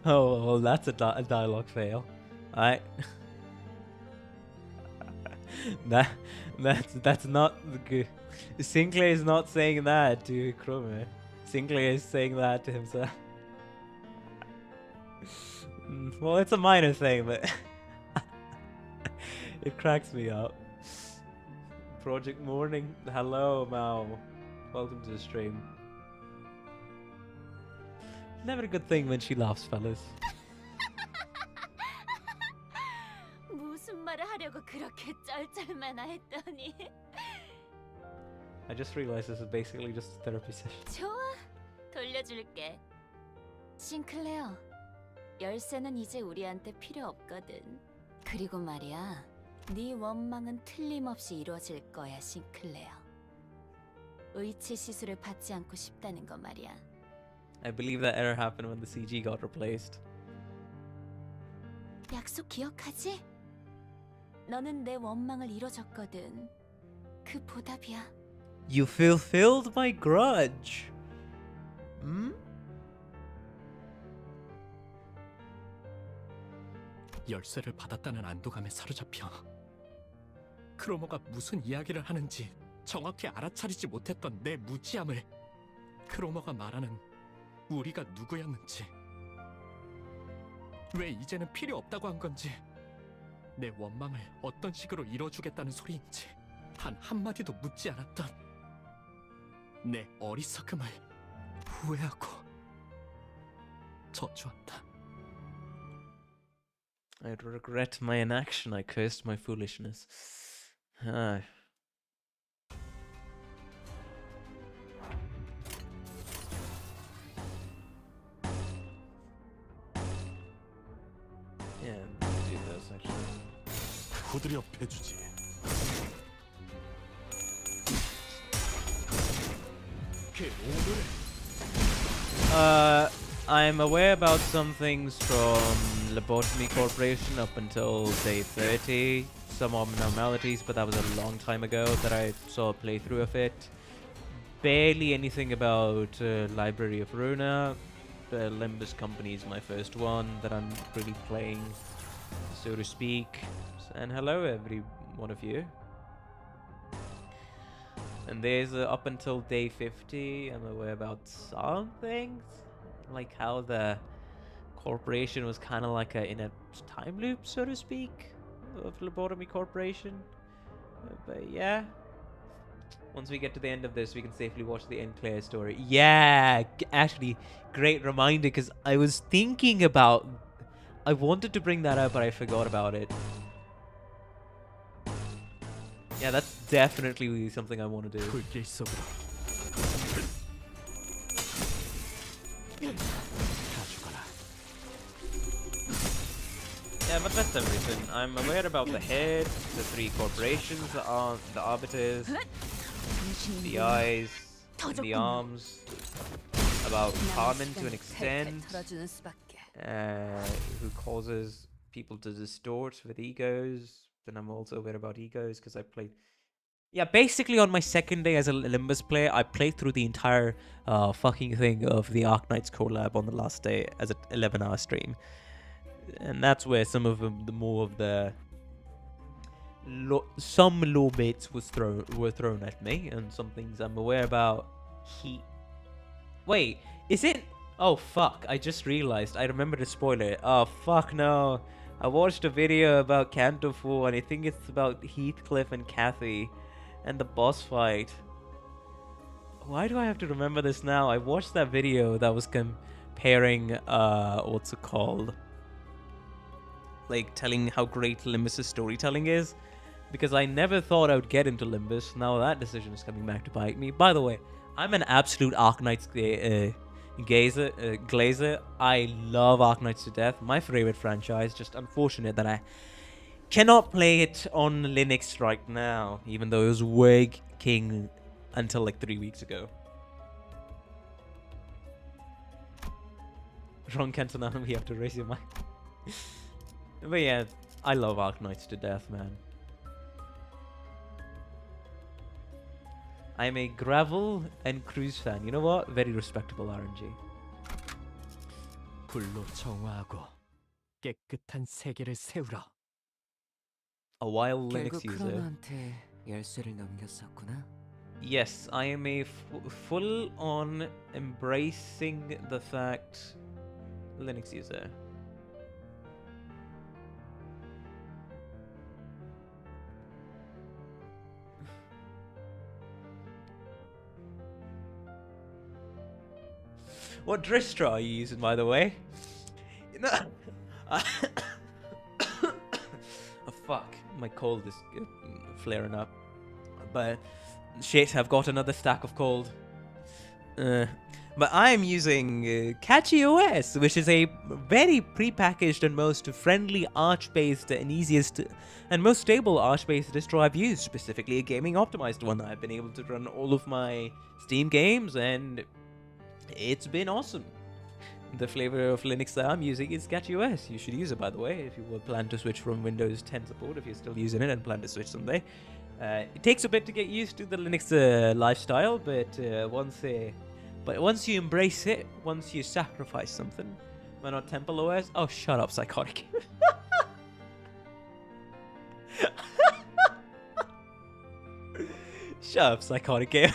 Oh, well, that's a dialogue fail. Alright. That's not good. Sinclair is not saying that to Cromer. Sinclair is saying that to himself. Well, it's a minor thing, but it cracks me up. Project Morning. Hello, Mao. Welcome to the stream. Never a good thing when she laughs, fellas. 무슨 말을 하려고 그렇게 쩔쩔매나 했더니. I just realized this is basically just a therapy session. 좋아, 돌려줄게. 싱클레어, 열쇠는 이제 우리한테 필요 없거든. 그리고 말이야, 네 원망은 틀림없이 이루어질 거야, 싱클레어. 의치 시술을 받지 않고 싶다는 거 말이야. I believe that error happened when the CG got replaced. 약속 기억하지? 너는 내 원망을 이뤄줬거든. 그 보답이야. You fulfilled my grudge. Hmm? 열쇠를 받았다는 안도감에 사로잡혀 크로머가 무슨 이야기를 하는지 정확히 알아차리지 못했던 내 무지함을, 크로머가 말하는 우리가 누구였는지, 왜 이제는 필요 없다고 한 건지, 내 원망을 어떤 식으로 이뤄주겠다는 소리인지 단 한마디도 묻지 않았던 내 어리석음을 후회하고 저주한다. I regret my inaction. I cursed my foolishness. Ah. Yeah, do this actually. 후드려 패주지. I'm aware about some things from Lobotomy Corporation up until day 30. Some abnormalities, but that was a long time ago that I saw a playthrough of it. Barely anything about Library of Runa. The Limbus Company is my first one that I'm really playing, so to speak. And hello, every one of you. And there's up until day 50, I'm aware about some things, like how the corporation was kind of like in a time loop, so to speak, of Lobotomy Corporation. But yeah, once we get to the end of this, we can safely watch the Sinclair story. Yeah, actually, great reminder, because I was thinking about, I wanted to bring that up, but I forgot about it. Yeah, that's definitely something I want to do. Yeah, but that's everything. I'm aware about the head, the 3 corporations, the arbiters, the eyes, and the arms, about Carmen to an extent, who causes people to distort with egos. Then I'm also aware about egos because I played... Yeah, basically on my second day as a Limbus player, I played through the entire fucking thing of the Arknights collab on the last day as an 11-hour stream. And that's where some of the more of the... some law bits were thrown at me, and some things I'm aware about. Wait, is it... Oh, fuck, I just realized. I remembered a spoiler. Oh, fuck no. I watched a video about CANTO 4, and I think it's about Heathcliff and Kathy and the boss fight. Why do I have to remember this now? I watched that video that was comparing, what's it called? Like, telling how great Limbus' storytelling is. Because I never thought I would get into Limbus. Now that decision is coming back to bite me. By the way, I'm an absolute Arknights glazer. I love Arknights to death. My favorite franchise. Just unfortunate that I cannot play it on Linux right now, even though it was working until like 3 weeks ago. Wrong Cantonano, you have to raise your mic. But yeah, I love Arknights to death, man. I'm a Gravel and Cruise fan. You know what? Very respectable RNG. 불로 정화하고 깨끗한 세계를 세우라. A wild Linux 결국 user. 크로노한테 열쇠를 넘겼었구나. Yes, I am a full-on embracing the fact Linux user. What distro are you using, by the way? No. Oh, fuck. My cold is flaring up. But shit, I've got another stack of cold. But I'm using Catchy OS, which is a very pre-packaged and most friendly Arch-based and easiest and most stable Arch-based distro I've used, specifically a gaming-optimized one. I've been able to run all of my Steam games, and it's been awesome. The flavor of Linux that I'm using is Catchy OS. You should use it, by the way, if you plan to switch from Windows 10 support, if you're still using it and plan to switch someday. It takes a bit to get used to the Linux lifestyle, but once you embrace it, once you sacrifice something, why not Temple OS? Oh, shut up, Psychotic. Shut up, Psychotic Game.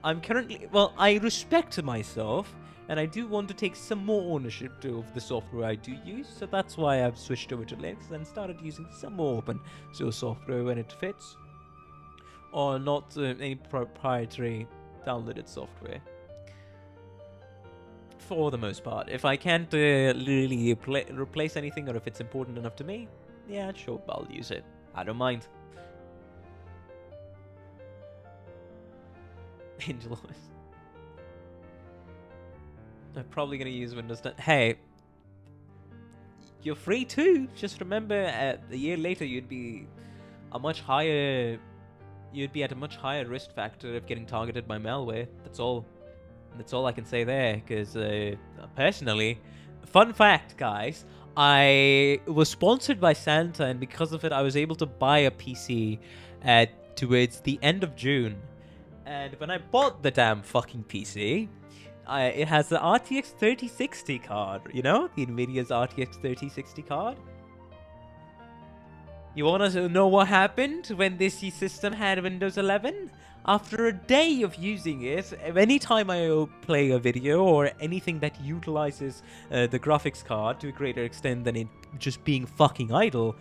I'm currently... Well, I respect myself and I do want to take some more ownership of the software I do use, so that's why I've switched over to Linux and started using some more open source software when it fits, or not any proprietary downloaded software. For the most part, if I can't really replace anything, or if it's important enough to me, yeah, sure, I'll use it. I don't mind. Angel Voice. I'm probably gonna use Windows 10. Hey, you're free too. Just remember, a year later, you'd be a much higher. You'd be at a much higher risk factor of getting targeted by malware. That's all. That's all I can say there. Because personally, fun fact, guys, I was sponsored by Santa, and because of it, I was able to buy a PC towards the end of June. And when I bought the damn fucking PC, it has the RTX 3060 card, you know? The NVIDIA's RTX 3060 card. You want to know what happened when this system had Windows 11? After a day of using it, anytime I play a video or anything that utilizes the graphics card to a greater extent than it just being fucking idle,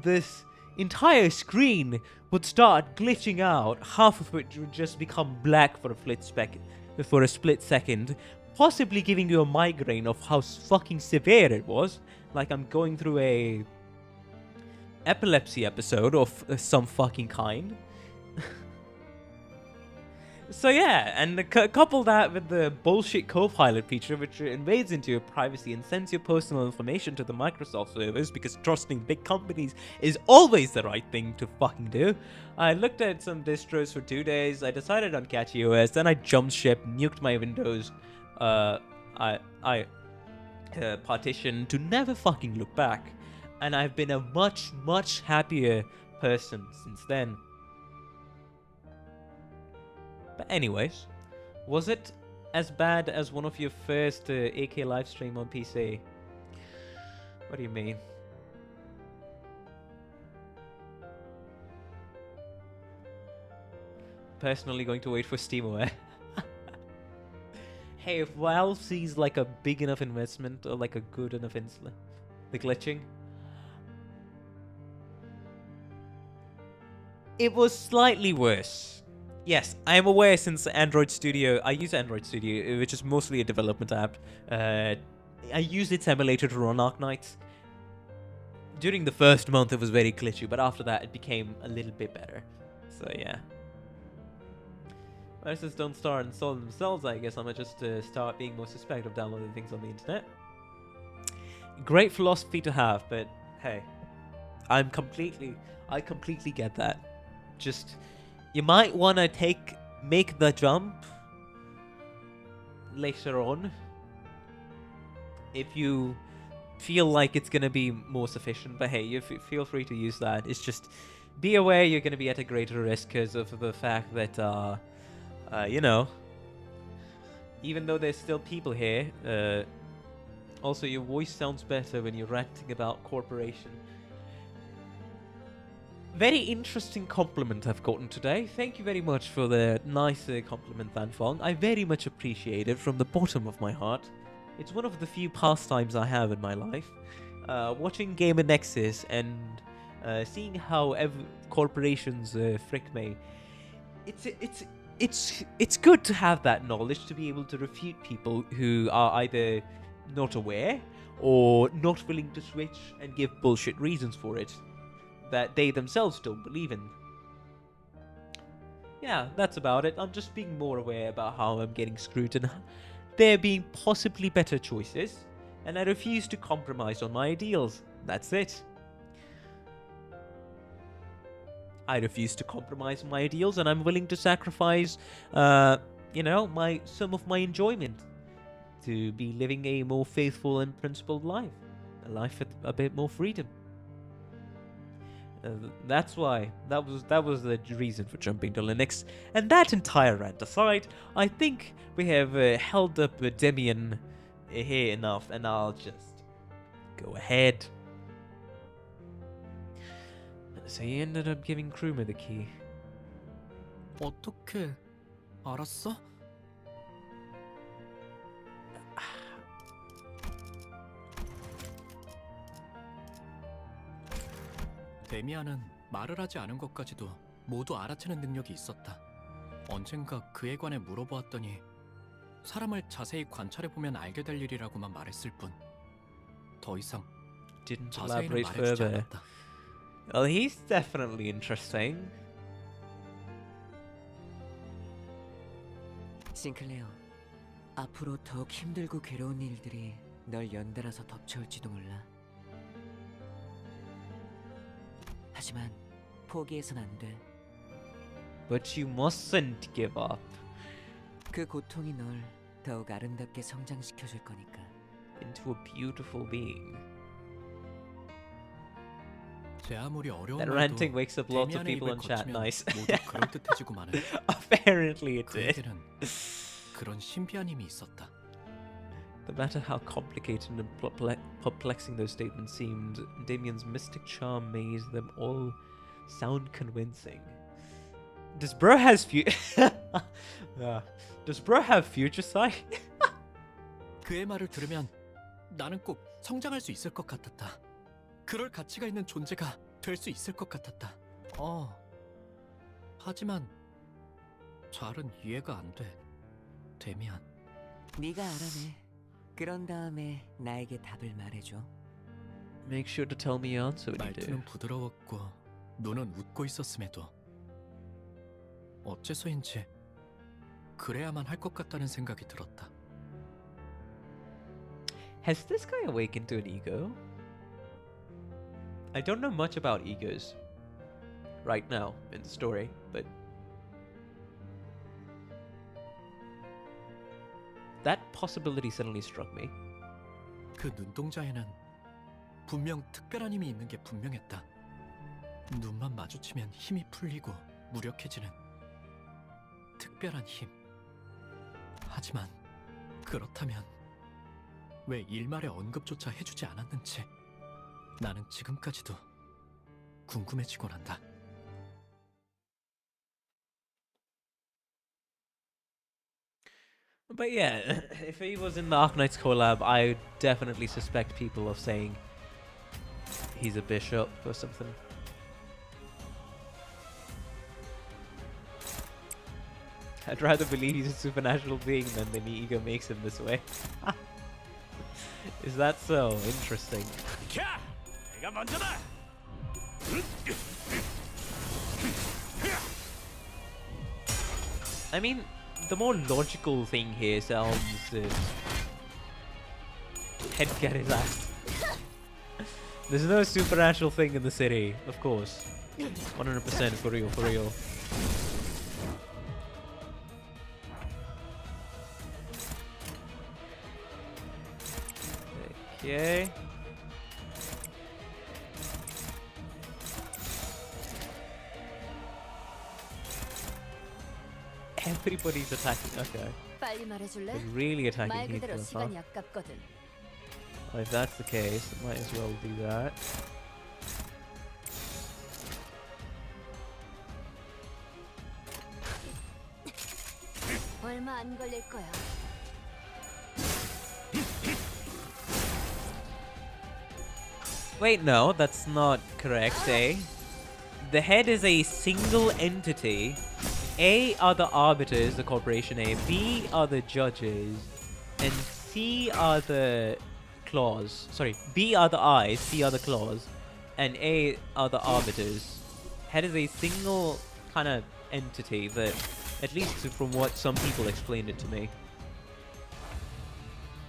this entire screen would start glitching out, half of which would just become black for a split second, possibly giving you a migraine of how fucking severe it was, like I'm going through a epilepsy episode of some fucking kind. So yeah, and couple that with the bullshit Copilot feature, which invades into your privacy and sends your personal information to the Microsoft servers, because trusting big companies is always the right thing to fucking do. I looked at some distros for 2 days, I decided on Catchy OS, then I jumped ship, nuked my Windows partition to never fucking look back. And I've been a much, much happier person since then. But anyways, was it as bad as one of your first AK livestream on PC? What do you mean? Personally going to wait for SteamOS. Hey, if Valve sees like a big enough investment or like a good enough the glitching. It was slightly worse. Yes, I am aware since Android Studio, I use Android Studio, which is mostly a development app. I used its emulator to run Arknights. During the first month, it was very glitchy, but after that, it became a little bit better. So, yeah. Viruses don't start and solve themselves, I guess. I'm gonna just start being more suspect of downloading things on the internet. Great philosophy to have, but hey, I completely get that. Just, you might want to make the jump later on if you feel like it's going to be more sufficient. But hey, you feel free to use that. It's just, be aware you're going to be at a greater risk because of the fact that, you know, even though there's still people here, also your voice sounds better when you're ranting about corporation. Very interesting compliment I've gotten today. Thank you very much for the nice compliment, Thanfong. I very much appreciate it from the bottom of my heart. It's one of the few pastimes I have in my life. Watching Gamer Nexus and seeing how corporations frick me. It's good to have that knowledge to be able to refute people who are either not aware or not willing to switch and give bullshit reasons for it that they themselves don't believe in. Yeah, that's about it. I'm just being more aware about how I'm getting screwed and there being possibly better choices, and I refuse to compromise on my ideals. That's it. I refuse to compromise on my ideals, and I'm willing to sacrifice, you know, some of my enjoyment to be living a more faithful and principled life. A life with a bit more freedom. That's why. That was the reason for jumping to Linux. And that entire rant aside, I think we have held up Demian here enough, and I'll just go ahead. So he ended up giving Kruma the key. 어떻게 알았어? 데미안은 말을 하지 않은 것까지도 모두 알아채는 능력이 있었다. 언젠가 그에 관해 물어보았더니 사람을 자세히 관찰해보면 알게 될 일이라고만 말했을 뿐 더 이상 Didn't 자세히는 elaborate 말해주지 further. 않았다. Well, he's definitely interesting. 싱클레어, 앞으로 더욱 힘들고 괴로운 일들이 널 연달아서 덮쳐올지도 몰라. 하지만 포기해선 안 돼. But you mustn't give up. 그 고통이 널 더욱 아름답게 성장시켜줄 거니까. Into a beautiful being. 제 아무리 어려운 That 말도 ranting wakes up lots of 데미안의 people 입을 on chat. 거치면 Nice. 모두 그럴듯해지고마는. Apparently it did. 그에게는 그런 신비한 힘이 있었다. No matter how complicated and perplexing those statements seemed, Damien's mystic charm made them all sound convincing. Does bro has Does bro have future sight? 그의 말을 들으면 나는 꼭 성장할 수 있을 것 같았다. 그럴 가치가 있는 존재가 될 수 있을 것 같았다. 하지만 잘은 이해가 안 돼. 데미안. 네가 알아내. 그런 다음에 나에게 답을 말해줘. Make sure to tell me your answer when you do. 말투는 부드러웠고 눈은 웃고 있었음에도 어째서인지 그래야만 할 것 같다는 생각이 들었다. Has this guy awakened to an ego? I don't know much about egos right now in the story, but that possibility suddenly struck me. 그 눈동자에는 분명 특별한 힘이 있는 게 분명했다. 눈만 마주치면 힘이 풀리고 무력해지는 특별한 힘. 하지만 그렇다면 왜 일말의 언급조차 해주지 않았는지 나는 지금까지도 궁금해지곤 한다. But yeah, if he was in the Arknights collab, I would definitely suspect people of saying he's a bishop or something. I'd rather believe he's a supernatural being than the ego makes him this way. Is that so? Interesting. 내가 먼저다. I mean, the more logical thing here sounds head get his ass. There's no supernatural thing in the city, of course. 100% for real, for real. Okay. Everybody's attacking. Okay. 빨리 말해줄래? They're really attacking 말 그대로 Heathcliff, huh? 시간이 아깝거든. Well, if that's the case, I might as well do that. 얼마 안 걸릴 거야. Wait, no, that's not correct, eh? The head is a single entity. A are the arbiters, the corporation A. B are the judges. And C are the claws. Sorry, B are the eyes, C are the claws. And A are the arbiters. Head is a single kind of entity that, at least from what some people explained it to me,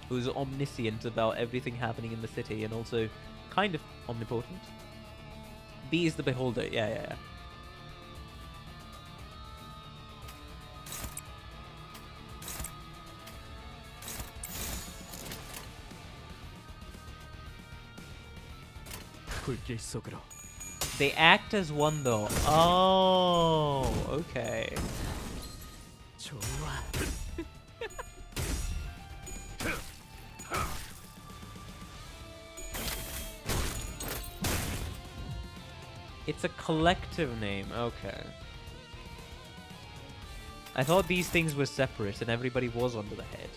who's omniscient about everything happening in the city and also kind of omnipotent. B is the beholder. Yeah. 불길 속으로. They act as one though. Oh, okay. 좋아. It's a collective name. Okay. I thought these things were separate and everybody was under the head.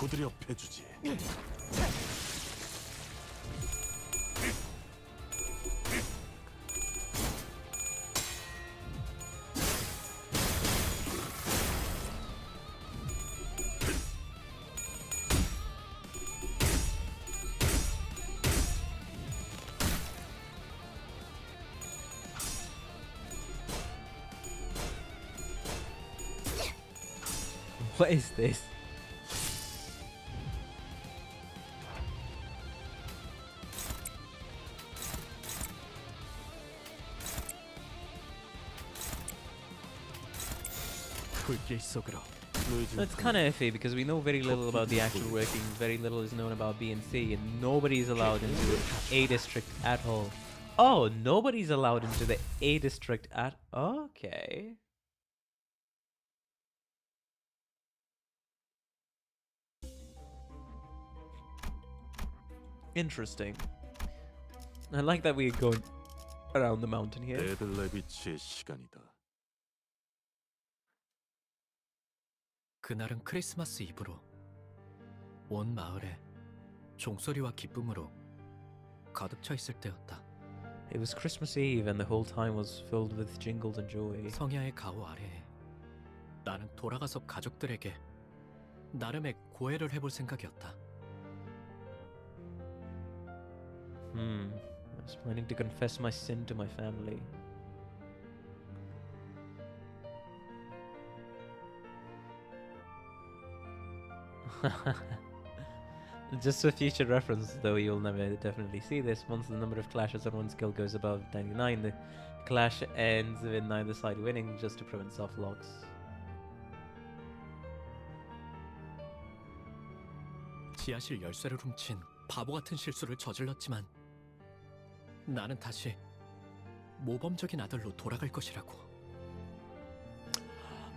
후드려 패주지. What is this? 불길 속으로. It's kind of iffy because we know very little about the actual workings, very little is known about BNC, and nobody's allowed into A district at all. Oh, nobody's allowed into the A district at. Okay. Interesting. I like that we're going around the mountain here. 데들레비치의 시간이다. 그날은 크리스마스 이브로 온 마을에 종소리와 기쁨으로 가득 차 있을 때였다. It was Christmas Eve and the whole time was filled with jingles and joy. 성야의 가호 아래에 나는 돌아가서 가족들에게 나름의 고해를 해볼 생각이었다. I was planning to confess my sin to my family. Just for future reference, though you'll never definitely see this, once the number of clashes on one skill goes above 99, the clash ends with neither side winning, just to prevent soft locks. 지하실 열쇠를 훔친 바보 같은 실수를 저질렀지만 나는 다시 모범적인 아들로 돌아갈 것이라고.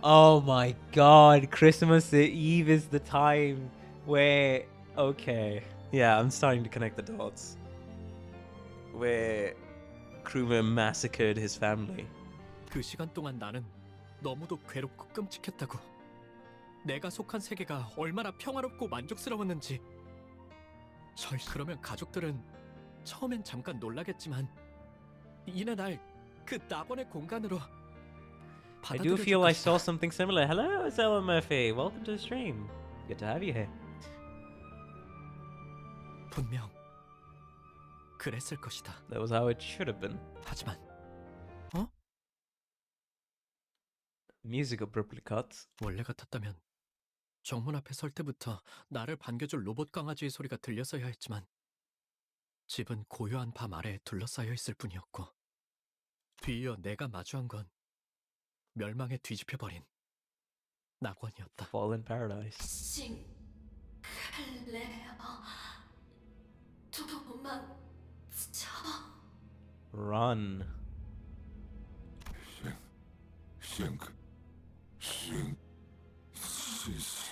Oh my god, Christmas Eve is the time where... Okay. Yeah, I'm starting to connect the dots. Where Kruma massacred his family. 그 시간 동안 나는 너무도 괴롭고 끔찍했다고. 내가 속한 세계가 얼마나 평화롭고 만족스러웠는지. 그러면 가족들은 처음엔 잠깐 놀라겠지만 이내 날 그 낙원의 공간으로 I do feel I saw something similar. Hello, Zella Murphy. Welcome to the stream. Good to have you here. 분명 그랬을 것이다. That was how it should have been. 하지만 Music abruptly cuts. 원래 같았다면 정문 앞에 설 때부터 나를 반겨줄 로봇 강아지의 소리가 들렸어야 했지만 집은 고요한 밤 아래에 둘러싸여 있을 뿐이었고 뒤이어 내가 마주한 건 멸망에 뒤집혀버린 낙원이었다. Fallen Paradise. 싱클레어 도망쳐. Run.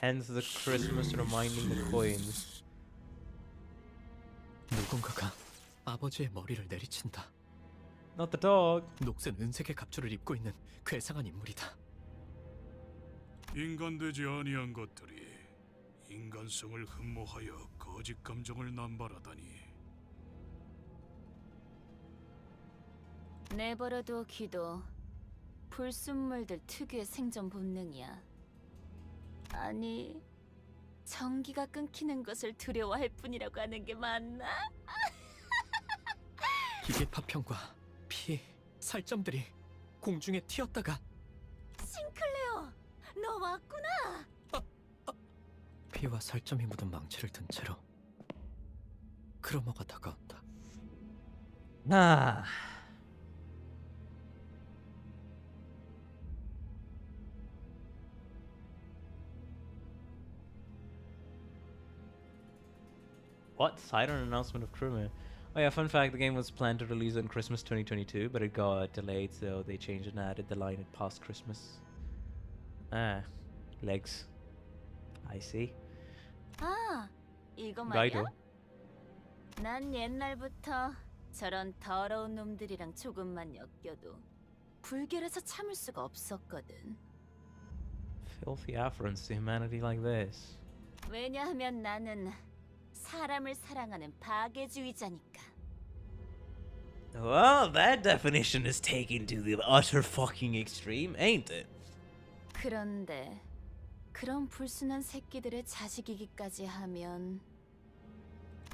Hence the Christmas reminding the coins. 누군가가 아버지의 머리를 내리친다. Not the dog. 녹슨 은색의 갑주를 입고 있는 괴상한 인물이다. 인간되지 아니한 것들이 인간성을 흠모하여 거짓 감정을 남발하다니. 내버려두기도 불순물들 특유의 생존 본능이야. 아니, 전기가 끊기는 것을 두려워할 뿐이라고 하는 게 맞나? 기계 파편과 피, 살점들이 공중에 튀었다가 싱클레어, 너 왔구나. 피와 살점이 묻은 망치를 든 채로 크로머가 다가온다. What? Siren announcement of Kruma. Oh yeah, fun fact, the game was planned to release on Christmas 2022, but it got delayed, so they changed and added the line at past Christmas. Ah, legs. I see. 아, 이거 말이야? Gaido. 난 옛날부터 저런 더러운 놈들이랑 조금만 엮여도 불결해서 참을 수가 없었거든. Filthy affronts to humanity like this. 왜냐하면 나는 사람을 사랑하는 파괴주의자니까. Well, that definition is taken to the utter fucking extreme, ain't it? 그런데 그런 불순한 새끼들의 자식이기까지 하면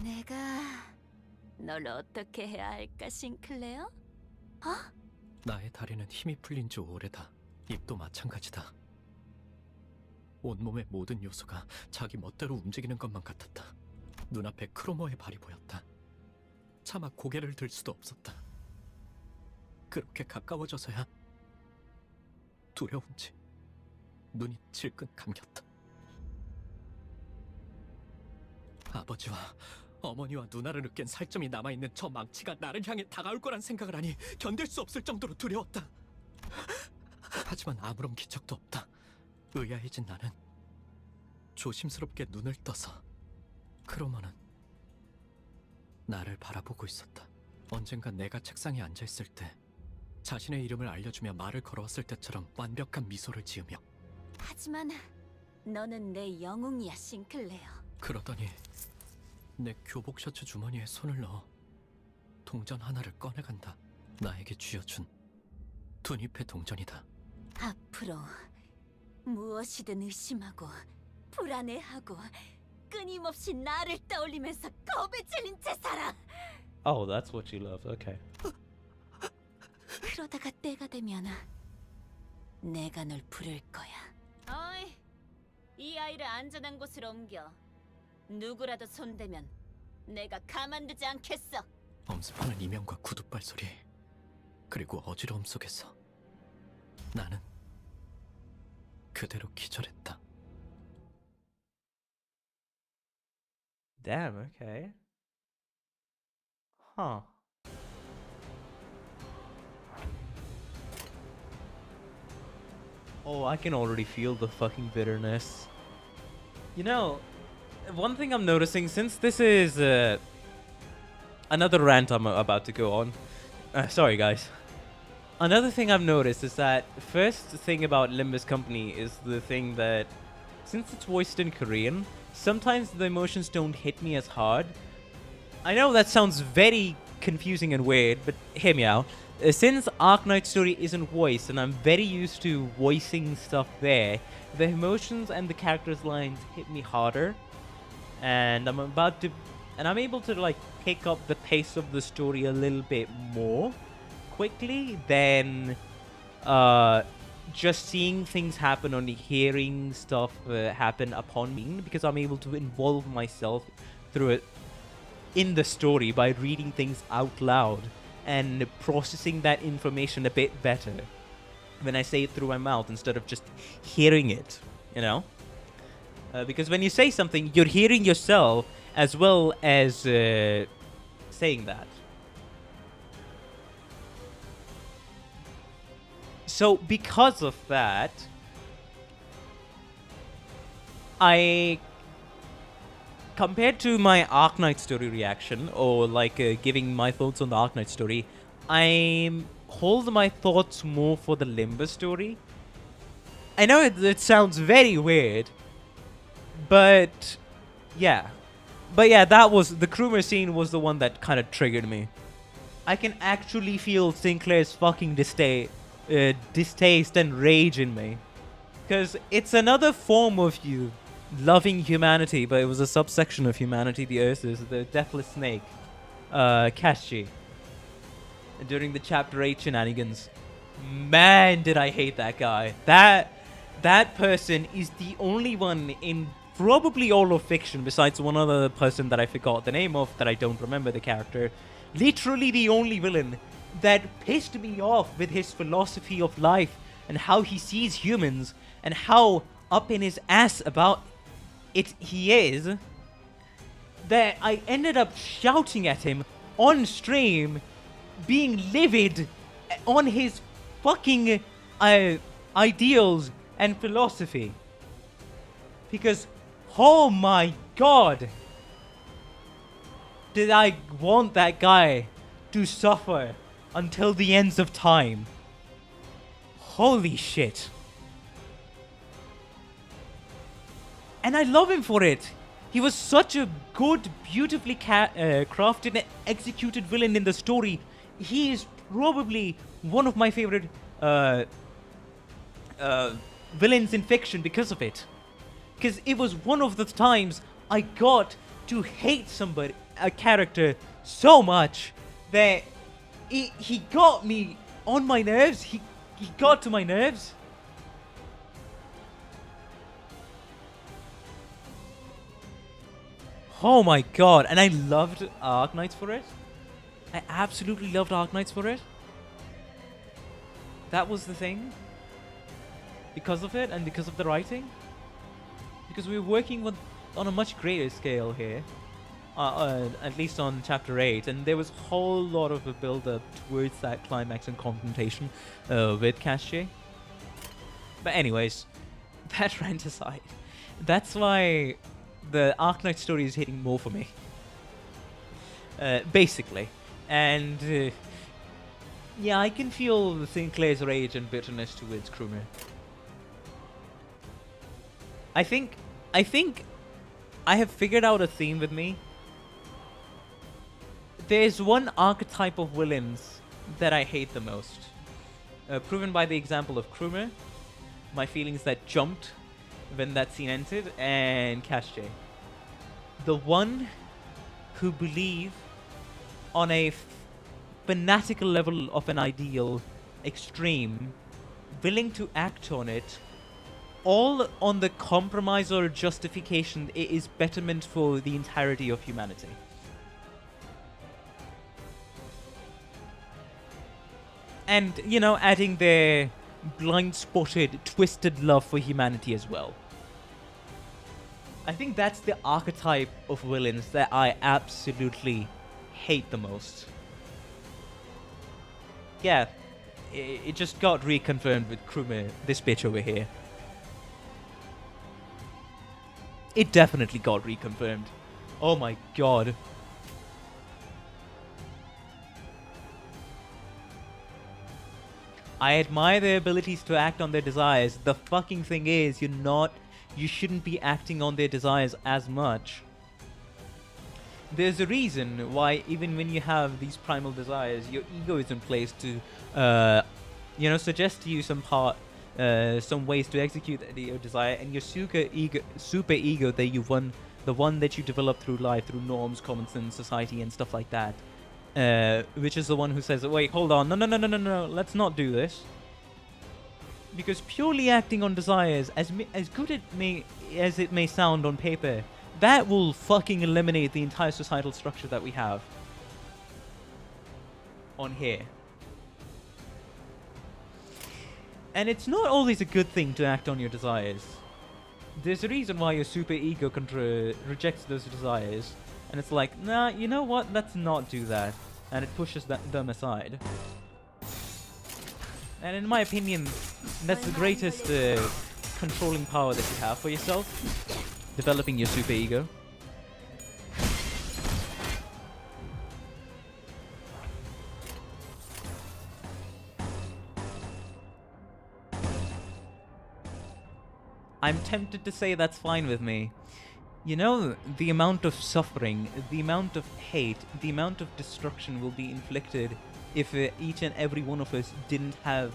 내가 널 어떻게 해야 할까, 싱클레어? 나의 다리는 힘이 풀린 지 오래다. 입도 마찬가지다. 온몸의 모든 요소가 자기 멋대로 움직이는 것만 같았다. 눈앞에 크로머의 발이 보였다. 차마 고개를 들 수도 없었다. 그렇게 가까워져서야 두려운지 눈이 질끈 감겼다. 아버지와 어머니와 누나를 으깬 살점이 남아있는 저 망치가 나를 향해 다가올 거란 생각을 하니 견딜 수 없을 정도로 두려웠다. 하지만 아무런 기척도 없다. 의아해진 나는 조심스럽게 눈을 떠서 크로머는 나를 바라보고 있었다. 언젠가 내가 책상에 앉아있을 때 자신의 이름을 알려주며 말을 걸어왔을 때처럼 완벽한 미소를 지으며 하지만 너는 내 영웅이야, 싱클레어. 그러더니 내 교복 셔츠 주머니에 손을 넣어 동전 하나를 꺼내간다. 나에게 쥐어준 두잎의 동전이다. 앞으로 무엇이든 의심하고 불안해하고 끊임없이 나를 떠올리면서 겁에 질린 채 살아. Oh, that's what you love. Okay. 그러다가 때가 되면 내가 널 부를 거야. 어이, 이 아이를 안전한 곳으로 옮겨. 누구라도 손대면 내가 가만두지 않겠어. 엄습하는 이명과 구둣발 소리, 그리고 어지러움 속에서 나는 그대로 기절했다. Damn, okay. Huh. Oh, I can already feel the fucking bitterness. You know, one thing I'm noticing, since this is another rant I'm about to go on. Sorry, guys. Another thing I've noticed is that first thing about Limbus Company is the thing that since it's voiced in Korean, sometimes the emotions don't hit me as hard. I know that sounds very confusing and weird, but hear me out. Since Arknight Story isn't voiced and I'm very used to voicing stuff there, the emotions and the characters' lines hit me harder. And I'm able to like pick up the pace of the story a little bit more quickly than just seeing things happen, only hearing stuff happen upon me, because I'm able to involve myself through it in the story by reading things out loud and processing that information a bit better when I say it through my mouth instead of just hearing it, you know? Because when you say something, you're hearing yourself as well as saying that. So because of that, compared to my Arknight Story reaction, or like giving my thoughts on the Arknight Story, I hold my thoughts more for the Limbus story. I know it sounds very weird, but yeah. But yeah, that was, the Krumer scene was the one that kind of triggered me. I can actually feel Sinclair's fucking distaste and rage in me. Because it's another form of you loving humanity, but it was a subsection of humanity, the Ursus, the Deathless Snake, Kashchi. During the Chapter 8 shenanigans. Man, did I hate that guy. That person is the only one in probably all of fiction, besides one other person that I forgot the name of, that I don't remember the character. Literally the only villain that pissed me off with his philosophy of life and how he sees humans and how up in his ass about it he is, that I ended up shouting at him on stream, being livid on his fucking ideals and philosophy. Because, oh my god, did I want that guy to suffer until the ends of time. Holy shit. And I love him for it. He was such a good, beautifully crafted and executed villain in the story. He is probably one of my favorite villains in fiction because of it. Because it was one of the times I got to hate a character so much that he got me on my nerves. He got to my nerves. Oh my god, and I loved Arknights for it. I absolutely loved Arknights for it. That was the thing. Because of it and because of the writing. Because we were working on a much greater scale here. At least on chapter 8. And there was a whole lot of a build-up towards that climax and confrontation with Casche. But anyways, that rant aside. That's why the Arknight story is hitting more for me. Basically. And yeah, I can feel Sinclair's rage and bitterness towards Krumer. I think I have figured out a theme with me. There's one archetype of villains that I hate the most. Proven by the example of Krumer, my feelings that jumped when that scene entered, and Casche. The one who believe on a fanatical level of an ideal, extreme, willing to act on it, all on the compromise or justification it is betterment for the entirety of humanity. And, you know, adding their blind-spotted, twisted love for humanity as well. I think that's the archetype of villains that I absolutely hate the most. Yeah, it just got reconfirmed with Krumer, this bitch over here. It definitely got reconfirmed. Oh my god. I admire their abilities to act on their desires. The fucking thing is, you shouldn't be acting on their desires as much. There's a reason why even when you have these primal desires, your ego is in place to, suggest to you some ways to execute your desire, and your super ego that you've won, the one that you develop through life, through norms, common sense, society, and stuff like that, which is the one who says, wait, hold on, no, let's not do this. Because purely acting on desires, as good as it may sound on paper, that will fucking eliminate the entire societal structure that we have on here. And it's not always a good thing to act on your desires. There's a reason why your super ego rejects those desires. And it's like, nah, you know what? Let's not do that. And it pushes them aside. And in my opinion, that's the greatest controlling power that you have for yourself. Developing your super ego. I'm tempted to say that's fine with me. You know, the amount of suffering, the amount of hate, the amount of destruction will be inflicted if each and every one of us didn't have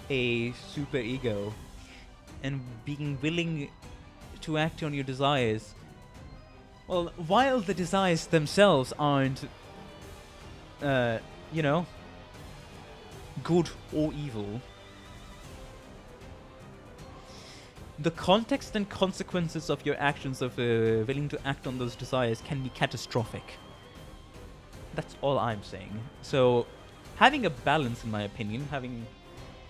a super ego. And being willing to act on your desires. Well, while the desires themselves aren't, good or evil, the context and consequences of your actions of willing to act on those desires can be catastrophic. That's all I'm saying. So, having a balance, in my opinion,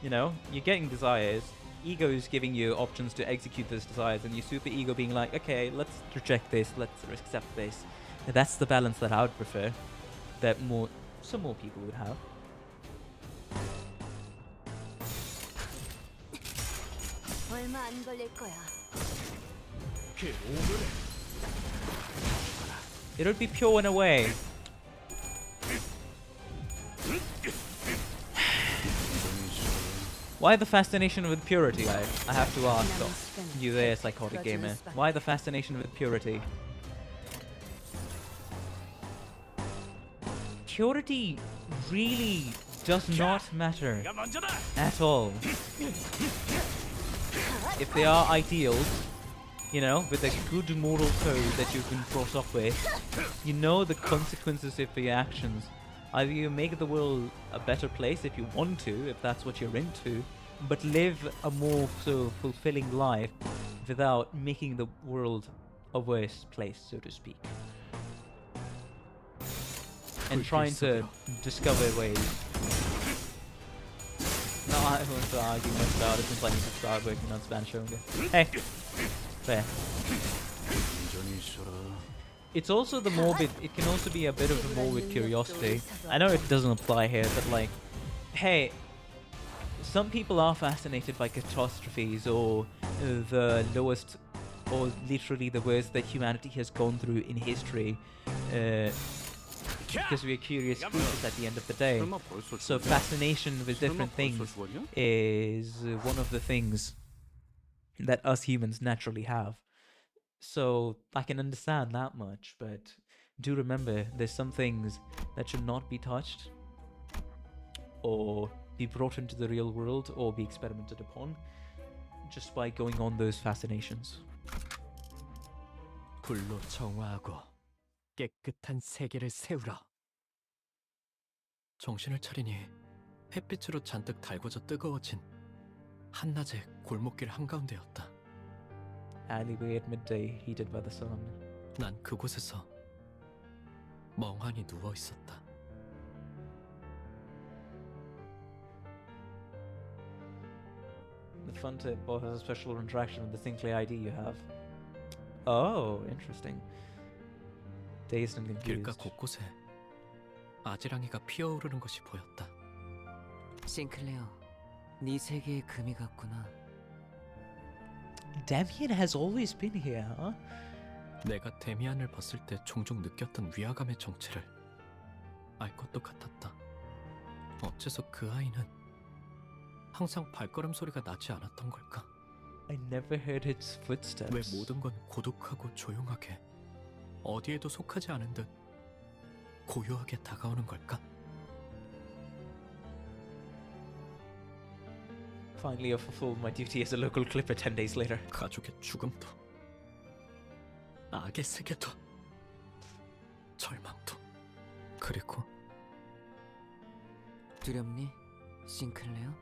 you're getting desires, ego is giving you options to execute those desires, and your super ego being like, okay, let's reject this, let's accept this. That's the balance that I would prefer, that some more people would have. It would be pure in a way. Why the fascination with purity? I have to ask you there, psychotic gamer. Why the fascination with purity? Purity really does not matter at all. If they are ideals, you know, with a good moral code that you've been brought up with, you know the consequences of your actions. Either you make the world a better place if you want to, if that's what you're into, but live a more so fulfilling life without making the world a worse place, so to speak. And trying to discover ways. No, I want to argue much about it since I need to start working on Spanish only. Hey! Fair. It's also the morbid, it can also be a bit of a morbid curiosity. I know it doesn't apply here, but like, hey, some people are fascinated by catastrophes or the lowest or literally the worst that humanity has gone through in history. Because we are curious creatures at the end of the day. So fascination with different things is one of the things that us humans naturally have. So I can understand that much, but do remember there's some things that should not be touched or be brought into the real world or be experimented upon just by going on those fascinations. 불로 정화하고 깨끗한 세계를 세우라. 정신을 차리니 햇빛으로 잔뜩 달궈져 뜨거워진 한낮의 골목길 한가운데였다. Alleyway at midday, heated by the sun. 난 그곳에서 멍하니 누워 있었다. The fun tip both has a special interaction with the Sinclair ID you have. Oh, interesting. Dazed and 길가 confused. 곳곳에 아지랑이가 피어오르는 것이 보였다. 싱클레어, 네 세계에 금이 갔구나. Damien has always been here, huh? 내가 데미안을 봤을 때 종종 느꼈던 위화감의 정체를 알 것도 같았다. 어째서 그 아이는 항상 발걸음 소리가 나지 않았던 걸까? I never heard its footsteps. 왜 모든 건 고독하고 조용하게 어디에도 속하지 않은 듯 고요하게 다가오는 걸까? Finally, I fulfilled my duty as a local clipper 10 days later. 가족의 죽음도, 악의 세계도, 절망도, 그리고 두렵니, 싱클레어?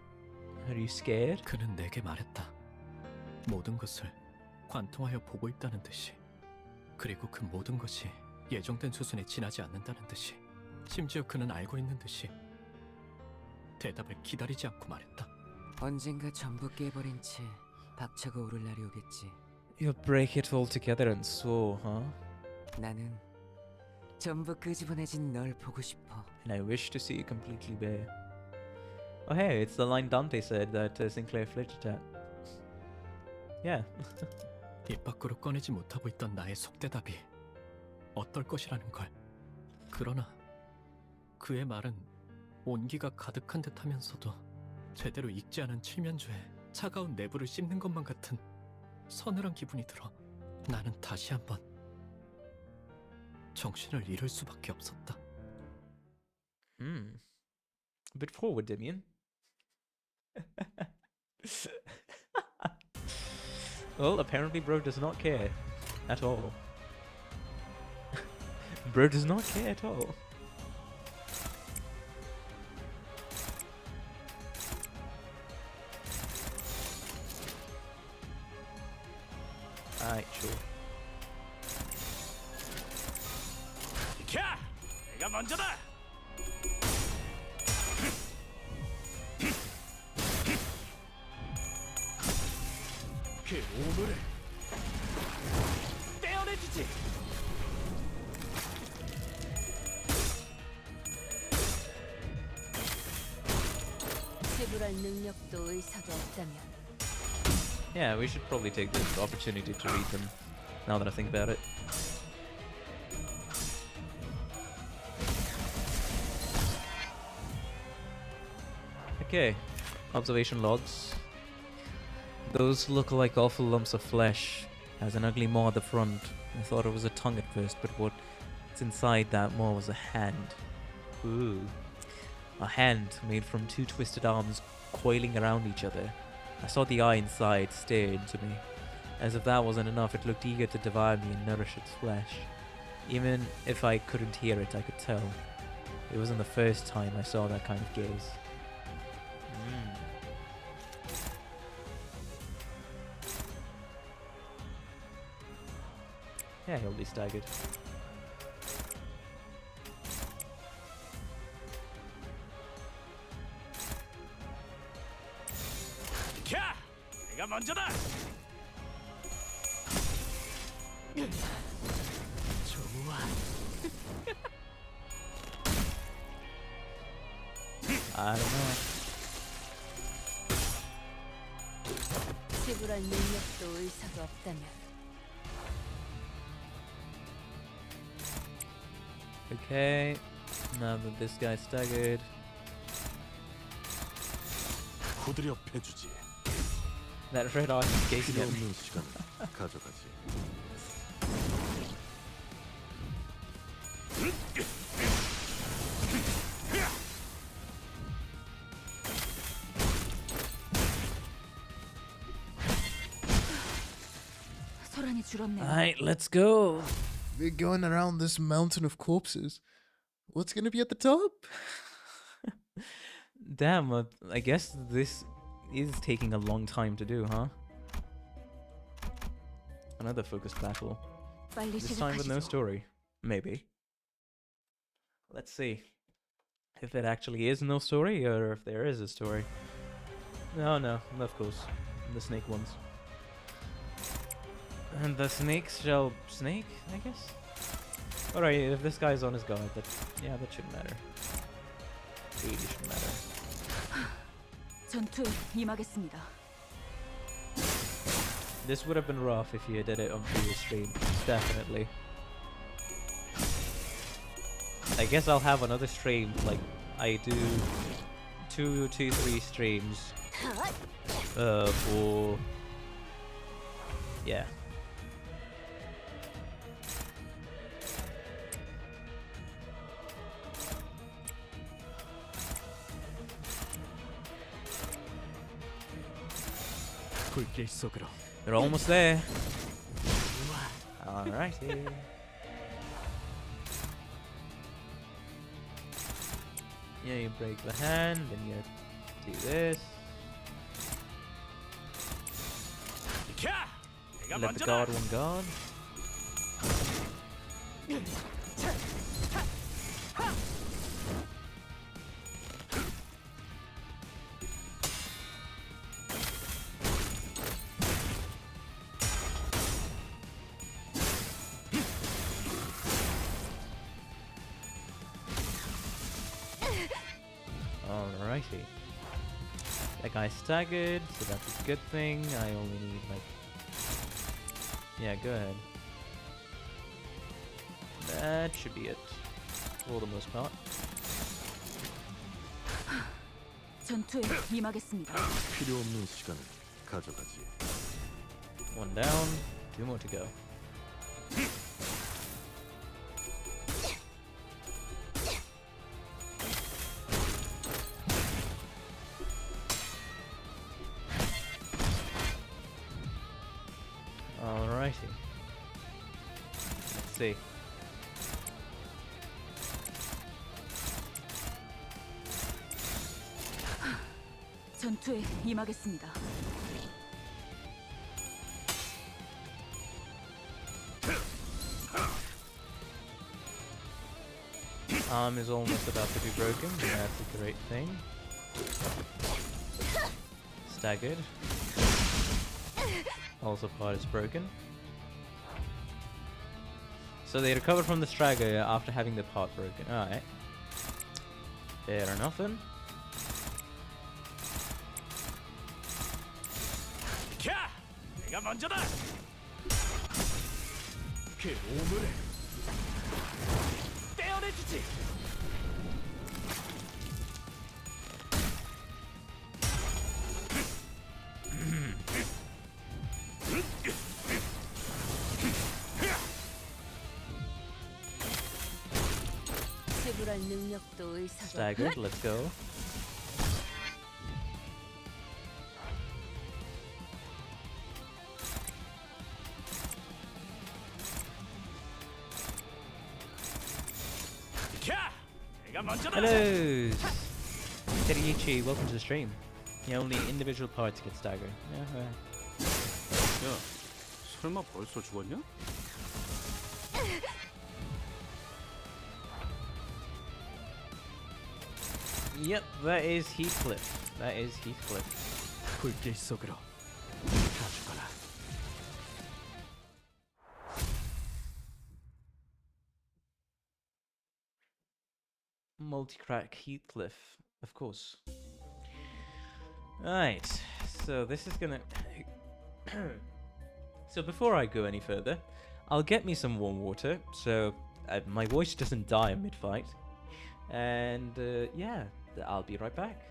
Are you scared? 그는 내게 말했다. 모든 것을 관통하여 보고 있다는 듯이, 그리고 그 모든 것이 예정된 수순에 지나지 않는다는 듯이, 심지어 그는 알고 있는 듯이 대답을 기다리지 않고 말했다. 언젠가 전부 깨버린 채 박차가 오를 날이 오겠지. You'll break it all together and soar, huh? 나는 전부 끄집어내진 널 보고 싶어. And I wish to see you completely bare. Oh hey, it's the line Dante said that Sinclair flirted at. Yeah. 입 밖으로 꺼내지 못하고 있던 나의 속대답이 어떨 것이라는 걸. 그러나 그의 말은 온기가 가득한 듯하면서도 제대로 익지 않은 칠면조에 차가운 내부를 씹는 것만 같은 서늘한 기분이 들어 나는 다시 한번 정신을 잃을 수밖에 없었다. A bit forward, Damien. Well, apparently bro does not care at all. Bro does not care at all. Alright, sure. 비켜! 내가 먼저다! 그 오물을 떼어내주지! 지불할 능력도 의사도 없다면 Yeah, we should probably take this opportunity to read them, now that I think about it. Okay, Observation logs. Those look like awful lumps of flesh. Has an ugly maw at the front. I thought it was a tongue at first, but what's inside that maw was a hand. Ooh. A hand made from two twisted arms coiling around each other. I saw the eye inside stare into me. As if that wasn't enough, it looked eager to devour me and nourish its flesh. Even if I couldn't hear it, I could tell. It wasn't the first time I saw that kind of gaze. Yeah, he'll be staggered. 캬! 내가 먼저다! 좋아. I don't know. 지불할 능력도 의사도 없다면 Okay, now that this guy's staggered. 후드려 패주지. That red eye is gazing 필요 at me. 없는 시간을 가져가지. 소란이 줄었네요. Alright, let's go. We're going around this mountain of corpses. What's gonna be at the top? Damn, I guess this is taking a long time to do, huh? Another focused battle. This time with no story. Maybe. Let's see. If it actually is no story, or if there is a story. No, of course. The snake ones. And the snakes shall snake, I guess? Alright, if this guy's on his guard, that shouldn't matter. Really shouldn't matter. 전투에 임하겠습니다. This would have been rough if you did it on previous stream. Definitely. I guess I'll have another stream, like I do 2, 3 streams. For... Yeah. 불길 속으로. They're almost there. Alrighty. Yeah, you break the hand, then you do this. Let the guard one guard. Alrighty. That guy's staggered, so that's a good thing. I only need like... Yeah, go ahead. That should be it. For the most part. 전투에 임하겠습니다. 필요 없는 시간을 가져가지. One down, 2 more to go. Alrighty. Let's see. 전투에 임하겠습니다. Arm is almost about to be broken, and that's a great thing. Staggered. Also part is broken. So they recovered from the stagger after having the part broken. Alright. Fair enough then. 캬! 내가 먼저다! 그 오물을 떼어내주지! 「 지불할 능력도 의사가. Staggered, let's go. Hello! Teriichi, welcome to the stream. Yeah, only individual parts get staggered. Yeah, 야, 설마 벌써 죽었냐? Yep, that is Heathcliff. That is Heathcliff. 불길 속으로 다 죽어라. Multi-crack Heathcliff, of course. Right, so this is gonna... So before I go any further, I'll get me some warm water, so my voice doesn't die mid-fight. And yeah, I'll be right back.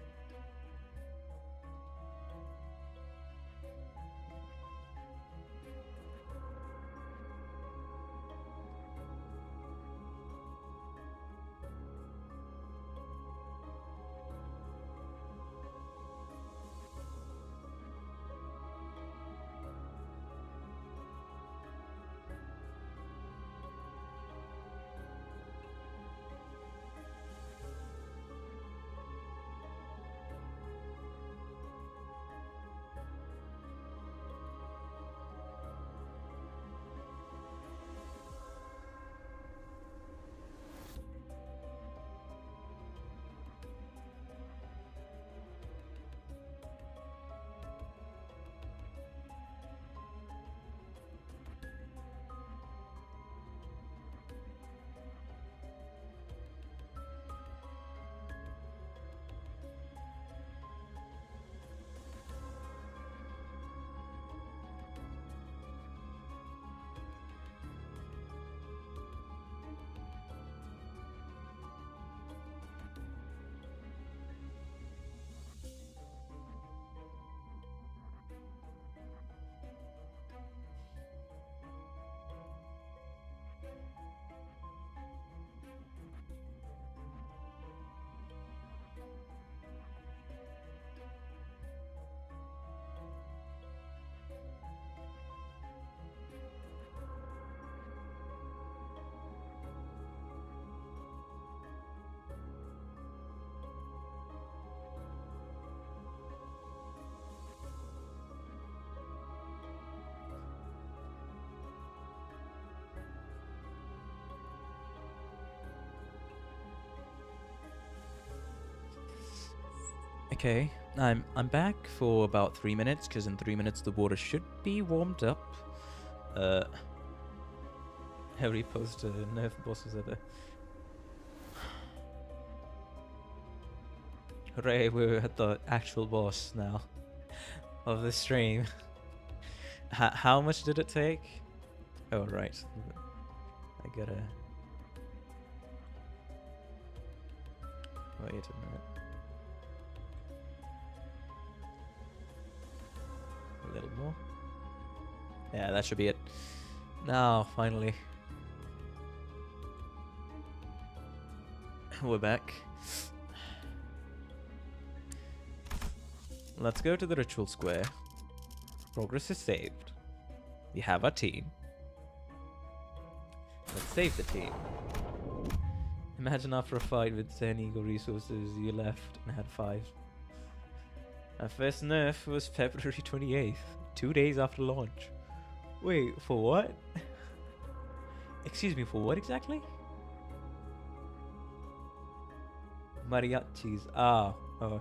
Okay, I'm back for about 3 minutes, because in 3 minutes the water should be warmed up. Every post nerf bosses ever. Hooray, we're at the actual boss now of the stream. How much did it take? Oh, right. I gotta... Wait a minute. A little more. Yeah, that should be it. Now, finally. We're back. Let's go to the ritual square. Progress is saved. We have our team. Let's save the team. Imagine after a fight with 10 ego resources, you left and had 5. Our first nerf was February 28th, 2 days after launch. Wait, for what? Excuse me, for what exactly? Mariachis. Ah, oh.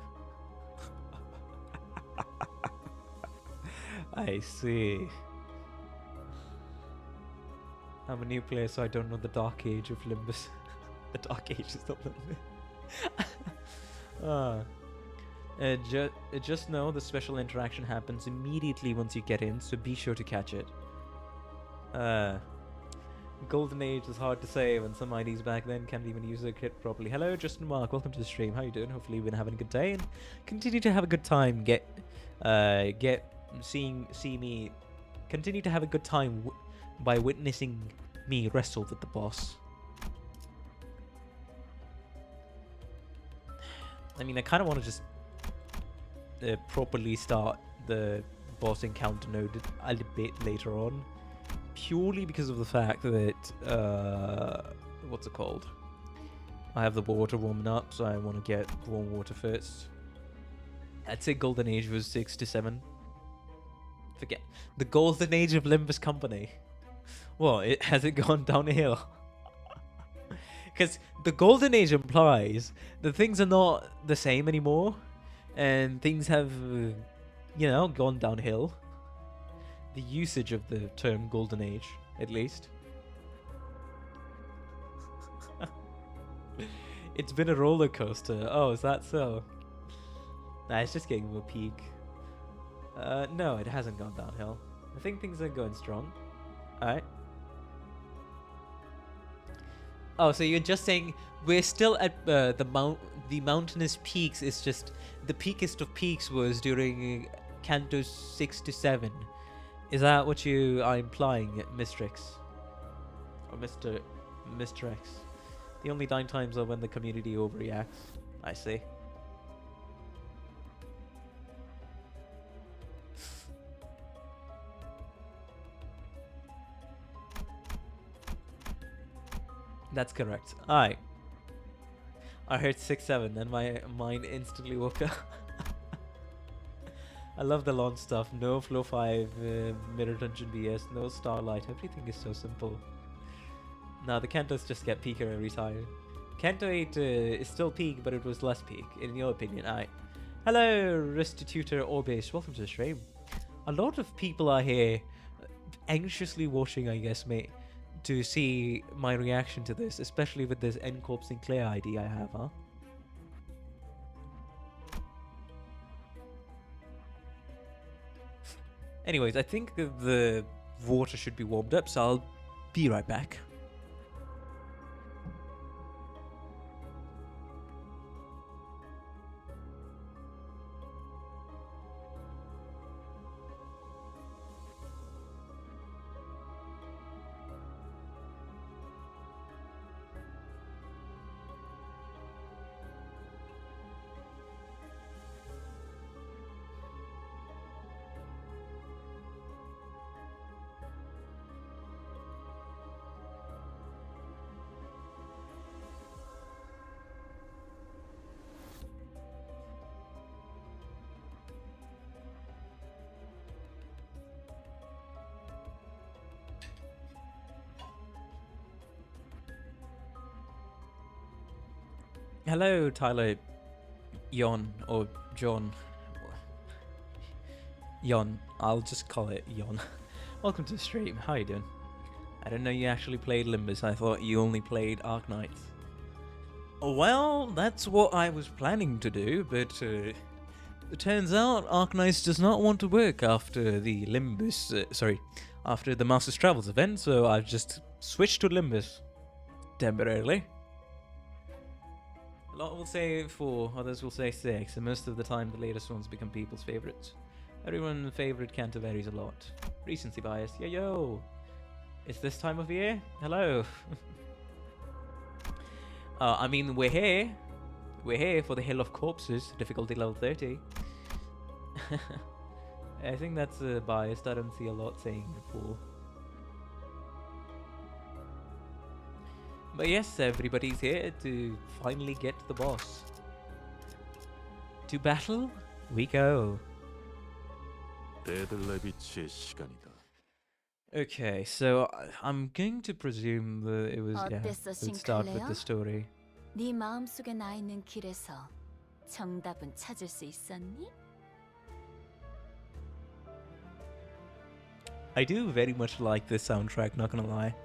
I see. I'm a new player, so I don't know the dark age of Limbus. The dark age is not Limbus. Just know the special interaction happens immediately once you get in, so be sure to catch it. Golden Age is hard to save, and some IDs back then can't even use their kit properly. Hello, Justin Mark. Welcome to the stream. How you doing? Hopefully you've been having a good day and continue to have a good time. Continue to have a good time by witnessing me wrestle with the boss. I mean, I kind of want to just properly start the boss encounter node a bit later on, purely because of the fact that what's it called? I have the water warming up, so I want to get warm water first. I'd say Golden Age was 6 to 7. Forget the Golden Age of Limbus Company. Well, has it gone downhill? Because the Golden Age implies that things are not the same anymore, and things have, you know, gone downhill. The usage of the term Golden Age, at least. It's been a roller coaster. Oh, is that so? Nah, it's just getting to a peak. No, it hasn't gone downhill. I think things are going strong. Alright. Oh, so you're just saying we're still at the mountainous peaks. It's just the peakest of peaks was during Canto 6 to 7. Is that what you are implying, Mistrix? Or Mr. X? The only downtimes are when the community overreacts. I see. That's correct. I heard 6-7 and my mind instantly woke up. I love the launch stuff. No Flow 5, Mirror Dungeon BS, no Starlight. Everything is so simple. Now the Cantos just get peaker every time. Canto 8 is still peak, but it was less peak, in your opinion. Aye. Hello, Restitutor Orbase. Welcome to the stream. A lot of people are here anxiously watching, I guess, mate, to see my reaction to this, especially with this Ncorp Sinclair ID I have, huh? Anyways, I think the water should be warmed up, so I'll be right back. Hello, Tyler, Yon, or John. Yon, I'll just call it Yon. Welcome to the stream, how you doing? I didn't know you actually played Limbus, I thought you only played Arknights. Well, that's what I was planning to do, but it turns out Arknights does not want to work after the Limbus, after the Master's Travels event, so I've just switched to Limbus temporarily. A lot will say 4, others will say 6, and most of the time the latest ones become people's favorites. Everyone's favorite Canto varies a lot. Recency bias, yo! It's this time of year? Hello! I mean, we're here. We're here for the Hill of Corpses, difficulty level 30. I think that's biased, I don't see a lot saying 4. But yes, everybody's here to finally get to the boss. To battle, we go. Okay, so I'm going to presume that it was, it would start with the story. 네 마음속에 나 있는 길에서 정답은 찾을 수 있었니? I do very much like this soundtrack, not gonna lie.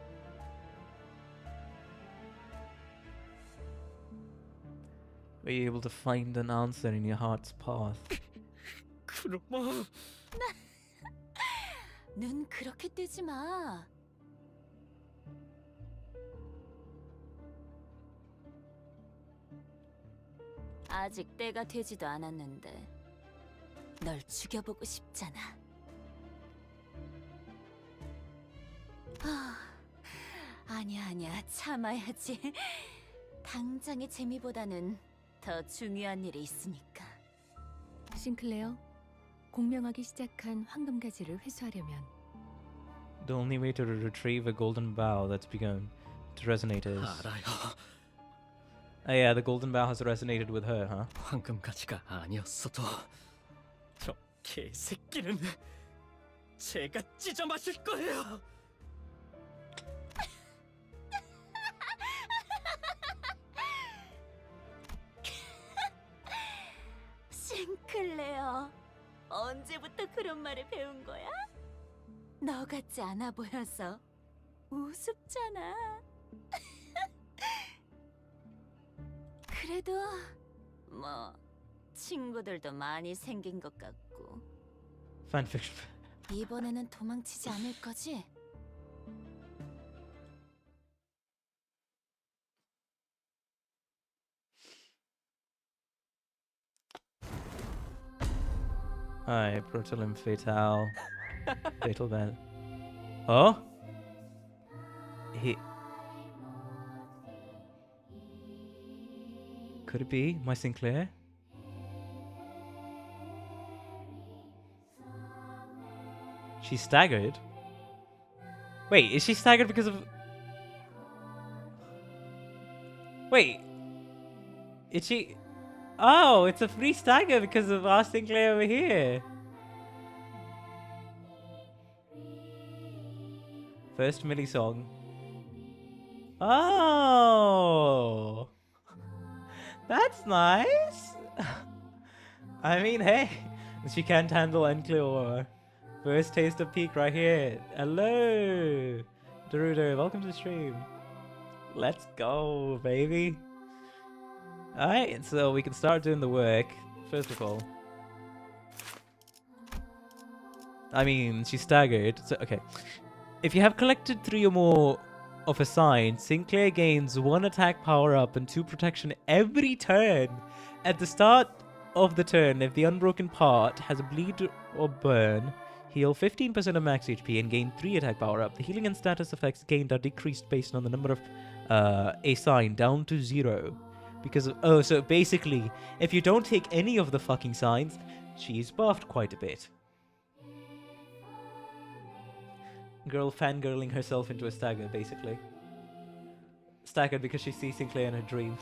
Were you able to find an answer in your heart's path? 그놈아. 눈 그렇게 뜨지 마. 아직 때가 되지도 않았는데 널 죽여보고 싶잖아. 아니야 참아야지. 당장의 재미보다는 더 중요한 일이 있으니까. 싱클레어, 공명하기 시작한 황금가지를 회수하려면 The only way to retrieve a golden bow that's begun to resonate is. 알아요. Oh yeah, the golden bow has resonated with her, huh? 황금가지가 아니었어도 저 개새끼는 제가 찢어 마실 거예요. 싱클레어, 언제부터 그런 말을 배운 거야? 너 같지 않아 보여서 우습잖아. 그래도 뭐 친구들도 많이 생긴 것 같고. Fanfiction. 이번에는 도망치지 않을 거지? Alright, Protolim Fatal. Fatal Band. Oh? Could it be my Sinclair? She's staggered? Wait, is she staggered because of... Wait. Is she... Oh, it's a free stagger because of our Sinclair over here. First Millie song. Oh! That's nice! I mean, hey, she can't handle Unclear. First taste of peak right here. Hello! Darudo, welcome to the stream. Let's go, baby. Alright, so we can start doing the work. First of all. I mean, she's staggered. So, okay. If you have collected 3 or more of a sign, Sinclair gains 1 attack power up and 2 protection every turn. At the start of the turn, if the unbroken part has a bleed or burn, heal 15% of max HP and gain 3 attack power up. The healing and status effects gained are decreased based on the number of a sign down to 0. Because of, oh, so basically, if you don't take any of the fucking signs, she's buffed quite a bit. Girl fangirling herself into a stagger, basically. Staggered because she sees Sinclair in her dream.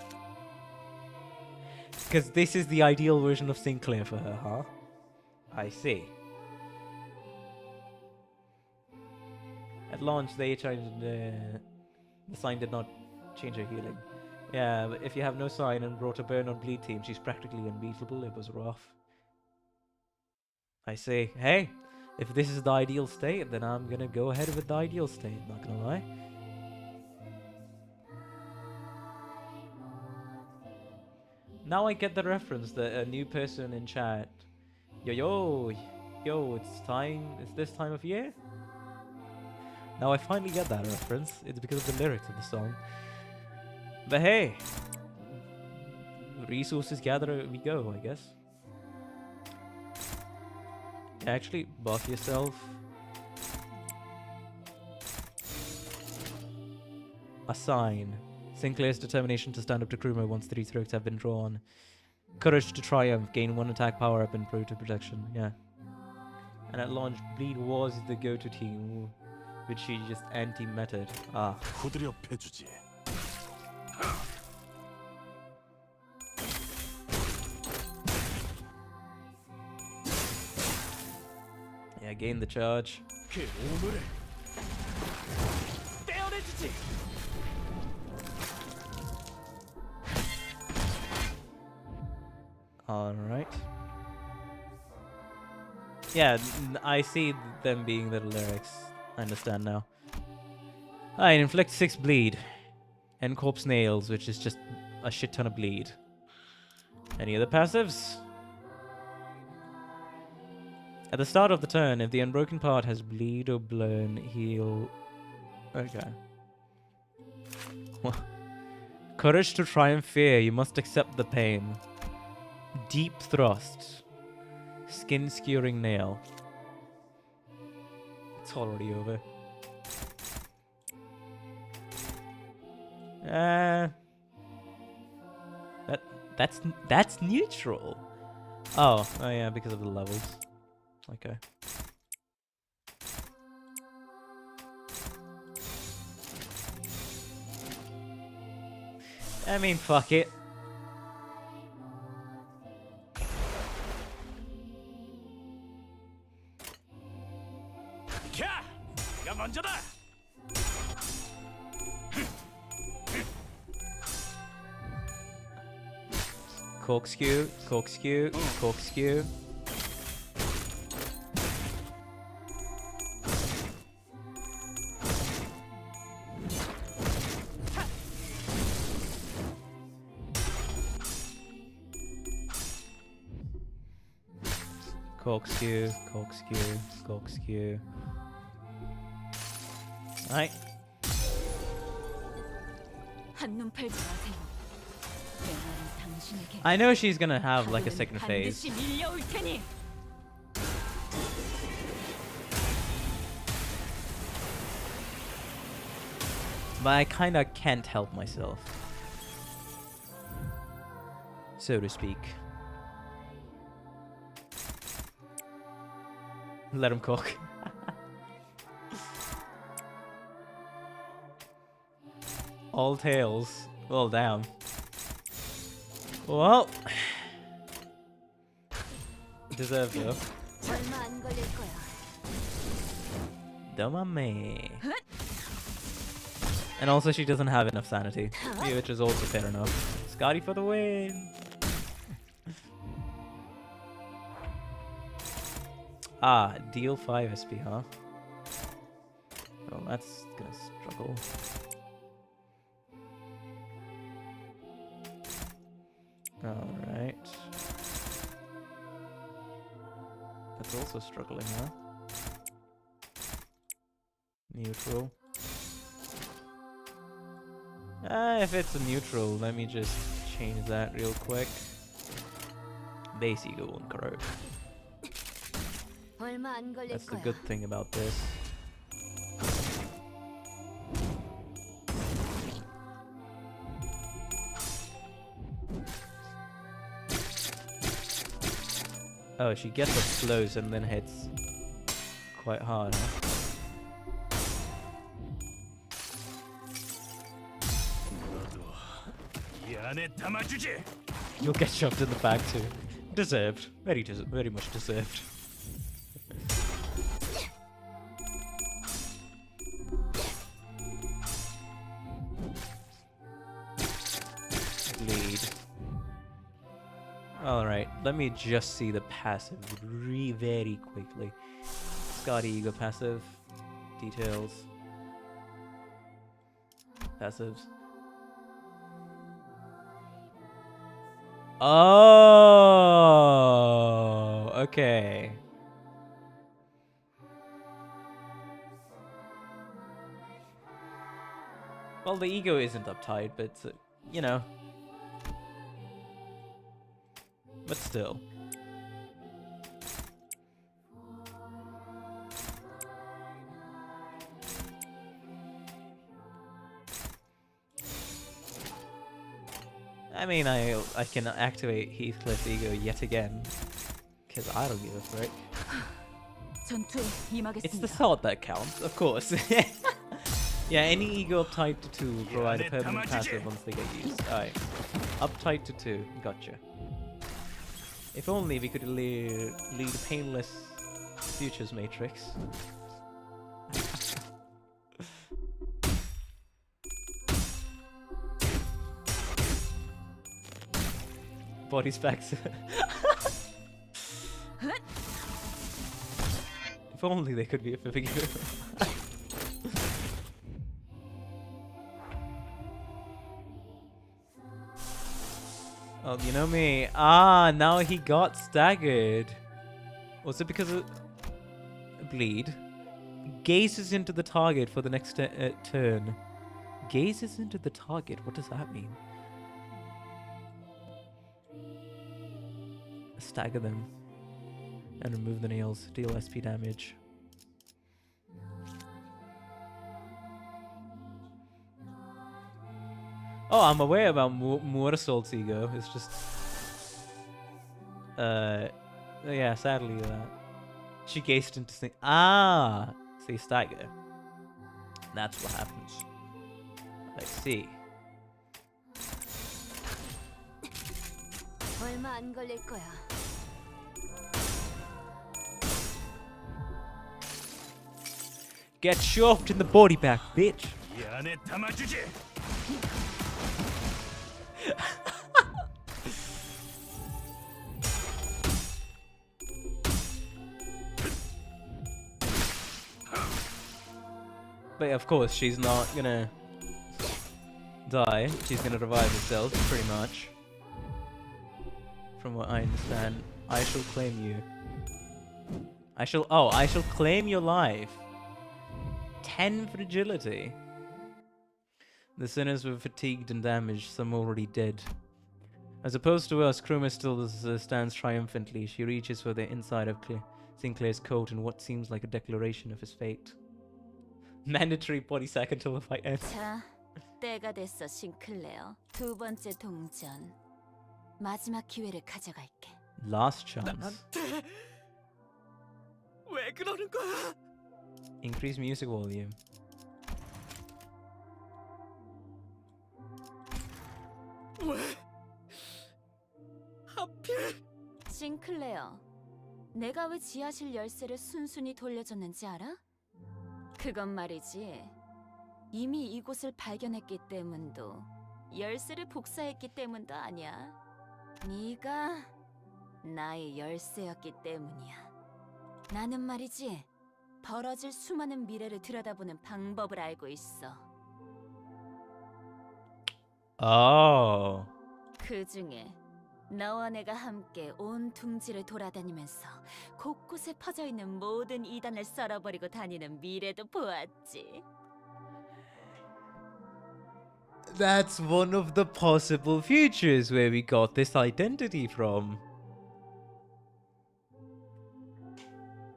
Because this is the ideal version of Sinclair for her, huh? I see. At launch, the sign did not change her healing. Yeah, but if you have no sign and brought a burn or bleed team, she's practically unbeatable. It was rough. I see. Hey, if this is the ideal state, then I'm gonna go ahead with the ideal state, not gonna lie. Now I get the reference that a new person in chat. Yo, it's time, it's this time of year? Now I finally get that reference. It's because of the lyrics of the song. But hey, resources gather we go, I guess. Actually, buff yourself. A sign. Sinclair's determination to stand up to Kruma once 3 strokes have been drawn. Courage to triumph. Gain 1 attack power up and improve to protection. Yeah. And at launch, Bleed was the go-to team, which she just anti-meted. Ah. 후드려 패주지. Yeah, gain the charge. Alright. Yeah, I see them being the lyrics. I understand now. Alright, inflict 6 bleed. And corpse nails, which is just a shit ton of bleed. Any other passives? At the start of the turn, if the unbroken part has bleed or burn, heal. Okay. Courage to triumph fear. You must accept the pain. Deep thrust. Skin skewering nail. It's already over. That's neutral. Oh yeah, because of the levels. Okay. I mean, fuck it. 야, 네가 먼저다. Corkscrew, corkscrew, corkscrew. Corkscrew, corkscrew, corkscrew. Alright. 한눈 팔지 마세요. 영원히 당신에게 I know she's gonna have like a second phase. 반드시 밀려올 테니. But I kinda can't help myself. So to speak. Let him cook. All tails. Well, damn. Well. Deserve though. 얼마 안 걸릴 거야. Domame. And also she doesn't have enough sanity, which is also fair enough. Scotty for the win. Ah, deal 5 SP, huh? Well, that's gonna struggle. Alright. That's also struggling, huh? Neutral. If it's a neutral, let me just change that real quick. Base ego won't corrode. 얼마 안 걸릴 That's the 거야. good thing about this. Oh, she gets up close and then hits quite hard, huh? You'll get shoved in the back too. Deserved. Very much deserved. Bleed. Alright, let me just see the passive very quickly. Scotty Ego passive. Details. Passives. Oh, okay. Well, the ego isn't uptight, but you know. But still. I mean, I can activate Heathcliff's ego yet again, because I don't give a frick. 전투에 It's the 임하겠습니다. thought that counts, of course. Yeah, any ego uptight to 2 provide a permanent passive once they get used. Alright. Uptight to 2, gotcha. If only we could lead a painless futures matrix. Body specs. If only they could be a figure. Oh, you know me. Ah, now he got staggered. Was it because of bleed? Gazes into the target for the next turn. Gazes into the target. What does that mean? Stagger them and remove the nails. Deal SP damage. Oh, I'm aware about Mursal's ego. It's just... yeah, sadly that. She gazed into things. Ah! See, stagger. That's what happens. I see. 얼마 안 걸릴 거야. Get shoved in the body bag, bitch. 이 안에 담아주지. But of course, she's not gonna die. She's gonna revive herself, pretty much. From what I understand. I shall claim you. I shall claim your life. 10 fragility. The sinners were fatigued and damaged, some already dead. As opposed to us, Kruma still stands triumphantly. She reaches for the inside of Sinclair's coat in what seems like a declaration of his fate. Mandatory body sack until the fight ends. 자, 때가 됐어, 싱클레어. 두 번째 동전. 마지막 기회를 가져갈게. Last chance. 나한테 왜 그러는 거야? Increase music volume. 왜? 하필? 싱클레어, 내가 왜 지하실 열쇠를 순순히 돌려줬는지 알아? 그건 말이지. 이미 이곳을 발견했기 때문도 열쇠를 복사했기 때문도 아니야. 네가 나의 열쇠였기 때문이야. 나는 말이지, 벌어질 수많은 미래를 들여다보는 방법을 알고 있어. Oh. 그 중에 너와 내가 함께 온 둥지를 돌아다니면서 곳곳에 퍼져있는 모든 이단을 썰어버리고 다니는 미래도 보았지. That's one of the possible futures where we got this identity from.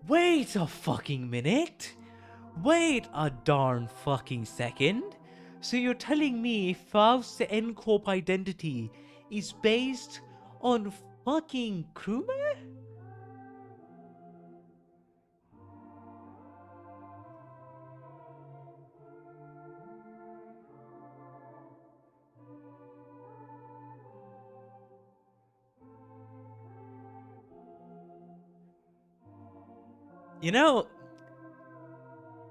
Wait a fucking minute. Wait a darn fucking second. So you're telling me Faust's N-Corp identity is based on fucking Kruma? You know,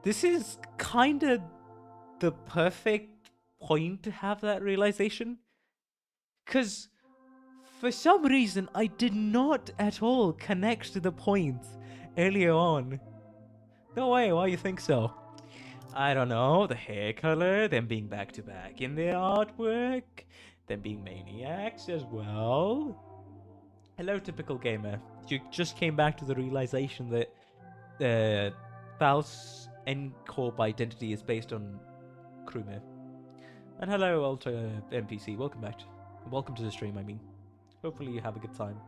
this is kind of the perfect point to have that realization. Because for some reason, I did not at all connect to the points earlier on. No way, why you think so? I don't know, the hair color, them being back to back in their artwork, them being maniacs as well. Hello, typical gamer. You just came back to the realization that Faust's N-Corp identity is based on Kruma. And hello, Ultra NPC. Welcome back. Welcome to the stream, I mean. Hopefully you have a good time.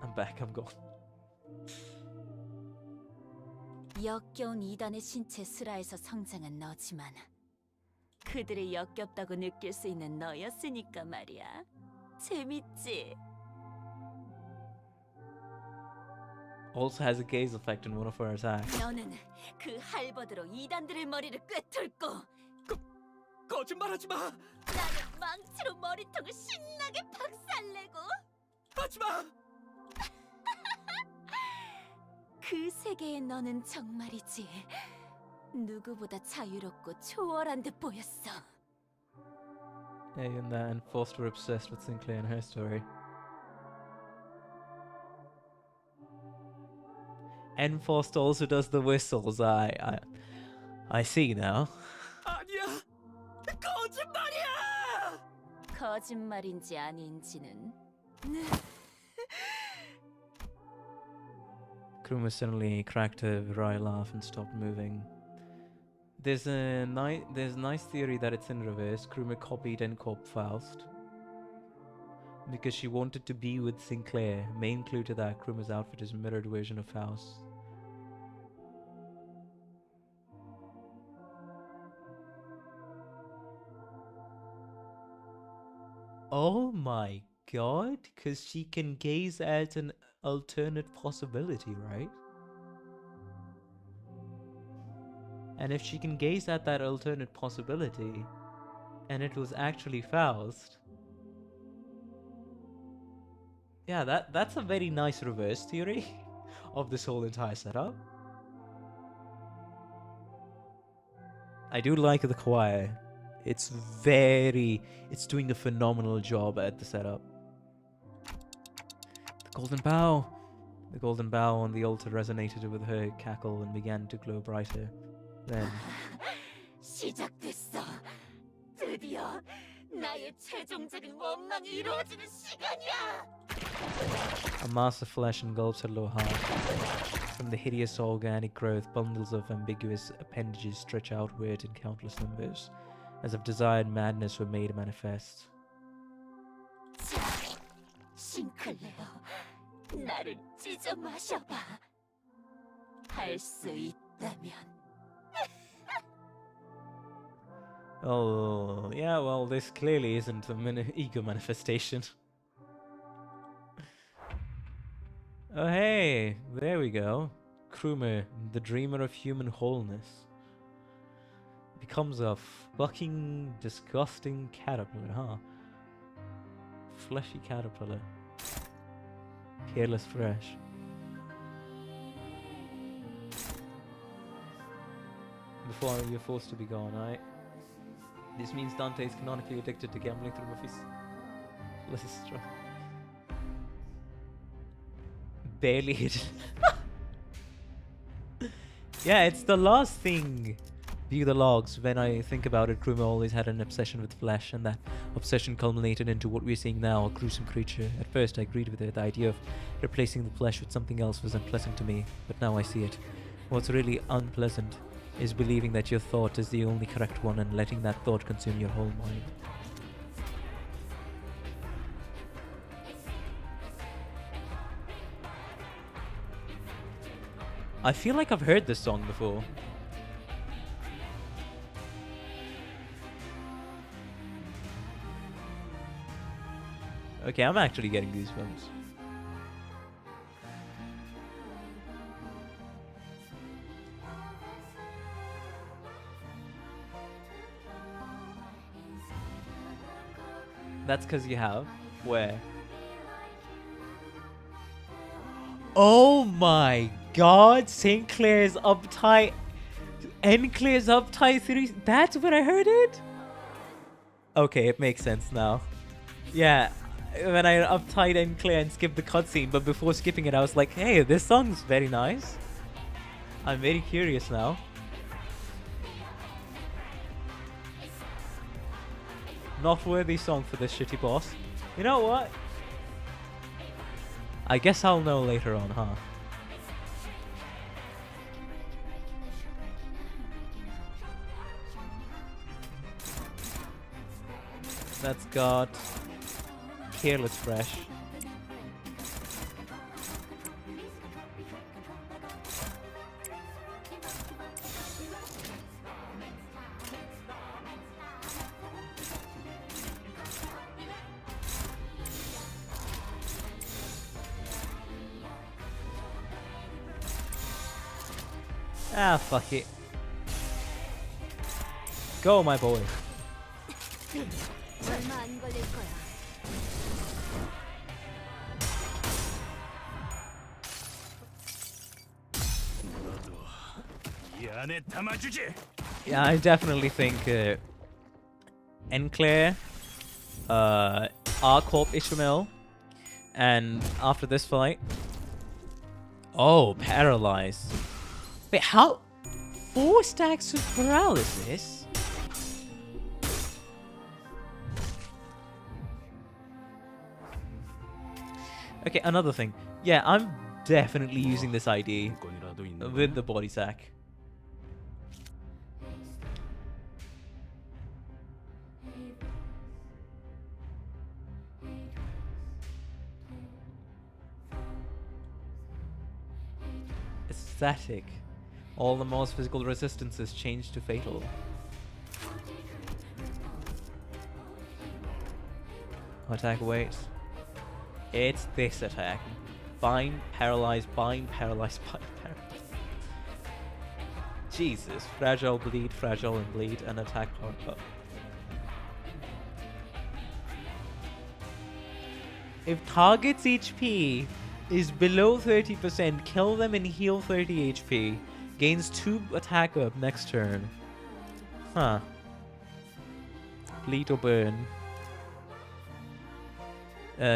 I'm back, I'm gone. 역겨운 이단의 신체 슬하에서 성장한 너지만 그들이 역겹다고 느낄 수 있는 너였으니까 말이야. 재밌지? Also has a gaze effect in one of her attacks. 너는 그 할버드로 이단들의 머리를 꿰뚫고 거짓말하지 마. 나는 망치로 머리통을 신나게 박살내고 하지 마. 그 세계의 너는 정말이지 누구보다 자유롭고 초월한 듯 보였어. Yeah, and that and Foster obsessed with Sinclair and her story. Enforced also does the whistles. I see now. 아니야. 거짓말이야. 거짓말인지 아닌지는. Kruma suddenly cracked a wry laugh and stopped moving. There's a nice theory that it's in reverse. Kruma copied N-Corp Faust because she wanted to be with Sinclair. Main clue to that, Kruma's outfit is a mirrored version of Faust. Oh my god, because she can gaze at an alternate possibility, right? And if she can gaze at that alternate possibility, and it was actually Faust, yeah, that's a very nice reverse theory of this whole entire setup. I do like the choir. It's doing a phenomenal job at the setup. The golden bow. The golden bow on the altar resonated with her cackle and began to glow brighter. Then 시작됐어. 드디어 나의 최종적인 원망이 이루어지는 시간이야. a mass of flesh engulfs her lower half. From the hideous organic growth, bundles of ambiguous appendages stretch outward in countless numbers, as if desired madness were made manifest. 자, 싱클레어, 나를 찢어 마셔봐. 할 수 있다면. Oh, yeah, well, this clearly isn't a ego manifestation. Oh, hey, there we go. Krumer, the dreamer of human wholeness, becomes a fucking disgusting caterpillar, huh? Fleshy caterpillar. Careless fresh. Before you're forced to be gone, right? This means Dante is canonically addicted to gambling through Lysistra. Barely hidden. Yeah, it's the last thing. View the logs. When I think about it, Krumer always had an obsession with flesh, and that obsession culminated into what we're seeing now, a gruesome creature. At first, I agreed with it. The idea of replacing the flesh with something else was unpleasant to me, but now I see it. What's really unpleasant is believing that your thought is the only correct one and letting that thought consume your whole mind. I feel like I've heard this song before. Okay, I'm actually getting goosebumps. That's because you have. Where? Oh my god, Sinclair's uptight. Enclair's uptight 3. That's where I heard it? Okay, it makes sense now. Yeah, when I uptight Enclair and skipped the cutscene, but before skipping it, I was like, hey, this song's very nice. I'm very curious now. Not worthy song for this shitty boss. You know what? I guess I'll know later on, huh? That's got Careless Fresh. Ah, fuck it. Go, my boy. 얼마 안 걸릴 거야. 이 안에 담아주지. Yeah, I definitely think Enclair, R-Corp Ishmael, and after this fight... Oh, Paralyzed. Wait, how? 4 stacks of paralysis? Okay, another thing. Yeah, I'm definitely using this ID with the body sack. Static. All the most physical resistances change to fatal. Attack awaits. It's this attack. Bind, paralyze, bind, paralyze, bind, paralyze. Jesus. Fragile, and bleed, and attack hard up. If target's HP is below 30%, kill them and heal 30 HP. Gains 2 attack up next turn. Huh. Bleed or burn.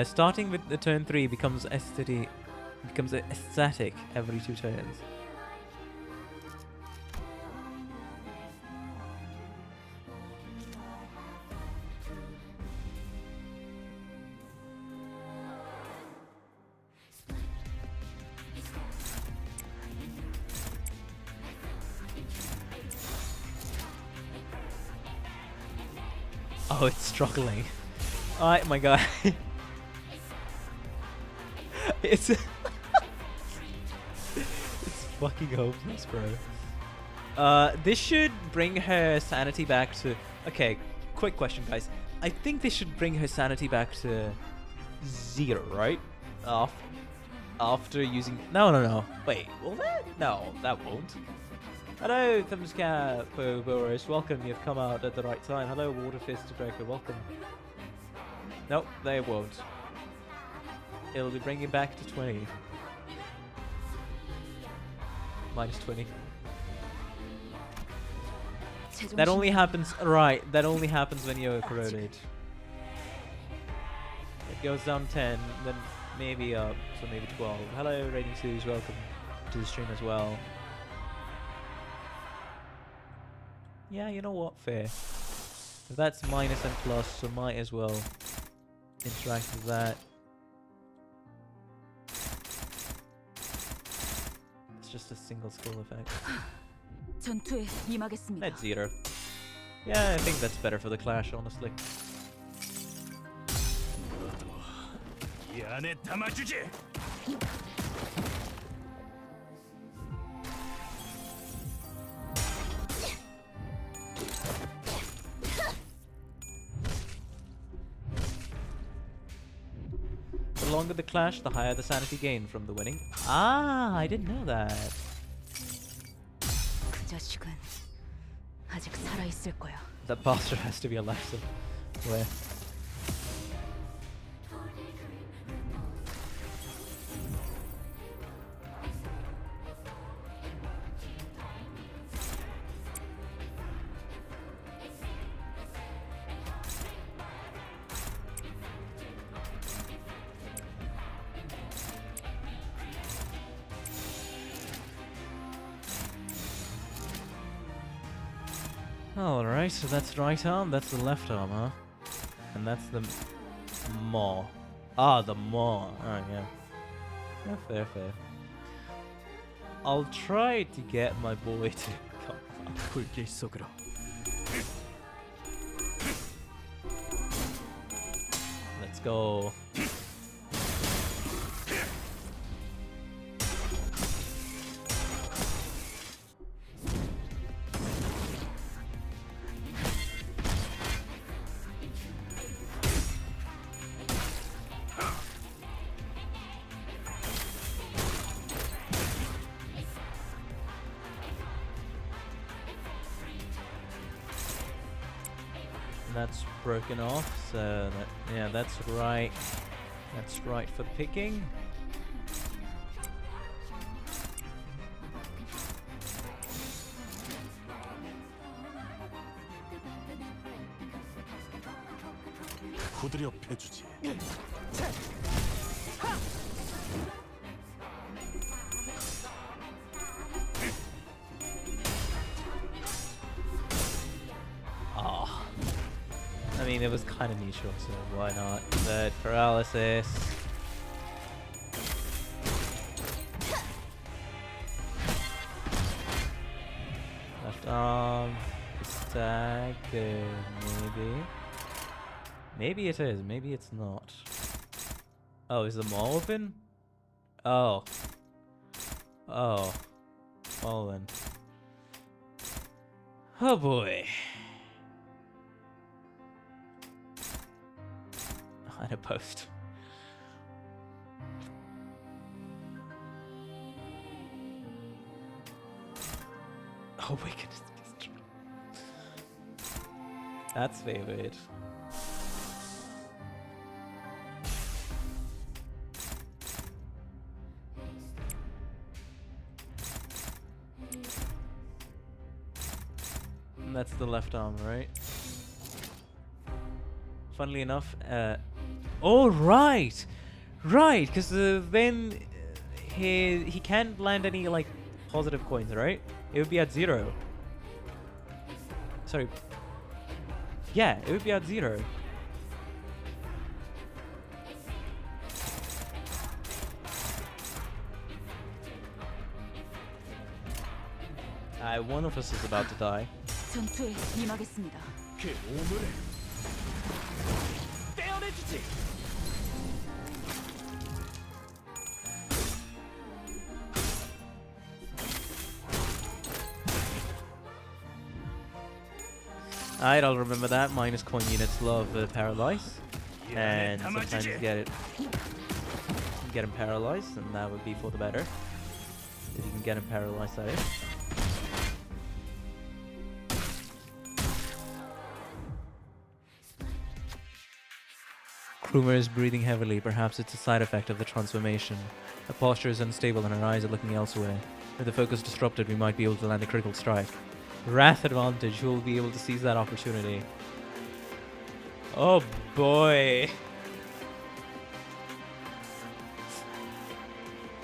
Starting with the turn 3 becomes aesthetic every 2 turns. Oh, it's struggling. Oh my god. It's it's fucking hopeless, bro. This should bring her sanity back to... Okay, quick question, guys. I think this should bring her sanity back to 0, right? After using... No. Wait, will that? No, that won't. Hello, Thumbscap, Boris. Welcome, you've come out at the right time. Hello, Waterfist Draco, welcome. Nope, they won't. It'll be bringing back to 20. Minus 20. That only happens... Right, that only happens when you're corroded. It goes down 10, then maybe up, so maybe 12. Hello, Rating 2s, welcome to the stream as well. Yeah, you know what? Fair. If that's minus and plus, so might as well interact with that. It's just a single skill effect. That's 0. Yeah, I think that's better for the clash, honestly. 이 안에 담아주지. The longer the clash, the higher the sanity gain from the winning. Ah, I didn't know that. That bastard has to be alive somewhere. Alright, so that's the right arm, that's the left arm, huh? And that's the maw. Ah, the maw. Oh, yeah. Yeah, fair. I'll try to get my boy to come up. Let's go. That's broken off, so that, yeah, that's right. That's right for picking. 후드려 패주지. I mean, it was kind of neutral, so why not? But paralysis. Left arm. Stagger, maybe. Maybe it is, maybe it's not. Oh, is the mall open? Oh. Oh. Well then. Oh boy. and a post. Oh my goodness. That's favorite. And that's the left arm, right? Funnily enough, oh right, because when he can't land any like positive coins, right? It would be at 0. Sorry. Yeah, it would be at 0. One of us is about to die. 전투에 임하겠습니다. 그 오물을 떼어내주지. Alright, I'll remember that. Minus coin units love paralyze. And sometimes get him paralyzed, and that would be for the better. If you can get him paralyzed, that is. Krumer is breathing heavily. Perhaps it's a side effect of the transformation. Her posture is unstable and her eyes are looking elsewhere. With the focus disrupted, we might be able to land a critical strike. Wrath advantage, who will be able to seize that opportunity. Oh boy.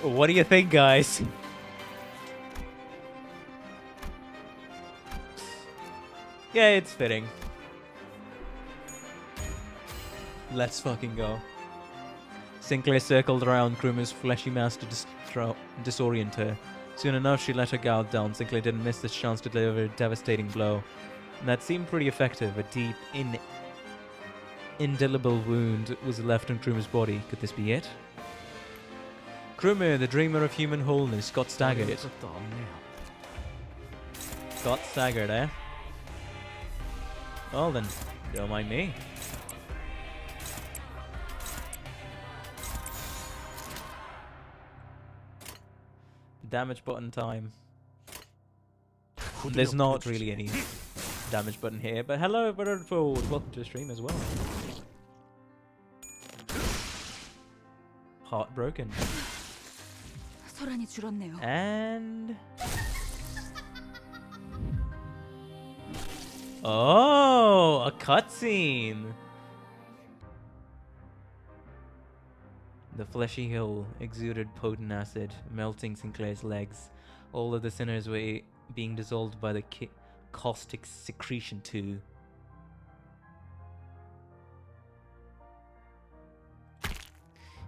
What do you think, guys? Yeah, it's fitting. Let's fucking go. Sinclair circled around Krumer's fleshy mass to disorient her. Soon enough, she let her guard down. Sinclair didn't miss this chance to deliver a devastating blow. And that seemed pretty effective. A deep, indelible wound was left on Krumer's body. Could this be it? Krumer, the dreamer of human wholeness, got staggered. Got staggered, eh? Well then, don't mind me. Damage button time. There's not really any damage button here, but hello, Butterfold. Welcome to the stream as well. Heartbroken. 소란이 줄었네요. And oh, a cutscene. The fleshy hill exuded potent acid, melting Sinclair's legs. All of the sinners were being dissolved by the caustic secretion too.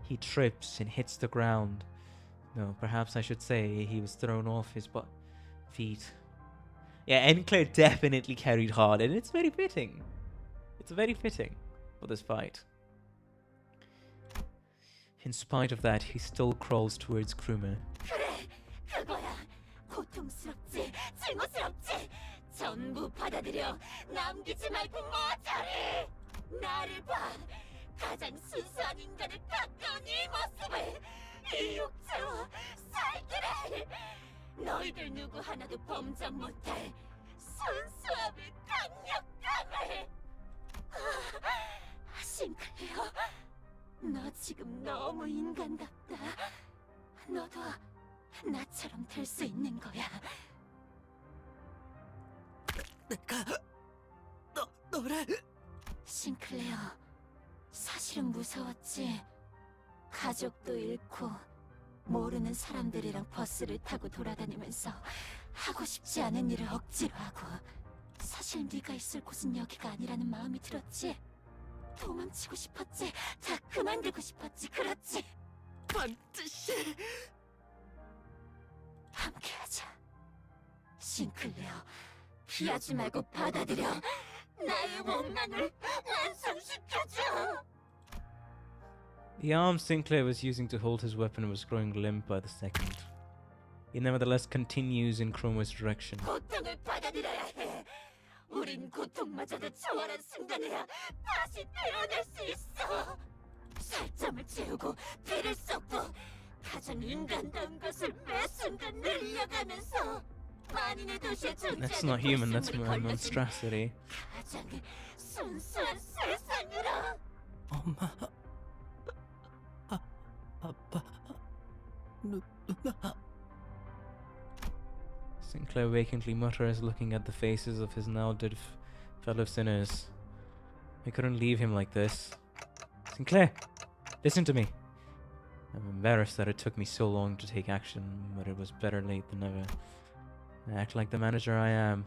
He trips and hits the ground. No, perhaps I should say he was thrown off his feet. Yeah, Enclair definitely carried hard, and it's very fitting. It's very fitting for this fight. In spite of that, he still crawls towards Krumer. 그래, 그거야. 고통스럽지, 증오스럽지. 전부 받아들여. 남기지 말고 모자리. 나를 봐. 가장 순수한 인간에 가까운 이 모습을. 이 육체와 살기를. 너희들 누구 하나도 범접 못할 순수함을, 강력함을. 싱클레어. 너 지금 너무 인간답다. 너도 나처럼 될 수 있는 거야. 내가 너를 싱클레어, 사실은 무서웠지. 가족도 잃고 모르는 사람들이랑 버스를 타고 돌아다니면서 하고 싶지 않은 일을 억지로 하고. 사실 네가 있을 곳은 여기가 아니라는 마음이 들었지. 도망치고 싶었지. 다 그만두고 싶었지. 그렇지. 반드시 함께하자. 싱클레어, 피하지 말고 받아들여. 나의 원망을 완성시켜줘. The arm Sinclair was using to hold his weapon was growing limp by the second. He nevertheless continues in Krumer's direction. 고통을 받아들여야 해. 우린 고통마저도 초월한 순간에야 다시 태어날 수 있어. 땀을 채우고 피를 쏟고 가장 인간다운 것을 매 순간 늘려가면서 만인의 도시에 That's 존재하는 not human, that's 불순물이 걸러진 monstrosity. 가장 순수한 세상으로. 엄마, 아빠, 누나. Sinclair vacantly mutters, looking at the faces of his now dead fellow sinners. I couldn't leave him like this. Sinclair, listen to me. I'm embarrassed that it took me so long to take action, but it was better late than never. I act like the manager I am.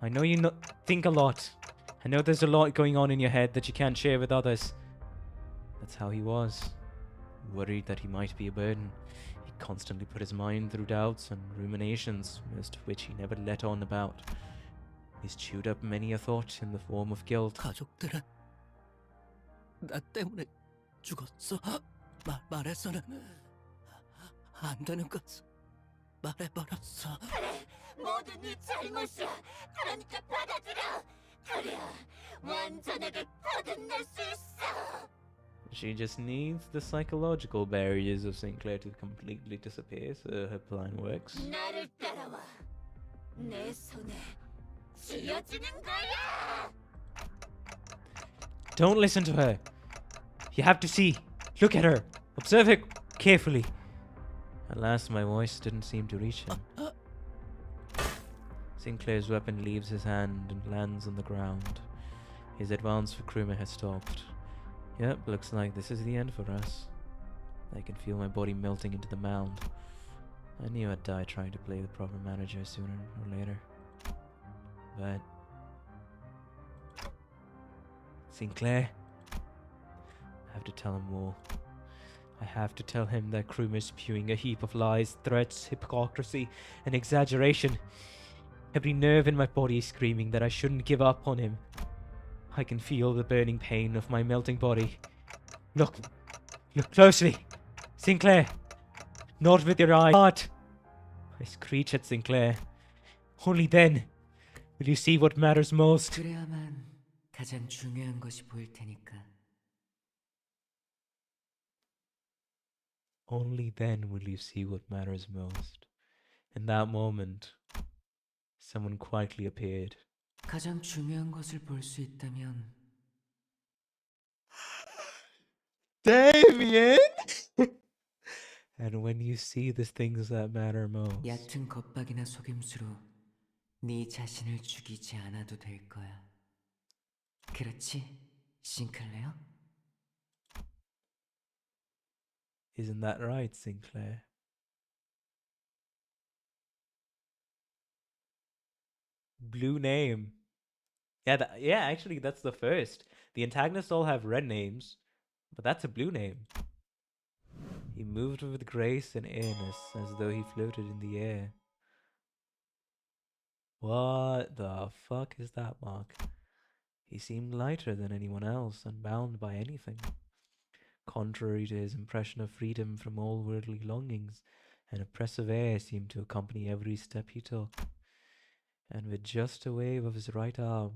I know you think a lot. I know there's a lot going on in your head that you can't share with others. That's how he was. Worried that he might be a burden. He constantly put his mind through doubts and ruminations, most of which he never let on about. He's chewed up many a thought in the form of guilt. 가족들은 나 때문에 죽었어. 말해서는 안 되는 것을 말해버렸어. 그래, 모두 네 잘못이야. 그러니까 받아들여. 그래야 완전하게 거듭날 수 있어. She just needs the psychological barriers of Sinclair to completely disappear so her plan works. 나를 따라와. 내 손에 쥐어지는 거야. Don't listen to her. You have to see. Look at her. Observe her carefully. Alas, my voice didn't seem to reach him. Sinclair's weapon leaves his hand and lands on the ground. His advance for crewman has stopped. Yep, looks like this is the end for us. I can feel my body melting into the mound. I knew I'd die trying to play the proper manager sooner or later. But... Sinclair... I have to tell him more. I have to tell him that Krum is spewing a heap of lies, threats, hypocrisy, and exaggeration. Every nerve in my body is screaming that I shouldn't give up on him. I can feel the burning pain of my melting body. Look closely. Sinclair, not with your eye. Heart. I screech at Sinclair. Only then will you see what matters most. 그래야만 가장 중요한 것이 보일 테니까. Only then will you see what matters most. In that moment, someone quietly appeared. 가장 중요한 것을 볼 수 있다면 Damien! And when you see the things that matter most. 얕은 겁박이나 속임수로 네 자신을 죽이지 않아도 될 거야. 그렇지, 싱클레어? Isn't that right, Sinclair? Blue name. Yeah, actually, that's the first. The antagonists all have red names, but that's a blue name. He moved with grace and airiness, as though he floated in the air. What the fuck is that, Mark? He seemed lighter than anyone else, unbound by anything. Contrary to his impression of freedom from all worldly longings, an oppressive air seemed to accompany every step he took. And with just a wave of his right arm,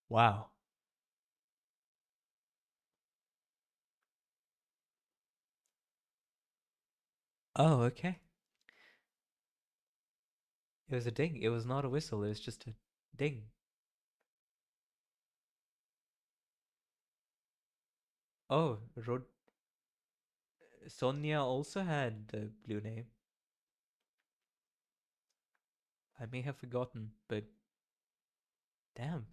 wow. Oh, okay. It was a ding. It was not a whistle. It was just a ding. Oh, Sonia also had a blue name. I may have forgotten, but damn.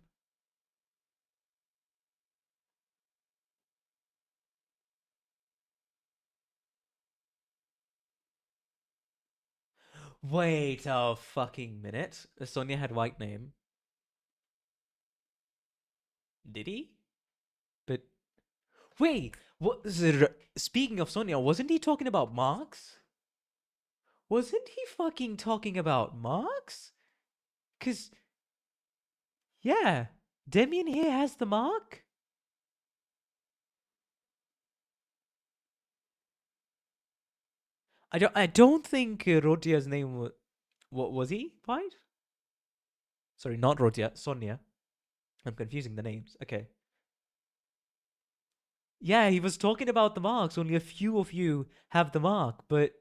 Wait a fucking minute. Sonia had white name. Did he? But wait, what is it? Speaking of Sonia, wasn't he talking about Marx? Wasn't he fucking talking about Marx? 'Cause yeah, Damien here has the mark. I don't think Rodia's name was. What was he? Pied? Sorry, not Rodia. Sonia. I'm confusing the names. Okay. Yeah, he was talking about the marks. Only a few of you have the mark, but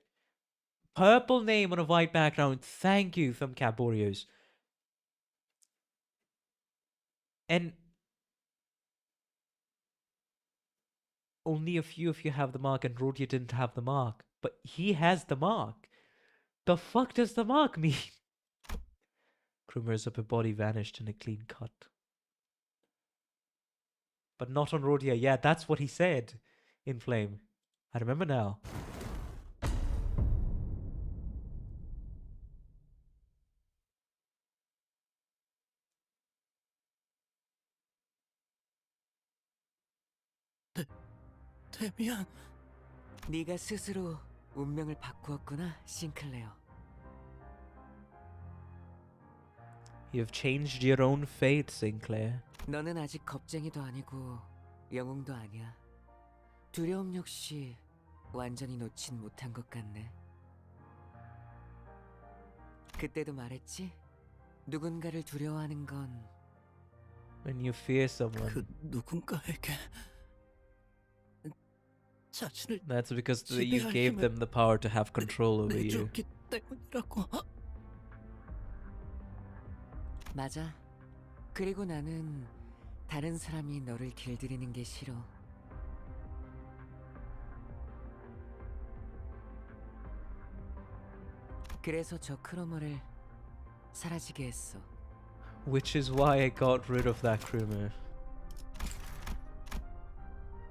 purple name on a white background. Thank you, from Caborios. And only a few of you have the mark, and Rodia didn't have the mark. But he has the mark. The fuck does the mark mean? Krumer's upper body vanished in a clean cut. But not on Rodia. Yeah, that's what he said in Flame. I remember now. 데미안. 네가 스스로 운명을 바꾸었구나, 싱클레어. You have changed your own fate, Sinclair. 너는 아직 겁쟁이도 아니고 영웅도 아니야. 두려움 역시 완전히 놓진 못한 것 같네. 그때도 말했지? 누군가를 두려워하는 건 When you fear someone, 그 누군가에게 자신을 that's because you 지배할 gave 힘을 them the power to have control over you. 내줬기 때문이라고. 맞아. 그리고 나는 다른 사람이 너를 길들이는 게 싫어. 그래서 저 크로머를 사라지게 했어. Which is why I got rid of that crewman.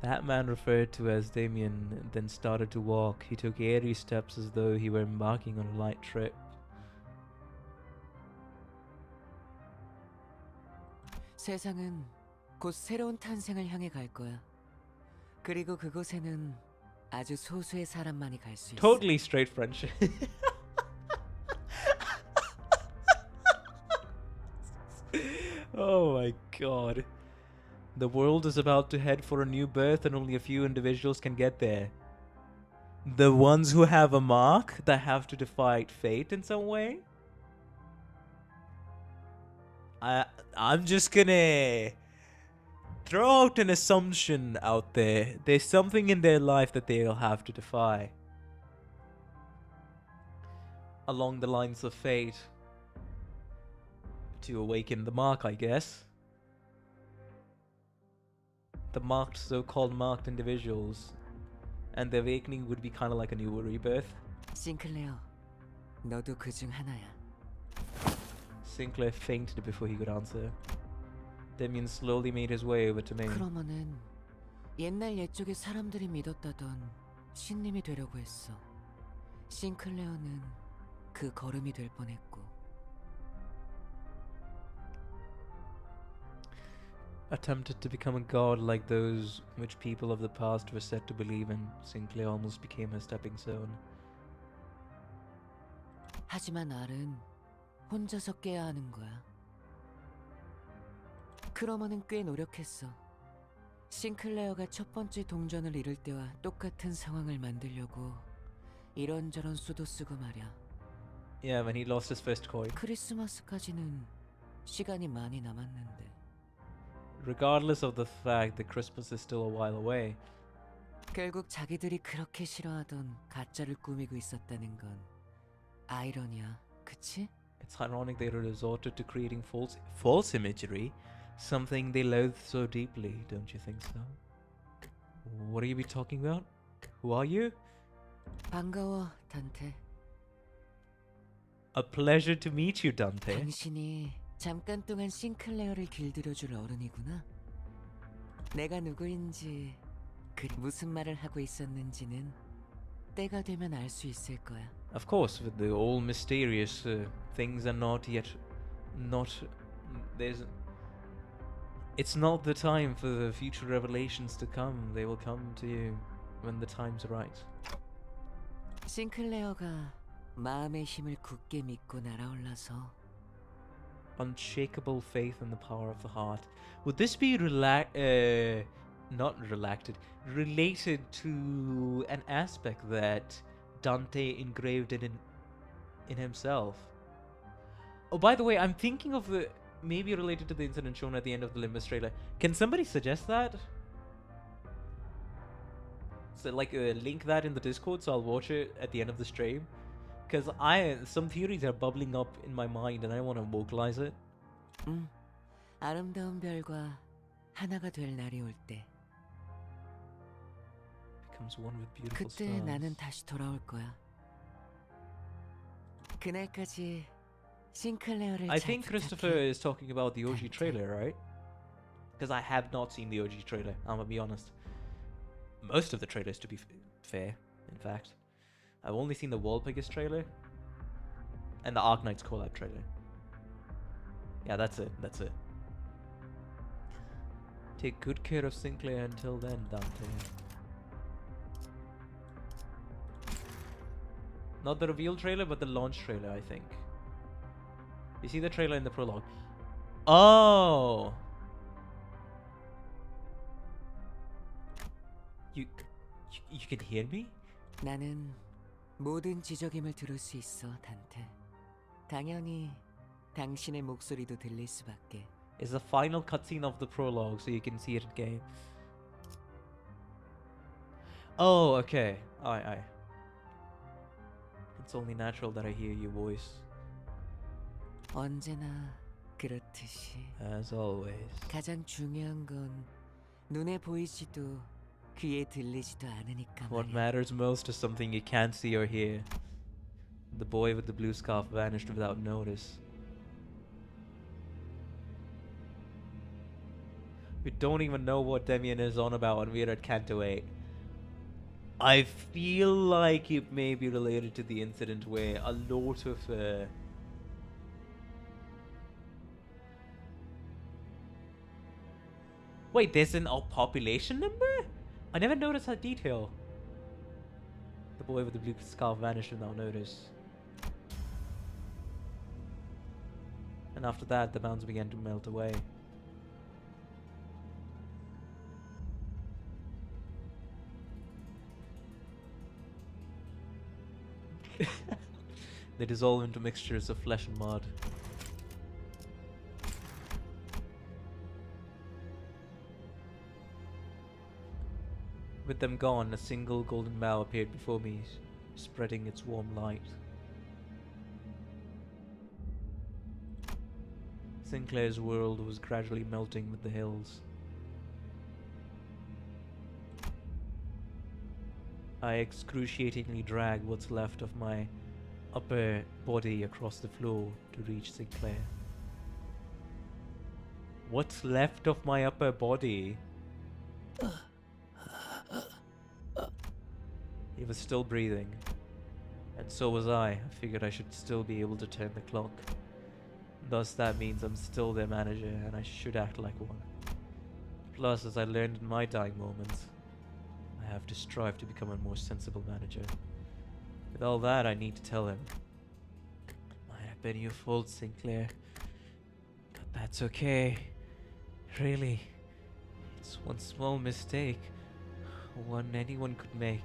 That man referred to as Damien then started to walk. He took airy steps as though he were embarking on a light trip. 세상은 곧 새로운 탄생을 향해 갈 거야. 그리고 그곳에는 아주 소수의 사람만이 갈 수 있어. Totally straight French. Oh my god. The world is about to head for a new birth and only a few individuals can get there. The ones who have a mark that have to defy fate in some way? I'm just gonna throw out an assumption out there. There's something in their life that they'll have to defy. Along the lines of fate. To awaken the mark, I guess. The marked, so-called marked individuals. And the awakening would be kind of like a new rebirth. 싱클레어, 너도 그중 하나야. Sinclair fainted before he could answer. Damien slowly made his way over to me. 크로머는 옛날 옛적에 사람들이 믿었다던 신님이 되려고 했어. 싱클레어는 그 걸음이 될 뻔했고. Attempted to become a god like those which people of the past were said to believe in. Sinclair almost became a stepping stone. 하지만 알은 혼자서 깨야 하는 거야. 크로머는 꽤 노력했어. 싱클레어가 첫 번째 동전을 잃을 때와 똑같은 상황을 만들려고 이런저런 수도 쓰고 말이야. Yeah, when he lost his first coin. 크리스마스까지는 시간이 많이 남았는데. Regardless of the fact that Christmas is still a while away. 결국 자기들이 그렇게 싫어하던 가짜를 꾸미고 있었다는 건 아이러니야, 그치? It's ironic they resorted to creating false imagery, something they loathe so deeply, don't you think so? What are you be talking about? Who are you? 반가워, 단테. A pleasure to meet you, Dante. 당신이 잠깐 동안 싱클레어를 길들여줄 어른이구나. 내가 누구인지, 무슨 말을 하고 있었는지는 때가 되면 알 수 있을 거야. Of course, with the all mysterious things are not yet, it's not the time for the future revelations to come. They will come to you when the time's right. 싱클레어가 마음의 힘을 굳게 믿고 날아올라서 Unshakable faith in the power of the heart. Would this be related to an aspect that Dante engraved in himself. Oh, by the way, I'm thinking of the maybe related to the incident shown at the end of the Limbus trailer. Can somebody suggest that? So like link that in the Discord so I'll watch it at the end of the stream. Because some theories are bubbling up in my mind and I want to vocalize it. 아름다운 별과 하나가 될 날이 올 때. Becomes one with beautiful 그때 stars. 나는 다시 돌아올 거야. 그날까지 싱클레어를 I 잘 think Christopher 부탁해. is talking about the OG trailer, right? Because I have not seen the OG trailer, I'm gonna be honest. Most of the trailers, to be fair, in fact. I've only seen the Wallpeggers trailer and the Arknights collab trailer. Yeah, that's it. Take good care of Sinclair until then, Dante. Not the reveal trailer, but the launch trailer, I think. You see the trailer in the prologue. Oh! You can hear me? 나는 모든 지적임을 들을 수 있어, 단테. 당연히 당신의 목소리도 들릴 수밖에. It's the final cutscene of the prologue, so you can see it in game. Oh, okay. Aye. It's only natural that I hear your voice. 언제나 그렇듯이. As always. 가장 중요한 건 눈에 보이지도 귀에 들리지도 않으니까 What 말이야. matters most is something you can't see or hear. The boy with the blue scarf vanished without notice. We don't even know what Demian is on about and we're at Canto 8. I feel like it may be related to the incident where a lot of Wait, there's a population number? I never noticed that detail. The boy with the blue scarf vanished without notice. And after that, the mounds began to melt away. They dissolve into mixtures of flesh and mud. With them gone, a single golden bough appeared before me, spreading its warm light. Sinclair's world was gradually melting with the hills. I excruciatingly dragged what's left of my upper body across the floor to reach Sinclair. What's left of my upper body? He was still breathing, and so was I. I figured I should still be able to turn the clock. Thus that means I'm still their manager, and I should act like one. Plus, as I learned in my dying moments, I have to strive to become a more sensible manager. With all that, I need to tell him. Might have been your fault, Sinclair. But that's okay. Really. It's one small mistake. One anyone could make.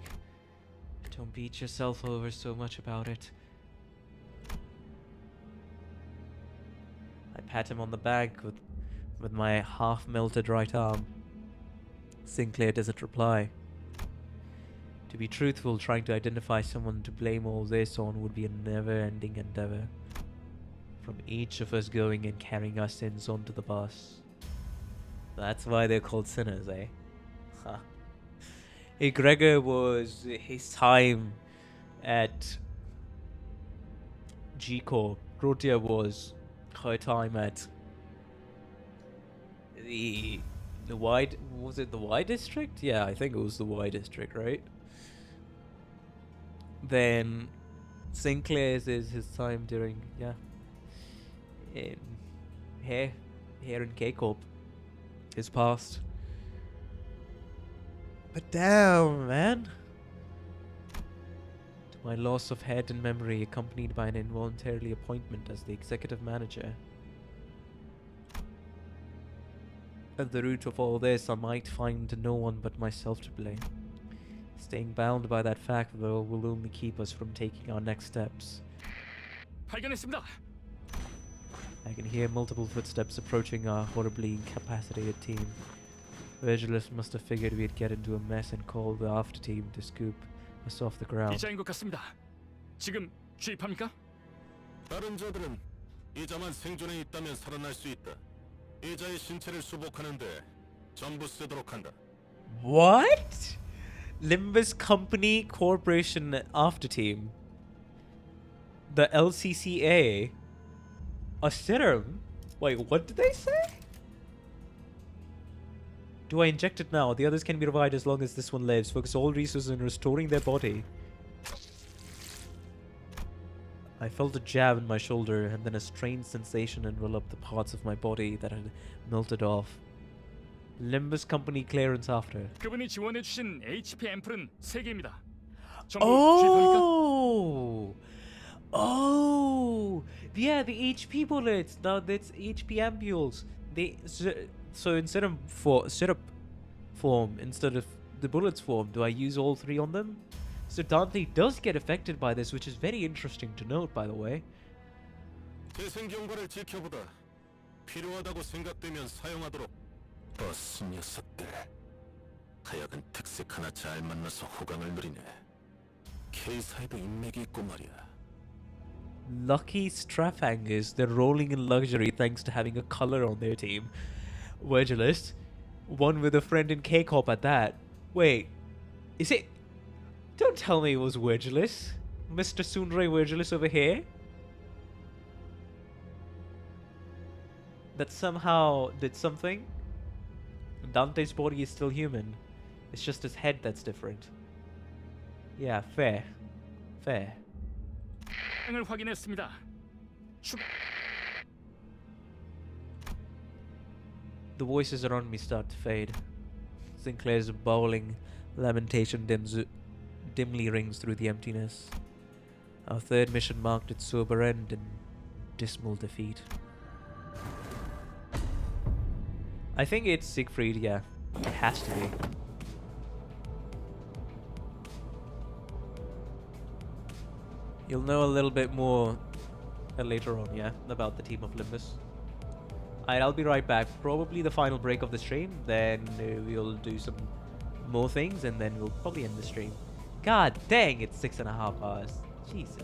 Don't beat yourself over so much about it. I pat him on the back with my half-melted right arm. Sinclair doesn't reply. To be truthful, trying to identify someone to blame all this on would be a never-ending endeavor. From each of us going and carrying our sins onto the bus. That's why they're called sinners, eh? Huh. Hey, Gregor was his time at G-Corp. Grotia was her time at the Y... Was it the Y district? Yeah, I think it was the Y district, right? Then Sinclair's is his time during, yeah, in here in K-Corp. His past. But damn, man. To my loss of head and memory, accompanied by an involuntary appointment as the executive manager. At the root of all this, I might find no one but myself to blame. Staying bound by that fact, though, will only keep us from taking our next steps. 발견했습니다. I can hear multiple footsteps approaching our horribly incapacitated team. Virgilus must have figured we'd get into a mess and called the after team to scoop us off the ground. 이자인 것 같습니다. 지금 주입합니까? 다른 자들은 이자만 생존해 있다면 살아날 수 있다. 이자의 신체를 수복하는데 전부 쓰도록 한다. What? Limbus Company Corporation After Team. The LCCA. A serum? Wait, what did they say? Do I inject it now? The others can be revived as long as this one lives. Focus all resources on restoring their body. I felt a jab in my shoulder and then a strange sensation enveloped the parts of my body that had melted off. Limbus Company clearance after. 그분이 지원해 주신 HP 앰플은 3개입니다. 전부 주입합니까? Oh! Oh! Yeah, the HP bullets. Now that's HP ampules. They so instead of for syrup form, instead of the bullets form, do I use all 3 on them? So Dante does get affected by this, which is very interesting to note, by the way. 재생 경과를 지켜보다 필요하다고 생각되면 사용하도록. 버스 녀석들. 하여간 특색 하나 잘 만나서 호강을 누리네. K사에도 인맥이 있고 말이야. Lucky Strafangers, they're rolling in luxury thanks to having a color on their team. Virgilist, one with a friend in K-Corp at that. Wait, is it... Don't tell me it was Virgilist. Mr. Sundray Virgilist over here? That somehow did something? Dante's body is still human. It's just his head that's different. Yeah, fair. Fair. 을 확인했습니다. The voices around me start to fade. Sinclair's bowling lamentation dimly rings through the emptiness. Our third mission marked its sober end in dismal defeat. I think it's Siegfried, yeah. It has to be. You'll know a little bit more later on, yeah, about the team of Limbus. Alright, I'll be right back. Probably the final break of the stream. Then we'll do some more things, and then we'll probably end the stream. God dang, it's 6.5 hours. Jesus.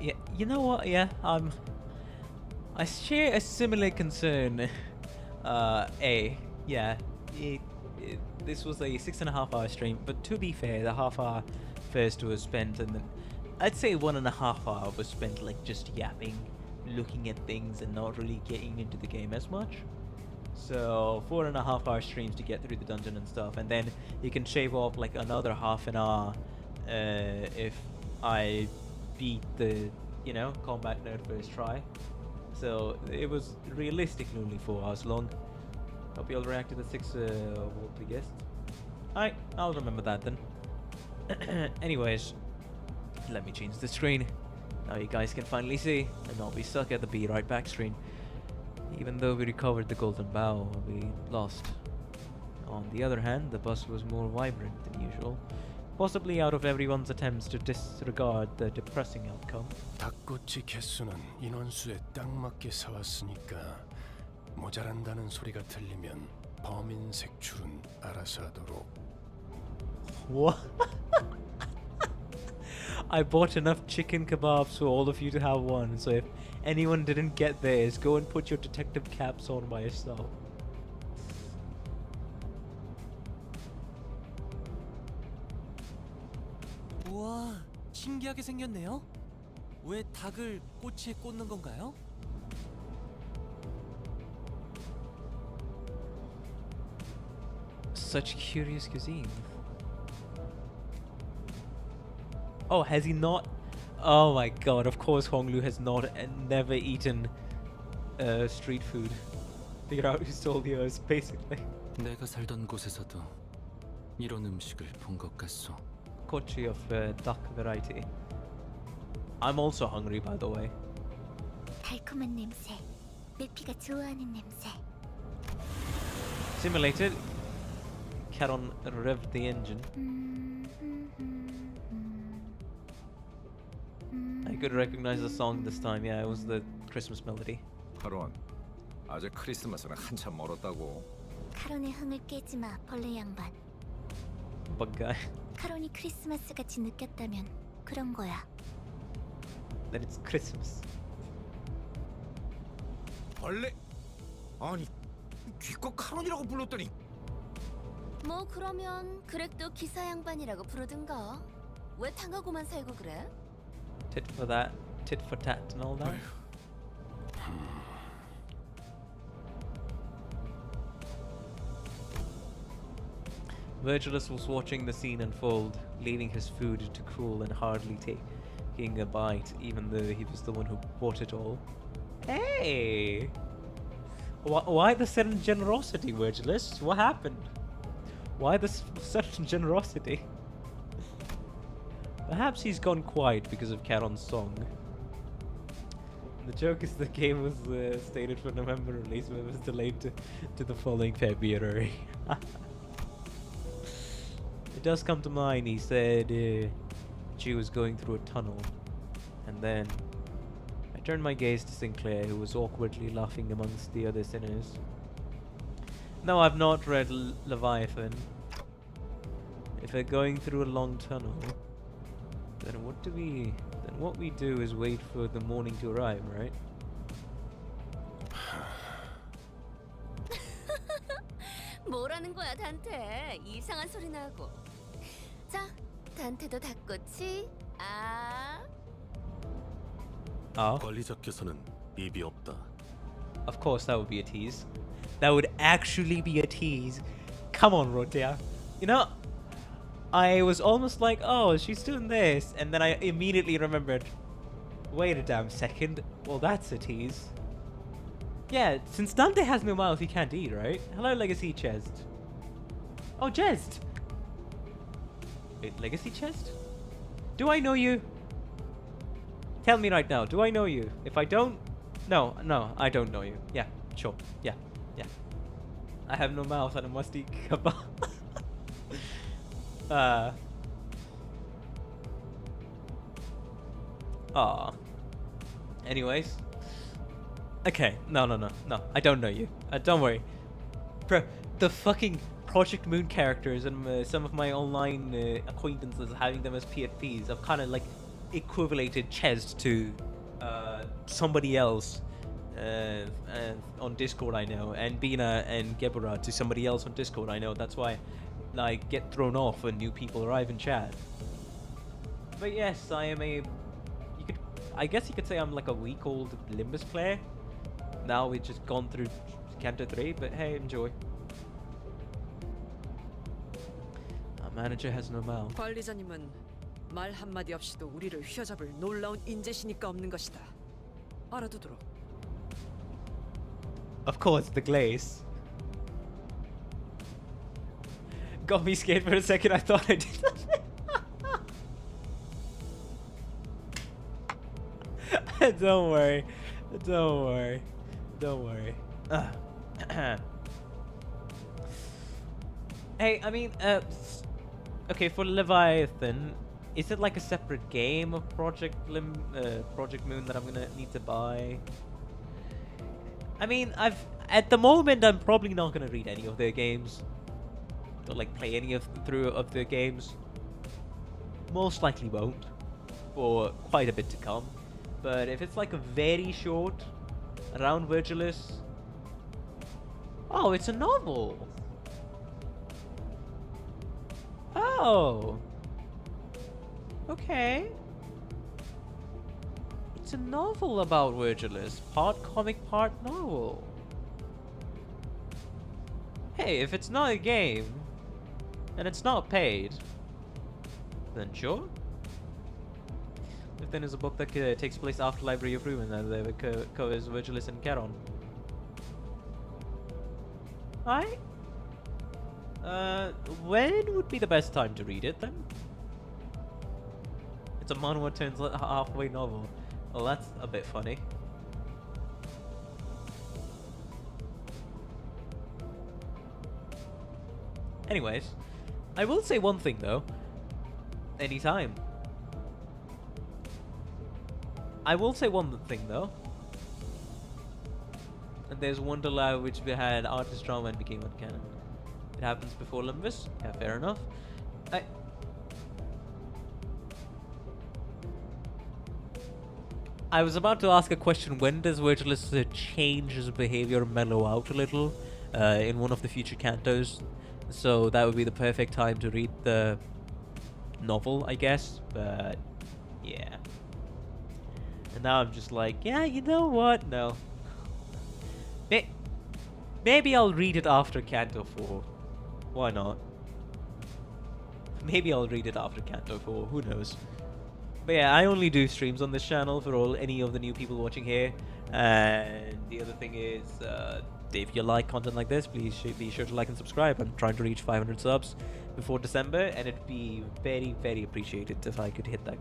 Yeah, you know what? Yeah, I share a similar concern. Yeah, this was a 6.5 hour stream, but to be fair, the half hour first was spent, and then I'd say 1.5 hour was spent like just yapping, looking at things, and not really getting into the game as much. So 4.5 hour streams to get through the dungeon and stuff, and then you can shave off like another half an hour if I beat the combat nerd first try. So it was realistically only 4 hours long. Hope you all reacted to 6 volt, I guess. Alright, I'll remember that then. Anyways, let me change the screen. Now you guys can finally see and not be stuck at the be right back screen. Even though we recovered the golden bow, we lost. On the other hand, the bus was more vibrant than usual, possibly out of everyone's attempts to disregard the depressing outcome. 닭꼬치 개수는 인원수에 딱 맞게 사왔으니까 모자란다는 소리가 들리면 범인 색출은 알아서 하도록. What? I bought enough chicken kebabs for all of you to have one, so if anyone didn't get theirs, go and put your detective caps on by yourself. 우와, 신기하게 생겼네요. 왜 닭을 꼬치에 꽂는 건가요? Such curious cuisine. Oh, has he not? Oh my god, of course Honglu has not never eaten street food. Throughout his whole years, basically. 내가 살던 곳에서도 이런 음식을 본 것 같소. Kochi of duck variety. I'm also hungry, by the way. 달콤한 냄새. 메피가 좋아하는 냄새. Simulated. Caron revved the engine. I could recognize the song this time. Yeah, it was the Christmas melody. 카론, 아직 크리스마스는 한참 멀었다고. 카론의 흥을 깨지 마, 벌레 양반. Bug guy. 카론이 크리스마스 같이 느꼈다면 그런 거야. Then it's Christmas. 벌레? 아니, 기껏 카론이라고 불렀더니. 뭐 그러면 그렉도 기사 양반이라고 부르든가. 왜 당하고만 살고 그래? Tit for that, tit for tat and all that. Virgilus was watching the scene unfold, leaving his food to cool and hardly taking a bite, even though he was the one who bought it all. Hey! Why the sudden generosity, Virgilus? What happened? Why this sudden generosity? Perhaps he's gone quiet because of Caron's song. The joke is the game was stated for November release, but it was delayed to the following February. It does come to mind, he said she was going through a tunnel. And then I turned my gaze to Sinclair, who was awkwardly laughing amongst the other sinners. No, I've not read Leviathan. If we're going through a long tunnel, then what we do is wait for the morning to arrive, right? 뭐라는 거야, 단테? 이상한 소리 나고. 자, 단테도 닭꼬치. 관리자께서는 입이 없다. Of course, that would be a tease. That would actually be a tease. Come on, Rotia. You know, I was almost like, oh, she's doing this. And then I immediately remembered, wait a damn second. Well, that's a tease. Yeah, since Dante has no mouth, he can't eat, right? Hello, Legacy Chest. Oh, Chest. Wait, Legacy Chest? Do I know you? Tell me right now, do I know you? If I don't... No, I don't know you. Yeah, sure. Yeah. I have no mouth and I must eat kebab. Anyways. Okay, no. I don't know you. Don't worry. The fucking Project Moon characters and some of my online acquaintances having them as PFPs, I've kind of like equivalated Ches to somebody else on Discord, I know, and Bina and Gebura to somebody else on Discord, I know. That's why I get thrown off when new people arrive in chat. But yes, I am I guess you could say I'm like a week-old Limbus player. Now we've just gone through CANTO 3, but hey, enjoy. Our manager has no mouth. 관리자님은 말 한마디 없이도 우리를 휘어잡을 놀라운 인재시니까 없는 것이다. 알아두도록. Of course, the glaze. Got me scared for a second, I thought I did something. Don't worry. Don't worry. Don't worry. Hey, I mean, okay, for Leviathan, is it like a separate game of Project Moon that I'm gonna need to buy? I mean, at the moment I'm probably not gonna read any of their games, or like play any of their games. Most likely won't, for quite a bit to come. But if it's like a very short, around Virgilus, oh, it's a novel. Oh, okay. It's a novel about Virgilus, part comic, part novel. Hey, if it's not a game, and it's not paid, then sure. If then is a book that takes place after Library of Ruin that covers Virgilus and Charon. Alright. When would be the best time to read it then? It's a manhwa turns halfway novel. Well, that's a bit funny. Anyways, I will say one thing though. Anytime. I will say one thing though. And there's Wonderlao which we had artist drama and became uncanon. It happens before Limbus. Yeah, fair enough. I was about to ask a question. When does Virgilus change his behavior, mellow out a little in one of the future cantos? So that would be the perfect time to read the novel, I guess. But yeah. And now I'm just like, yeah, you know what? No. Maybe I'll read it after Canto 4. Why not? Maybe I'll read it after Canto 4. Who knows? But yeah, I only do streams on this channel for any of the new people watching here. And the other thing is, if you like content like this, please be sure to like and subscribe. I'm trying to reach 500 subs before December, and it'd be very, very appreciated if I could hit that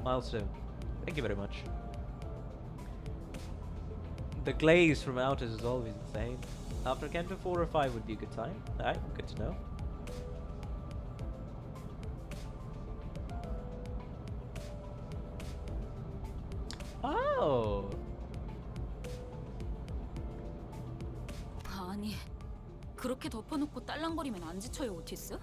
milestone. Thank you very much. The glaze from Outers is always insane. After Canto 4 or 5 would be a good time. Alright, good to know. Oh! 아니, 그렇게 덮어놓고 딸랑거리면 안 지쳐요, 오티스?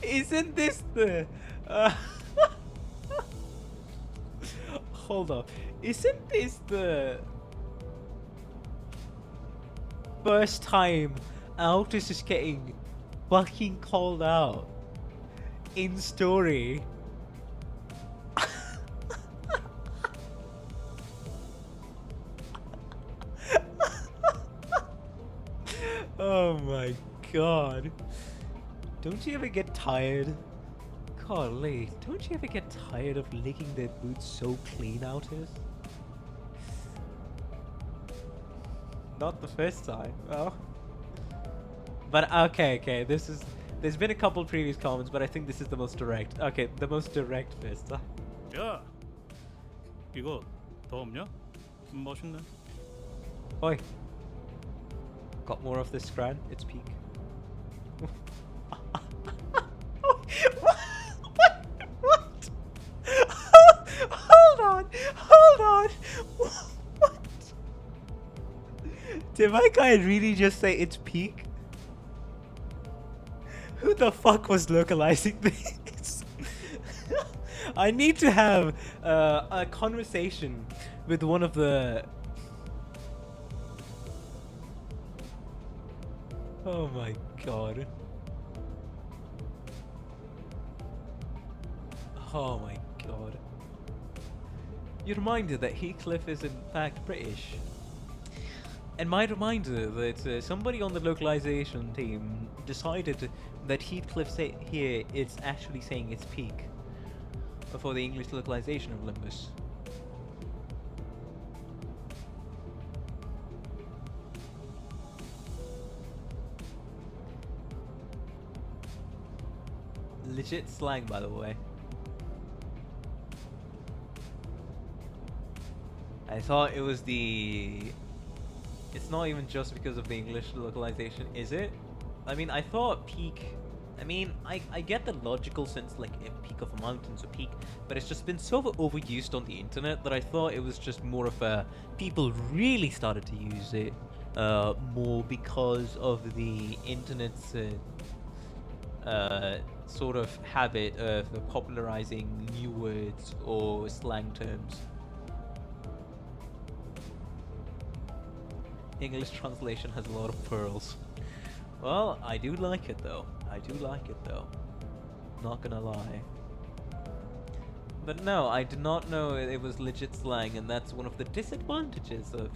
Isn't this the... hold up. Isn't this the... first time Altus is getting fucking called out in story? Oh my god. Don't you ever get tired? Golly, don't you ever get tired of licking their boots so clean, Altus? Not the first time, well. But okay, there's been a couple previous comments, but I think this is the most direct. Okay, the most direct first time. 야, 이거 더 없냐? 멋있네. Oi. Got more of this scran? It's peak. What? Hold on. What? Did my guy really just say it's peak? Who the fuck was localizing this? I need to have a conversation with one of the... Oh my god. Oh my god. Your reminder that Heathcliff is in fact British. And my reminder that somebody on the localization team decided that Heathcliff here it's actually saying it's peak for the English localization of Limbus. Legit slang, by the way. I thought it was the... It's not even just because of the English localization, is it? I mean, I thought peak... I mean, I get the logical sense, like, a peak of a mountain's a peak, but it's just been so overused on the internet that I thought it was just more of a... People really started to use it more because of the internet's sort of habit of popularizing new words or slang terms. English translation has a lot of pearls. Well, I do like it though. I do like it though. Not gonna lie. But no, I did not know it was legit slang, and that's one of the disadvantages of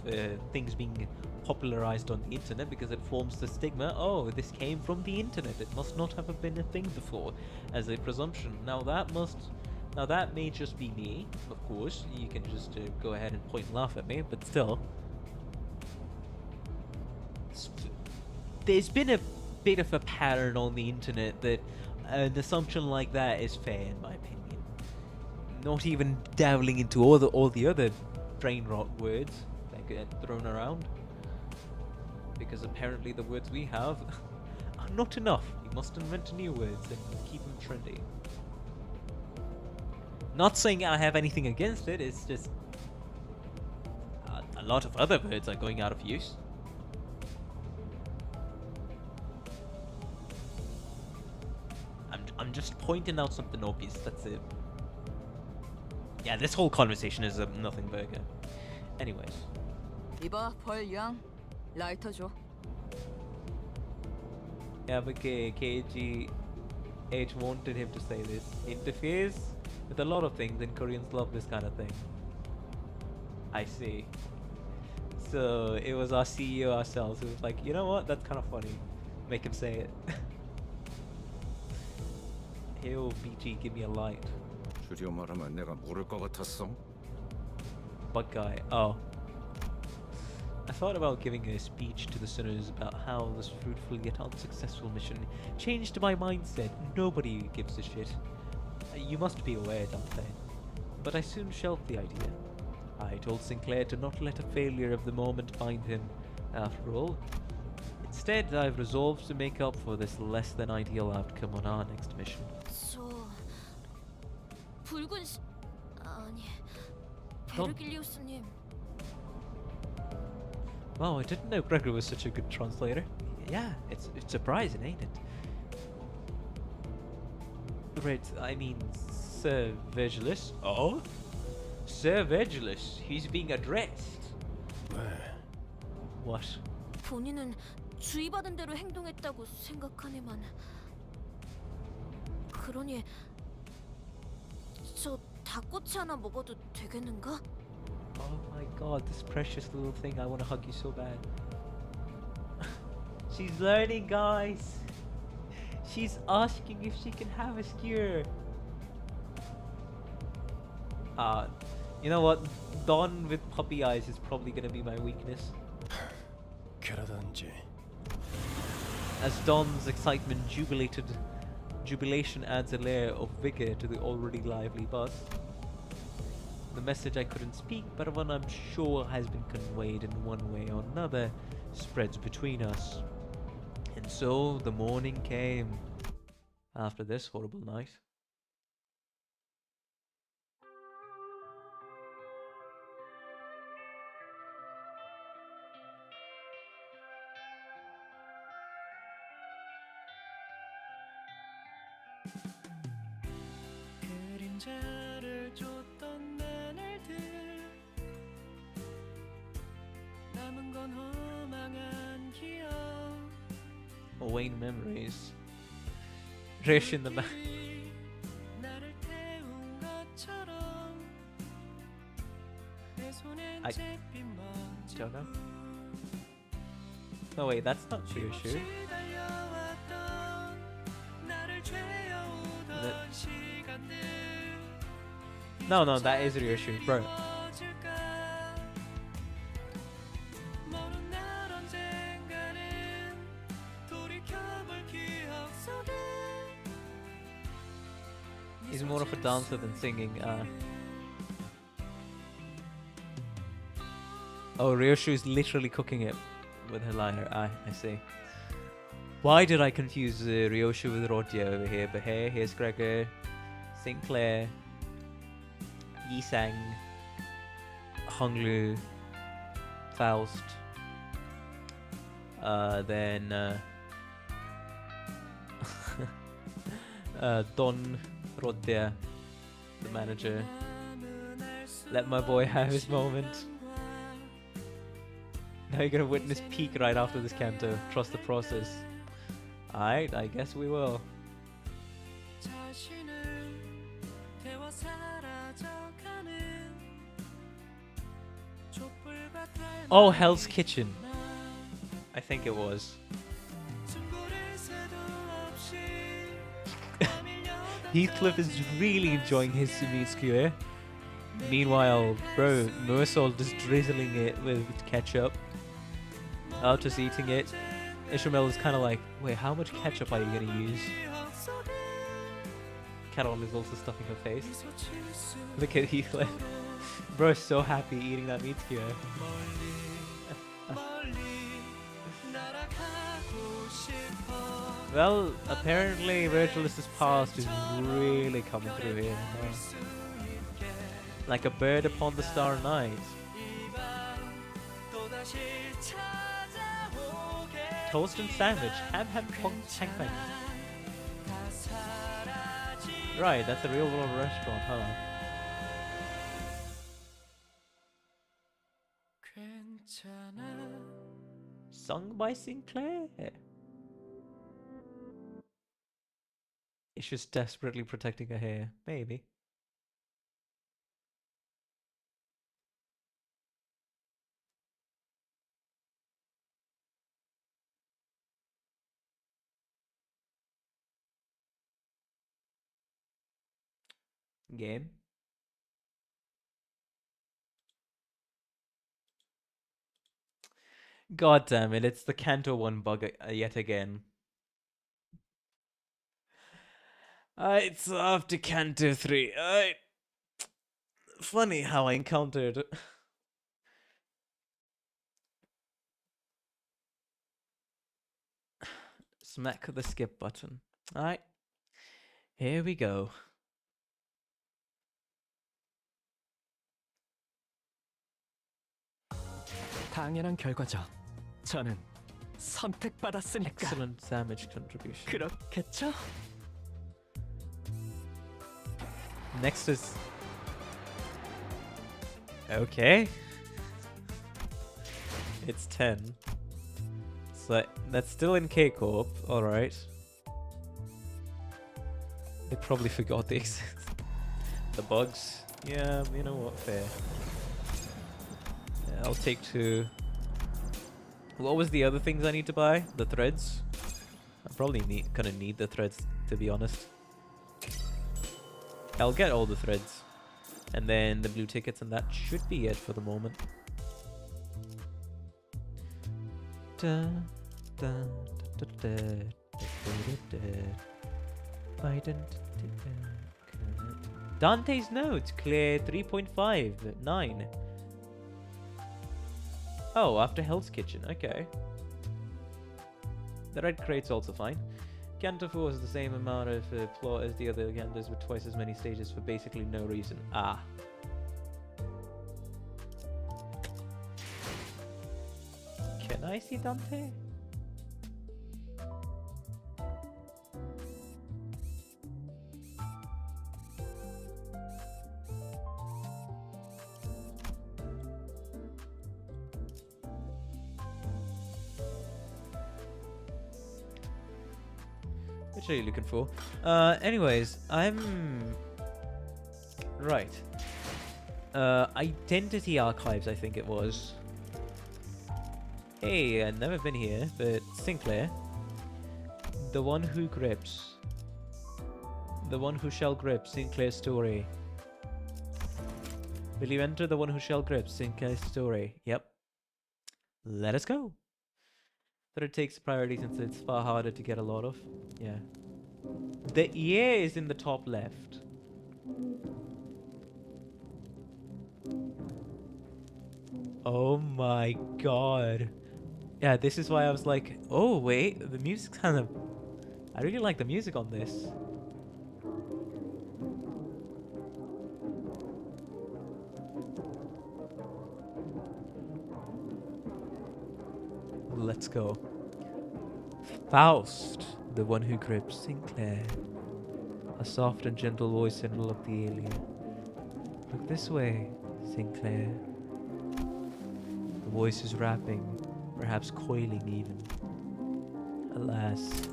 things being popularized on the internet, because it forms the stigma, oh, this came from the internet, it must not have been a thing before, as a presumption. Now that may just be me, of course, you can just go ahead and point and laugh at me, but still. There's been a bit of a pattern on the internet that an assumption like that is fair, in my opinion. Not even dabbling into all the other brain rot words that get thrown around, because apparently the words we have are not enough. We must invent new words and keep them trendy. Not saying I have anything against it, it's just a lot of other words are going out of use. I'm just pointing out something obvious, that's it. Yeah, this whole conversation is a nothing burger. Anyways. 이봐, 벌양. 라이터 줘. Yeah, but KGH wanted him to say this. Interferes with a lot of things, and Koreans love this kind of thing. I see. So it was our CEO ourselves who was like, you know what, that's kind of funny. Make him say it. He'll BG, give me a light. 줄여 말하면 내가 모를 것 같았어. Bug guy. Oh. I thought about giving a speech to the sinners about how this fruitful yet unsuccessful mission changed my mindset. Nobody gives a shit. You must be aware, Dante. But I soon shelved the idea. I told Sinclair to not let a failure of the moment bind him, after all. Instead, I've resolved to make up for this less than ideal outcome on our next mission. 붉은 아니 베르길리우스님. Wow, I didn't know Gregory was such a good translator. Yeah, it's surprising, ain't it? Right, I mean, Sir Virgilus. Oh? Sir Virgilus, he's being addressed. What? 본인은 주의받은 대로 행동했다고 생각하네만. 그러니 저 닭꼬치 하나 먹어도 되겠는가? Oh my god, this precious little thing, I want to hug you so bad. She's learning, guys. She's asking if she can have a skewer. You know what? Don with puppy eyes is probably gonna be my weakness. 그러던지. As Don's excitement jubilation adds a layer of vigor to the already lively buzz. The message I couldn't speak, but one I'm sure has been conveyed in one way or another, spreads between us. And so the morning came. After this horrible night. 상자를 줬던 나날들 남은 건 허망한 기억 Wayne memories. Rish in the back. 나를 태운 것처럼 내 손엔 I 잿빛 먼지 don't know. No wait, that's not Ryoshu. 달려왔던 나를 죄어오던 시간들 No, no, that is Ryoshu, bro. 먼 날 언젠가는 돌이켜볼 기억 속에 He's more of a dancer than singing. Oh, Ryoshu is literally cooking it with her lyre. I see. Why did I confuse Ryoshu with Rodya over here? But hey, here's Gregor, Sinclair, Yisang, Honglu, Faust, then Don Rodya, the manager. Let my boy have his moment. Now you're gonna witness peak right after this canto. Trust the process. Alright, I guess we will. Oh, Hell's Kitchen. I think it was. Heathcliff is really enjoying his Sumitsuku. Meanwhile, bro, Mursol just drizzling it with ketchup. Just eating it. Ishmael is kind of like, wait, how much ketchup are you gonna use? Carol is also stuffing her face. Look at Heathcliff. Bro is so happy eating that meat skewer. Well, apparently Virtualis's past is really coming through here. Like a bird upon the star night. Toast and sandwich. Ham pong hang bang. Right, that's a real world restaurant, huh? Sung by Sinclair. It's just desperately protecting her hair. Maybe. Game. God damn it, it's the Canto 1 bug yet again. It's after Canto 3. Funny how I encountered... Smack the skip button. Alright. Here we go. 당연한 결과죠. 저는 선택받았으니까. Excellent damage contribution. 그렇겠죠? Next is... Okay. It's 10. So that's still in K-Corp. Alright. They probably forgot they exist. The bugs. Yeah, you know what? Fair. Yeah, I'll take 2. What was the other things I need to buy? The threads? I'm probably gonna need the threads, to be honest. I'll get all the threads. And then the blue tickets, and that should be it for the moment. Dante's notes clear 3.5, 9. Oh, after Hell's Kitchen, okay. The red crate's also fine. Canto 4 is the same amount of plot as the other cantos with twice as many stages for basically no reason. Ah. Can I see Dante? What are you looking for? Anyways, I'm... Right. Identity Archives, I think it was. Hey, I've never been here, but Sinclair. The one who grips. The one who shall grip, Sinclair's story. Will you enter the one who shall grip, Sinclair's story? Yep. Let us go. But it takes priority since it's far harder to get a lot of. Yeah. The ear is in the top left. Oh my god. Yeah, this is why I was like, oh wait, the music's kind of... I really like the music on this. Let's go. Faust, the one who grips Sinclair. A soft and gentle voice enveloped the alien. Look this way, Sinclair. The voice is rapping, perhaps coiling even. Alas.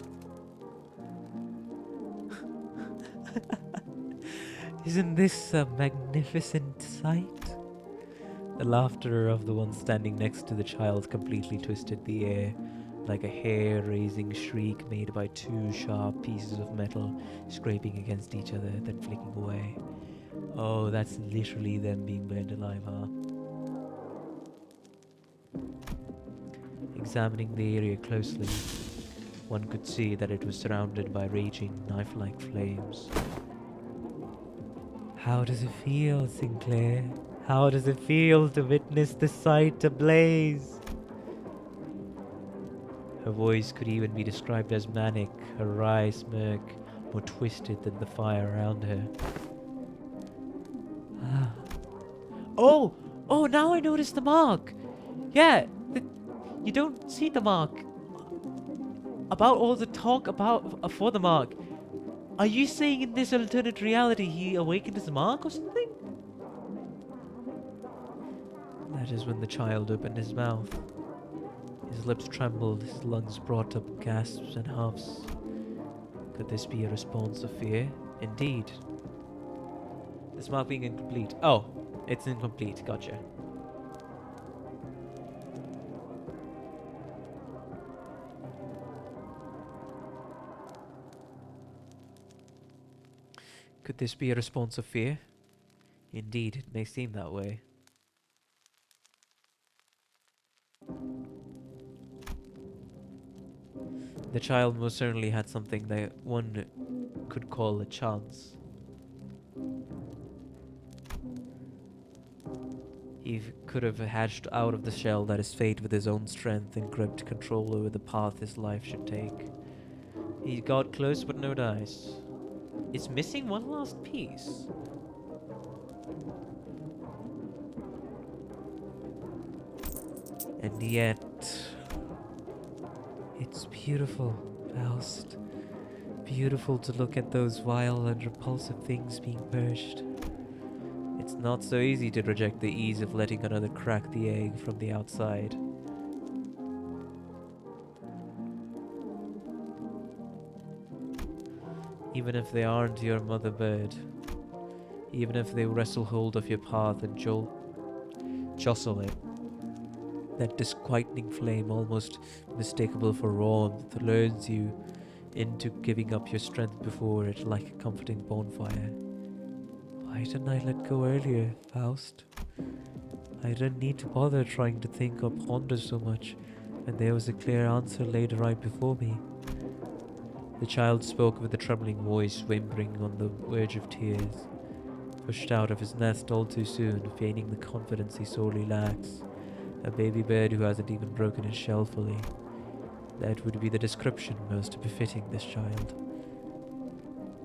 Isn't this a magnificent sight? The laughter of the one standing next to the child completely twisted the air, like a hair-raising shriek made by two sharp pieces of metal scraping against each other, then flicking away. Oh, that's literally them being burned alive, huh? Examining the area closely, one could see that it was surrounded by raging, knife-like flames. How does it feel, Sinclair? How does it feel to witness the sight ablaze? Her voice could even be described as manic, her wry smirk more twisted than the fire around her. Oh! Oh, now I notice the mark! Yeah, you don't see the mark. About all the talk about for the mark. Are you saying in this alternate reality he awakened his mark or something? That is when the child opened his mouth. His lips trembled, his lungs brought up gasps and huffs. Could this be a response of fear? Indeed. This mark being incomplete. Oh, it's incomplete. Gotcha. Could this be a response of fear? Indeed, it may seem that way. The child most certainly had something that one could call a chance. He could have hatched out of the shell that is fate with his own strength and gripped control over the path his life should take. He got close but no dice. It's missing one last piece. And yet... it's beautiful, Faust. Beautiful to look at those vile and repulsive things being purged. It's not so easy to reject the ease of letting another crack the egg from the outside. Even if they aren't your mother bird. Even if they wrestle hold of your path and jostle it. That disquieting flame, almost mistakable for warmth, lures you into giving up your strength before it like a comforting bonfire. Why didn't I let go earlier, Faust? I didn't need to bother trying to think or ponder so much when there was a clear answer laid right before me. The child spoke with a trembling voice, whimpering on the verge of tears. Pushed out of his nest all too soon, feigning the confidence he sorely lacks. A baby bird who hasn't even broken his shell fully. That would be the description most befitting this child.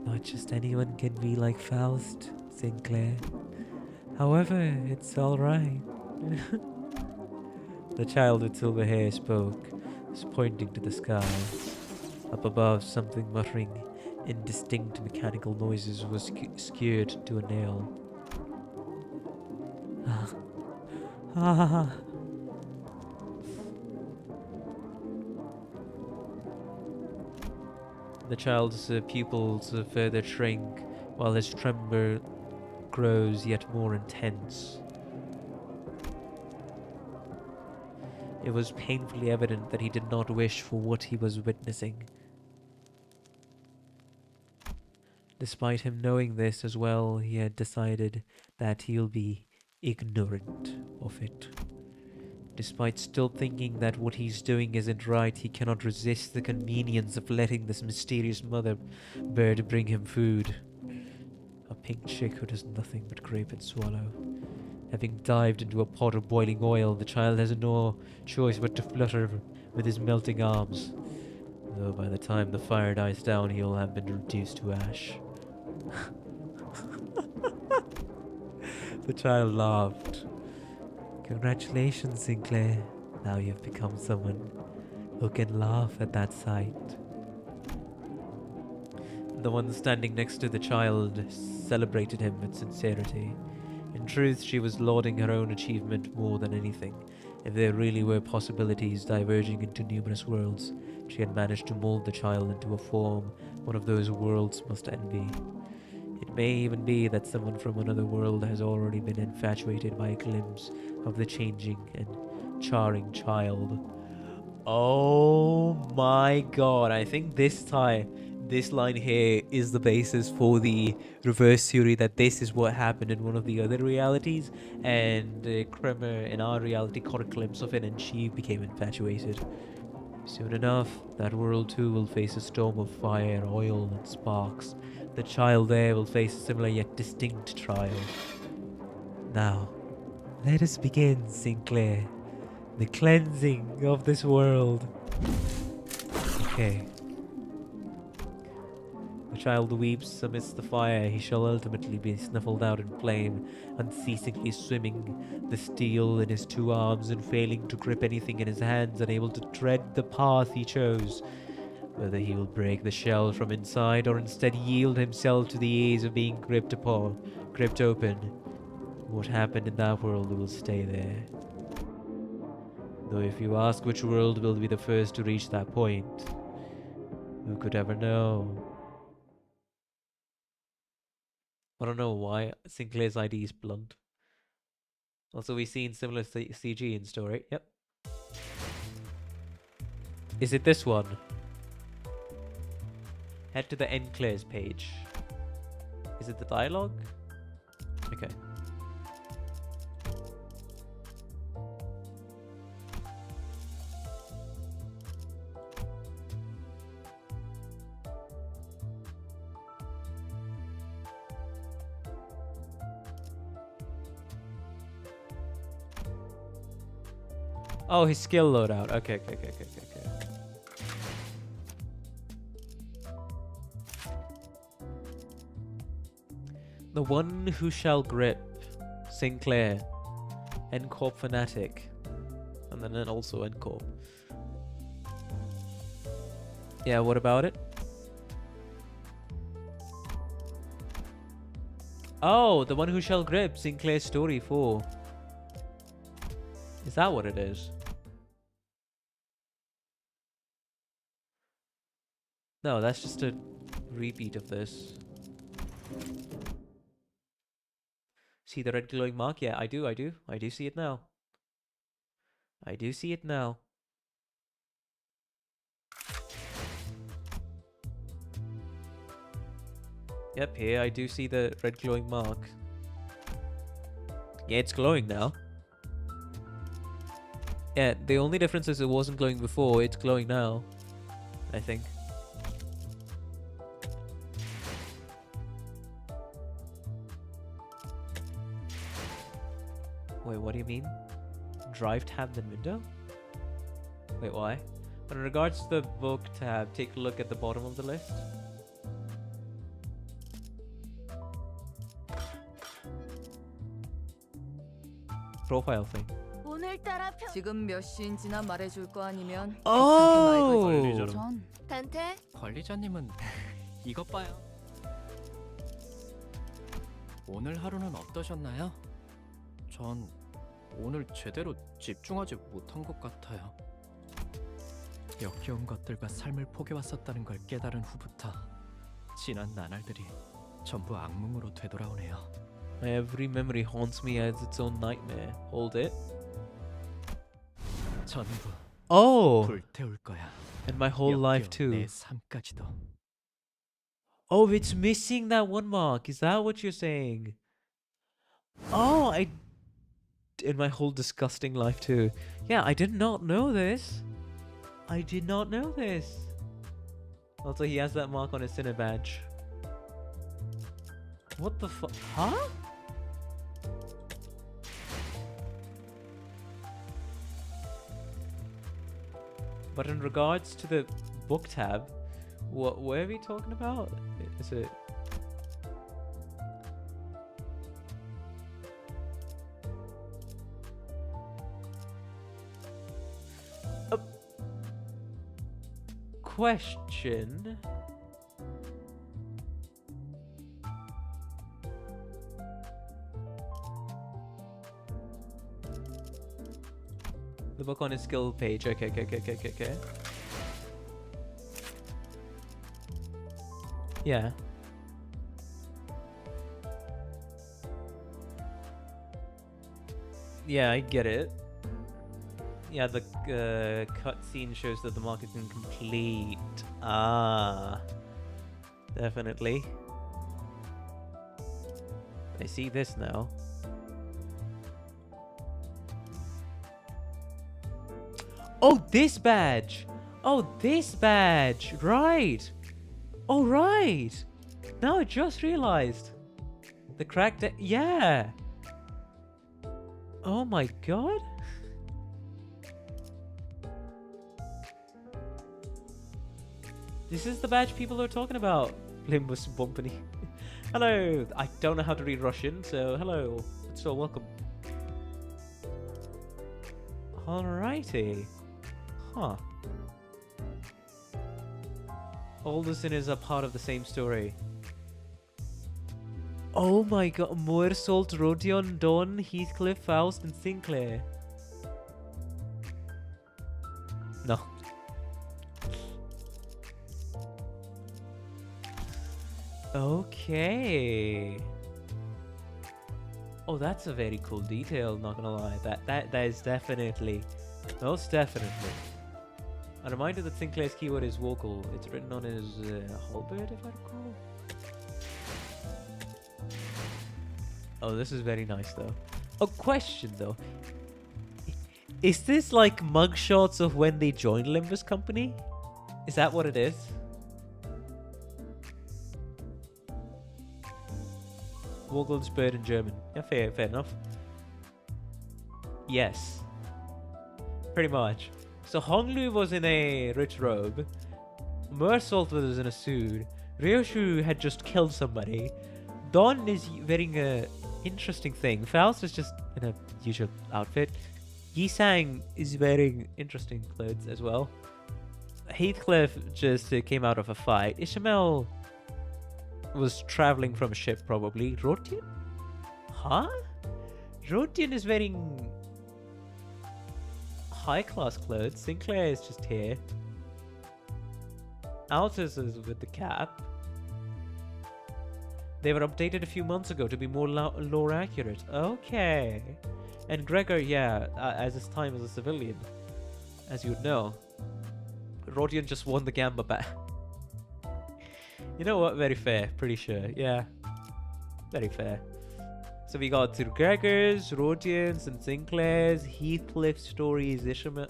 Not just anyone can be like Faust, Sinclair. However, it's alright. The child with silver hair spoke, was pointing to the sky. Up above, something muttering indistinct mechanical noises was skewered to a nail. The child's pupils further shrink, while his tremor grows yet more intense. It was painfully evident that he did not wish for what he was witnessing. Despite him knowing this as well, he had decided that he'll be ignorant of it. Despite still thinking that what he's doing isn't right, he cannot resist the convenience of letting this mysterious mother bird bring him food. A pink chick who does nothing but grape and swallow. Having dived into a pot of boiling oil, the child has no choice but to flutter with his melting arms. Though by the time the fire dies down, he'll have been reduced to ash. The child laughed. Congratulations, Sinclair. Now you've become someone who can laugh at that sight. The one standing next to the child celebrated him with sincerity. In truth, she was lauding her own achievement more than anything. If there really were possibilities diverging into numerous worlds, she had managed to mold the child into a form one of those worlds must envy. It may even be that someone from another world has already been infatuated by a glimpse of the changing and charring child. Oh my god, I think this line here is the basis for the reverse theory that this is what happened in one of the other realities, and Kremer in our reality caught a glimpse of it and she became infatuated. Soon enough, that world too will face a storm of fire, oil and sparks. The child there will face a similar yet distinct trial. Now, let us begin, Sinclair. The cleansing of this world. Okay. The child weeps amidst the fire. He shall ultimately be snuffled out in flame, unceasingly swimming the steel in his two arms and failing to grip anything in his hands, unable to tread the path he chose. Whether he will break the shell from inside or instead yield himself to the ease of being gripped open. What happened in that world will stay there. Though if you ask which world will be the first to reach that point, who could ever know? I don't know why Sinclair's ID is blunt. Also, we've seen similar CG in story. Yep. Is it this one? Head to the Enclares page. Is it the dialogue? Okay. Oh, his skill loadout. Okay. The one who shall grip. Sinclair. Ncorp fanatic. And then also Ncorp. Yeah, what about it? Oh, the one who shall grip. Sinclair story 4. Is that what it is? No, that's just a repeat of this. See the red glowing mark? Yeah, I do see it now. I do see it now. Yep, here I do see the red glowing mark. Yeah, it's glowing now. Yeah, the only difference is it wasn't glowing before, it's glowing now, I think. Wait, what do you mean? Drive tab then window? Wait, why? But in regards to the book tab, take a look at the bottom of the list. Profile thing. 지금 몇 시인지나 말해줄 거 아니면 Oh! 전 단테? 관리자님은 이것 봐요. 오늘 하루는 어떠셨나요? 전 오늘 제대로 집중하지 못한 것 같아요. 역겨운 것들과 삶을 포개왔었다는 걸 깨달은 후부터 지난 나날들이 전부 악몽으로 되돌아오네요. Every memory haunts me as its own nightmare. Hold it. 전부 Oh! 불태울 거야. And my whole life too. 내 삶까지도. Oh, it's missing that one mark. Is that what you're saying? Oh, in my whole disgusting life too. Yeah, I did not know this. I did not know this. Also, he has that mark on his sinner badge. What the fuck? Huh? But in regards to the book tab, what are we talking about? Is it... Question. The book on his skill page. Okay. Yeah. Yeah, I get it. Yeah, the cutscene shows that the mark is incomplete. Ah, definitely. I see this now. Oh, this badge! Oh, this badge! Right! Oh, right! Now I just realized. The cracked... Yeah! Oh my god! This is the badge people are talking about. Limbus Bumpany. Hello! I don't know how to read Russian, so hello. So welcome. Alrighty. Huh. All the sinners are part of the same story. Oh my god. Moersolt, Rodion, Dawn, Heathcliff, Faust, and Sinclair. No. Okay. Oh, that's a very cool detail, not gonna lie. That is definitely, most definitely. A reminder that Sinclair's keyword is vocal. It's written on his halberd, if I recall. Oh, this is very nice though. A question though. Is this like mugshots of when they joined Limbus Company? Is that what it is? Vogel's bird in German. Yeah, fair enough. Yes. Pretty much. So Honglu was in a rich robe. Mersault was in a suit. Ryoshu had just killed somebody. Dawn is wearing a interesting thing. Faust is just in a usual outfit. Yisang is wearing interesting clothes as well. Heathcliff just came out of a fight. Ishmael was traveling from a ship, probably. Rodion? Huh? Rodion is wearing high-class clothes. Sinclair is just here. Altus is with the cap. They were updated a few months ago to be more lore accurate. Okay. And Gregor, yeah, as his time as a civilian, as you would know. Rodion just won the Gamba back. You know what? Very fair. Pretty sure. Yeah. Very fair. So we got through Gregor's, Rodion's, and Sinclair's, Heathcliff's stories, Ishmael,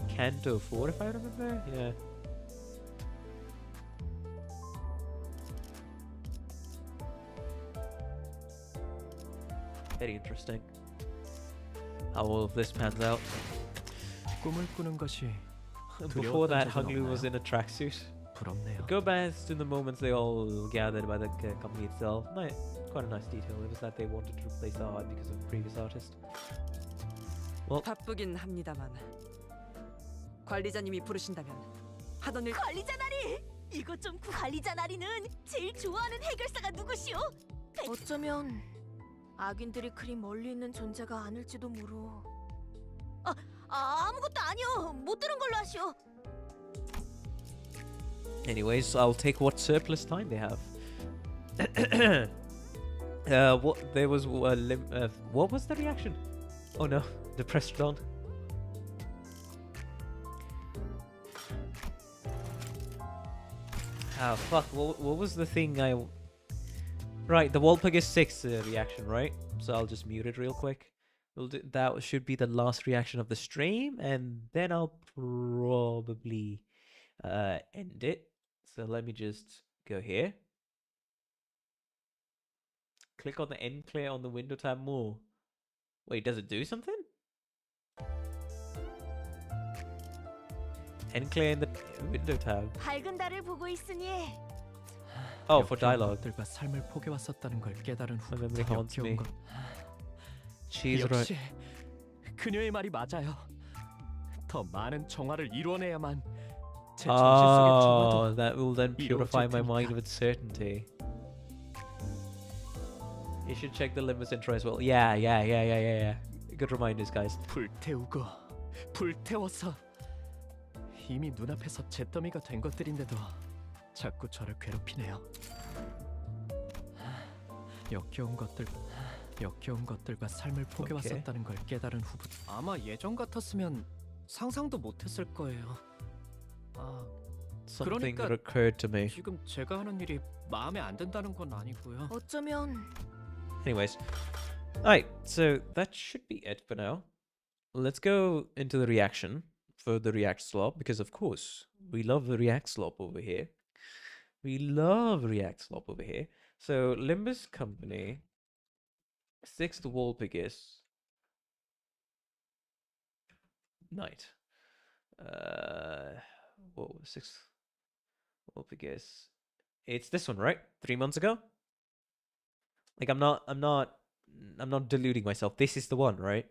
CANTO 4 if I remember. Yeah. Very interesting. How all of this pans out. 꿈을 꾸는 것이 Before that, Honglu was in a tracksuit. 부럽네요. Go back to the moments they all gathered by the company itself. Quite a nice detail. It was that they wanted to replace the art because of the previous artist. Well, 바쁘긴 합니다만 관리자님이 부르신다면 하던 일. 관리자 나리! 이것 좀 관리자 나리는 제일 좋아하는 해결사가 누구시오? 어쩌면 악인들이 그리 멀리 있는 존재가 아닐지도 모르. 아무것도 아니요. 못 들은 걸로 하시오. Anyways, I'll take what surplus time they have. What there was what was the reaction? Oh no, depressed Don. Ah fuck! What was the thing I? Right, the Walpurgis 6 reaction, right? So I'll just mute it real quick. That should be the last reaction of the stream, and then I'll probably end it. So let me just go here. Click on the end clear on the window tab more. Wait, does it do something? End clear in the window tab. 밝은 달을 보고 있으니 Oh, for dialogue. 것들과 삶을 포기왔었다는 걸 깨달은 memory 후부터 haunts me. 역겨운 것. She's 역시 right. 그녀의 말이 맞아요. 더 많은 정화를 이뤄내야만 제 정신 속의 Oh, 정화도 that will then purify 이루어질 my mind 테니까. with certainty. You should check the Limbus intro as well. Yeah. Good reminders, guys. 불태우고 불태워서 이미 눈앞에서 잿더미가 된 것들인데도 자꾸 저를 괴롭히네요. 역겨운 것들과 삶을 포기왔었다는 걸 깨달은 후부터 아마 예전 같았으면 상상도 못했을 거예요. 아, Something 그러니까 occurred to me. 지금 제가 하는 일이 마음에 안 든다는 건 아니고요. 어쩌면 Anyways. Alright, so that should be it for now. Let's go into the reaction for the React slop, because of course, we love the React slop over here. We love React slop over here. So, Limbus Company, 6th Walpurgis Night. What was 6th Walpurgis? It's this one, right? 3 months ago? Like, I'm not deluding myself. This is the one, right?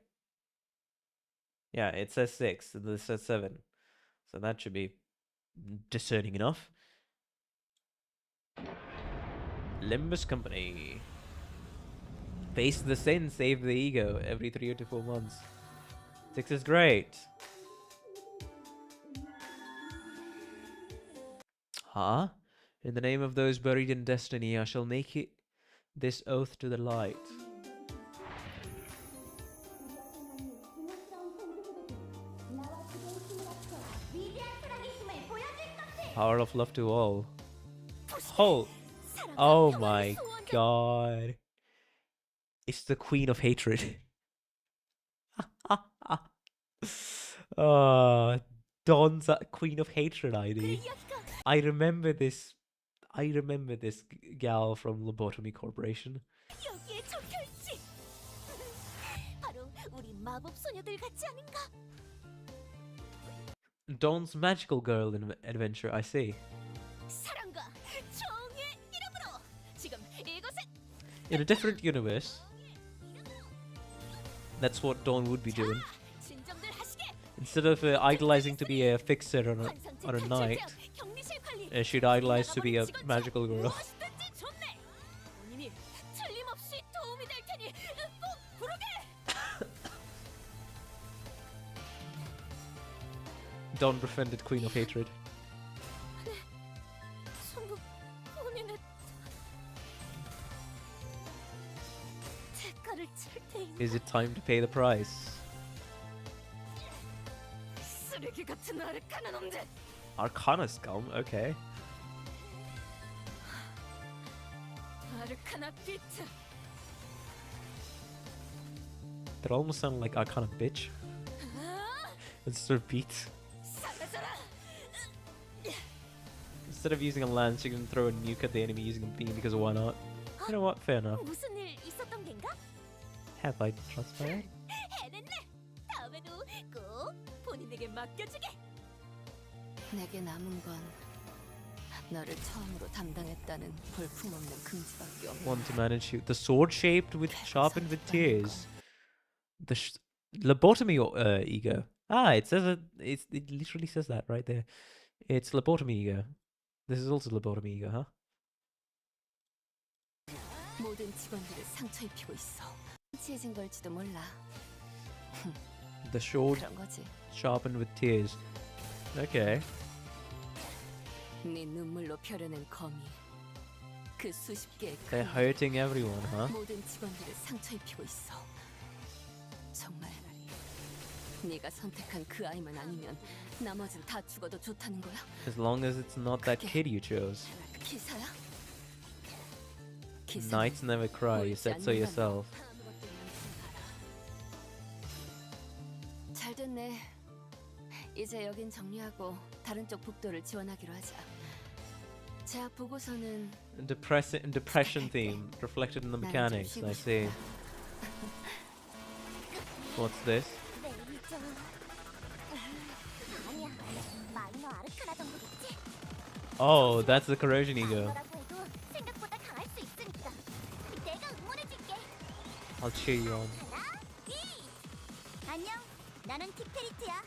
Yeah, it says 6, and this says 7. So that should be discerning enough. Limbus Company. Face the sin, save the ego every 3 to 4 months. 6 is great. Huh? In the name of those buried in destiny, I shall make it this oath to the light. Power of love to all. Oh my god. It's the Queen of Hatred. Don's Queen of Hatred ID. I remember this gal from Lobotomy Corporation. 여기에 적혀있지. 바로 우리 마법 소녀들 같지 않은가? Dawn's magical girl in adventure, I see. 사랑과 정의 이름으로 지금 이곳에 In a different universe, that's what Dawn would be doing. 진정들 하시게. Instead of idolizing to be a fixer on a knight, she'd idolize to be a magical girl. 무엇이든지 좋네. 본인이 틀림없이 도움이 될 테니 꼭 부르게. Dawn befriended Queen of Hatred. 전부 본인의 대가를 칠 테니. Is it time to pay the price? 쓰레기 같은 아르카나 놈들. Arcana scum, okay. 아르카나 비트. That almost sounded like Arcana bitch. Instead of beat. Instead of using a lance, you can throw a nuke at the enemy using a beam because why not? You know what? Fair enough. 무슨 일 있었던 겐가? Have I transpired? 해냈네. 다음에도 꼭 본인에게 맡겨주게. 내게 남은 건 너를 처음으로 담당했다는 볼품없는 금지밖에 없는. Want to manage you. The sword shaped with sharpened with tears. The lobotomy ego. Ah, it says it literally says that right there. It's lobotomy ego. This is also lobotomy ego, huh? 모든 직원들을 상처 입히고 있어. 치해진 걸지도 몰라. The sword 그런 거지. sharpened with tears. Okay. 네 눈물로 펴려낸 거미. 그 수십 개의 They're 큰 hurting everyone, huh? 모든 직원들을 상처 입히고 있어. 정말 네가 선택한 그 아이만 아니면 나머진 다 죽어도 좋다는 거야? As long as it's not that kid you chose. 기사야? Knights never cry, you said so yourself. 잘 됐네. 이제 여긴 정리하고 다른 쪽 북도를 지원하기로 하자. 제압 보고서는 Depression theme reflected in the mechanics. I see. What's this? 레이저. 아니야. 마이너 아르카나 정도겠지? Oh, that's the corrosion ego. 뭐라고 해도 생각보다 강할 수 있으니까. 내가 응원해줄게. I'll cheer you on. 하나, 둘. 안녕. 나는 티페리트야.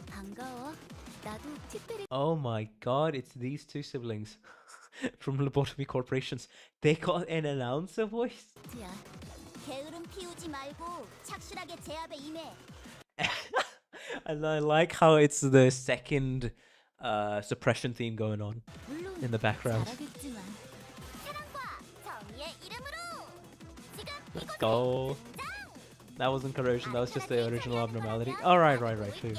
반가워. 나도 티페리. Oh my god, it's these two siblings from Lobotomy Corporations. They got an announcer voice? 야, 게으름 피우지 말고 착실하게 제압에 임해. And I like how it's the second suppression theme going on in the background. 잘하겠지만 사랑과 정의의 이름으로 지금 Let's go. That wasn't corrosion, that was just the original abnormality. Oh, right, true.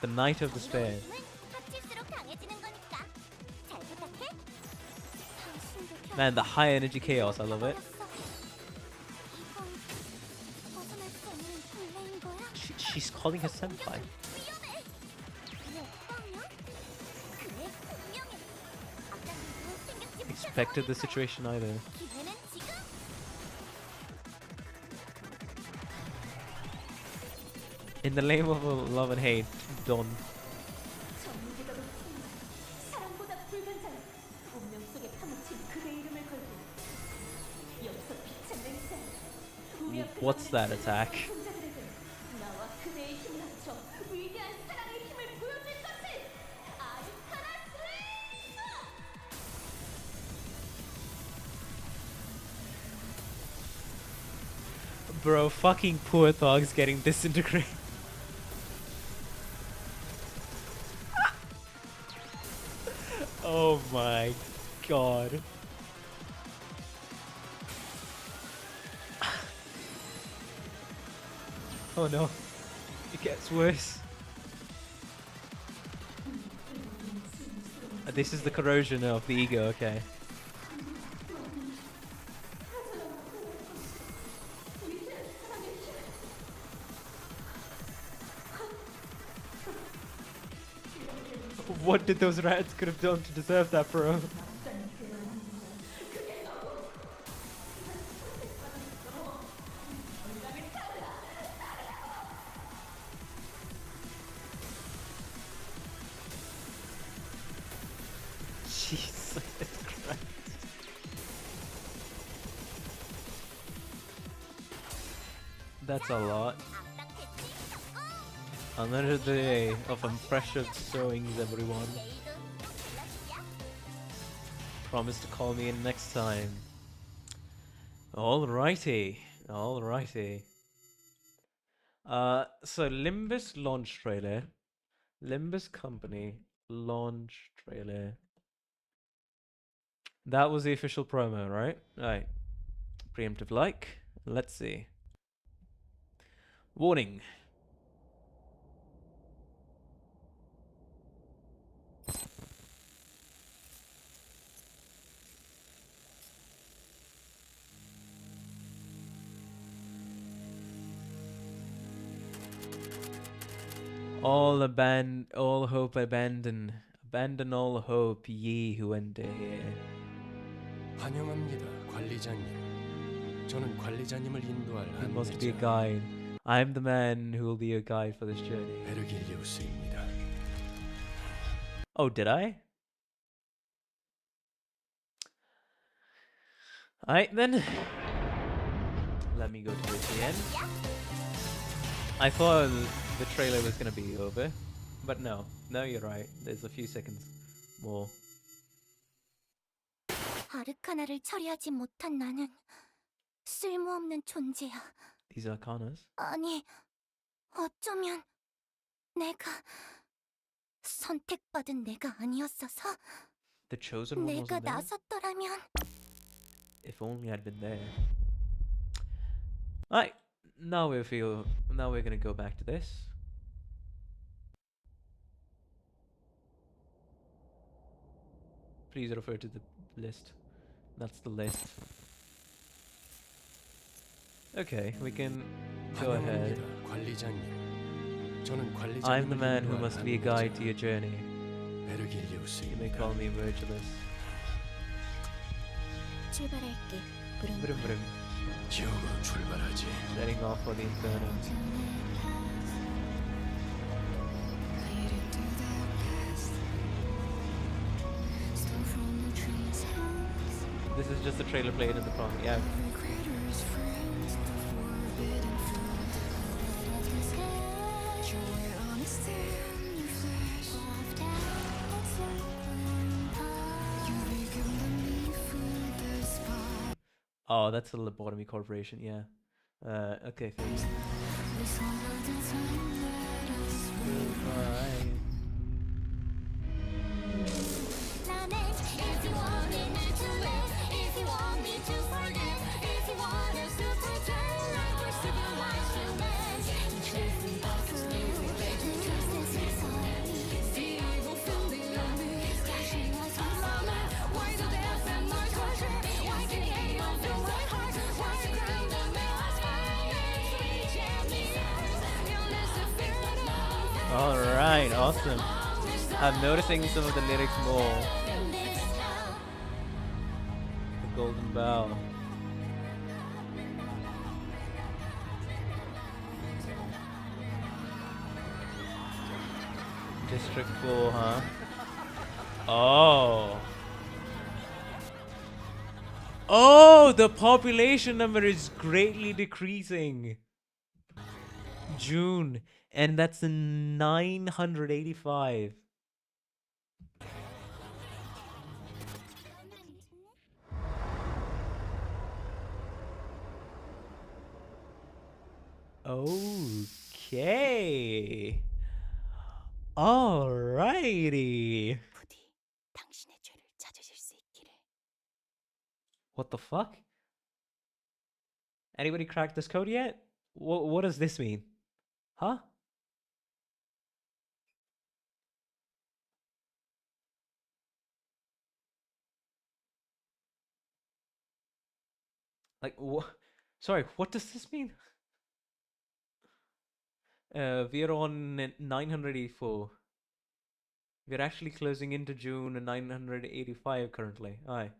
The Knight of Despair. 합칠수록 강해지는 거니까 잘 부탁해. Man, the high energy chaos, I love it. 이건 벗어날 수 없는 벌레인 거야? She's calling her senpai. 위험해. 왜 뻥이야? 그래, 분명해. 아까 그 생각지 못한 Expected the situation either. 기회는 지금. In the name of love and hate, Don. 사랑보다 불간절. 운명 속에 파묻힌 그대 이름을 걸고 여기서 빛의 맹세. What's that attack? 나와 그대의 힘을 합쳐 위대한 사랑의 힘을 보여줄 것을 아르카나 Bro, fucking poor thugs getting disintegrated. Oh my god. Oh no. It gets worse. This is the corrosion of the ego, okay. What did those rats could have done to deserve that, bro? Jesus Christ. That's a lot. Another day of impressive showings, everyone. Promise to call me in next time. Alrighty. So Limbus launch trailer. Limbus company launch trailer. That was the official promo, right? Right. Preemptive like. Let's see. Warning. All hope abandon all hope, ye who enter here. 환영합니다, 관리자님. 저는 관리자님을 인도할 He must be a 안내자 guide. I'm the man who will be your guide for this journey. 베르길리우스입니다. Oh, did I? Alright then. Let me go to the end. I thought the trailer was gonna be over, but no. No, you're right. There's a few seconds more. 아르카나를 처리하지 못한 나는 쓸모없는 존재야. These arcanas? 아니, 어쩌면 내가 선택받은 내가 아니었어서 The chosen one 내가 wasn't there? 나섰더라면. If only I'd been there. Alright, now we're gonna go back to this. Please refer to the list. That's the list. Okay, we can go ahead. 환영합니다, 관리자님. 저는 관리자님을 I'm the man who 인도할 must be a 한 guide 여자, to your journey. You may 베르길리우스입니다. call me Virgilus. 출발할게. 부릉. Brum brum. 지옥으로 출발하지. Setting off for the inferno. This is just the trailer played in the front, yeah. Oh, that's a lobotomy corporation, yeah. Okay, thanks. Alright. Alright, awesome. I'm noticing some of the lyrics more. The Golden Bow. District 4, huh? Oh. Oh, the population number is greatly decreasing. June. And that's 985. Okay. Alrighty. 부디 당신의 죄를 찾으실 수 있기를. What the fuck? Anybody cracked this code yet? What does this mean? Huh? Like, sorry, what does this mean? We're on 984. We're actually closing into June 985 currently. Aye.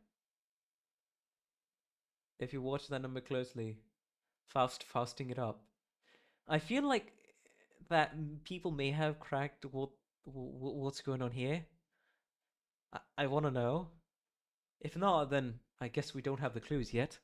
If you watch that number closely, fasting it up. I feel like that people may have cracked what's going on here. I want to know. If not, then I guess we don't have the clues yet.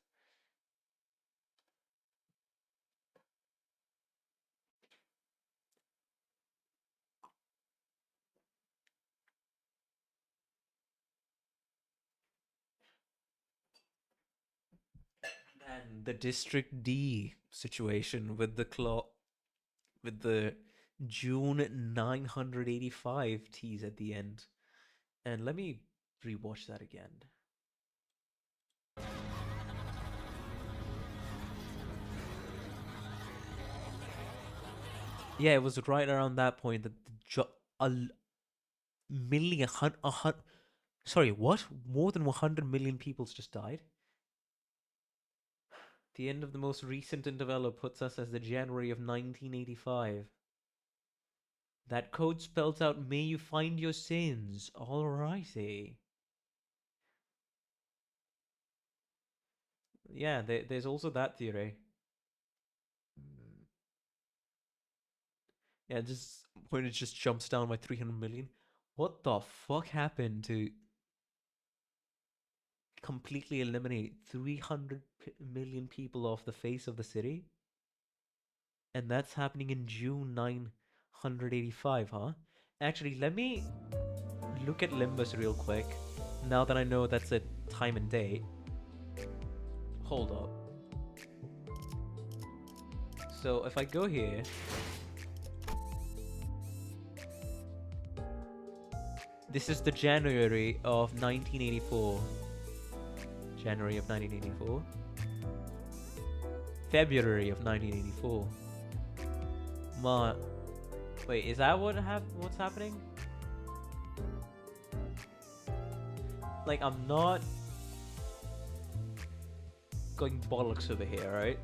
And the District D situation with the with the June 985 tease at the end. And let me rewatch that again. Yeah, it was right around that point that sorry, what? More than 100 million people just died? The end of the most recent interval puts us as the January of 1985. That code spells out, may you find your sins. Alrighty. Yeah, there's also that theory. Yeah, just when it just jumps down by 300 million. What the fuck happened to completely eliminate 300 million people off the face of the city? And that's happening in June 985, huh? Actually, let me look at Limbus real quick. Now that I know that's a time and date. Hold up. So if I go here, This is the January of 1984. January of 1984. February of 1984. Wait, is that what's happening? Like, I'm not going bollocks over here, right?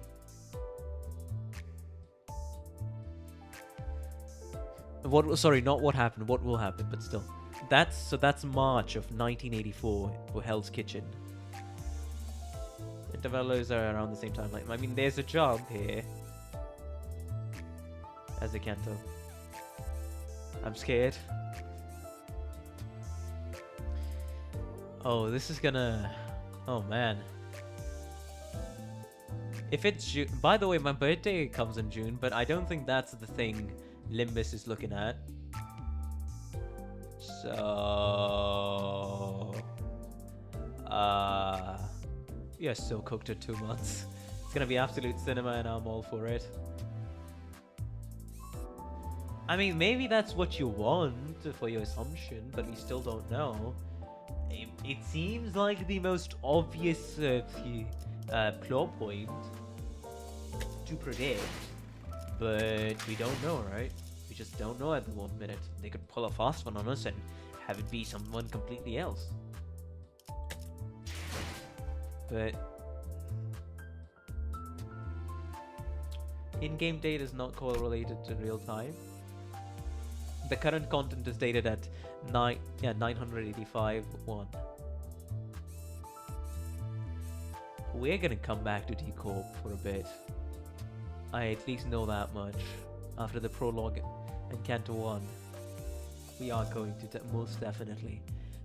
Sorry, not what happened, what will happen, but still. That's March of 1984 for Hell's Kitchen. Developers are around the same time. Like, I mean, there's a job here as a CANTO. I'm scared. Oh, this is gonna... Oh, man. If it's June... By the way, my birthday comes in June, but I don't think that's the thing Limbus is looking at. So... Yeah, still cooked at 2 months. It's gonna be absolute cinema and I'm all for it. I mean, maybe that's what you want for your assumption, but we still don't know. It seems like the most obvious plot point to predict, but we don't know, right? We just don't know at the one minute. They could pull a fast one on us and have it be someone completely else. But in-game data is not correlated to real time. The current content is dated at 985.1. We're gonna come back to D-Corp for a bit. I at least know that much. After the prologue and Canto 1, we are going to most definitely.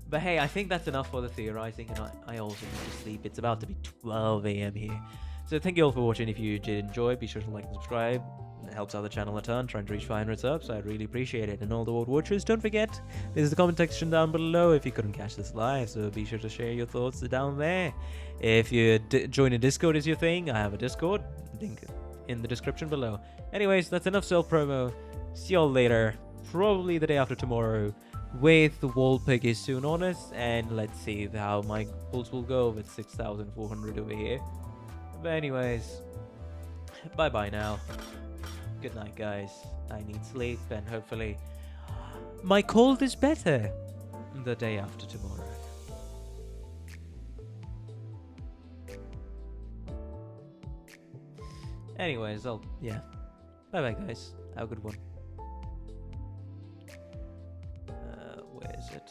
But hey, I think that's enough for the theorizing, and I also need to sleep. It's about to be 12 AM here. So thank you all for watching. If you did enjoy, be sure to like and subscribe. It helps out the channel a ton, trying to reach 500 subs, so I'd really appreciate it. And all the old watchers, don't forget, there's the comment section down below if you couldn't catch this live, so be sure to share your thoughts down there. If you join a Discord is your thing, I have a Discord, link in the description below. Anyways, that's enough self-promo. See y'all later, probably the day after tomorrow, with the wall pick is soon on us, and let's see how my pulls will go with 6,400 over here. But anyways, bye bye now. Good night, guys. I need sleep, and hopefully my cold is better the day after tomorrow. Anyways, yeah. Bye bye, guys. Have a good one. Where is it?